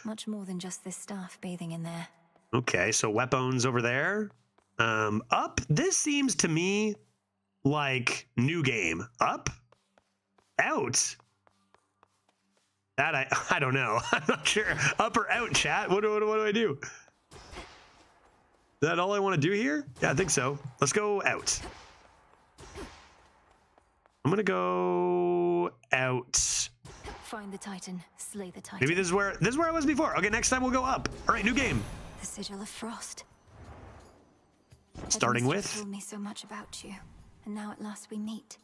Much more than just this staff bathing in there. Okay, so weapons over there. Up, this seems to me like new game. Up, out. That I don't know. I'm not sure. Up or out, chat? What do I do? Is that all I want to do here? Yeah, I think so. Let's go out. I'm gonna go out. Find the Titan, slay the Titan. Maybe this is where I was before. Okay, next time we'll go up. All right, new game. The Sigil of Frost. Starting Edmund's with told me so much about you, and now at last we meet.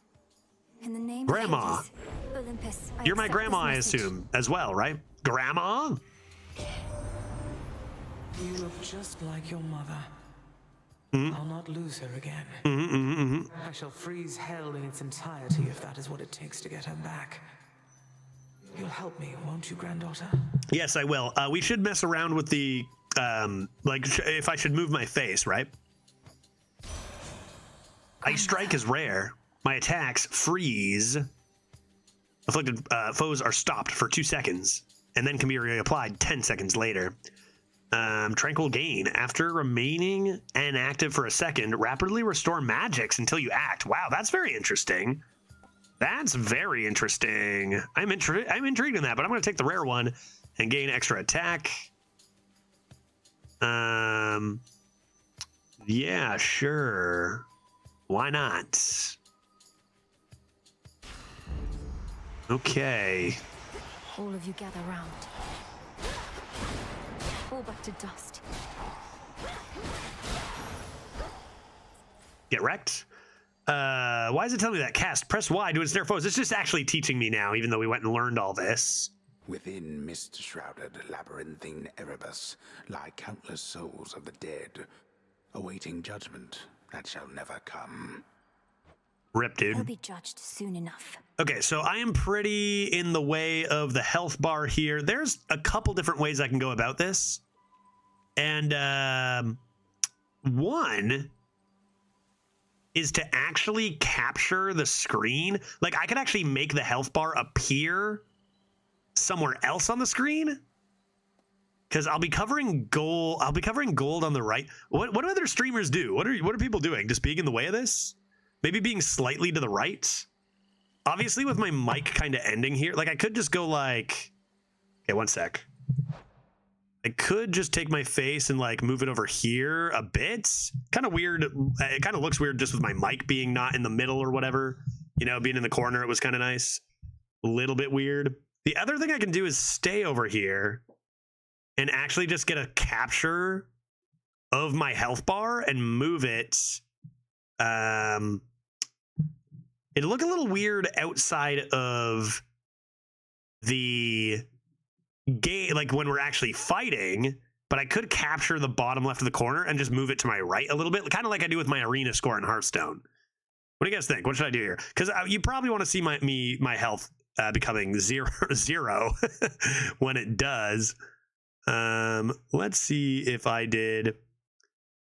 In the name Grandma. of Hades, Olympus, I You're my accept grandma, I this message. assume, as well, right? Grandma? You look just like your mother. I'll not lose her again. I shall freeze hell in its entirety if that is what it takes to get her back. You'll help me, won't you, granddaughter? Yes, I will. We should mess around with the, if I should move my face, right? Ice Strike is rare. My attacks freeze. Afflicted foes are stopped for 2 seconds and then can be reapplied 10 seconds later. Tranquil Gain. After remaining inactive for a second, rapidly restore magics until you act. Wow, that's very interesting. That's very interesting. I'm intrigued in that, but I'm going to take the rare one and gain extra attack. Yeah, sure. Why not? Okay. All of you gather round. Fall back to dust. Get wrecked. Why is it telling me that? Cast. Press Y to ensnare foes. It's just actually teaching me now, even though we went and learned all this. Within mist-shrouded labyrinthine Erebus lie countless souls of the dead, awaiting judgment that shall never come. Rip, dude. He'll be judged soon enough. Okay, so I am pretty in the way of the health bar here. There's a couple different ways I can go about this. And one is to actually capture the screen. Like, I could actually make the health bar appear somewhere else on the screen. Because I'll be covering gold. I'll be covering gold on the right. What do other streamers do? What are people doing? Just being in the way of this? Maybe being slightly to the right? Obviously, with my mic kind of ending here, like I could just go like, okay, one sec. I could just take my face and like move it over here a bit. Kind of weird. It kind of looks weird just with my mic being not in the middle or whatever. You know, being in the corner, it was kind of nice. A little bit weird. The other thing I can do is stay over here and actually just get a capture of my health bar and move it. It'd look a little weird outside of the game, like when we're actually fighting, but I could capture the bottom left of the corner and just move it to my right a little bit, kind of like I do with my arena score in Hearthstone. What do you guys think? What should I do here? Because you probably want to see my health becoming zero when it does. Let's see if I did.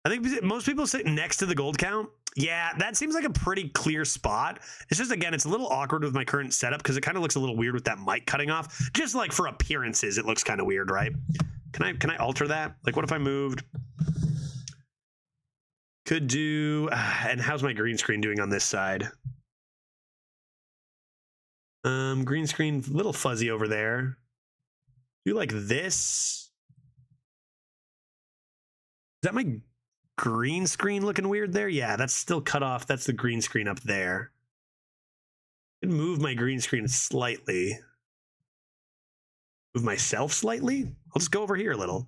I think most people sit next to the gold count. Yeah, that seems like a pretty clear spot. It's just, again, it's a little awkward with my current setup because it kind of looks a little weird with that mic cutting off. Just like for appearances, it looks kind of weird, right? Can I alter that? Like, what if I moved? Could do. And how's my green screen doing on this side? Green screen, a little fuzzy over there. Do like this. Is that my green screen looking weird there? Yeah, that's still cut off. That's the green screen up there. I can move my green screen slightly. Move myself slightly? I'll just go over here a little.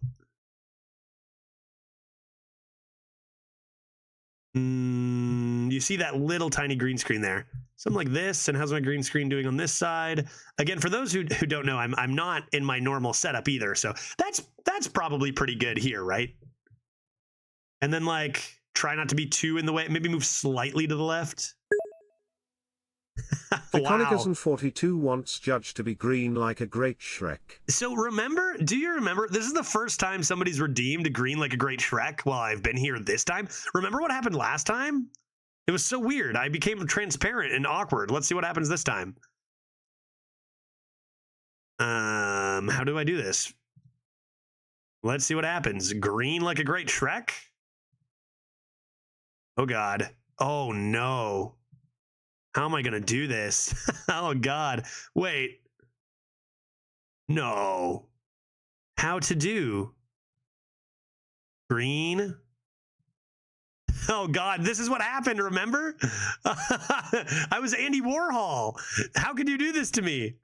You see that little tiny green screen there? Something like this. And how's my green screen doing on this side? Again, for those who don't know, I'm not in my normal setup either. So that's probably pretty good here, right? And then like try not to be too in the way. Maybe move slightly to the left. Wow. 42 wants Judge to be green like a great Shrek. So do you remember? This is the first time somebody's redeemed green like a great Shrek while I've been here this time. Remember what happened last time? It was so weird. I became transparent and awkward. Let's see what happens this time. How do I do this? Let's see what happens. Green like a great Shrek? Oh, God. Oh, no. How am I going to do this? Oh, God. Wait. No. How to do green. Oh God, this is what happened, remember? I was Andy Warhol. How could you do this to me?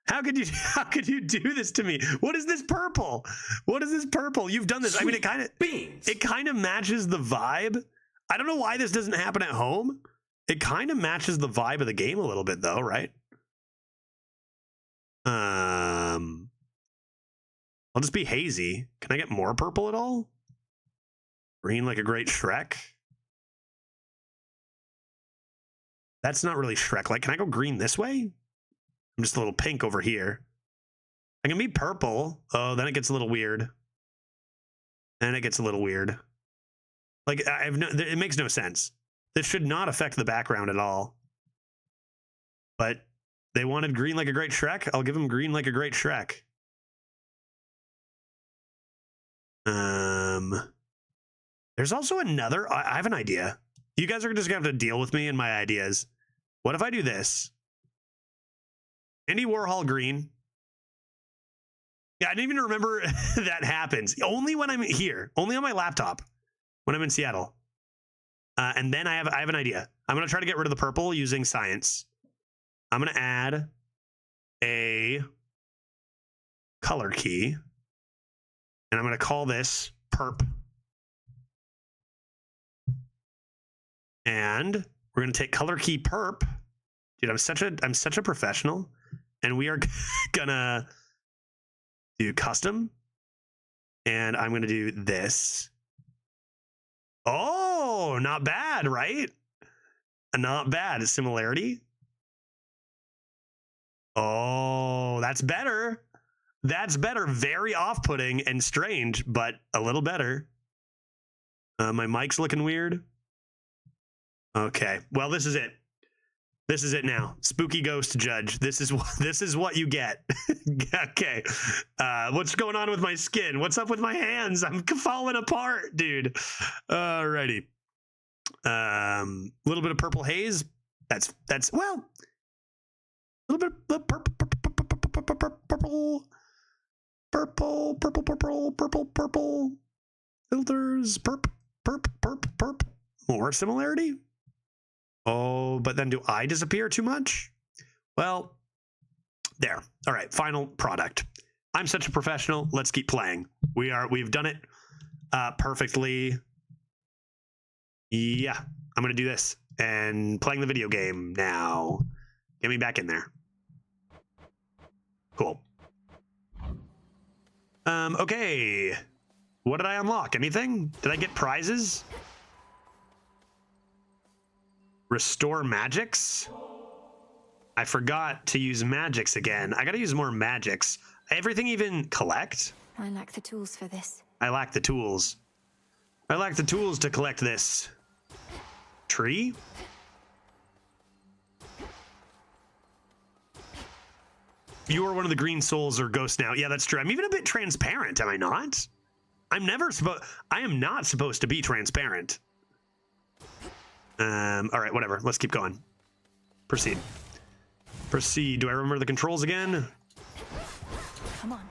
How could you do this to me? What is this purple? What is this purple? You've done this. Sweet I mean, it kind of matches the vibe. I don't know why this doesn't happen at home. It kind of matches the vibe of the game a little bit though, right? I'll just be hazy. Can I get more purple at all? Green like a great Shrek. That's not really Shrek. Like, can I go green this way? I'm just a little pink over here. I can be purple. Oh, then it gets a little weird. Then it gets a little weird. Like, it makes no sense. This should not affect the background at all. But they wanted green like a great Shrek. I'll give them green like a great Shrek. There's also another. I have an idea. You guys are just gonna have to deal with me and my ideas. What if I do this? Andy Warhol green. Yeah, I didn't even remember that happens. Only when I'm here. Only on my laptop. When I'm in Seattle. And then I have an idea. I'm gonna try to get rid of the purple using science. I'm gonna add a color key. And I'm gonna call this perp. And we're gonna take color key perp. Dude, I'm such a professional. And we are gonna do custom. And I'm gonna do this. Oh, not bad, right? Not bad. A similarity. Oh, that's better. That's better. Very off-putting and strange, but a little better. My mic's looking weird. Okay. Well, this is it. This is it now. Spooky ghost judge. This is what you get. Okay. What's going on with my skin? What's up with my hands? I'm falling apart, dude. Alrighty. Little bit of purple haze. That's well. A little bit of purple. Filters. Perp. More similarity. Oh, but then do I disappear too much? Well, there. All right, final product. I'm such a professional. Let's keep playing. We've done it perfectly. Yeah, I'm gonna do this and playing the video game now. Get me back in there. Cool. Okay. What did I unlock? Anything? Did I get prizes? Restore magics? I forgot to use magics again. I gotta use more magics. Everything even collect? I lack the tools for this. I lack the tools. I lack the tools to collect this. Tree? You are one of the green souls or ghosts now. Yeah, that's true. I'm even a bit transparent, am I not? I am not supposed to be transparent. All right, whatever. Let's keep going. Proceed. Proceed. Do I remember the controls again? Come on.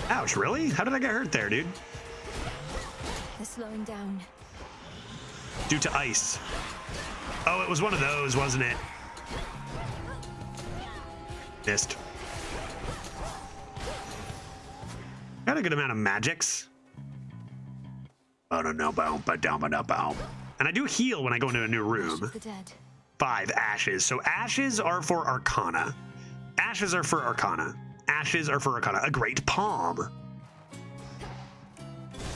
Ouch, really? How did I get hurt there, dude? They're slowing down. Due to ice. Oh, it was one of those, wasn't it? Missed. Got a good amount of magics. And I do heal when I go into a new room. 5 ashes. So ashes are for Arcana. Ashes are for Arcana. Ashes are for Arcana. A great palm.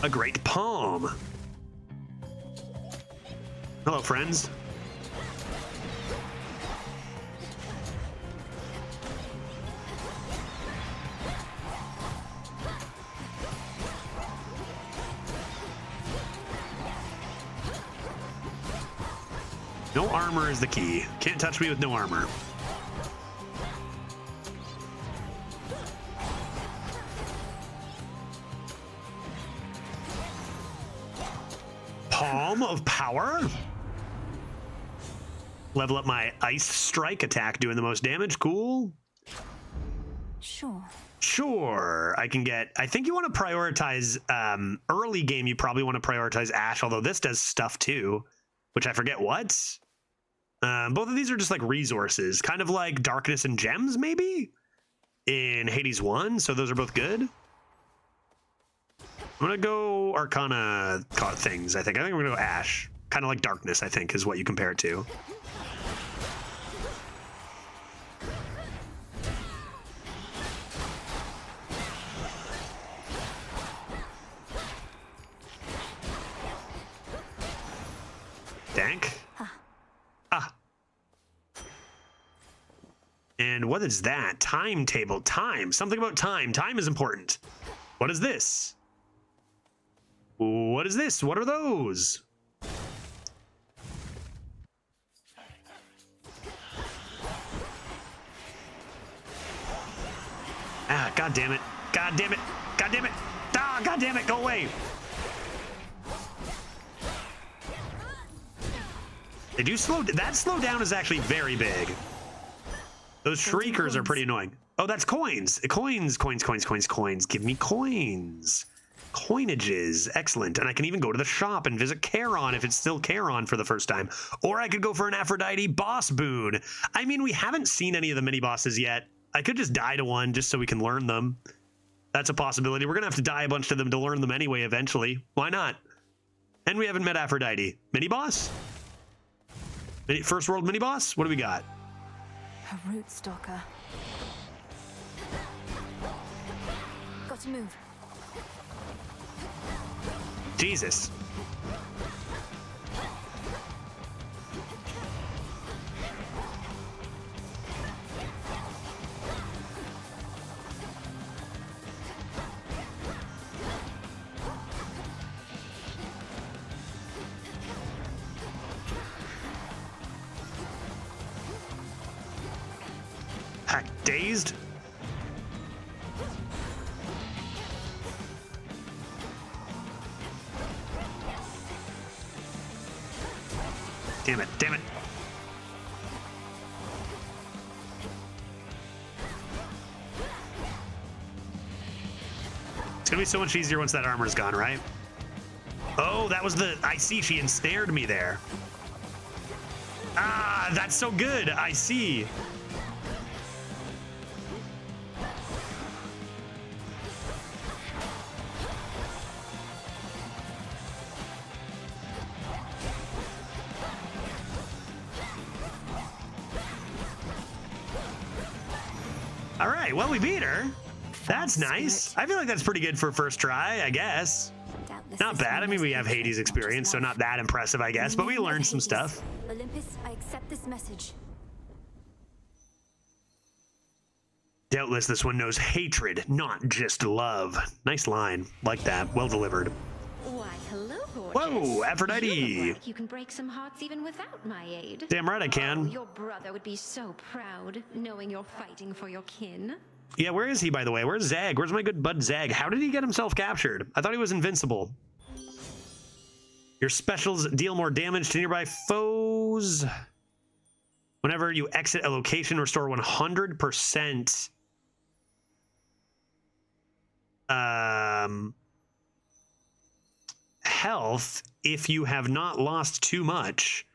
A great palm. Hello, friends. No armor is the key. Can't touch me with no armor. Palm of Power. Level up my Ice Strike attack, doing the most damage. Cool. Sure, I can get... I think you want to prioritize... early game, you probably want to prioritize Ash, although this does stuff too, which I forget what. Both of these are just like resources, kind of like Darkness and Gems, maybe? In Hades 1, so those are both good. I'm going to go Arcana things, I think. I think we're going to go Ash. Kind of like Darkness, I think, is what you compare it to. Dank. Ah. And what is that? Timetable. Time. Something about time. Time is important. What is this? What is this? What are those? Ah, god damn it. God damn it. God damn it. Ah, god damn it. Go away. They do slow. That slowdown is actually very big. Those shriekers are pretty annoying. Oh, that's coins. Coins. Give me coins. Coinages. Excellent. And I can even go to the shop and visit Charon if it's still Charon for the first time. Or I could go for an Aphrodite boss boon. I mean, we haven't seen any of the mini bosses yet. I could just die to one just so we can learn them. That's a possibility. We're going to have to die a bunch to them to learn them anyway eventually. Why not? And we haven't met Aphrodite. Mini boss? First world mini boss? What do we got? A root stalker. Got to move. Jesus. Hack dazed. Damn it, damn it. It's gonna be so much easier once that armor's gone, right? Oh, that was the... I see, she ensnared me there. Ah, that's so good. I see. All right, well, we beat her. That's nice. I feel like that's pretty good for first try, I guess. Not bad. I mean, we have Hades experience, so not that impressive, I guess, but we learned some stuff. Olympus, I accept this message. Doubtless this one knows hatred, not just love. Nice line. Like that. Well delivered. Why, hello, gorgeous. Whoa, Aphrodite. You look like you can break some hearts even without my aid. Damn right I can. Oh, your brother would be so proud, knowing you're fighting for your kin. Yeah, where is he, by the way? Where's Zag? Where's my good bud Zag? How did he get himself captured? I thought he was invincible. Your specials deal more damage to nearby foes. Whenever you exit a location, restore 100% health if you have not lost too much.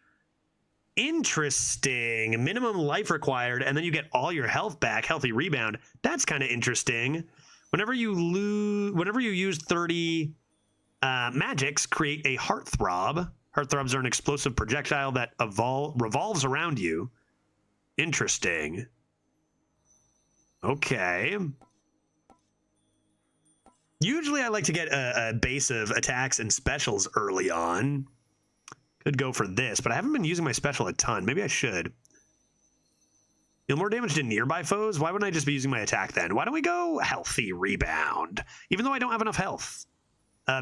Interesting. Minimum life required, and then you get all your health back. Healthy rebound. That's kind of interesting. Whenever you use 30 magics, create a heartthrob. Heartthrobs are an explosive projectile that revolves around you. Interesting. Okay. Usually I like to get a base of attacks and specials early on. Could go for this, but I haven't been using my special a ton. Maybe I should. Deal more damage to nearby foes? Why wouldn't I just be using my attack then? Why don't we go healthy rebound? Even though I don't have enough health.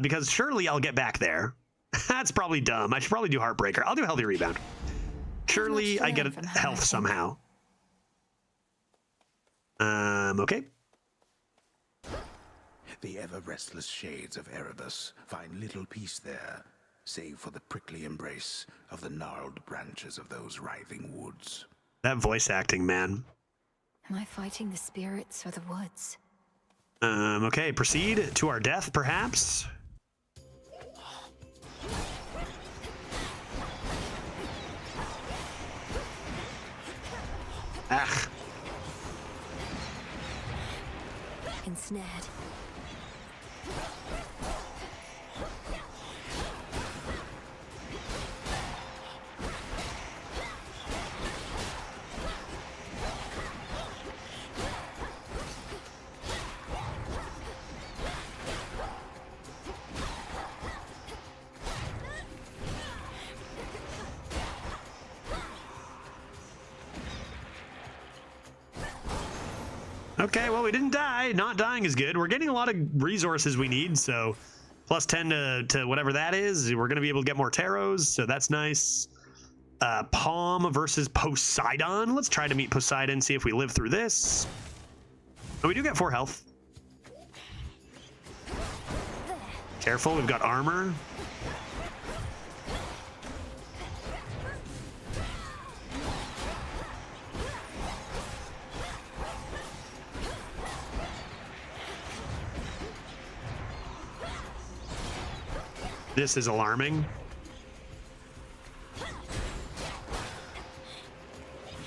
Because surely I'll get back there. That's probably dumb. I should probably do Heartbreaker. I'll do healthy rebound. Surely I get health somehow. Okay. The ever-restless shades of Erebus find little peace there. save for the prickly embrace of the gnarled branches of those writhing woods. That voice acting, man. Am I fighting the spirits or the woods? Okay, proceed to our death, perhaps. Ah. Ensnared. Okay, well, we didn't die. Not dying is good. We're getting a lot of resources we need, so plus 10 to whatever that is. We're going to be able to get more tarots, so that's nice. Palm versus Poseidon. Let's try to meet Poseidon, see if we live through this. Oh, we do get 4 health. Careful, we've got armor. This is alarming.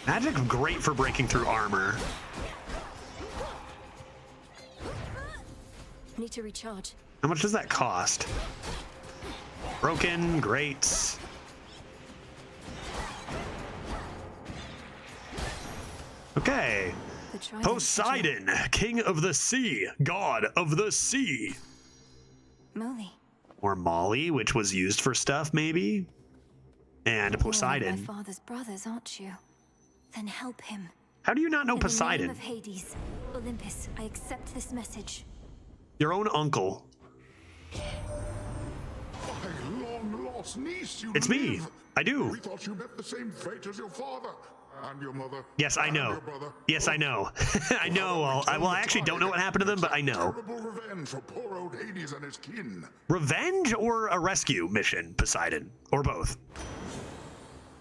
Magic, great for breaking through armor. Need to recharge. How much does that cost? Broken, great. Okay. Poseidon, king of the sea, god of the sea. Molly. Or Molly, which was used for stuff, maybe. And Poseidon. My father's brothers, aren't you? Then help him. How do you not know In Poseidon? the name of Hades, Olympus, I accept this message. Your own uncle. My long-lost niece, you It's me. live. I do. We thought you met the same fate as your father and your mother. Yes, I and know. your brother. Yes, I know. I know. Well, I actually don't know what happened to them, but I know. Terrible revenge for poor old Hades and his kin. Revenge or a rescue mission, Poseidon? Or both?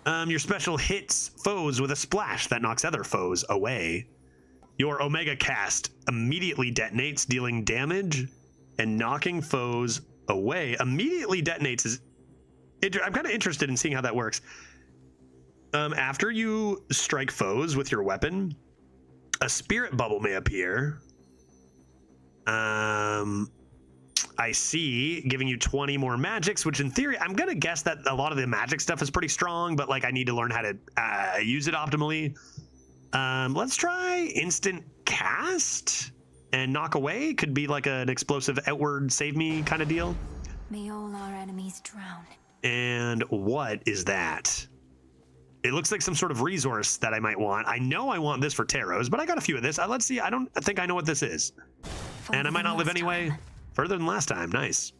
Your special hits foes with a splash that knocks other foes away. Your Omega cast immediately detonates, dealing damage and knocking foes away. Immediately detonates is... I'm kind of interested in seeing how that works. After you strike foes with your weapon, a spirit bubble may appear. I see, giving you 20 more magics, which in theory, I'm going to guess that a lot of the magic stuff is pretty strong, but like I need to learn how to use it optimally. Let's try instant cast and knock away. Could be like an explosive outward save me kind of deal. May all our enemies drown. And what is that? It looks like some sort of resource that I might want. I know I want this for tarots, but I got a few of this. Let's see. I don't think I know what this is. And I might not live anyway. Further than last time. Nice.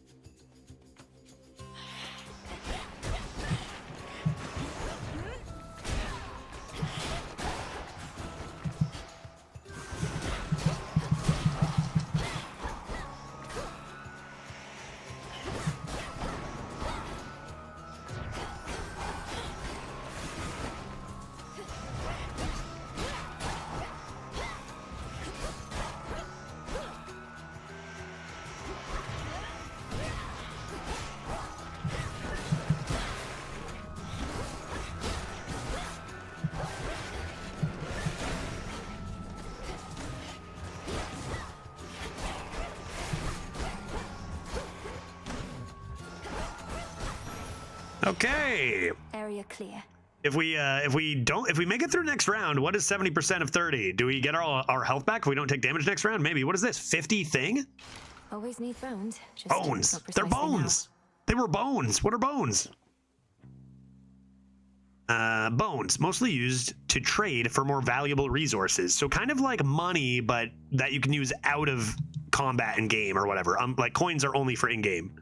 Okay. Area clear. If we make it through next round, what is 70% of 30? Do we get our health back if we don't take damage next round? Maybe. What is this? 50 thing? Always need bones. Just Bones. not They're precisely bones. They were bones. What are bones? Bones, mostly used to trade for more valuable resources. So kind of like money, but that you can use out of combat in game or whatever. Like coins are only for in-game.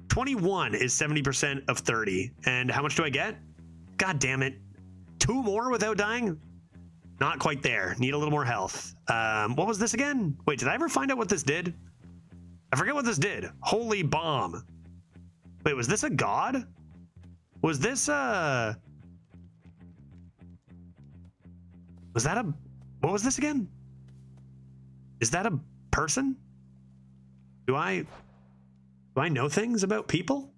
21 is 70% of 30. And how much do I get? God damn it. 2 more without dying? Not quite there. Need a little more health. What was this again? Wait, did I ever find out what this did? I forget what this did. Holy bomb. Wait, was this a god? Was this was that a, what was this again? Is that a person? Do I know things about people?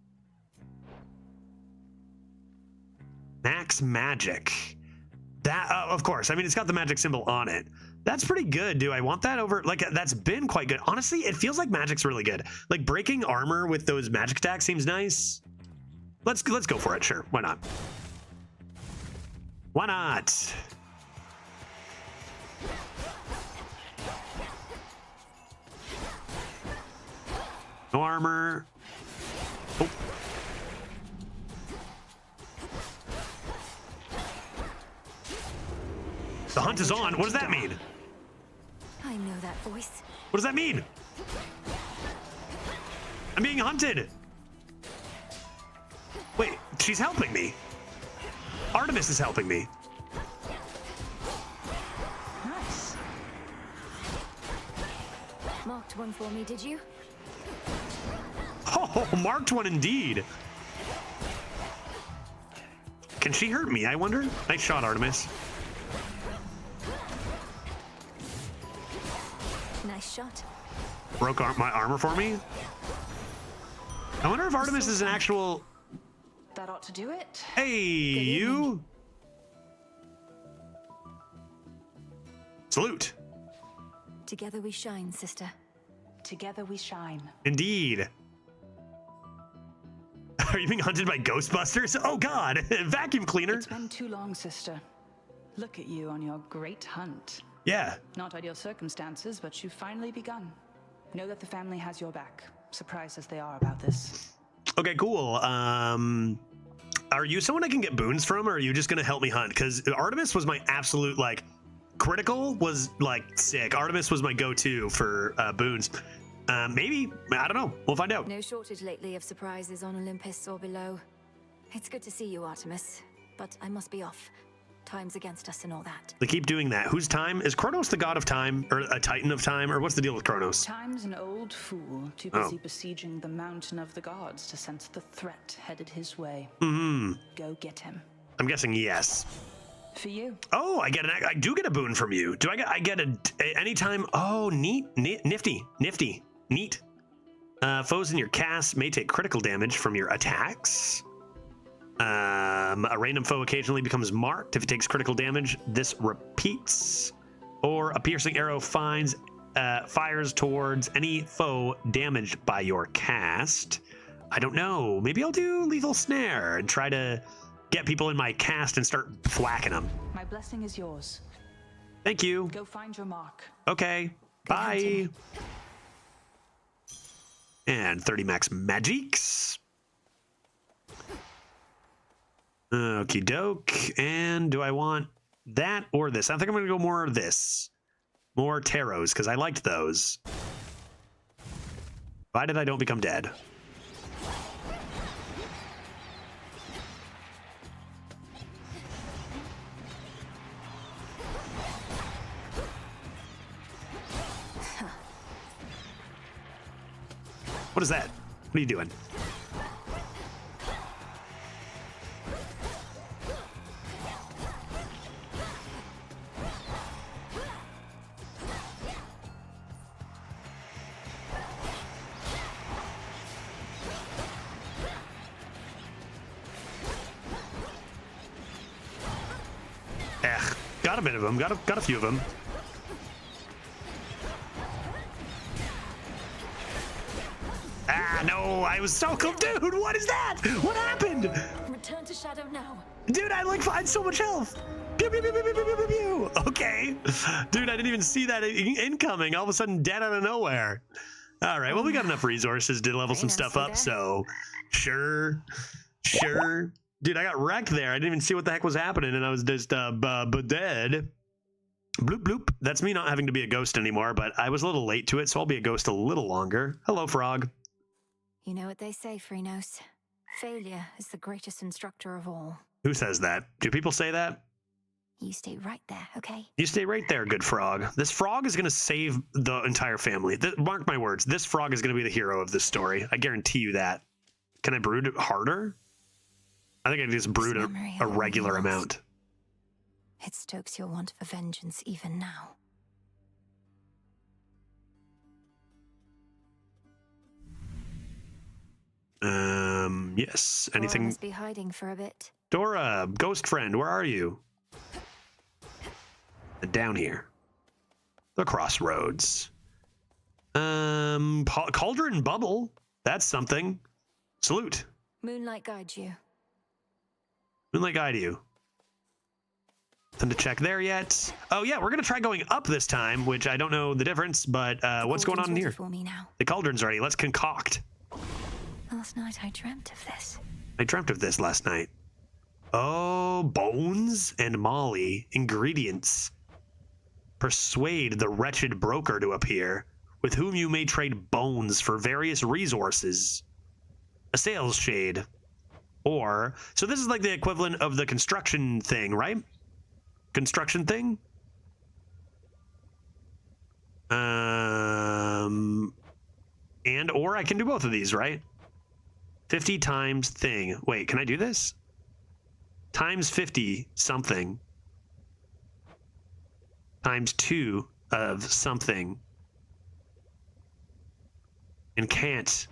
Max magic. That, of course. I mean, it's got the magic symbol on it. That's pretty good. Do I want that over? Like, that's been quite good. Honestly, it feels like magic's really good. Like, breaking armor with those magic attacks seems nice. Let's go for it. Sure. Why not? Why not? No armor. Oh. The hunt is on. What does that mean? I know that voice. What does that mean? I'm being hunted. Wait, she's helping me. Artemis is helping me. Nice. Marked one for me, did you? Oh, marked one indeed. Can she hurt me, I wonder? Nice shot, Artemis. Nice shot. Broke my armor for me? I wonder if Artemis is an actual... That ought to do it. Hey, you! Salute. Together we shine, sister. Together we shine. Indeed. Are you being hunted by Ghostbusters? Oh God, vacuum cleaner. It's been too long, sister. Look at you on your great hunt. Yeah. Not ideal circumstances, but you've finally begun. Know that the family has your back, surprised as they are about this. Okay, cool. Are you someone I can get boons from, or are you just gonna help me hunt? Because Artemis was my absolute, like, critical was like sick. Artemis was my go-to for boons. Maybe, I don't know. We'll find out. No shortage lately of surprises on Olympus or below. It's good to see you, Artemis, but I must be off. Time's against us and all that. They keep doing that. Who's time? Is Kronos the god of time, or a titan of time, or what's the deal with Kronos? Time's an old fool, too busy besieging the mountain of the gods to sense the threat headed his way. Mm-hmm. Go get him. I'm guessing yes. For you. Oh, I do get a boon from you. Do I get a anytime? Oh, neat, nifty. Neat. Foes in your cast may take critical damage from your attacks. A random foe occasionally becomes marked. If it takes critical damage, this repeats. Or a piercing arrow fires towards any foe damaged by your cast. I don't know. Maybe I'll do lethal snare and try to get people in my cast and start thwacking them. My blessing is yours. Thank you. Go find your mark. Okay. Bye. And 30 max magics. Okie doke. And do I want that or this? I think I'm going to go more of this. More tarots, because I liked those. Provided I don't become dead. What is that? What are you doing? Got a bit of them. Got a few of them. Ah, no, I was so cool. Dude, what is that? What happened? Return to shadow now. Dude, I had so much health. Pew, pew, pew, pew, pew, pew, pew, pew. Okay. Dude, I didn't even see that incoming. All of a sudden, dead out of nowhere. All right, well, we got enough resources to level some stuff up, so sure. Dude, I got wrecked there. I didn't even see what the heck was happening, and I was just dead. Bloop, bloop. That's me not having to be a ghost anymore, but I was a little late to it, so I'll be a ghost a little longer. Hello, frog. You know what they say, Freenos. Failure is the greatest instructor of all. Who says that? Do people say that? You stay right there, okay? You stay right there, good frog. This frog is going to save the entire family. Mark my words. This frog is going to be the hero of this story. I guarantee you that. Can I brood harder? I think I just brood a regular amount. It stokes your want for vengeance even now. Yes. Dora Anything? must be hiding for a bit. Dora, ghost friend, where are you? Down here. The crossroads. Cauldron bubble. That's something. Salute. Moonlight guides you. Moonlight guide you. Nothing to check there yet. Oh yeah, we're gonna try going up this time, which I don't know the difference, but what's going on in here? For me now. The cauldron's ready. Let's concoct. Last night I dreamt of this. I dreamt of this last night. Oh, bones and Molly. Ingredients. Persuade the wretched broker to appear, with whom you may trade bones for various resources. A sales shade. Or, so this is like the equivalent of the construction thing, right? Construction thing? And or I can do both of these, right? 50 times thing. Wait, can I do this? Times 50 something. Times 2 of something. Incant.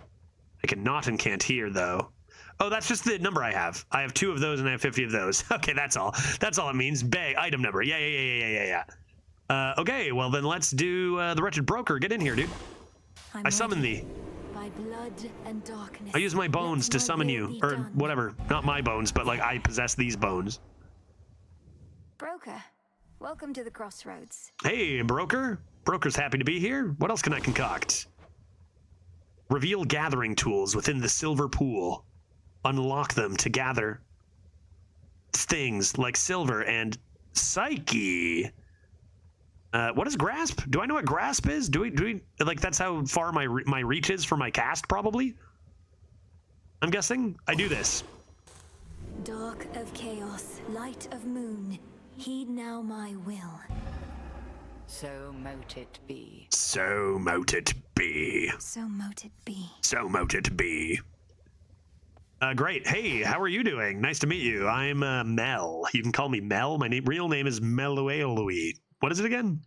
I cannot incant here, though. Oh, that's just the number I have. I have 2 of those and I have 50 of those. Okay, that's all. That's all it means. Bag, item number. Yeah. Okay, well then let's do the wretched broker. Get in here, dude. I summon thee. By blood and darkness. I use my bones to summon you. Or whatever. Not my bones, but like I possess these bones. Broker, welcome to the crossroads. Hey, broker. Broker's happy to be here. What else can I concoct? Reveal gathering tools within the silver pool. Unlock them to gather things like silver and psyche. What is grasp? Do I know what grasp is? Do we like that's how far my reach is for my cast? Probably. I'm guessing. I do this. Dark of chaos, light of moon, heed now my will. So mote it be. So mote it be. So mote it be. So mote it be. Great. Hey, how are you doing? Nice to meet you. I'm Mel. You can call me Mel. My real name is Melueolui. What is it again?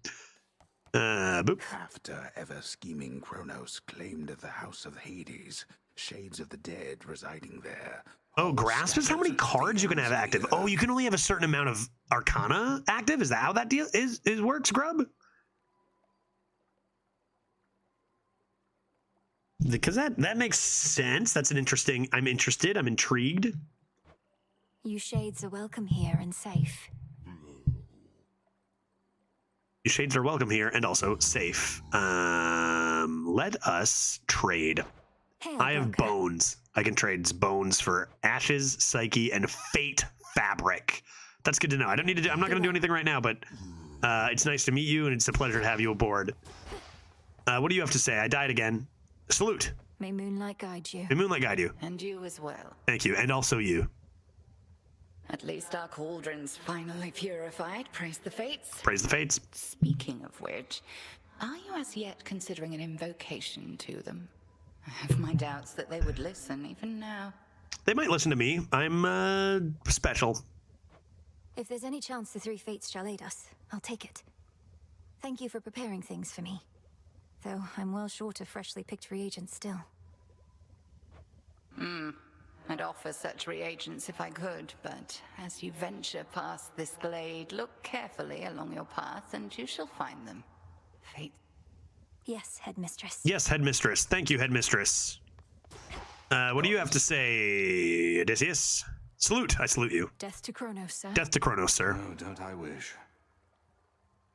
Boop. After ever-scheming Kronos claimed the House of Hades, shades of the dead residing there. Oh, grasp is how many cards you can have active. Oh, you can only have a certain amount of Arcana active? Is that how that deal is works, Grub? Because that makes sense. That's an interesting. I'm interested. I'm intrigued. You shades are welcome here and safe. You shades are welcome here and also safe. Let us trade. Hail, I have broker. bones. I can trade bones for ashes, psyche, and fate fabric. That's good to know. I don't need to do. I'm not going to do anything right now, but it's nice to meet you, and it's a pleasure to have you aboard. What do you have to say? I died again. Salute. May moonlight guide you. May moonlight guide you. And you as well. Thank you, and also you. At least our cauldron's finally purified. Praise the fates. Praise the fates. Speaking of which, are you as yet considering an invocation to them? I have my doubts that they would listen even now. They might listen to me. I'm special. If there's any chance the 3 fates shall aid us, I'll take it. Thank you for preparing things for me. Though I'm well short of freshly picked reagents still. I'd offer such reagents if I could, but as you venture past this glade, look carefully along your path and you shall find them. Fate. Yes, headmistress. Yes, headmistress. Thank you, headmistress. What do you have to say, Odysseus? Salute. I salute you. Death to Kronos, sir. Death to Kronos, sir. Oh, don't I wish?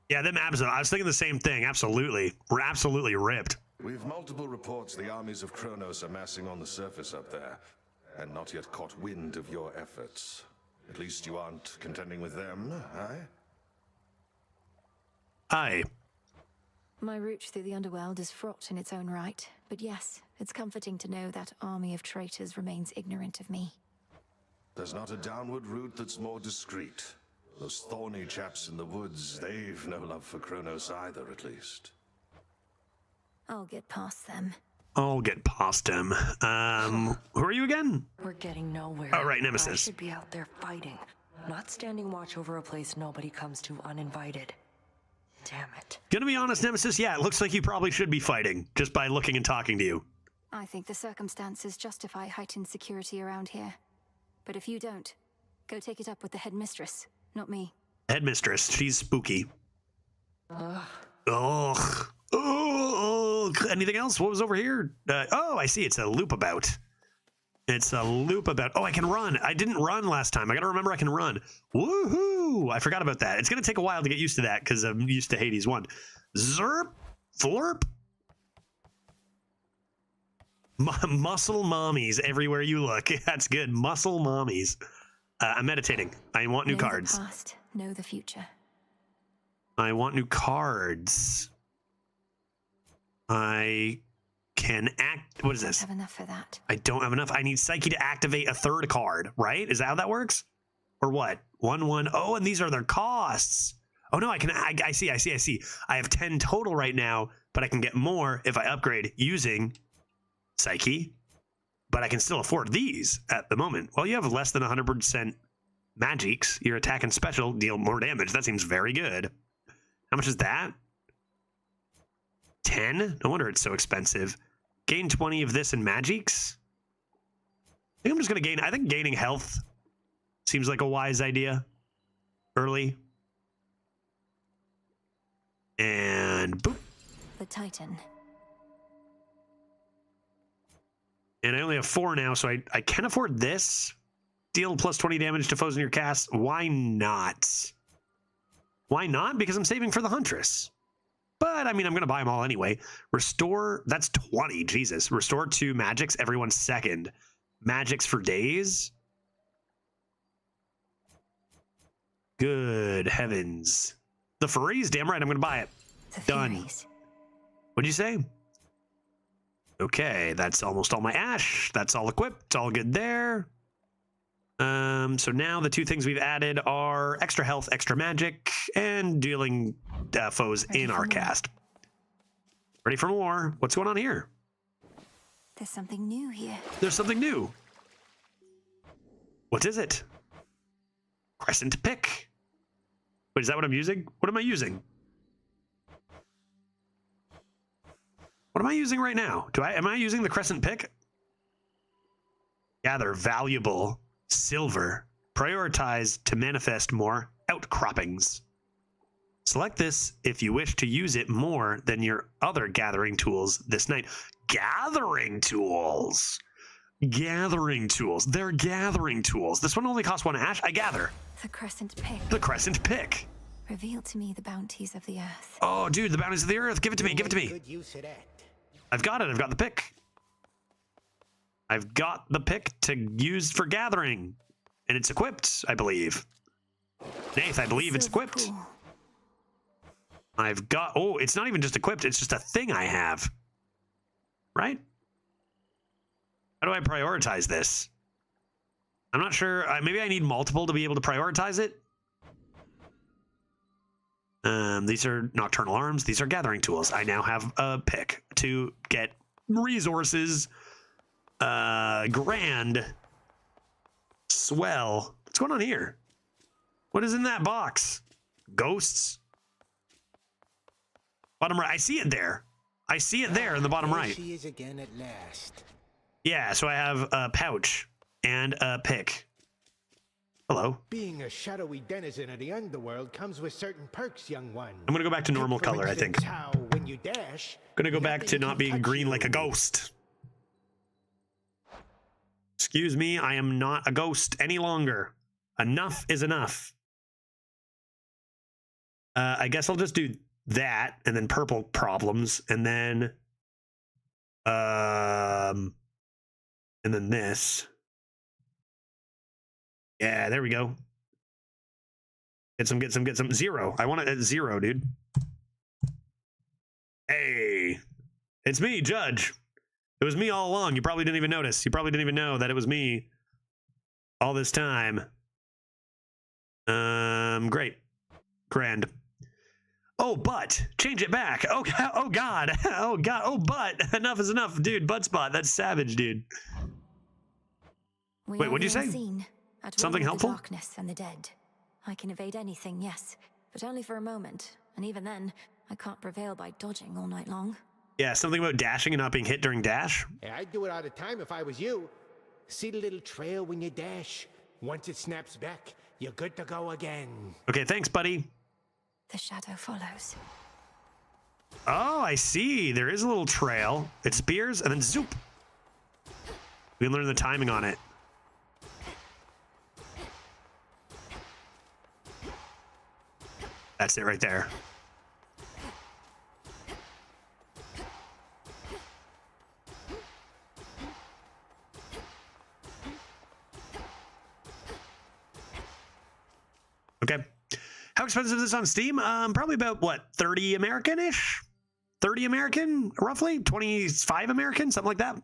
Yeah, them abs. I was thinking the same thing. Absolutely. We're absolutely ripped. We've multiple reports the armies of Kronos are massing on the surface up there, and not yet caught wind of your efforts. At least you aren't contending with them, aye? Aye. My route through the underworld is fraught in its own right, but yes, it's comforting to know that army of traitors remains ignorant of me. There's not a downward route that's more discreet. Those thorny chaps in the woods, they've no love for Kronos either, at least. I'll get past them. I'll get past him. Who are you again? We're getting nowhere. Oh, right, I Nemesis. should be out there fighting, not standing watch over a place nobody comes to uninvited. Damn it. Gonna be honest, Nemesis, yeah, it looks like you probably should be fighting, just by looking and talking to you. I think the circumstances justify heightened security around here. But if you don't, go take it up with the headmistress, not me. Headmistress, she's spooky. Ugh. Ugh. Ugh. Anything else? What was over here? Oh, I see. It's a loop about. It's a loop about. Oh, I can run. I didn't run last time. I got to remember I can run. Woohoo! I forgot about that. It's going to take a while to get used to that because I'm used to Hades 1. Zerp. Flurp. Muscle mommies everywhere you look. That's good. Muscle mommies. I'm meditating. I want new cards. Know the past, know the future. I want new cards. I can act. What is this? I don't have enough for that. I don't have enough. I need Psyche to activate a third card, right? Is that how that works? Or what? 1/1. Oh, and these are their costs. Oh no, I can. I see. I have 10 total right now, but I can get more if I upgrade using Psyche. But I can still afford these at the moment. Well, you have less than 100% magics. Your attack and special deal more damage. That seems very good. How much is that? 10? No wonder it's so expensive. Gain 20 of this in magics? I think I'm just going to gain... I think gaining health seems like a wise idea. Early. And boop. The Titan. And I only have 4 now, so I can afford this. Deal plus 20 damage to foes in your cast. Why not? Why not? Because I'm saving for the Huntress. But, I mean, I'm going to buy them all anyway. Restore, that's 20, Jesus. Restore 2 magics every 1 second. Magics for days? Good heavens. The Furies? Damn right, I'm going to buy it. Done. What'd you say? Okay, that's almost all my ash. That's all equipped. It's all good there. So now the 2 things we've added are extra health, extra magic, and dealing foes in our cast. Ready for more? What's going on here? There's something new here. There's something new. What is it? Crescent pick. Wait, is that what I'm using? What am I using? What am I using right now? Am I using the crescent pick? Gather valuable silver. Prioritize to manifest more outcroppings. Select this if you wish to use it more than your other gathering tools this night. Gathering tools. Gathering tools. They're gathering tools. This one only costs 1 ash. I gather. The crescent pick. The crescent pick. Reveal to me the bounties of the earth. Oh, dude, the bounties of the earth. Give it to me. Give it to me. Good use of that. I've got it. I've got the pick. I've got the pick to use for gathering. And it's equipped, I believe. Nath, I believe it's equipped. I've got... Oh, it's not even just equipped. It's just a thing I have. Right? How do I prioritize this? I'm not sure. Maybe I need multiple to be able to prioritize it. These are nocturnal arms. These are gathering tools. I now have a pick to get resources. Grand. Swell. What's going on here? What is in that box? Ghosts? Bottom right. I see it there. I see it there in the bottom right. She is again at last. Yeah, so I have a pouch and a pick. Hello. Being a shadowy denizen of the underworld comes with certain perks, young one. I'm gonna go back to normal color, I think. How when you dash, Gonna go back to not being green like a ghost. Excuse me, I am not a ghost any longer. Enough is enough. I guess I'll just do that and then purple problems and then this. Yeah, there we go. Get some. 0. I want it at 0, dude. Hey, it's me, Judge. It was me all along. You probably didn't even notice. You probably didn't even know that it was me all this time. Great. Grand. Oh, but change it back. Oh, oh God. Oh God. Oh, but enough is enough, dude. Butt spot. That's savage, dude. Wait, what did you say? Something helpful? The darkness and the dead. I can evade anything, yes, but only for a moment. And even then, I can't prevail by dodging all night long. Yeah, something about dashing and not being hit during dash. Yeah, I'd do it all the time if I was you. See the little trail when you dash? Once it snaps back, you're good to go again. Okay, thanks, buddy. The shadow follows. Oh, I see. There is a little trail. It spears and then zoop. We can learn the timing on it. That's it right there. Okay. How expensive is this on Steam? Probably about, what, 30 American-ish? 30 American, roughly? 25 American? Something like that.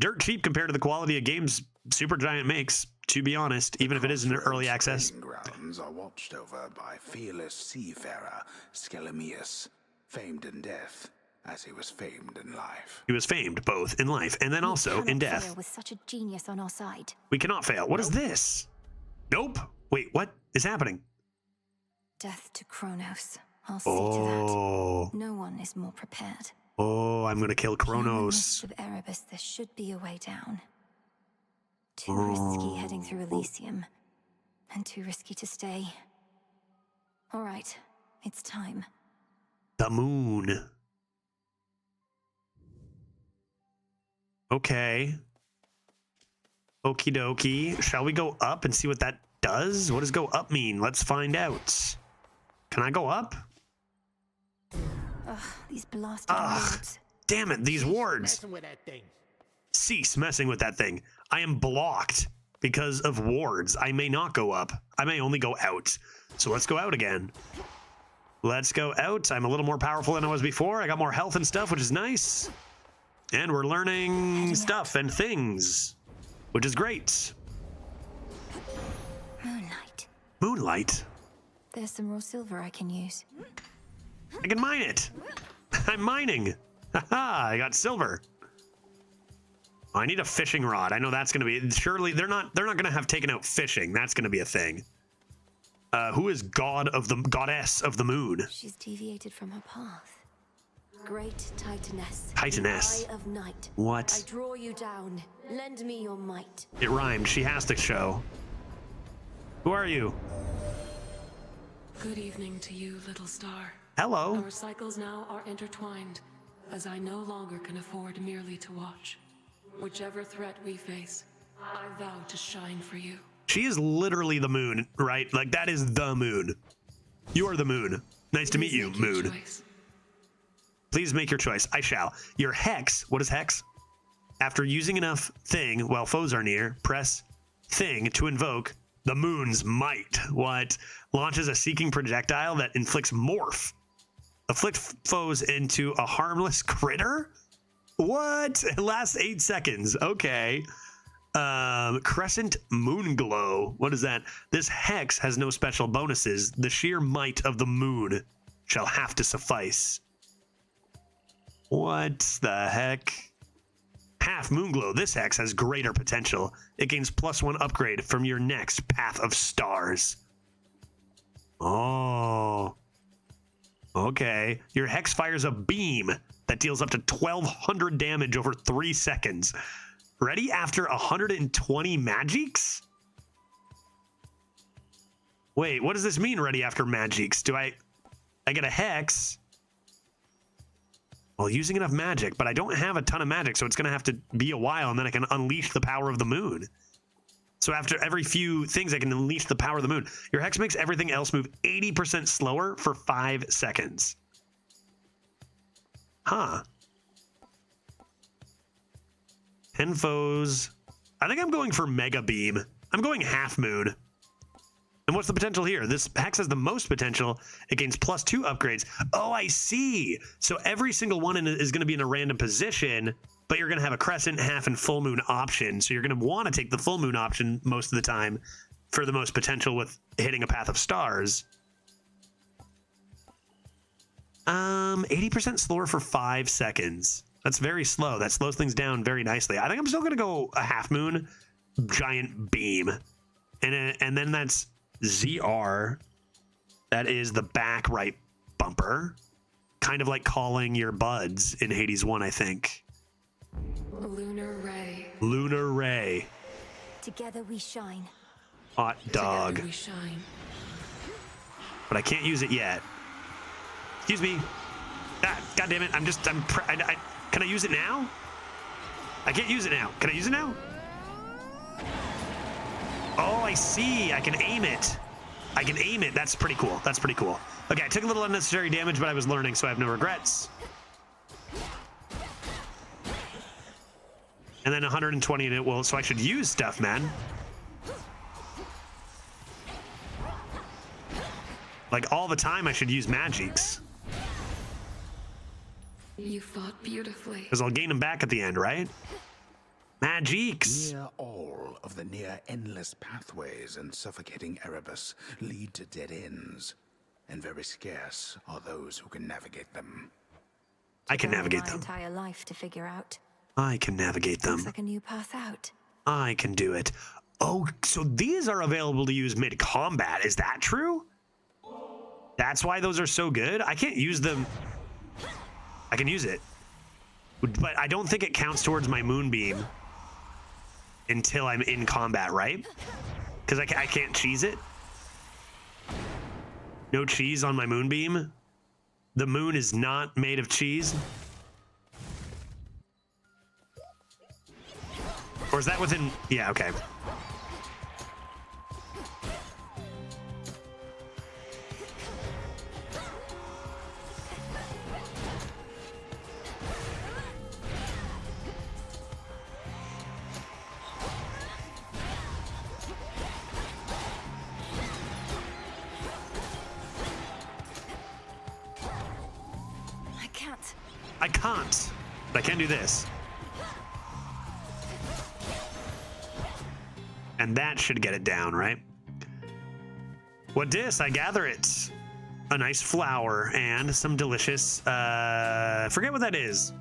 Dirt cheap compared to the quality of games Supergiant makes, to be honest, even if it is in early access. Grounds are watched over by fearless seafarer Skelemius, famed in death as he was famed in life. He was famed both in life and then also in death. Fail with such a genius on our side. We cannot fail. What is this? Nope. Wait, what is happening? Death to Kronos. I'll see to that. No one is more prepared. Oh, I'm gonna kill Kronos. Of Erebus, there should be a way down. Too risky heading through Elysium, and too risky to stay. All right, it's time. The moon. Okay. Okie dokie. Shall we go up and see what that does? What does go up mean? Let's find out. Can I go up? Ugh, these blasted wards. Damn it, these wards. Messing with that thing. Cease messing with that thing. I am blocked because of wards. I may not go up. I may only go out. So let's go out again. Let's go out. I'm a little more powerful than I was before. I got more health and stuff, which is nice. And we're learning stuff and things, which is great. Moonlight. Moonlight? There's some raw silver I can use. I can mine it. I'm mining. Haha, I got silver. I need a fishing rod. I know that's going to be, surely they're not going to have taken out fishing. That's going to be a thing. Who is goddess of the moon? She's deviated from her path. Great Titaness. Titaness. Eye of night. What? I draw you down. Lend me your might. It rhymed. She has to show. Who are you? Good evening to you, little star. Hello. Our cycles now are intertwined, as I no longer can afford merely to watch. Whichever threat we face, I vow to shine for you. She is literally the moon, right? Like, that is the moon. You are the moon. Nice to meet you, moon. Please make your choice. I shall. Your hex, what is hex? After using enough thing while foes are near, press thing to invoke the moon's might. What? Launches a seeking projectile that inflicts morph. Afflict foes into a harmless critter? What? It lasts 8 seconds. Okay. Crescent moon glow. What is that? This hex has no special bonuses. The sheer might of the moon shall have to suffice. What the heck? Half Moonglow. This hex has greater potential. It gains +1 upgrade from your next Path of Stars. Oh. Okay. Your hex fires a beam that deals up to 1,200 damage over 3 seconds. Ready after 120 magics? Wait, what does this mean, ready after magics? Do I get a hex? Well, using enough magic, but I don't have a ton of magic, so it's going to have to be a while, and then I can unleash the power of the moon. So after every few things, I can unleash the power of the moon. Your hex makes everything else move 80% slower for 5 seconds. Huh. 10 foes. I think I'm going for Mega Beam. I'm going Half Moon. And what's the potential here? This hex has the most potential. It gains +2 upgrades. Oh, I see. So every single one is going to be in a random position, but you're going to have a crescent, half, and full moon option. So you're going to want to take the full moon option most of the time for the most potential with hitting a Path of Stars. 80% slower for 5 seconds. That's very slow. That slows things down very nicely. I think I'm still gonna go a half moon, giant beam, and then that's ZR. That is the back right bumper, kind of like calling your buds in Hades 1, I think. Lunar Ray. Lunar Ray. Together we shine. Hot dog. Together we shine. But I can't use it yet. Excuse me. Ah, God damn it. Can I use it now? I can't use it now. Can I use it now? Oh, I see. I can aim it. I can aim it. That's pretty cool. That's pretty cool. Okay, I took a little unnecessary damage, but I was learning, so I have no regrets. And then 120 and it will, so I should use stuff, man. Like all the time I should use magics. You fought beautifully. Because I'll gain them back at the end, right? Magics. Near all of the near-endless pathways in suffocating Erebus lead to dead ends, and very scarce are those who can navigate them. I can navigate My them. entire life to figure out. I can navigate them. Looks like a new path out. I can do it. Oh, so these are available to use mid-combat. Is that true? That's why those are so good? I can't use them. I can use it. But I don't think it counts towards my moonbeam until I'm in combat, right? Because I can't cheese it. No cheese on my moonbeam. The moon is not made of cheese. Or is that within... Yeah, okay. I can't, but I can do this. And that should get it down, right? What dis? I gather it. A nice flower and some delicious, forget what that is.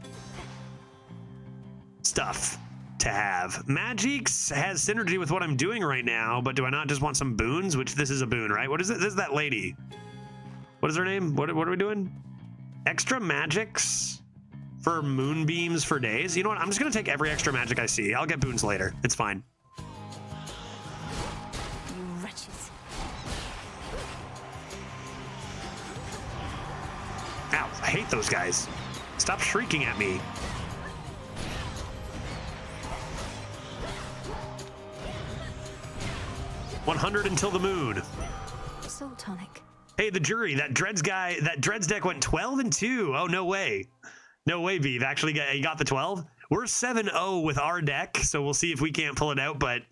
Stuff to have. Magix has synergy with what I'm doing right now, but do I not just want some boons? Which this is a boon, right? What is it? This is that lady. What is her name? What are we doing? Extra magics for moonbeams for days. You know what? I'm just gonna take every extra magic I see. I'll get boons later. It's fine. You wretches. Ow, I hate those guys. Stop shrieking at me. $100 until the moon. Soul tonic. Hey, the jury, that Dreads guy, that Dreads deck went 12-2. Oh, no way. No way, Beeve. Actually, he got the 12. We're 7-0 with our deck, so we'll see if we can't pull it out, but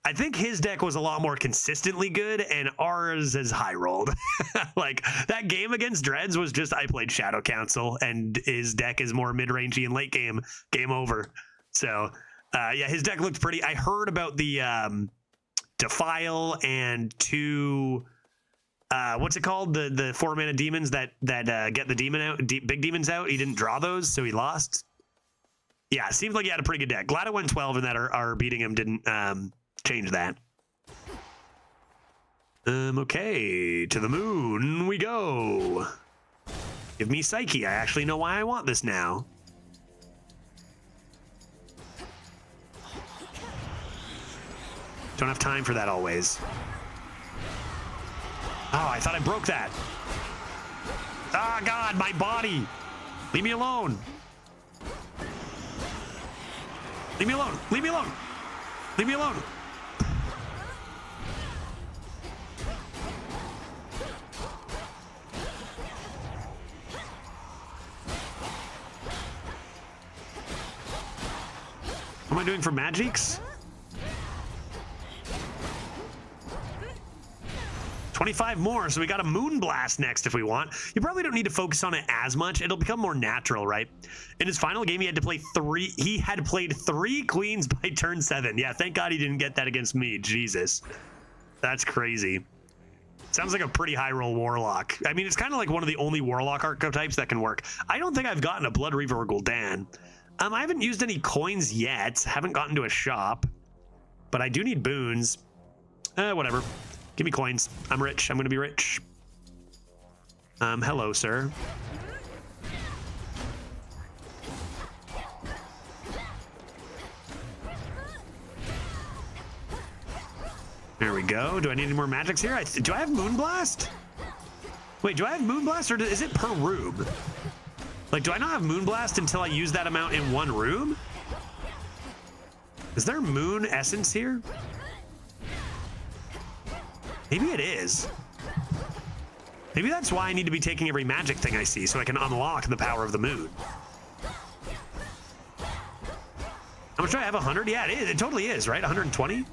I think his deck was a lot more consistently good, and ours is high rolled. Like, that game against Dreads was just, I played Shadow Council, and his deck is more mid-rangey and late game. Game over. So, yeah, his deck looked pretty. I heard about the Defile and 2... what's it called? The 4-mana demons that get the demon out, big demons out. He didn't draw those, so he lost. Yeah, it seems like he had a pretty good deck. Glad it went 12 and that our beating him didn't change that. Okay, to the moon we go. Give me Psyche. I actually know why I want this now. Don't have time for that always. Oh, I thought I broke that. Ah, God, my body. Leave me alone. Leave me alone. Leave me alone. Leave me alone. What am I doing for magics? 25 more, so we got a Moon Blast next if we want. You probably don't need to focus on it as much. It'll become more natural, right? In his final game, he had played 3 queens by turn 7. Yeah, thank God he didn't get that against me. Jesus. That's crazy. Sounds like a pretty high roll warlock. I mean, it's kind of like one of the only warlock archetypes that can work. I don't think I've gotten a Blood Reaver or Gul'dan. I haven't used any coins yet. Haven't gotten to a shop, but I do need boons. Whatever. Give me coins. I'm rich. I'm gonna be rich. Hello, sir. There we go. Do I need any more magics here? Do I have Moonblast? Wait, do I have Moonblast or is it per room? Like, do I not have Moonblast until I use that amount in one room? Is there Moon Essence here? Maybe it is. Maybe that's why I need to be taking every magic thing I see so I can unlock the power of the moon. How much do I have? 100? Yeah, it is. It totally is, right? 120?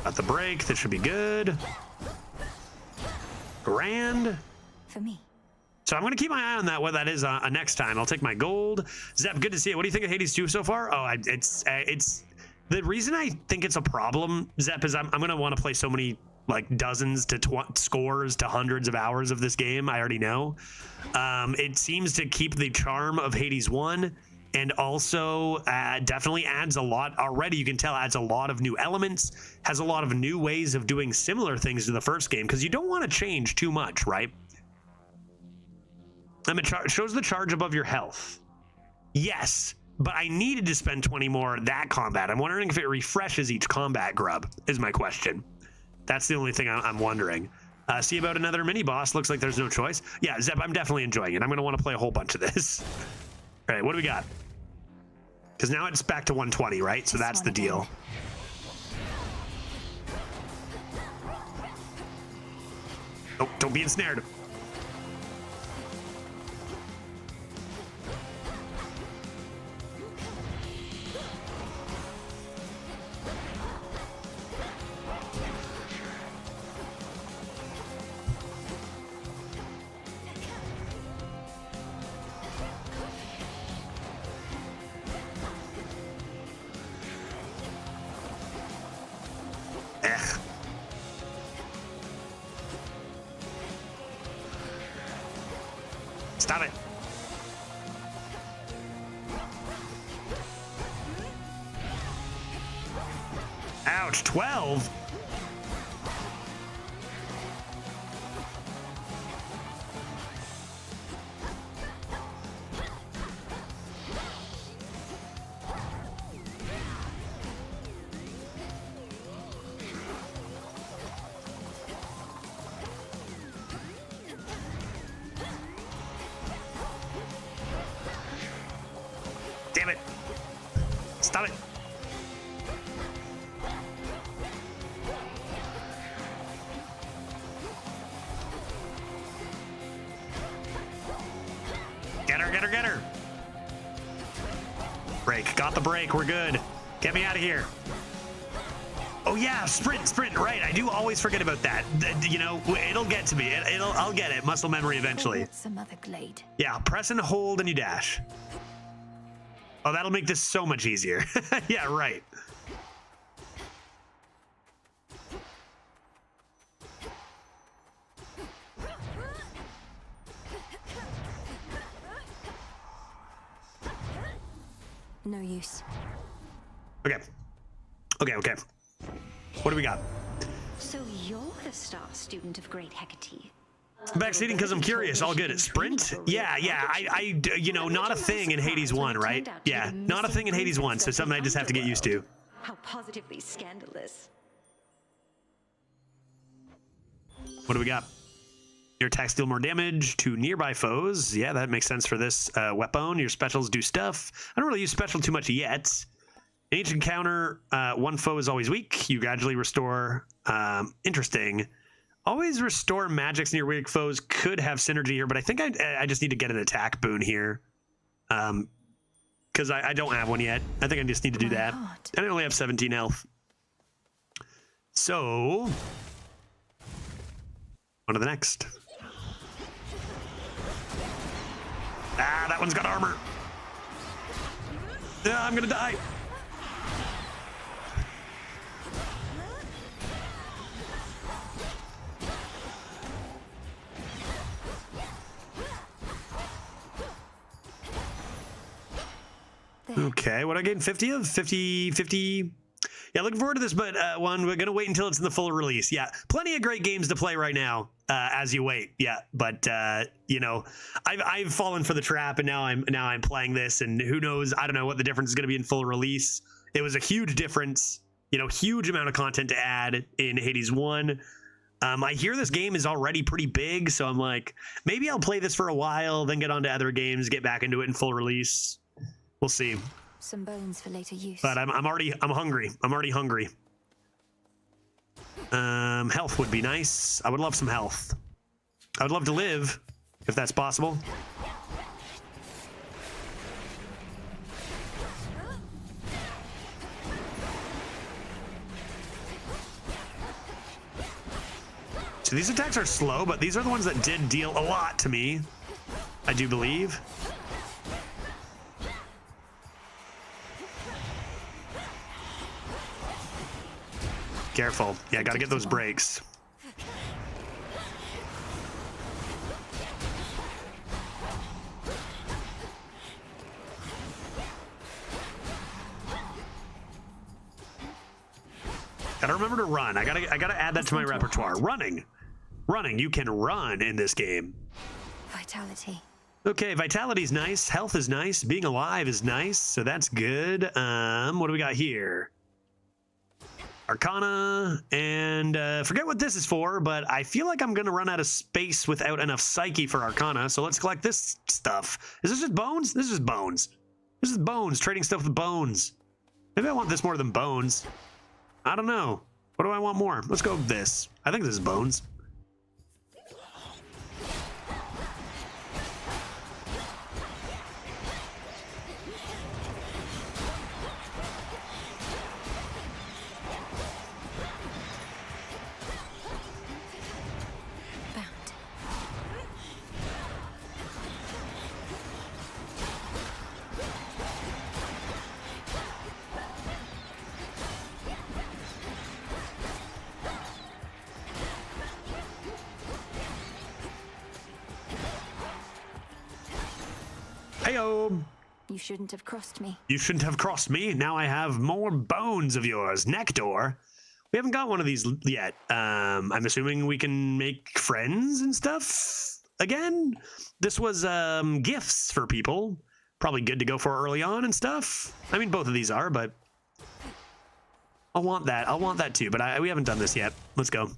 Got the break. This should be good. Grand. For me. So I'm going to keep my eye on that, what that is next time. I'll take my gold. Zep, good to see it. What do you think of Hades 2 so far? Oh, it's the reason I think it's a problem, Zep, is I'm going to want to play so many, like, dozens to scores to hundreds of hours of this game. I already know. It seems to keep the charm of Hades 1 and also definitely adds a lot. Already, you can tell, adds a lot of new elements, has a lot of new ways of doing similar things to the first game, because you don't want to change too much, right? It shows the charge above your health. Yes, but I needed to spend 20 more that combat. I'm wondering if it refreshes each combat grub, is my question. That's the only thing I'm wondering. See about another mini-boss. Looks like there's no choice. Yeah, Zeb, I'm definitely enjoying it. I'm going to want to play a whole bunch of this. All right, what do we got? Because now it's back to 120, right? So that's the deal. Oh, don't be ensnared. Stop it. Ouch, 12? Damn it. Stop it. Get her, get her, get her. Break. Got the break. We're good. Get me out of here. Oh yeah, sprint, sprint. Right. I do always forget about that. You know, it'll get to me. I'll get it. Muscle memory eventually. Some other glade. Yeah, press and hold and you dash. Oh, that'll make this so much easier. Yeah, right. No use. Okay. Okay. What do we got? So you're the star student of Great Hecate. Backseating because I'm curious. All good at sprint? Yeah. I you know, not a thing in Hades 1, right? Yeah, not a thing in Hades 1, so something I just have to get used to. How positively scandalous. What do we got? Your attacks deal more damage to nearby foes. Yeah, that makes sense for this weapon. Your specials do stuff. I don't really use special too much yet. In each encounter, one foe is always weak. You gradually restore. Interesting. Always restore magics near weak foes could have synergy here, but I think I just need to get an attack boon here. Because I don't have one yet. I think I just need to do that. And I only have 17 health. So, on to the next. Ah, that one's got armor. Yeah, I'm gonna die. Okay, what I gained 50 of? 50. Yeah, looking forward to this, but one, we're going to wait until it's in the full release. Yeah, plenty of great games to play right now as you wait. Yeah, but, you know, I've fallen for the trap, and now I'm playing this, and who knows, I don't know what the difference is going to be in full release. It was a huge difference, you know, huge amount of content to add in Hades 1. I hear this game is already pretty big, so I'm like, maybe I'll play this for a while, then get on to other games, get back into it in full release. We'll see. Some bones for later use. But I'm hungry. I'm already hungry. Health would be nice. I would love some health. I would love to live, if that's possible. So these attacks are slow, but these are the ones that did deal a lot to me, I do believe. Careful. Yeah, gotta get those breaks. Gotta remember to run. I gotta add that to my repertoire. Running. You can run in this game. Vitality. Okay, vitality's nice. Health is nice. Being alive is nice. So that's good. What do we got here? Arcana, and forget what this is for, but I feel like I'm going to run out of space without enough Psyche for Arcana, so let's collect this stuff. Is this just bones? This is just bones. This is bones, trading stuff with bones. Maybe I want this more than bones. I don't know. What do I want more? Let's go with this. I think this is bones. Heyo! You shouldn't have crossed me. You shouldn't have crossed me. Now I have more bones of yours. Nectar. We haven't got one of these yet. I'm assuming we can make friends and stuff again. This was gifts for people. Probably good to go for early on and stuff. I mean, both of these are, but I'll want that. I'll want that too, but we haven't done this yet. Let's go.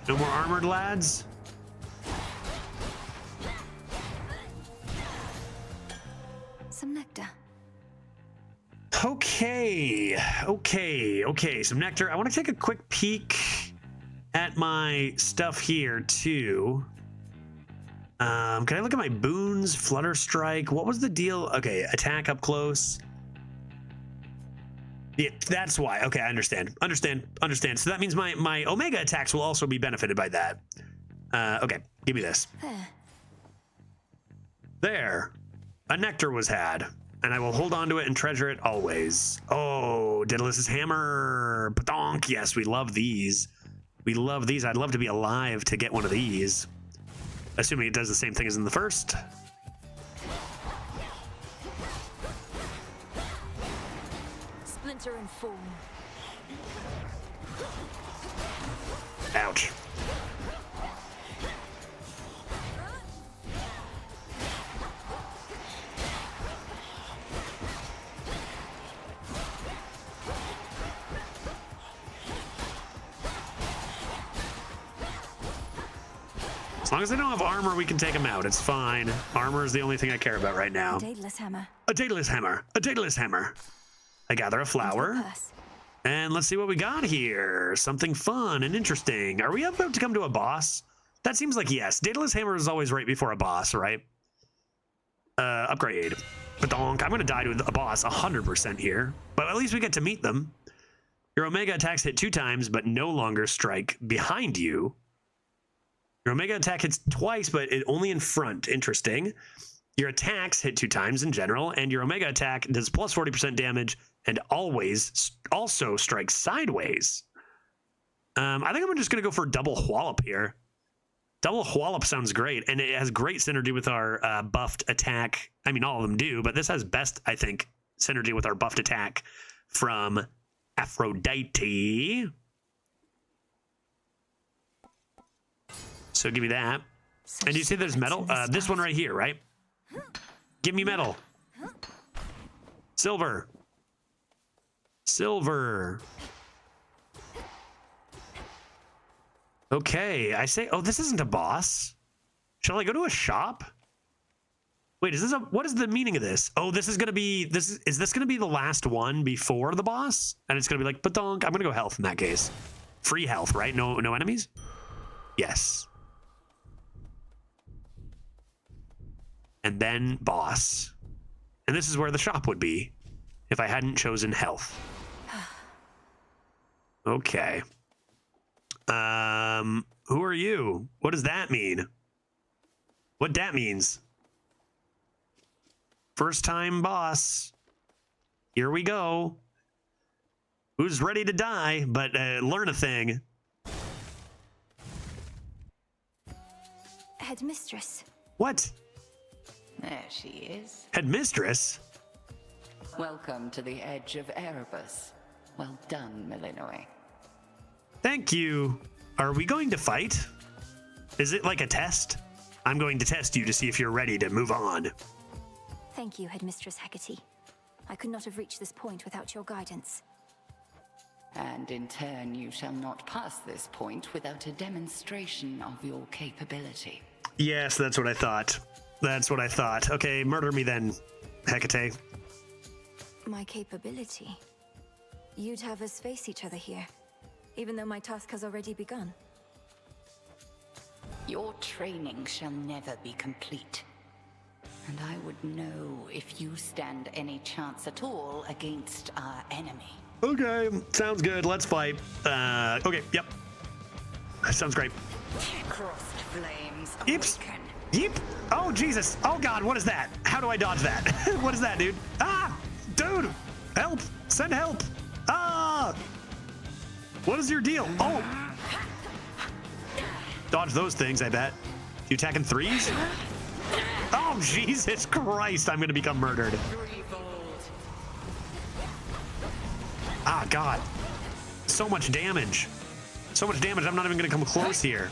No more armored lads? Some nectar. Okay. Some nectar. I want to take a quick peek at my stuff here too. Can I look at my boons? Flutter Strike. What was the deal? Okay, attack up close. Yeah, that's why. Okay, I understand. So that means my Omega attacks will also be benefited by that. Okay, give me this. There. A nectar was had, and I will hold on to it and treasure it always. Oh, Daedalus's hammer. Padonk. Yes, we love these. We love these. I'd love to be alive to get one of these. Assuming it does the same thing as in the first. Splinter and form. Ouch. As long as they don't have armor, we can take them out. It's fine. Armor is the only thing I care about right now. Daedalus hammer. A Daedalus hammer. A Daedalus hammer. I gather a flower. And let's see what we got here. Something fun and interesting. Are we about to come to a boss? That seems like yes. Daedalus hammer is always right before a boss, right? Upgrade. Badonk. I'm going to die to a boss 100% here. But at least we get to meet them. Your Omega attacks hit 2 times, but no longer strike behind you. Your Omega attack hits twice, but it only in front. Interesting. Your attacks hit 2 times in general, and your Omega attack does plus 40% damage and also strikes sideways. I think I'm just going to go for double wallop here. Double wallop sounds great, and it has great synergy with our buffed attack. I mean, all of them do, but this has best, I think, synergy with our buffed attack from Aphrodite. So give me that. And you see there's metal? This one right here, right? Give me metal. Silver. Silver. Okay, I say, oh, this isn't a boss. Shall I go to a shop? Wait, is this what is the meaning of this? Oh, this is gonna be, is this gonna be the last one before the boss? And it's gonna be like, badonk. I'm gonna go health in that case. Free health, right? No enemies? Yes. And then boss. And this is where the shop would be if I hadn't chosen health. Okay. Who are you? What does that mean? What that means? First time boss. Here we go. Who's ready to die, but learn a thing? Headmistress. What? There she is. Headmistress? Welcome to the edge of Erebus. Well done, Millenoi. Thank you. Are we going to fight? Is it like a test? I'm going to test you to see if you're ready to move on. Thank you, Headmistress Hecate. I could not have reached this point without your guidance. And in turn, you shall not pass this point without a demonstration of your capability. Yes, that's what I thought. That's what I thought. Okay, murder me then, Hecate. My capability? You'd have us face each other here, even though my task has already begun. Your training shall never be complete. And I would know if you stand any chance at all against our enemy. Okay, sounds good. Let's fight. Okay, yep. Sounds great. Crossed flames. Yeeps. Yeep. Oh, Jesus. Oh, God, what is that? How do I dodge that? What is that, dude? Ah! Dude! Help! Send help! Ah! What is your deal? Oh! Dodge those things, I bet. You attacking threes? Oh, Jesus Christ, I'm gonna become murdered. Ah, God. So much damage. So much damage, I'm not even gonna come close here.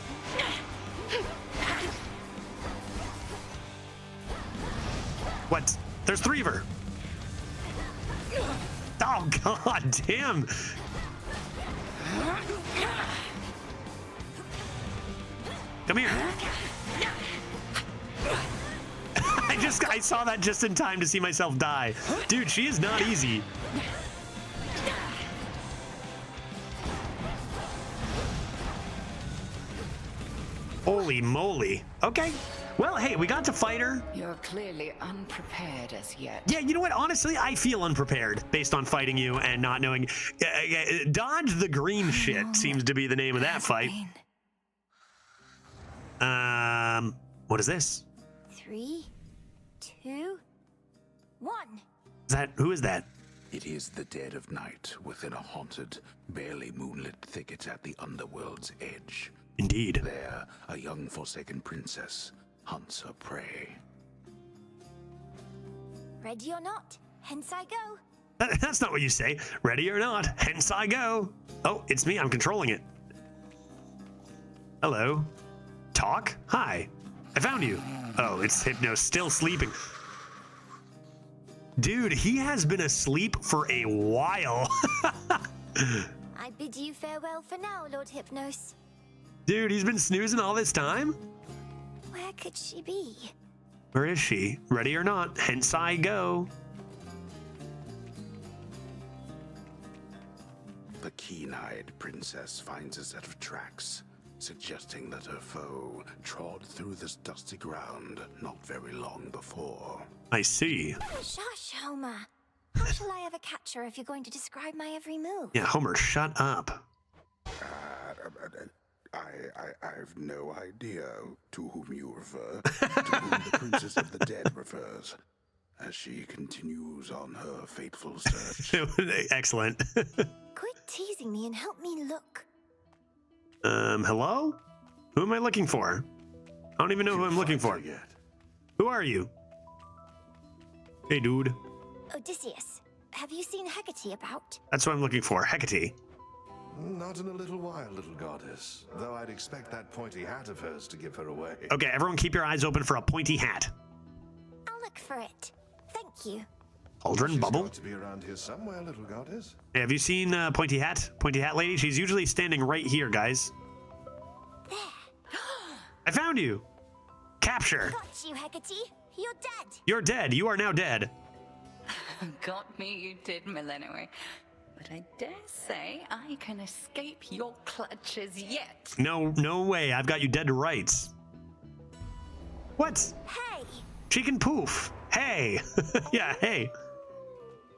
What? There's 3 of her. Oh, God damn. Come here. I saw that just in time to see myself die. Dude, she is not easy. Holy moly. Okay. Well, hey, we got to fight her. You're clearly unprepared as yet. Yeah, you know what? Honestly, I feel unprepared based on fighting you and not knowing. Dodge the green shit seems to be the name of that fight. What is this? 3, 2, 1. Who is that? It is the dead of night within a haunted, barely moonlit thicket at the underworld's edge. Indeed. There, a young forsaken princess hunts her prey. Ready or not, hence I go. That's not what you say. Ready or not, hence I go. Oh, it's me. I'm controlling it. Hello. Talk? Hi. I found you. Oh, it's Hypno still sleeping. Dude, he has been asleep for a while. I bid you farewell for now, Lord Hypnos. Dude, he's been snoozing all this time? Where could she be? Where is she? Ready or not, hence I go. The keen-eyed princess finds a set of tracks, suggesting that her foe trod through this dusty ground not very long before. I see. Shush, Homer. How shall I ever catch her if you're going to describe my every move? Yeah, Homer, shut up. I've no idea to whom you refer, to whom the Princess of the Dead refers, as she continues on her fateful search. Excellent. Quit teasing me and help me look. Hello? Who am I looking for? I don't even know who I'm looking for. Who are you? Hey, dude. Odysseus, have you seen Hecate about? That's what I'm looking for. Hecate. Not in a little while, little goddess. Though I'd expect that pointy hat of hers to give her away. Okay, everyone keep your eyes open for a pointy hat. I'll look for it. Thank you. Cauldron bubble. Got to be around here somewhere, little goddess. Hey, have you seen Pointy Hat? Pointy Hat lady? She's usually standing right here, guys. There. I found you. Capture. Got you, Hecate. You're dead. You're dead. You are now dead. Got me, you did, Millennium. But I dare say I can escape your clutches yet. No way. I've got you dead to rights. What? Hey. She can poof. Hey. Yeah, hey.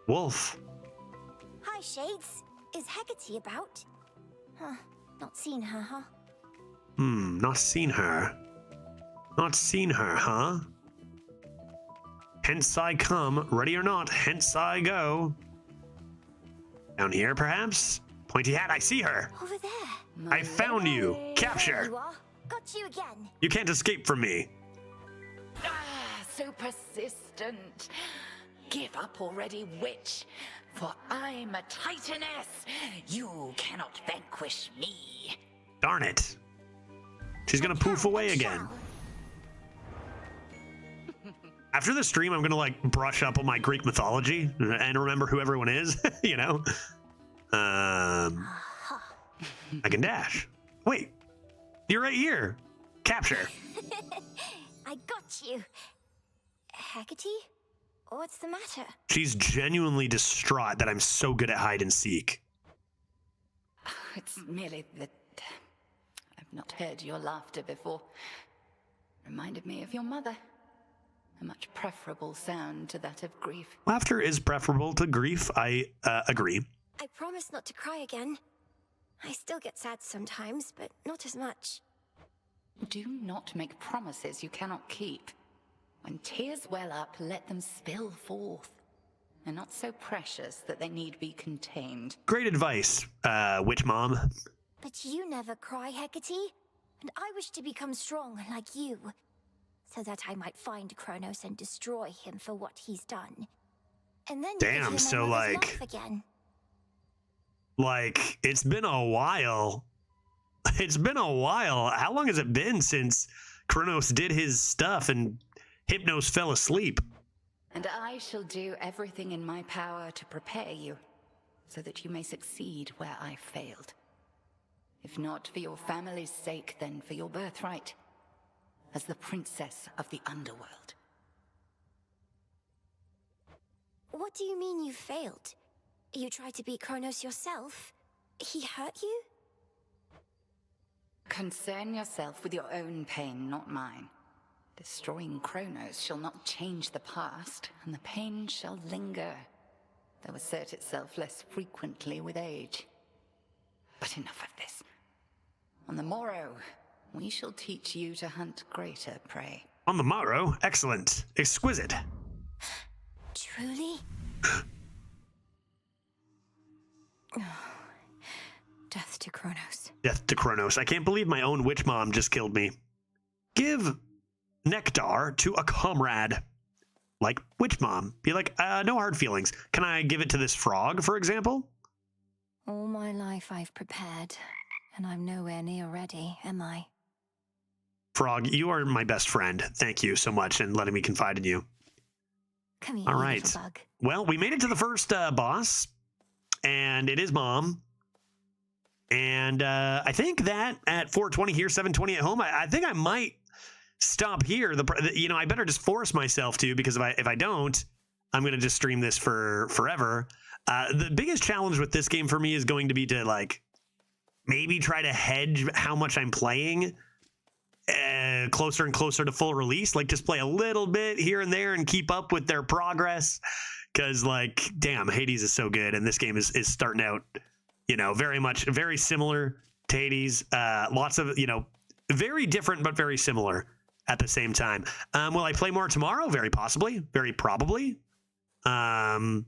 Wolf. Hi, Shades. Is Hecate about? Huh. Not seen her, huh? Not seen her. Not seen her, huh? Hence I come, ready or not, hence I go. Down here, perhaps? Pointy Hat, I see her. Over there. I found you. There Capture. you are. Got you again. You can't escape from me. So persistent. Give up already, witch. For I'm a titaness. You cannot vanquish me. Darn it. She's gonna poof away again. After the stream, I'm gonna like brush up on my Greek mythology and remember who everyone is, you know? I can dash. Wait, you're right here. Capture. I got you. Hecate? What's the matter? She's genuinely distraught that I'm so good at hide and seek. It's merely that I've not heard your laughter before. Reminded me of your mother. A much preferable sound to that of grief. Laughter is preferable to grief. I agree. I promise not to cry again. I still get sad sometimes, but not as much. Do not make promises you cannot keep. When tears well up, let them spill forth. They're not so precious that they need be contained. Great advice, witch mom. But you never cry, Hecate. And I wish to become strong like you. So that I might find Kronos and destroy him for what he's done. And then you could hear my so mother's laugh again. Like, it's been a while. It's been a while. How long has it been since Kronos did his stuff and Hypnos fell asleep? And I shall do everything in my power to prepare you, so that you may succeed where I failed. If not for your family's sake, then for your birthright, as the princess of the underworld. What do you mean you failed? You tried to beat Kronos yourself? He hurt you? Concern yourself with your own pain, not mine. Destroying Kronos shall not change the past, and the pain shall linger, though assert itself less frequently with age. But enough of this. On the morrow, we shall teach you to hunt greater prey. On the morrow? Excellent. Exquisite. Truly? Death to Kronos. Death to Kronos. I can't believe my own witch mom just killed me. Give nectar to a comrade. Like witch mom. Be like, no hard feelings. Can I give it to this frog, for example? All my life I've prepared, and I'm nowhere near ready, am I? Frog, you are my best friend. Thank you so much and letting me confide in you. Come here, all you right. little bug. Well, we made it to the first boss, and it is Mom. And I think that at 420 here, 720 at home, I think I might stop here. I better just force myself to, because if I don't, I'm gonna just stream this for forever. The biggest challenge with this game for me is going to be to like maybe try to hedge how much I'm playing closer and closer to full release. Like just play a little bit here and there and keep up with their progress. Because like, damn, Hades is so good, and this game is starting out, very similar to Hades. Lots of, very different but very similar at the same time. Will I play more tomorrow? Very possibly, very probably. Probably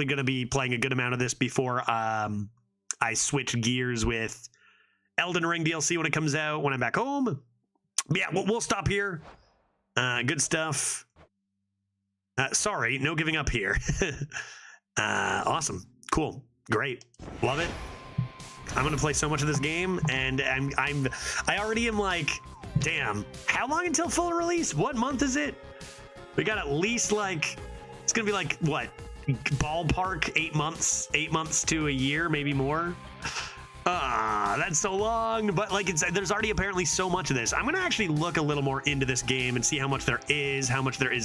going to be playing a good amount of this before I switch gears with Elden Ring DLC when it comes out, when I'm back home. But yeah, we'll stop here. Good stuff. Sorry, no giving up here. Awesome, cool, great, love it. I'm gonna play so much of this game, and I already am like, damn, how long until full release? What month is it? We got at least like, it's gonna be like what, ballpark 8 months to a year, maybe more. That's so long, but like there's already apparently so much of this. I'm gonna actually look a little more into this game and see how much there is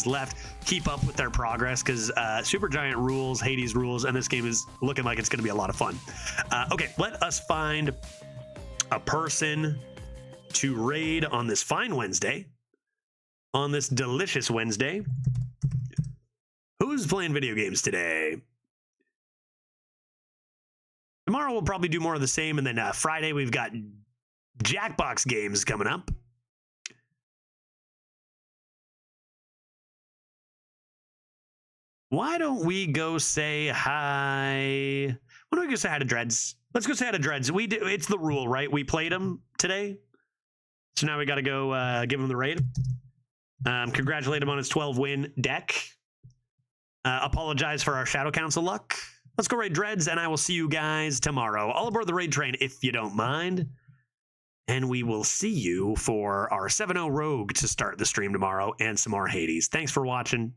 left, keep up with their progress, because Supergiant rules, Hades rules, and this game is looking like it's gonna be a lot of fun. Okay, let us find a person to raid on this fine Wednesday, on this delicious Wednesday. Who's playing video games today? Tomorrow we'll probably do more of the same, and then Friday we've got Jackbox games coming up. Why don't we go say hi? Why don't we go say hi to Dreads? Let's go say hi to Dreads. It's the rule, right? We played him today, so now we got to go give him the raid. Congratulate him on his 12-win deck. Apologize for our Shadow Council luck. Let's go raid Dreads, and I will see you guys tomorrow. All aboard the raid train, if you don't mind. And we will see you for our 7-0 Rogue to start the stream tomorrow, and some more Hades. Thanks for watching.